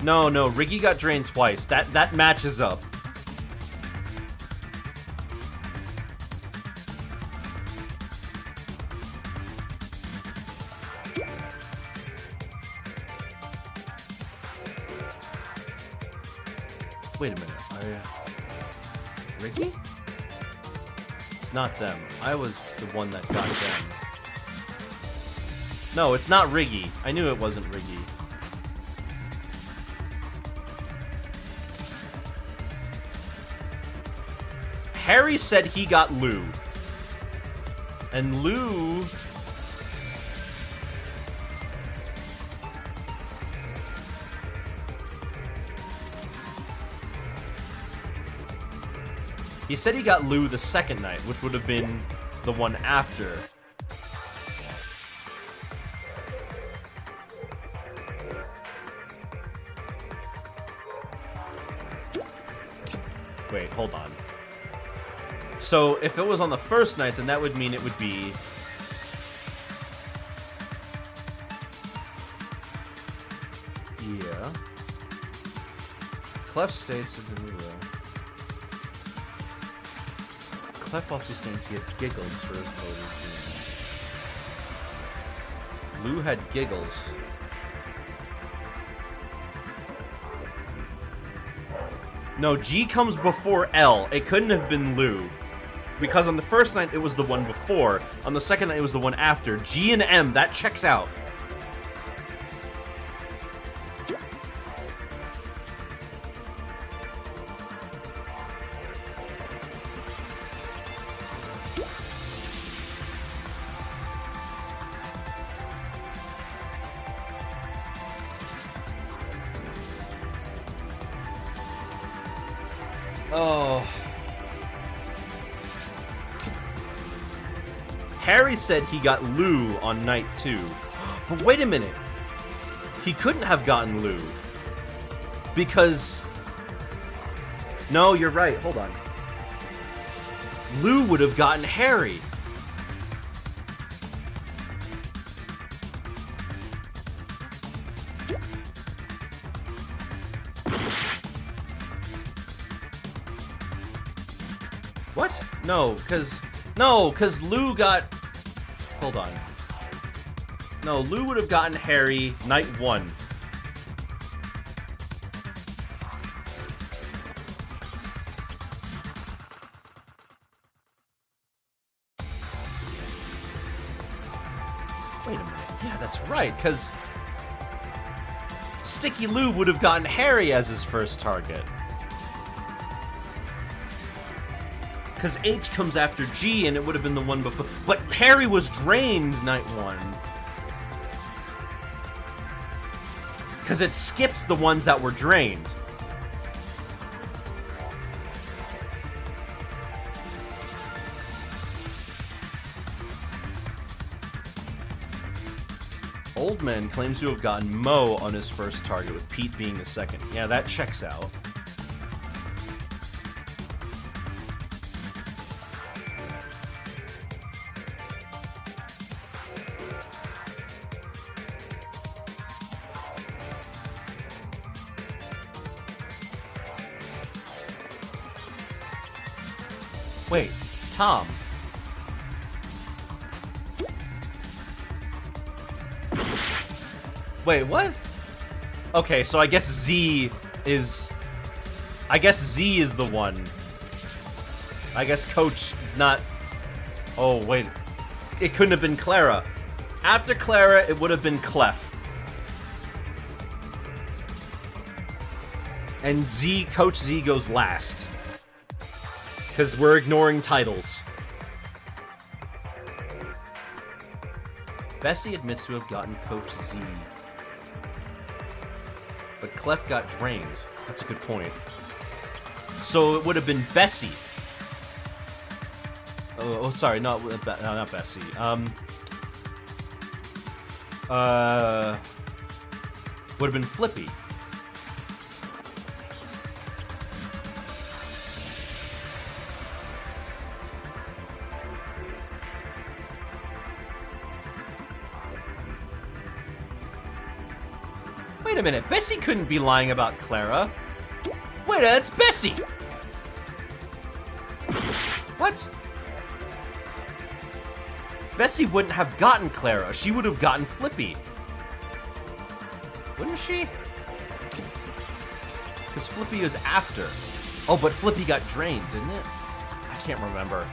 Speaker 2: No, Riggy got drained twice. That matches up. Wait a minute. Riggy? It's not them. I was the one that got them. No, it's not Riggy. I knew it wasn't Riggy. Harry said he got Lou. And Lou... He said he got Lou the second night, which would have been the one after. Wait, hold on. So, if it was on the first night, then that would mean it would be... Yeah. Clef states... Clef also states he had giggles for his motive dream. Lou had giggles. No, G comes before L. It couldn't have been Lou. Because on the first night, it was the one before. On the second night, it was the one after. G and M, that checks out. Oh. Harry said he got Lou on night 2. But wait a minute. He couldn't have gotten Lou. Because... No, you're right. Hold on.
Speaker 1: Lou would have gotten Harry. What? No, cause Lou got... Hold on. No, Lou would have gotten Harry night 1. Wait a minute. Yeah, that's right, because Sticky Lou would have gotten Harry as his first target. Because H comes after G, and it would have been the one before. But Harry was drained night 1. Because it skips the ones that were drained. Old Man claims to have gotten Mo on his first target, with Pete being the second. Yeah, that checks out. Wait, Tom. Wait, what? Okay, so I guess Z is... I guess Z is the one. I guess Coach not... Oh, wait. It couldn't have been Clara. After Clara, it would have been Clef. And Z, Coach Z goes last. Because we're ignoring titles. Bessie admits to have gotten Coach Z. But Clef got drained. That's a good point. So it would have been Bessie. Oh, sorry, no, not Bessie. Would have been Flippy. Wait a minute, Bessie couldn't be lying about Clara. Wait, that's Bessie! What? Bessie wouldn't have gotten Clara, she would have gotten Flippy. Wouldn't she? Because Flippy was after. Oh, but Flippy got drained, didn't it? I can't remember.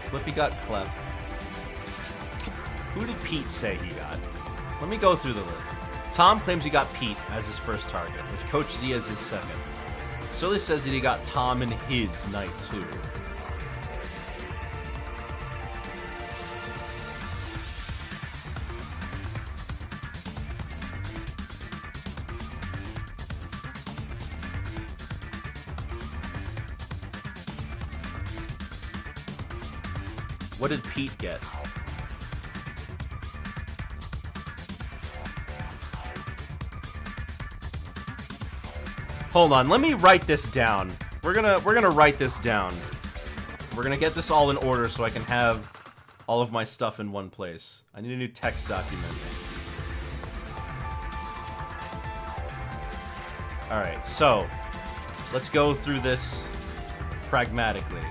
Speaker 1: Flippy got Clef. Who did Pete say he got? Let me go through the list. Tom claims he got Pete as his first target, with Coach Z as his second. Sully says that he got Tom in his night 2. What did Pete get? Hold on, let me write this down. We're gonna write this down. We're gonna get this all in order so I can have all of my stuff in one place. I need a new text document. Alright, so let's go through this pragmatically.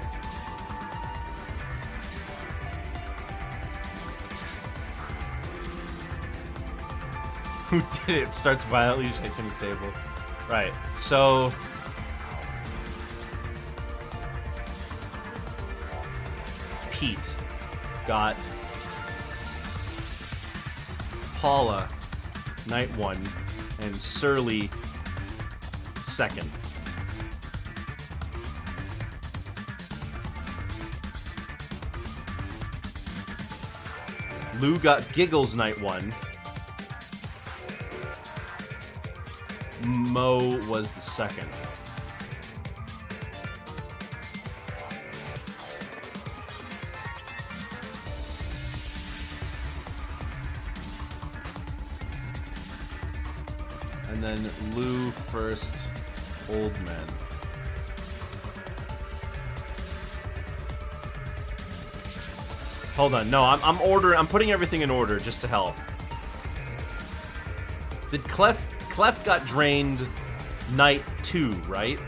Speaker 1: Who did it? Starts violently shaking the table. Right, so... Pete got Paula, night 1, and Surly, second. Lou got Giggles, night 1. Mo was the second.
Speaker 2: And then Lou first, Old Men. Hold on, no, I'm putting everything in order just to help. Did Clef got drained night 2, right?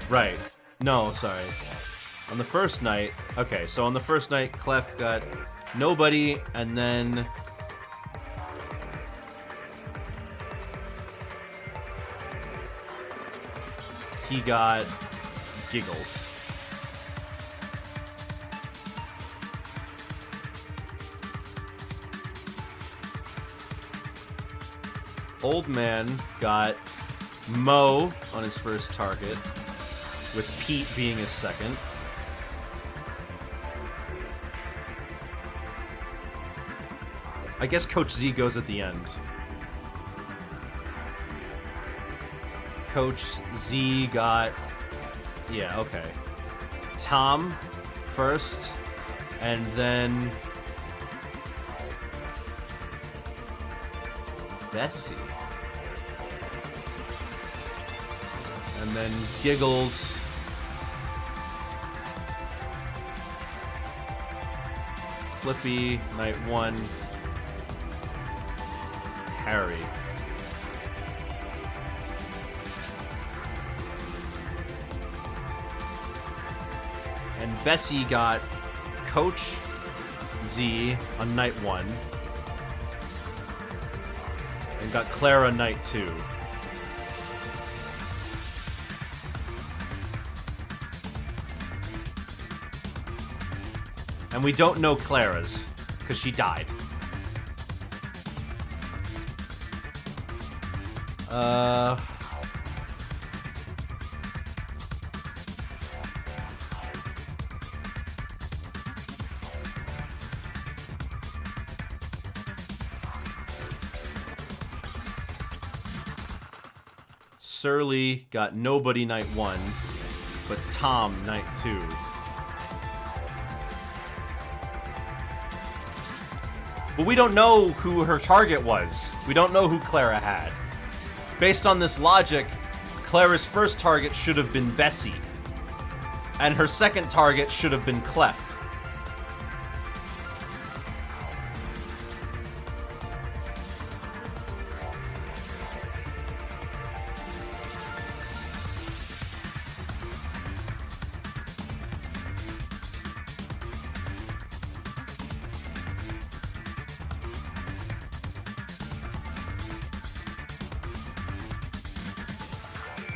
Speaker 2: Right. No, sorry. On the first night, okay, so on the first night, Clef got nobody, and then he got Giggles. Old Man got Mo on his first target, with Pete being his second. I guess Coach Z goes at the end. Coach Z got... yeah, okay. Tom first, and then... Bessie. And then Giggles. Flippy, night 1. Harry. And Bessie got Coach Z on night 1. And got Clara night 2. And we don't know Clara's, because she died. Surly got nobody night 1, but Tom night 2. But we don't know who her target was. We don't know who Clara had. Based on this logic, Clara's first target should have been Bessie. And her second target should have been Clef.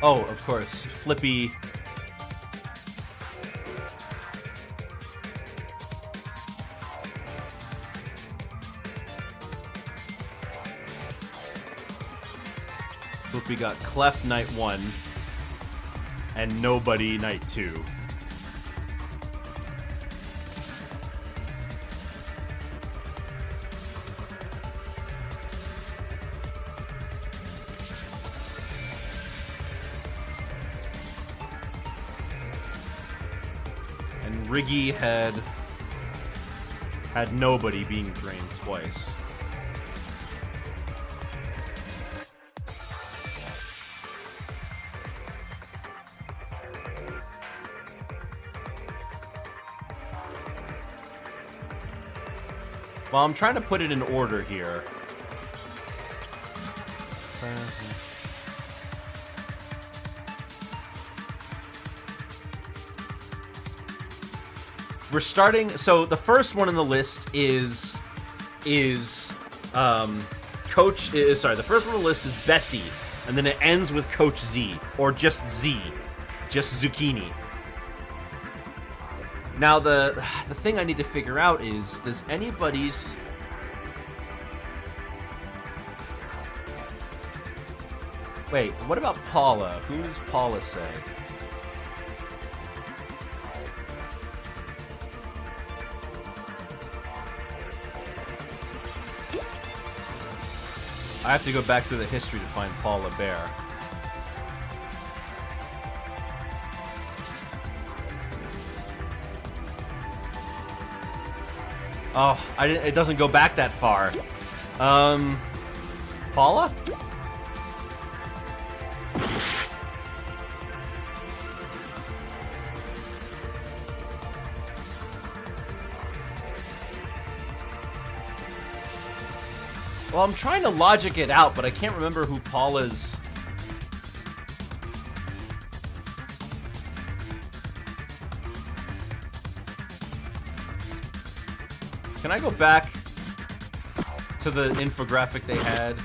Speaker 2: Oh, of course, Flippy. Flippy got Clef night 1 and nobody night 2. Riggy had nobody being drained twice. Well, I'm trying to put it in order here. We're starting, so the first one on the list is Coach, sorry, the first one on the list is Bessie, and then it ends with Coach Z, or just Z, just Zucchini. Now the thing I need to figure out is, does anybody's... Wait, what about Paula? Who does Paula say? I have to go back through the history to find Paula Bear. Oh, it doesn't go back that far. Paula? Well, I'm trying to logic it out, but I can't remember who Paula's... Can I go back to the infographic they had?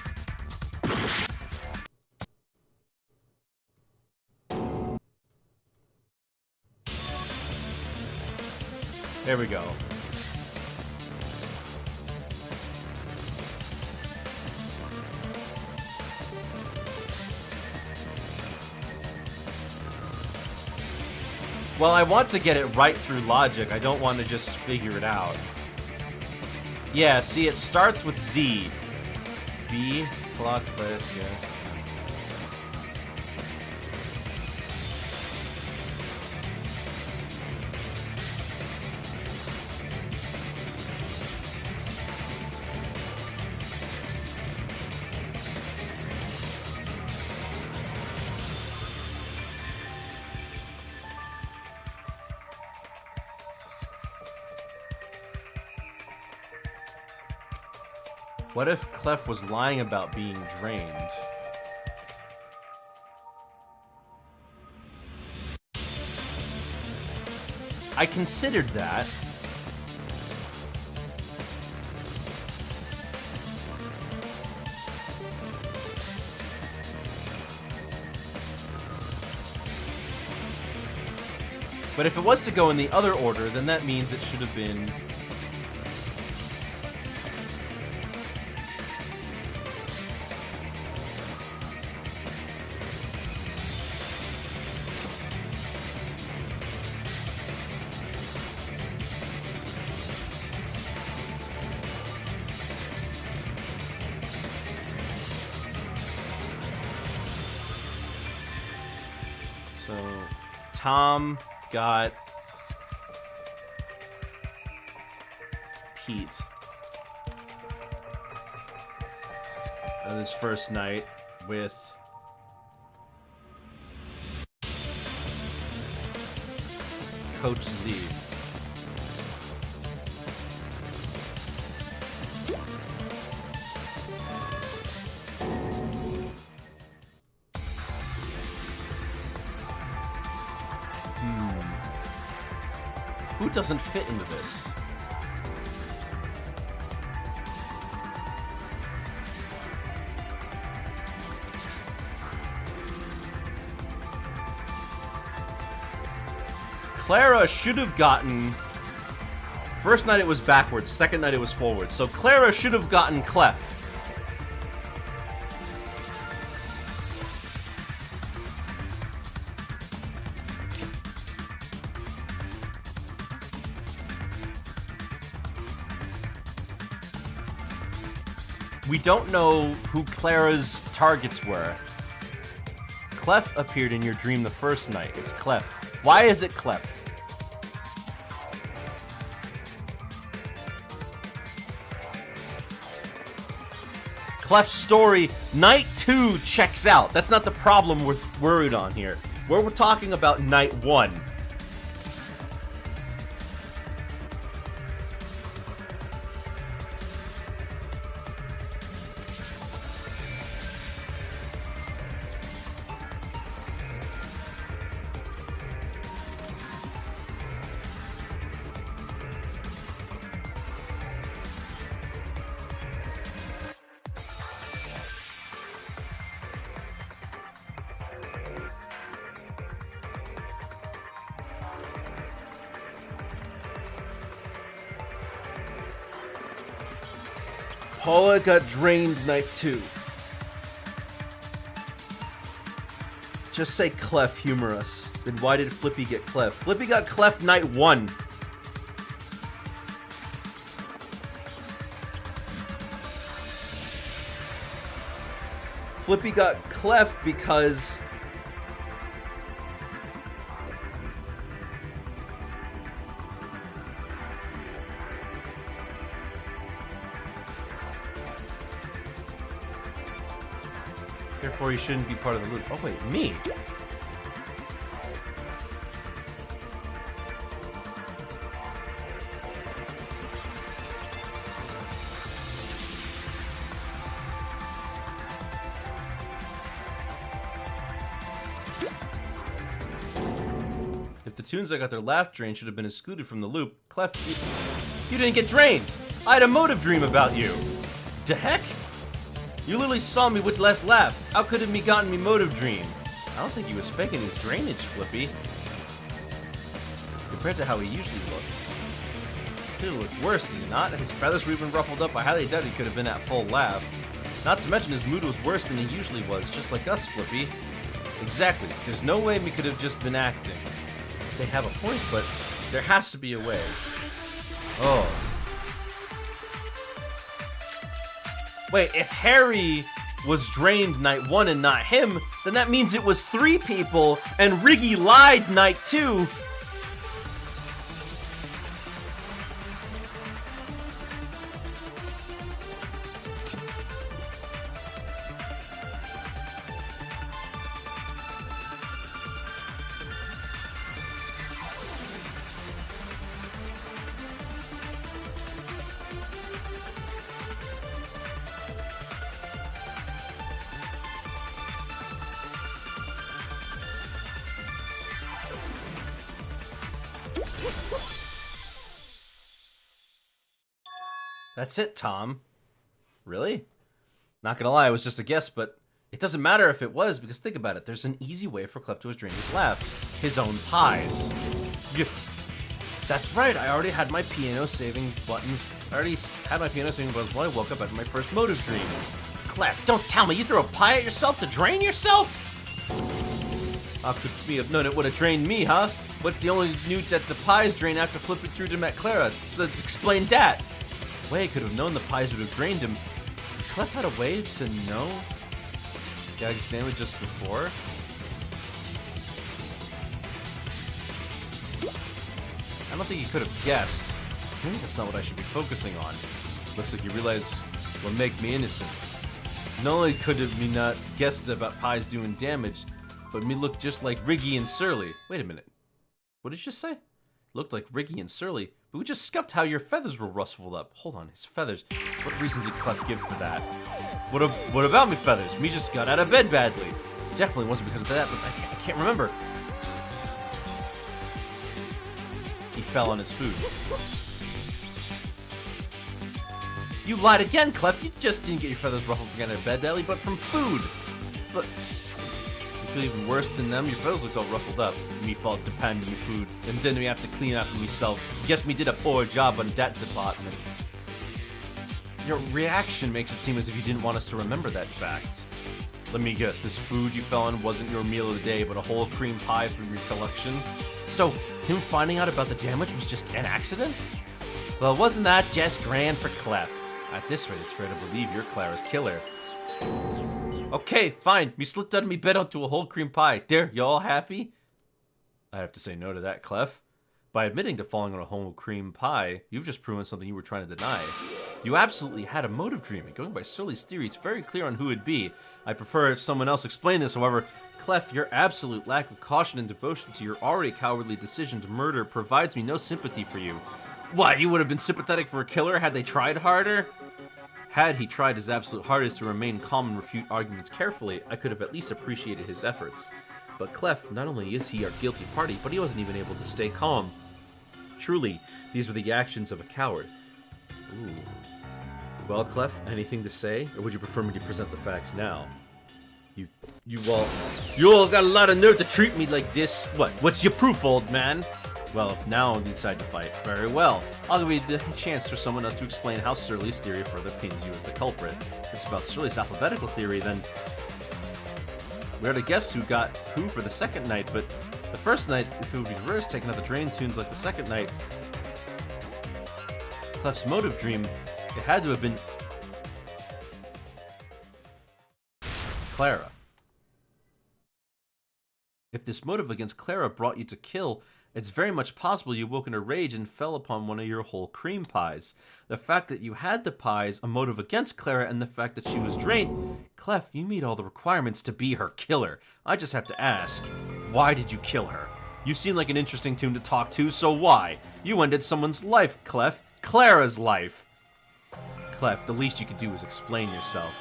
Speaker 2: There we go. Well, I want to get it right through logic. I don't want to just figure it out. Yeah, see, it starts with Z. B, clock, but yeah. What if Clef was lying about being drained? I considered that. But if it was to go in the other order, then that means it should have been... So, Tom got Pete on his first night with Coach Z. Who doesn't fit into this? Clara should have gotten... First night it was backwards, second night it was forwards. So Clara should have gotten Clef. We don't know who Clara's targets were. Clef appeared in your dream the first night. It's Clef. Why is it Clef? Clef's story, night 2 checks out. That's not the problem we're worried on here. We're talking about night 1. Paula got drained night 2. Just say Clef, humor us. Then why did Flippy get Clef? Flippy got Clef night 1. Flippy got Clef because... Therefore, he shouldn't be part of the loop. Oh, wait, me? If the Toons that got their laugh drained should have been excluded from the loop, Clef, you didn't get drained! I had a motive dream about you! The heck? You literally saw me with less laugh. How could it be gotten me motive dream? I don't think he was faking his drainage, Flippy. Compared to how he usually looks. He could have looked worse, did he not? His feathers were even ruffled up. I highly doubt he could have been at full laugh. Not to mention his mood was worse than he usually was, just like us, Flippy. Exactly. There's no way we could have just been acting. They have a point, but there has to be a way. Oh. Wait, if Harry was drained night 1 and not him, then that means it was 3 people, and Riggy lied night 2. That's it, Tom. Really? Not gonna lie, it was just a guess, but it doesn't matter if it was, because think about it. There's an easy way for Clef to drain his laugh. His own pies. That's right, I already had my piano saving buttons. I already had my piano saving buttons when I woke up after my first motive dream. Clef, don't tell me you threw a pie at yourself to drain yourself? How could we have known it would have drained me, huh? But the only knew that the pies drain after flipping through to Met Clara, so explain that. Way could have known the pies would have drained him. Clef had a way to know Gag's damage just before. I don't think he could have guessed. Maybe that's not what I should be focusing on. Looks like you realize what make me innocent. Not only could have me not guessed about pies doing damage, but me look just like Riggy and Surly. Wait a minute. What did you just say? Looked like Riggy and Surly, but we just scuffed how your feathers were ruffled up. Hold on, his feathers. What reason did Clef give for that? What about me feathers? Me just got out of bed badly. Definitely wasn't because of that, but I can't remember. He fell on his food. You lied again, Clef. You just didn't get your feathers ruffled from getting out of bed badly, but from food. But you feel even worse than them. Your feathers looked all ruffled up. Me fault depend on me food, and then me have to clean after myself. Guess me did a poor job on that department. Your reaction makes it seem as if you didn't want us to remember that fact. Let me guess, this food you fell on wasn't your meal of the day, but a whole cream pie from your collection? So, him finding out about the damage was just an accident? Well, wasn't that just grand for Clef? At this rate, it's fair to believe you're Clara's killer. Okay, fine. Me slipped out of me bed onto a whole cream pie. There, you all happy? I'd have to say no to that, Clef. By admitting to falling on a whole cream pie, you've just proven something you were trying to deny. You absolutely had a motive dream, and going by Surly's theory, it's very clear on who it'd be. I prefer if someone else explained this, however. Clef, your absolute lack of caution and devotion to your already cowardly decision to murder provides me no sympathy for you. What, you would have been sympathetic for a killer had they tried harder? Had he tried his absolute hardest to remain calm and refute arguments carefully, I could have at least appreciated his efforts. But Clef, not only is he our guilty party, but he wasn't even able to stay calm. Truly, these were the actions of a coward. Ooh. Well, Clef, anything to say? Or would you prefer me to present the facts now? You all got a lot of nerve to treat me like this. What's your proof, old man? Well, if now you decide to fight, very well. I'll give you the chance for someone else to explain how Surly's theory further pins you as the culprit. If it's about Surly's alphabetical theory, then we already guessed who got who for the second night, but the first night, if it would be reversed, taking out the drain tunes like the second night, Clef's motive dream, it had to have been Clara. If this motive against Clara brought you to kill, It's very much possible you woke in a rage and fell upon one of your whole cream pies. The fact that you had the pies, a motive against Clara, and the fact that she was drained... Clef, you meet all the requirements to be her killer. I just have to ask, why did you kill her? You seem like an interesting tune to talk to, so why? You ended someone's life, Clef. Clara's life. Clef, the least you could do is explain yourself.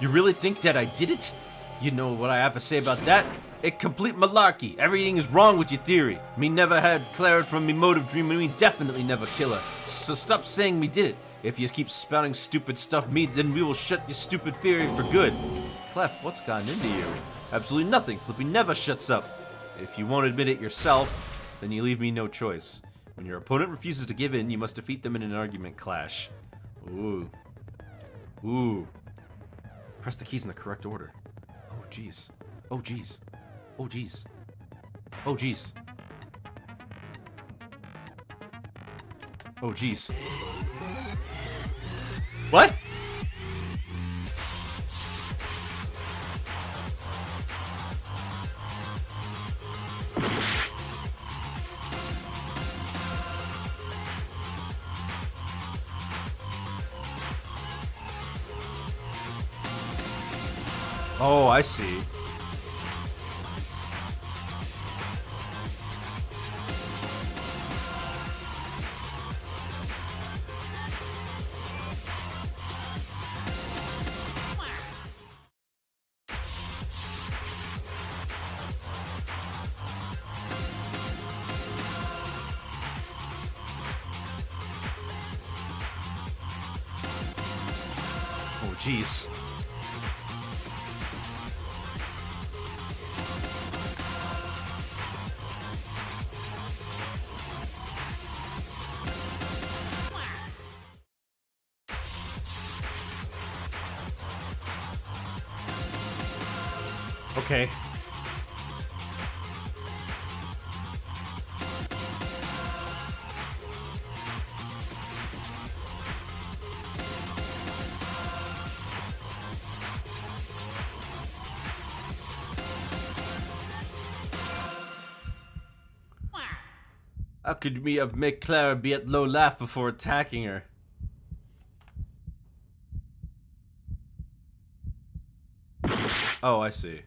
Speaker 2: You really think that I did it? You know what I have to say about that? It complete malarkey. Everything is wrong with your theory. Me never had Clara from me motive dream, and me definitely never kill her. So stop saying me did it. If you keep spouting stupid stuff then we will shut your stupid theory for good. Clef, what's gotten into you? Absolutely nothing. Flippy never shuts up. If you won't admit it yourself, then you leave me no choice. When your opponent refuses to give in, you must defeat them in an argument clash. Ooh. Ooh. Press the keys in the correct order. Oh, jeez. Oh, jeez. Oh, jeez. Oh, jeez. Oh, jeez. What? Oh, I see. Oh, jeez. Okay. How could we have made Clara be at low laugh before attacking her? Oh, I see.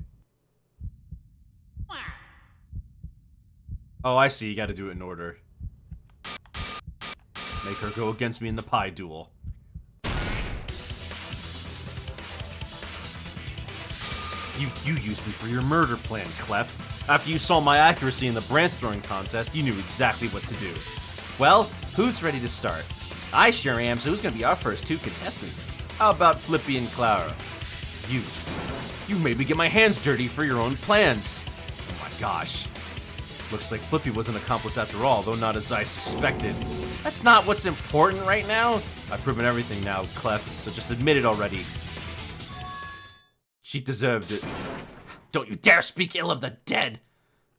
Speaker 2: Oh, I see. You gotta do it in order. Make her go against me in the pie duel. You used me for your murder plan, Clef. After you saw my accuracy in the branch throwing contest, you knew exactly what to do. Well, who's ready to start? I sure am, so who's gonna be our first two contestants? How about Flippy and Clara? You made me get my hands dirty for your own plans. Oh my gosh. Looks like Flippy was an accomplice after all, though not as I suspected. That's not what's important right now. I've proven everything now, Clef, so just admit it already. She deserved it. Don't you dare speak ill of the dead!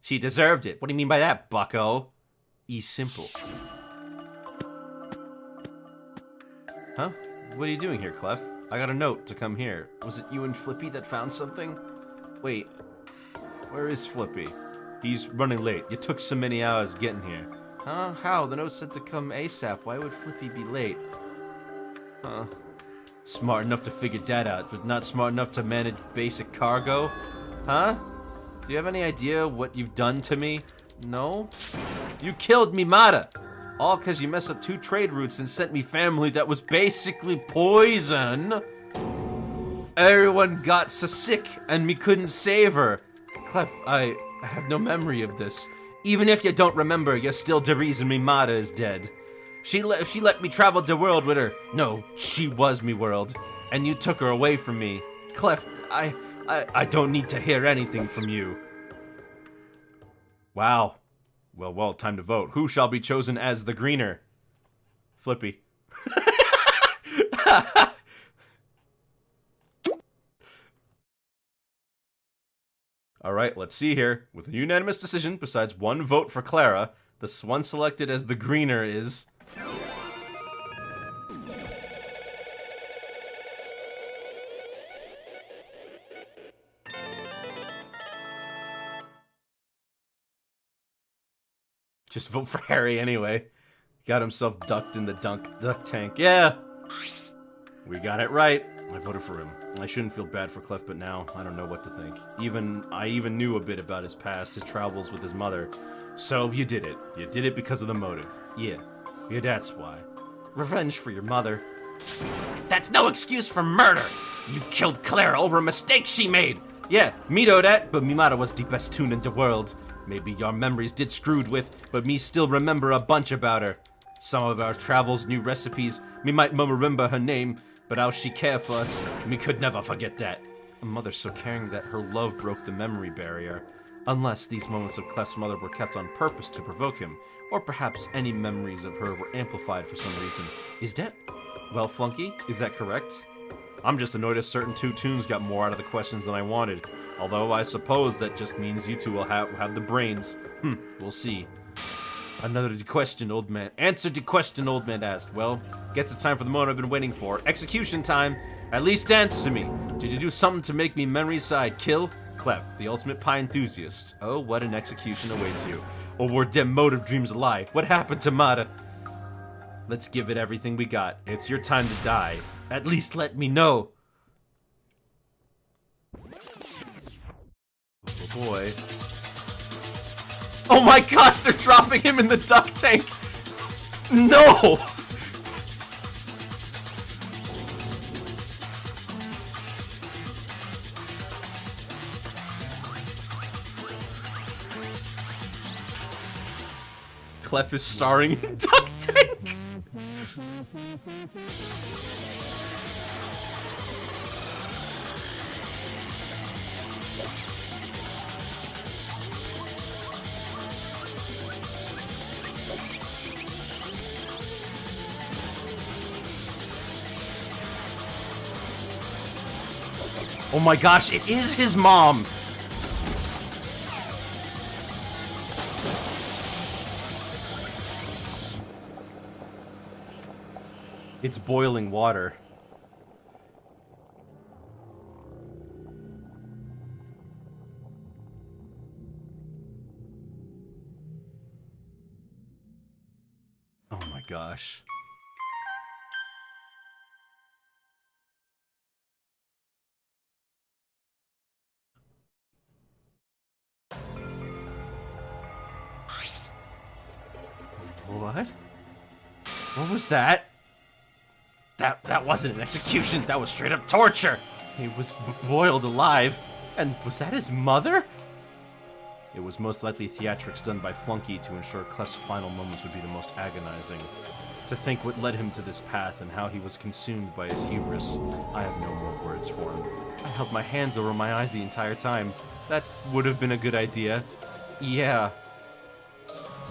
Speaker 2: She deserved it. What do you mean by that, bucko? Simple. Huh? What are you doing here, Clef? I got a note to come here. Was it you and Flippy that found something? Wait, where is Flippy? He's running late. You took so many hours getting here. Huh? How? The note said to come ASAP. Why would Flippy be late? Huh. Smart enough to figure that out, but not smart enough to manage basic cargo? Huh? Do you have any idea what you've done to me? No? You killed Mimata! All because you messed up 2 trade routes and sent me family that was basically poison! Everyone got so sick and me couldn't save her. Clef, I have no memory of this. Even if you don't remember, you're still the reason Mimata is dead. She let me travel the world with her. No, she was me world. And you took her away from me. Clef, I don't need to hear anything from you. Wow. Well, time to vote. Who shall be chosen as the greener? Flippy. Alright, let's see here. With a unanimous decision, besides 1 vote for Clara, the one selected as the greener is... Just vote for Harry anyway. Got himself ducked in the duck tank. Yeah! We got it right. I voted for him. I shouldn't feel bad for Clef, but now I don't know what to think. I even knew a bit about his past, his travels with his mother. So, you did it. You did it because of the motive. Yeah, that's why. Revenge for your mother. That's no excuse for murder! You killed Clara over a mistake she made! Yeah, me know that, but me mother was the best tune in the world. Maybe your memories did screwed with, but me still remember a bunch about her. Some of our travels, new recipes, me might remember her name, but how she cared for us, me could never forget that. A mother so caring that her love broke the memory barrier. Unless these moments of Clef's mother were kept on purpose to provoke him, or perhaps any memories of her were amplified for some reason. Is that... Well, Flunky, is that correct? I'm just annoyed as certain two tunes got more out of the questions than I wanted. Although I suppose that just means you two will have the brains. We'll see. Another question, old man. Answer the question, old man asked. Well, guess it's time for the moment I've been waiting for. Execution time. At least answer me. Did you do something to make me memory side kill? Clef, the ultimate pie enthusiast. Oh, what an execution awaits you. Or were dem motive dreams a lie? What happened to Mata? Let's give it everything we got. It's your time to die. At least let me know. Oh boy. Oh my gosh, they're dropping him in the duck tank! No! Clef is starring in Duck Tank! Oh my gosh, it is his mom! It's boiling water. Oh my gosh. What? What was that? That wasn't an execution, that was straight up torture! He was boiled alive. And was that his mother? It was most likely theatrics done by Flunky to ensure Clef's final moments would be the most agonizing. To think what led him to this path and how he was consumed by his hubris, I have no more words for him. I held my hands over my eyes the entire time. That would have been a good idea. Yeah.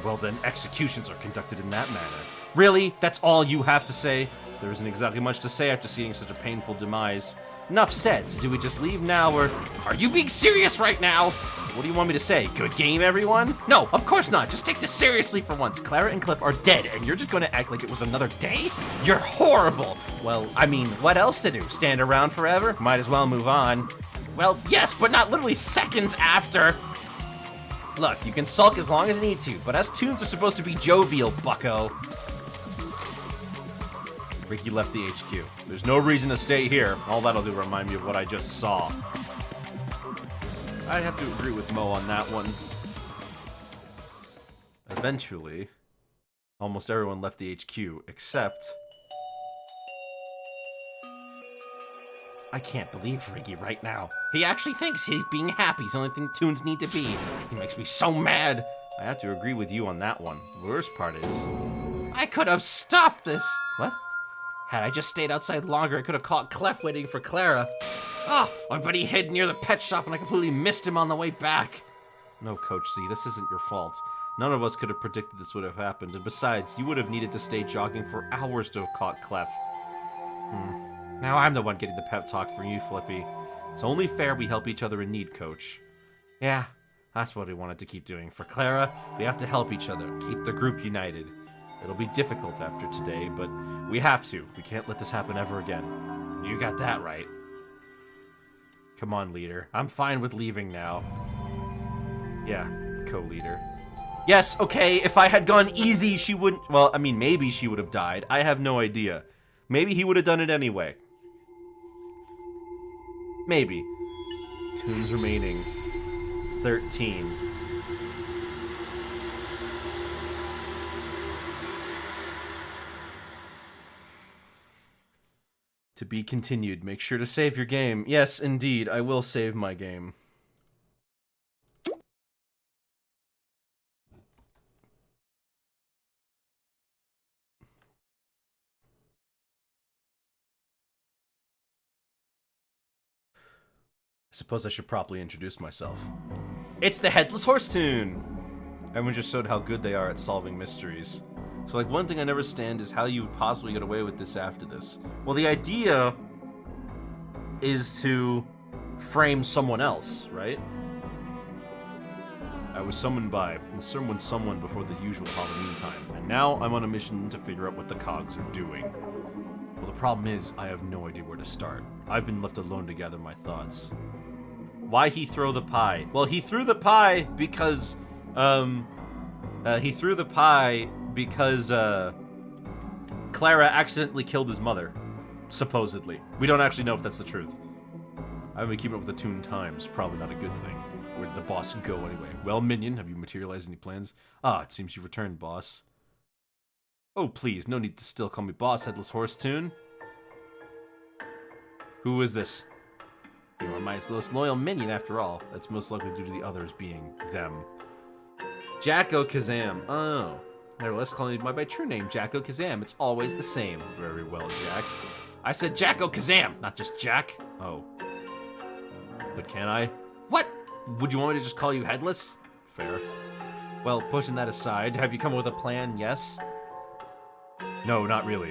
Speaker 2: Well then, executions are conducted in that manner. Really? That's all you have to say? There isn't exactly much to say after seeing such a painful demise. Enough said. So do we just leave now, or... Are you being serious right now? What do you want me to say? Good game, everyone? No, of course not. Just take this seriously for once. Clara and Clef are dead, and you're just going to act like it was another day? You're horrible. Well, I mean, what else to do? Stand around forever? Might as well move on. Well, yes, but not literally seconds after. Look, you can sulk as long as you need to, but us Toons are supposed to be jovial, bucko. Ricky left the HQ. There's no reason to stay here. All that'll do remind me of what I just saw. I have to agree with Mo on that one. Eventually, almost everyone left the HQ, except... I can't believe Riggy right now. He actually thinks he's being happy. He's the only thing Toons need to be. He makes me so mad. I have to agree with you on that one. The worst part is... I could have stopped this! What? Had I just stayed outside longer, I could have caught Clef waiting for Clara. Ah, I bet he hid near the pet shop and I completely missed him on the way back. No, Coach Z, this isn't your fault. None of us could have predicted this would have happened, and besides, you would have needed to stay jogging for hours to have caught Clef. Now I'm the one getting the pep talk from you, Flippy. It's only fair we help each other in need, Coach. Yeah, that's what we wanted to keep doing. For Clara, we have to help each other, keep the group united. It'll be difficult after today, but we have to. We can't let this happen ever again. You got that right. Come on, leader. I'm fine with leaving now. Yeah, co-leader. Yes, okay, if I had gone easy, she wouldn't... Well, I mean, maybe she would have died. I have no idea. Maybe he would have done it anyway. Maybe. Toons remaining. 13. To be continued. Make sure to save your game. Yes, indeed, I will save my game. Suppose I should properly introduce myself. It's the Headless Horse Toon! Everyone just showed how good they are at solving mysteries. So, like, one thing I never understand is how you possibly get away with this after this. Well, the idea is to frame someone else, right? I was summoned by someone before the usual Halloween time, and now I'm on a mission to figure out what the cogs are doing. Well, the problem is, I have no idea where to start. I've been left alone to gather my thoughts. Why he throw the pie? Well, he threw the pie because, Clara accidentally killed his mother. Supposedly. We don't actually know if that's the truth. I've been keeping up with the Toon Times. Probably not a good thing. Where did the boss go anyway? Well, Minion, have you materialized any plans? Ah, it seems you've returned, boss. Oh, please, no need to still call me boss, Headless Horse Toon. Who is this? You are my most loyal minion, after all. That's most likely due to the others being them. Jacko Kazam. Oh. Nevertheless, calling me by my true name, Jacko Kazam. It's always the same. Very well, Jack. I said Jacko Kazam, not just Jack. Oh. But can I? What? Would you want me to just call you Headless? Fair. Well, pushing that aside, have you come up with a plan? Yes? No, not really.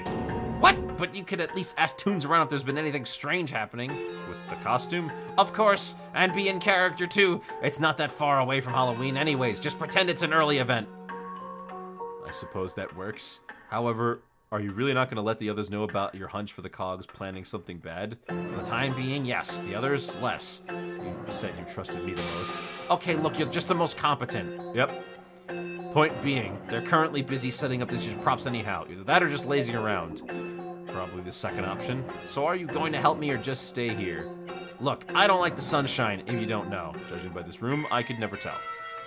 Speaker 2: What? But you could at least ask Toons around if there's been anything strange happening. With the costume? Of course, and be in character too. It's not that far away from Halloween anyways. Just pretend it's an early event. I suppose that works. However, are you really not going to let the others know about your hunch for the cogs planning something bad? For the time being, yes. The others, less. You said you trusted me the most. Okay, look, you're just the most competent. Yep. Point being, they're currently busy setting up this year's props anyhow. Either that or just lazing around. Probably the second option. So are you going to help me or just stay here? Look, I don't like the sunshine, if you don't know. Judging by this room, I could never tell.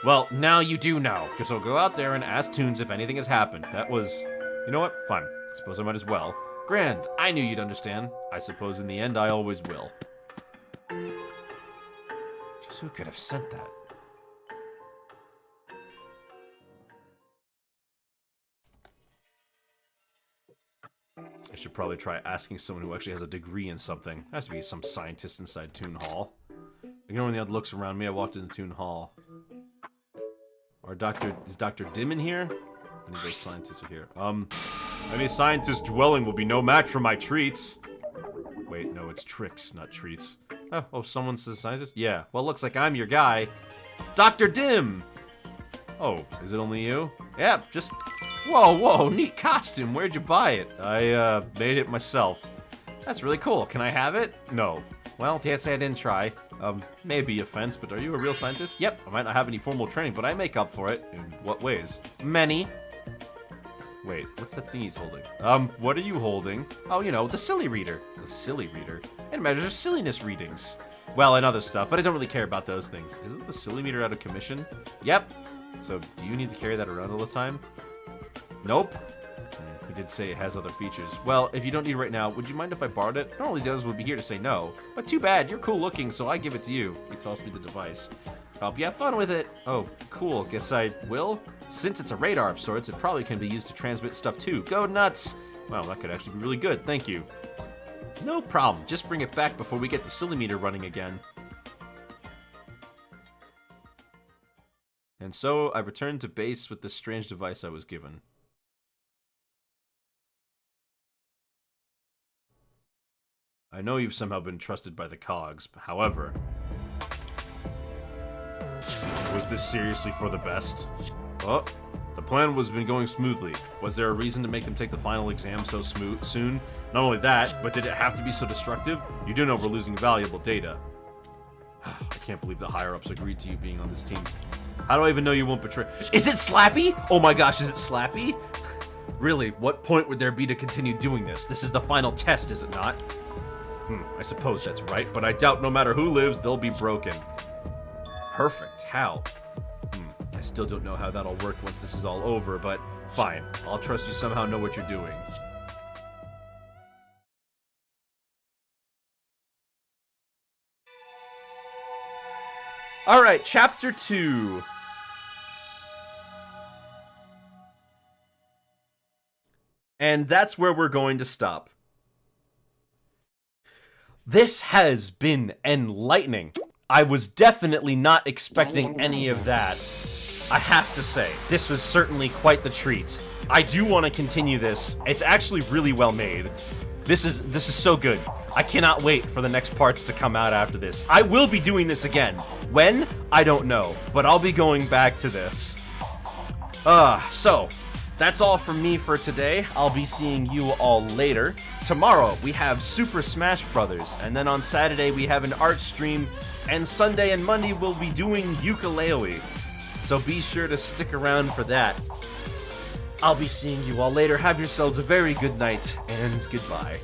Speaker 2: Well, now you do know. So go out there and ask Toons if anything has happened. That was... You know what? Fine. Suppose I might as well. Grand. I knew you'd understand. I suppose in the end, I always will. Just who could have said that? I should probably try asking someone who actually has a degree in something. There has to be some scientist inside Toon Hall. Ignoring the odd looks around me, I walked into Toon Hall. Or is Dr. Dim in here? Any of those scientists are here. Any scientist dwelling will be no match for my treats. Wait, no, it's tricks, not treats. Oh, someone says scientist? Yeah, well, looks like I'm your guy. Dr. Dim! Oh, is it only you? Yeah, just... Whoa, neat costume. Where'd you buy it? I, made it myself. That's really cool. Can I have it? No. Well, can't say I didn't try. Maybe offense, but are you a real scientist? Yep, I might not have any formal training, but I make up for it. In what ways? Many. Wait, what's that thing he's holding? What are you holding? Oh, you know, the silly reader. The silly reader? It measures silliness readings. Well, and other stuff, but I don't really care about those things. Isn't the silly meter out of commission? Yep. So, do you need to carry that around all the time? Nope. He did say it has other features. Well, if you don't need it right now, would you mind if I borrowed it? Normally the others would be here to say no. But too bad, you're cool looking, so I give it to you. He tossed me the device. Hope you have fun with it. Oh, cool. Guess I will? Since it's a radar of sorts, it probably can be used to transmit stuff too. Go nuts! Wow, that could actually be really good. Thank you. No problem. Just bring it back before we get the silly meter running again. And so I returned to base with this strange device I was given. I know you've somehow been trusted by the cogs, however... Was this seriously for the best? Oh, the plan was been going smoothly. Was there a reason to make them take the final exam so soon? Not only that, but did it have to be so destructive? You do know we're losing valuable data. I can't believe the higher-ups agreed to you being on this team. How do I even know you won't betray? Is it Slappy? Oh my gosh, is it Slappy? Really, what point would there be to continue doing this? This is the final test, is it not? I suppose that's right, but I doubt no matter who lives, they'll be broken. Perfect. How? I still don't know how that'll work once this is all over, but fine. I'll trust you somehow know what you're doing. Alright, Chapter 2. And that's where we're going to stop. This has been enlightening. I was definitely not expecting any of that. I have to say, this was certainly quite the treat. I do want to continue this. It's actually really well made. This is so good. I cannot wait for the next parts to come out after this. I will be doing this again. When? I don't know, but I'll be going back to this. So, that's all from me for today. I'll be seeing you all later. Tomorrow, we have Super Smash Brothers, and then on Saturday, we have an art stream, and Sunday and Monday, we'll be doing ukulele. So be sure to stick around for that. I'll be seeing you all later. Have yourselves a very good night, and goodbye.